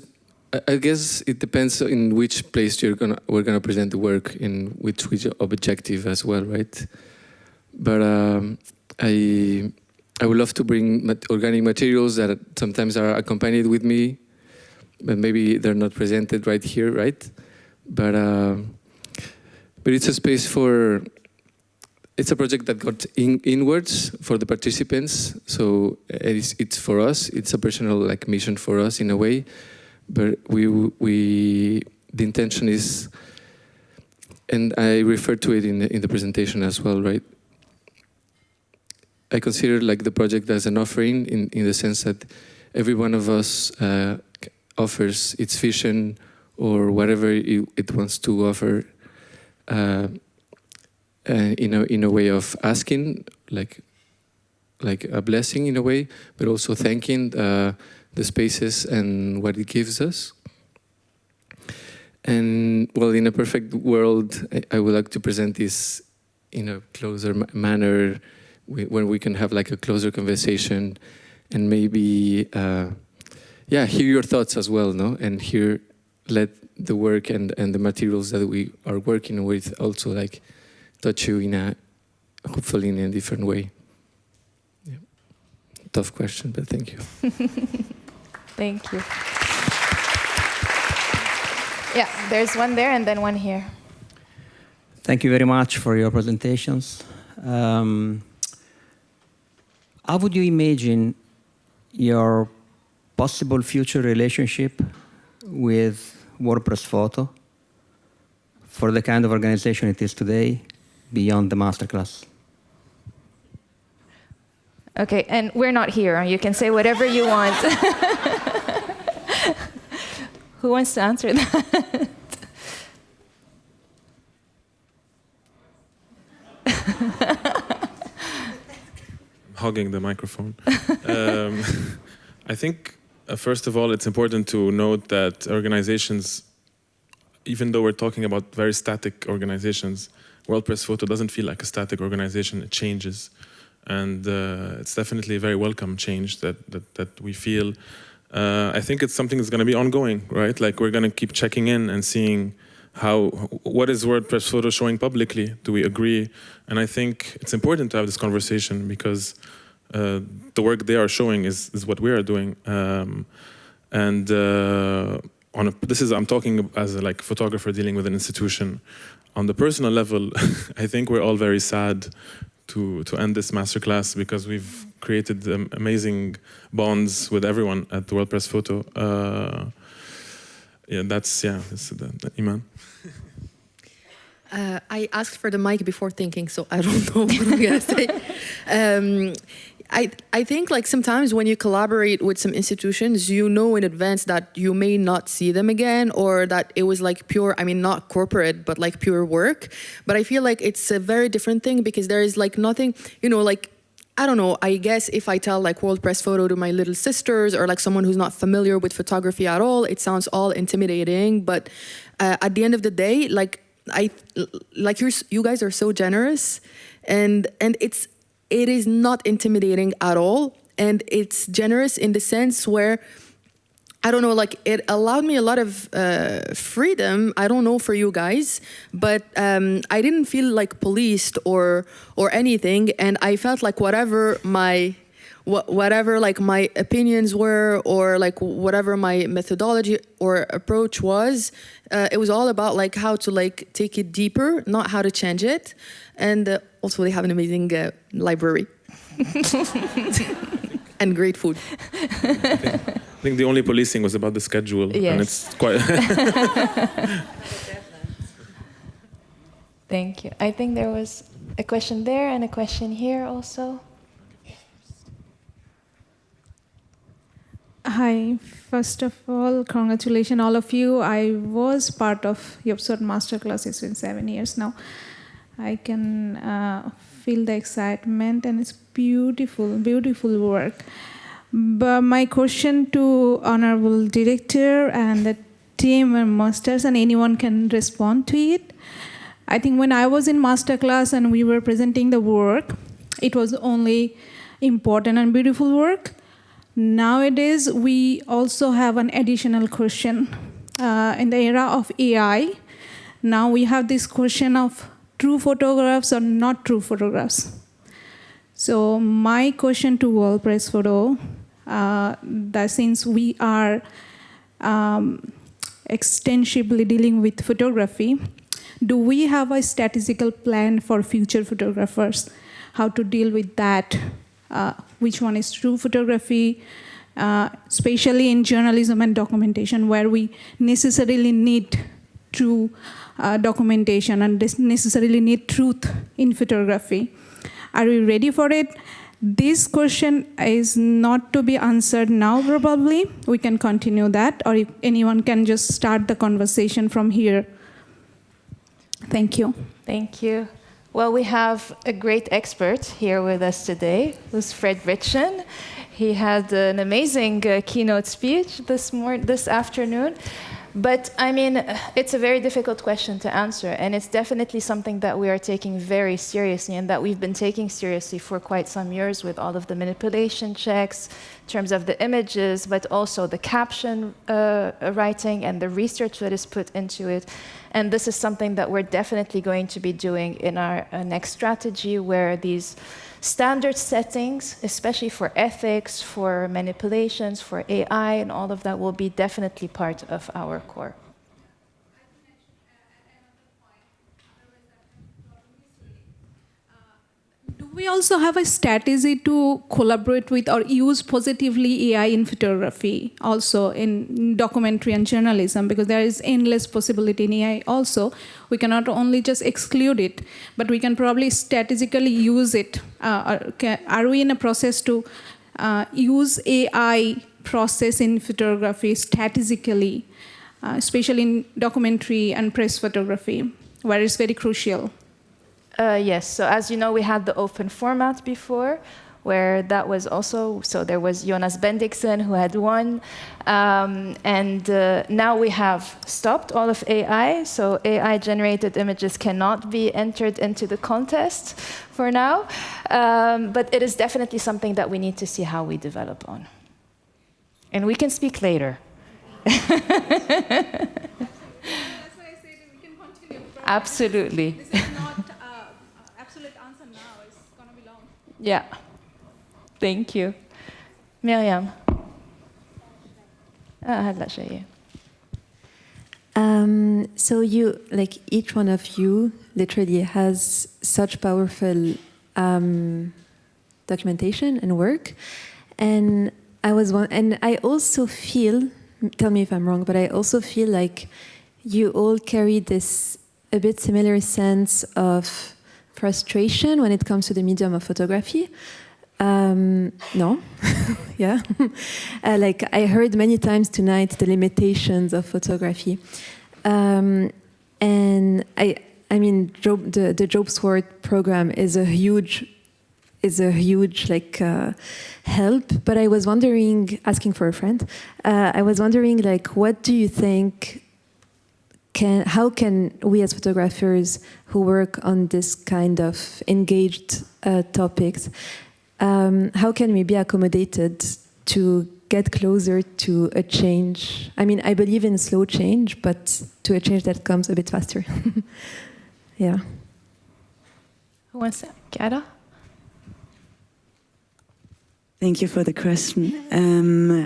I guess it depends in which place we're gonna present the work, in which objective as well, right? But I would love to bring organic materials that sometimes are accompanied with me, but maybe they're not presented right here, right? But it's a space for. It's a project that got inwards for the participants, so it's for us. It's a personal mission for us in a way. But the intention is, and I referred to it in the presentation as well, right? I consider the project as an offering in the sense that every one of us offers its vision or whatever it wants to offer in a way of asking, like a blessing in a way, but also thanking the spaces and what it gives us. And well, in a perfect world, I would like to present this in a closer manner, when we can have a closer conversation and maybe hear your thoughts as well, no? And let the work and the materials that we are working with also like touch you hopefully in a different way. Yeah. Tough question, but thank you. Thank you. Yeah, there's one there and then one here. Thank you very much for your presentations. How would you imagine your possible future relationship with WordPress Photo for the kind of organization it is today, beyond the masterclass? Okay, and we're not here. You can say whatever you want. Who wants to answer that? Hogging the microphone. I think, first of all, it's important to note that organizations, even though we're talking about very static organizations, WordPress Photo doesn't feel like a static organization. It changes. And it's definitely a very welcome change that we feel. I think it's something that's going to be ongoing, right? Like we're going to keep checking in and seeing what is WordPress Photo showing publicly? Do we agree? And I think it's important to have this conversation because the work they are showing is what we are doing. I'm talking as a photographer dealing with an institution. On the personal level, I think we're all very sad to end this masterclass because we've created amazing bonds with everyone at the WordPress Photo. That's Iman. I asked for the mic before thinking, so I don't know what I'm gonna say. I think sometimes when you collaborate with some institutions, you know in advance that you may not see them again, or that it was pure, not corporate, but pure work. But I feel like it's a very different thing because there is nothing, I don't know, I guess if I tell WordPress Photo to my little sisters or someone who's not familiar with photography at all, it sounds all intimidating. But at the end of the day, you guys are so generous, and it is not intimidating at all, and it's generous in the sense where, I don't know, it allowed me a lot of freedom. I don't know for you guys, but I didn't feel policed or anything, and I felt whatever my opinions were, or whatever my methodology or approach was, it was all about how to take it deeper, not how to change it. And also they have an amazing library and great food. I think the only policing was about the schedule, yes. And it's quite. Thank you. I think there was a question there and a question here also. Hi, first of all, congratulations all of you. I was part of Joop Swart Masterclass. It's been 7 years now. I can feel the excitement, and it's beautiful, beautiful work. But my question to Honorable Director and the team and masters, and anyone can respond to it. I think when I was in Masterclass and we were presenting the work, it was only important and beautiful work. Nowadays, we also have an additional question. In the era of AI, now we have this question of true photographs or not true photographs. So my question to WordPress Photo, that since we are extensively dealing with photography, do we have a statistical plan for future photographers, how to deal with that? Which one is true photography, especially in journalism and documentation, where we necessarily need true documentation and necessarily need truth in photography. Are we ready for it? This question is not to be answered now, probably. We can continue that, or if anyone can just start the conversation from here. Thank you. Thank you. Well, we have a great expert here with us today, who's Richen. He had an amazing keynote speech this afternoon. But I mean, it's a very difficult question to answer, and it's definitely something that we are taking very seriously and that we've been taking seriously for quite some years with all of the manipulation checks in terms of the images, but also the caption writing and the research that is put into it. And this is something that we're definitely going to be doing in our next strategy, where these standard settings, especially for ethics, for manipulations, for AI, and all of that will be definitely part of our core. Do we also have a strategy to collaborate with or use positively AI in photography, also in documentary and journalism? Because there is endless possibility in AI also. We cannot only just exclude it, but we can probably strategically use it. Are we in a process to use AI process in photography strategically, especially in documentary and press photography, where it's very crucial? Yes, so as you know, we had the open format before, where that was also, so there was Jonas Bendixen who had won, and now we have stopped all of AI, so AI-generated images cannot be entered into the contest for now, but it is definitely something that we need to see how we develop on. And we can speak later. That's why I said we can continue. Absolutely. This is not absolute answer now. It's going to be long. Yeah. Thank you. Miriam. So you, like each one of you, literally has such powerful documentation and work, and I also feel, tell me if I'm wrong, but I also feel like you all carry this a bit similar sense of frustration when it comes to the medium of photography. No, yeah. Like I heard many times tonight the limitations of photography, and I mean the Joop Swart program is a huge like help. But I was wondering, asking for a friend, I was wondering like, what do you think? How can we as photographers who work on this kind of engaged topics, how can we be accommodated to get closer to a change? I mean, I believe in slow change, but to a change that comes a bit faster. Yeah. Who wants that? Chiara? Thank you for the question.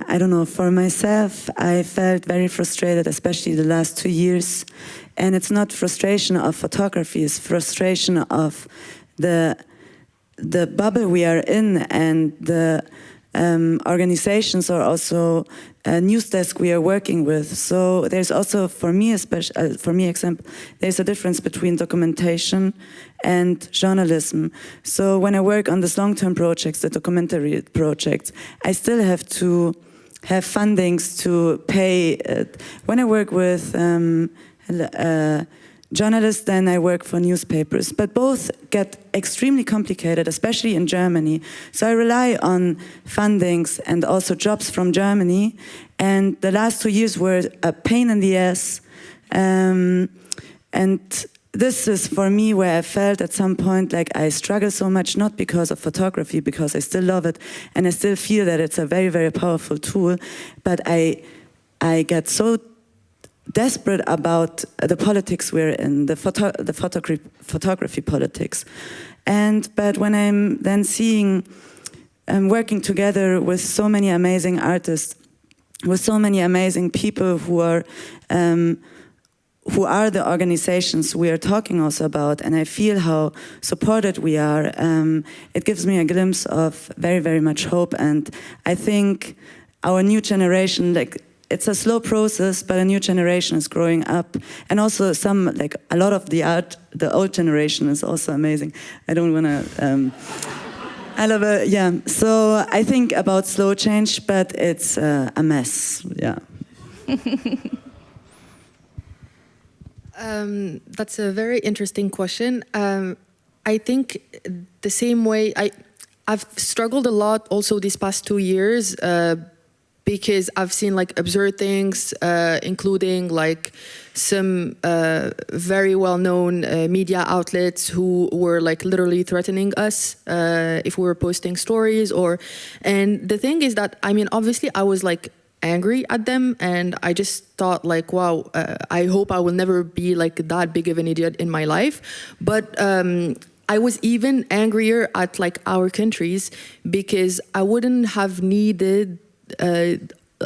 I don't know, for myself, I felt very frustrated, especially the last 2 years. And it's not frustration of photography, it's frustration of the bubble we are in, and the organizations or also news desk we are working with. So there's also, for me, example, there's a difference between documentation and journalism. So when I work on these long-term projects, the documentary projects, I still have to have fundings to pay. When I work with journalists, then I work for newspapers. But both get extremely complicated, especially in Germany. So I rely on fundings and also jobs from Germany. And the last 2 years were a pain in the ass. And this is for me where I felt at some point like I struggle so much, not because of photography, because I still love it and I still feel that it's a very, very powerful tool. But I get so desperate about the politics we're in, the photography politics. But when I'm then seeing working together with so many amazing artists, with so many amazing people who are the organizations we are talking also about, and I feel how supported we are, it gives me a glimpse of very, very much hope. And I think our new generation, like, it's a slow process, but a new generation is growing up. And also a lot of the art, the old generation is also amazing. I don't want to, I love it, yeah. So I think about slow change, but it's a mess, yeah. That's a very interesting question. I think the same way, I've struggled a lot also these past 2 years, because I've seen like absurd things, including like some very well-known media outlets who were like literally threatening us if we were posting stories. And the thing is that, I mean, obviously I was like angry at them, and I just thought like, wow, I hope I will never be like that big of an idiot in my life. But I was even angrier at like our countries, because I wouldn't have needed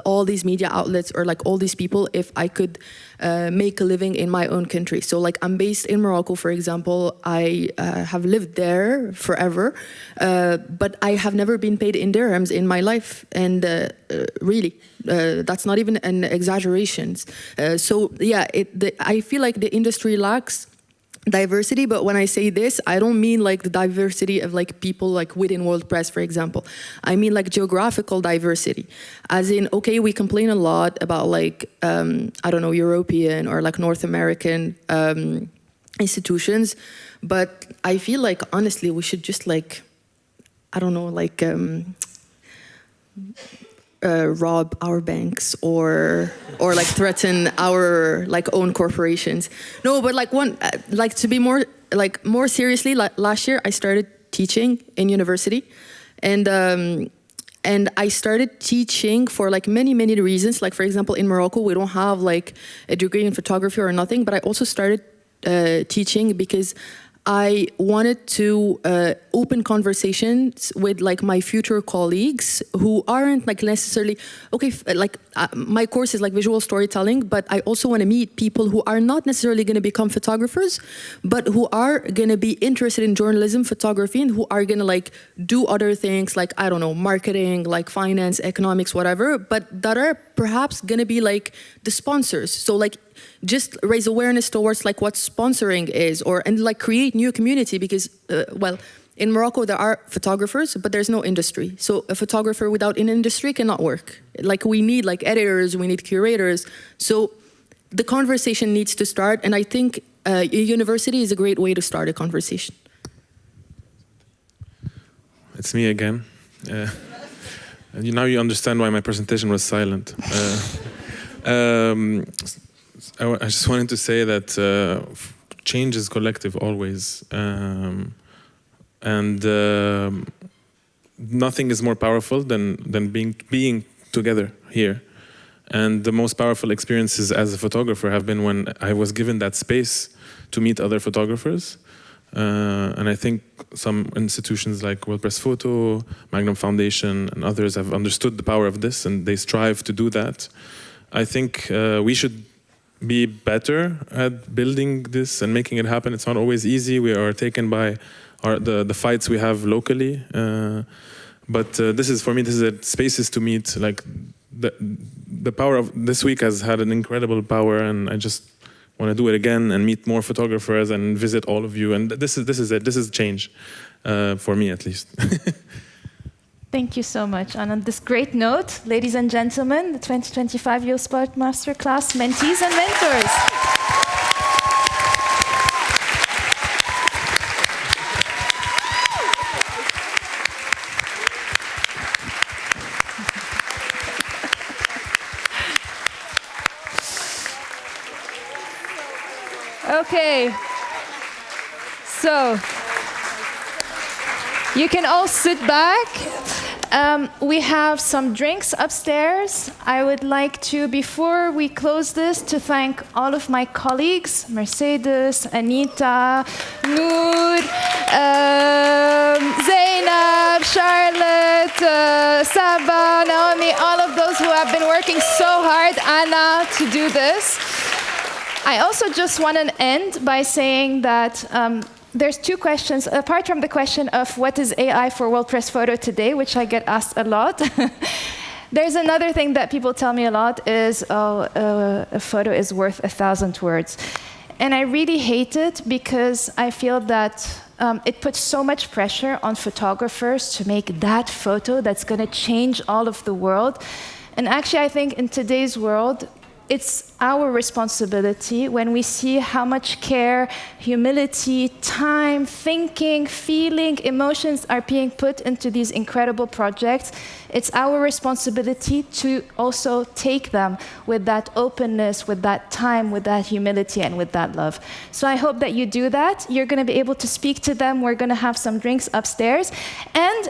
all these media outlets or like all these people if I could make a living in my own country. So like I'm based in Morocco, for example. I have lived there forever, but I have never been paid in dirhams in my life. And really, that's not even an exaggeration. So yeah, I feel like the industry lacks diversity, but when I say this, I don't mean like the diversity of like people like within World Press, for example. I mean like geographical diversity, as in, okay, we complain a lot about like, I don't know, European or like North American institutions, but I feel like honestly we should just like, I don't know, like rob our banks or like threaten our like own corporations. No, but like like to be more seriously, like last year I started teaching in university, and I started teaching for like many reasons. Like for example, in Morocco we don't have like a degree in photography or nothing, but I also started teaching because I wanted to open conversations with like my future colleagues who aren't like necessarily, okay, my course is like visual storytelling, but I also want to meet people who are not necessarily going to become photographers, but who are going to be interested in journalism, photography, and who are going to like do other things like, I don't know, marketing, like finance, economics, whatever, but that are perhaps going to be like the sponsors. So like just raise awareness towards like what sponsoring is, and like create new community, because well, in Morocco there are photographers, but there's no industry. So a photographer without an industry cannot work. Like we need like editors, we need curators. So the conversation needs to start, and I think a university is a great way to start a conversation. It's me again. Now you understand why my presentation was silent. I just wanted to say that change is collective always, and nothing is more powerful than being together here. And the most powerful experiences as a photographer have been when I was given that space to meet other photographers. And I think some institutions like World Press Photo, Magnum Foundation, and others have understood the power of this, and they strive to do that. I think we should be better at building this and making it happen. It's not always easy. We are taken by the fights we have locally. But this is, for me, this is a spaces to meet. Like the power of this week has had an incredible power, and I just want to do it again and meet more photographers and visit all of you. And this is it. This is change, for me at least. Thank you so much. And on this great note, ladies and gentlemen, the 2025 Joop Swart Masterclass mentees and mentors. Okay. So, you can all sit back. We have some drinks upstairs. I would like to, before we close this, to thank all of my colleagues, Mercedes, Anita, Noor, Zainab, Charlotte, Saba, Naomi, all of those who have been working so hard, Anna, to do this. I also just want to end by saying that there's two questions, apart from the question of what is AI for World Press Photo today, which I get asked a lot. There's another thing that people tell me a lot is, a photo is worth 1,000 words. And I really hate it because I feel that it puts so much pressure on photographers to make that photo that's going to change all of the world. And actually, I think in today's world, it's our responsibility when we see how much care, humility, time, thinking, feeling, emotions are being put into these incredible projects. It's our responsibility to also take them with that openness, with that time, with that humility, and with that love. So I hope that you do that. You're going to be able to speak to them. We're going to have some drinks upstairs. And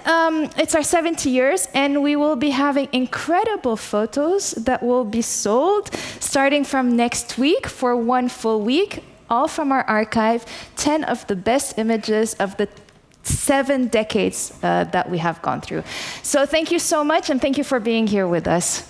it's our 70 years, and we will be having incredible photos that will be sold starting from next week for 1 full week, all from our archive, 10 of the best images of the 7 decades that we have gone through. So thank you so much, and thank you for being here with us.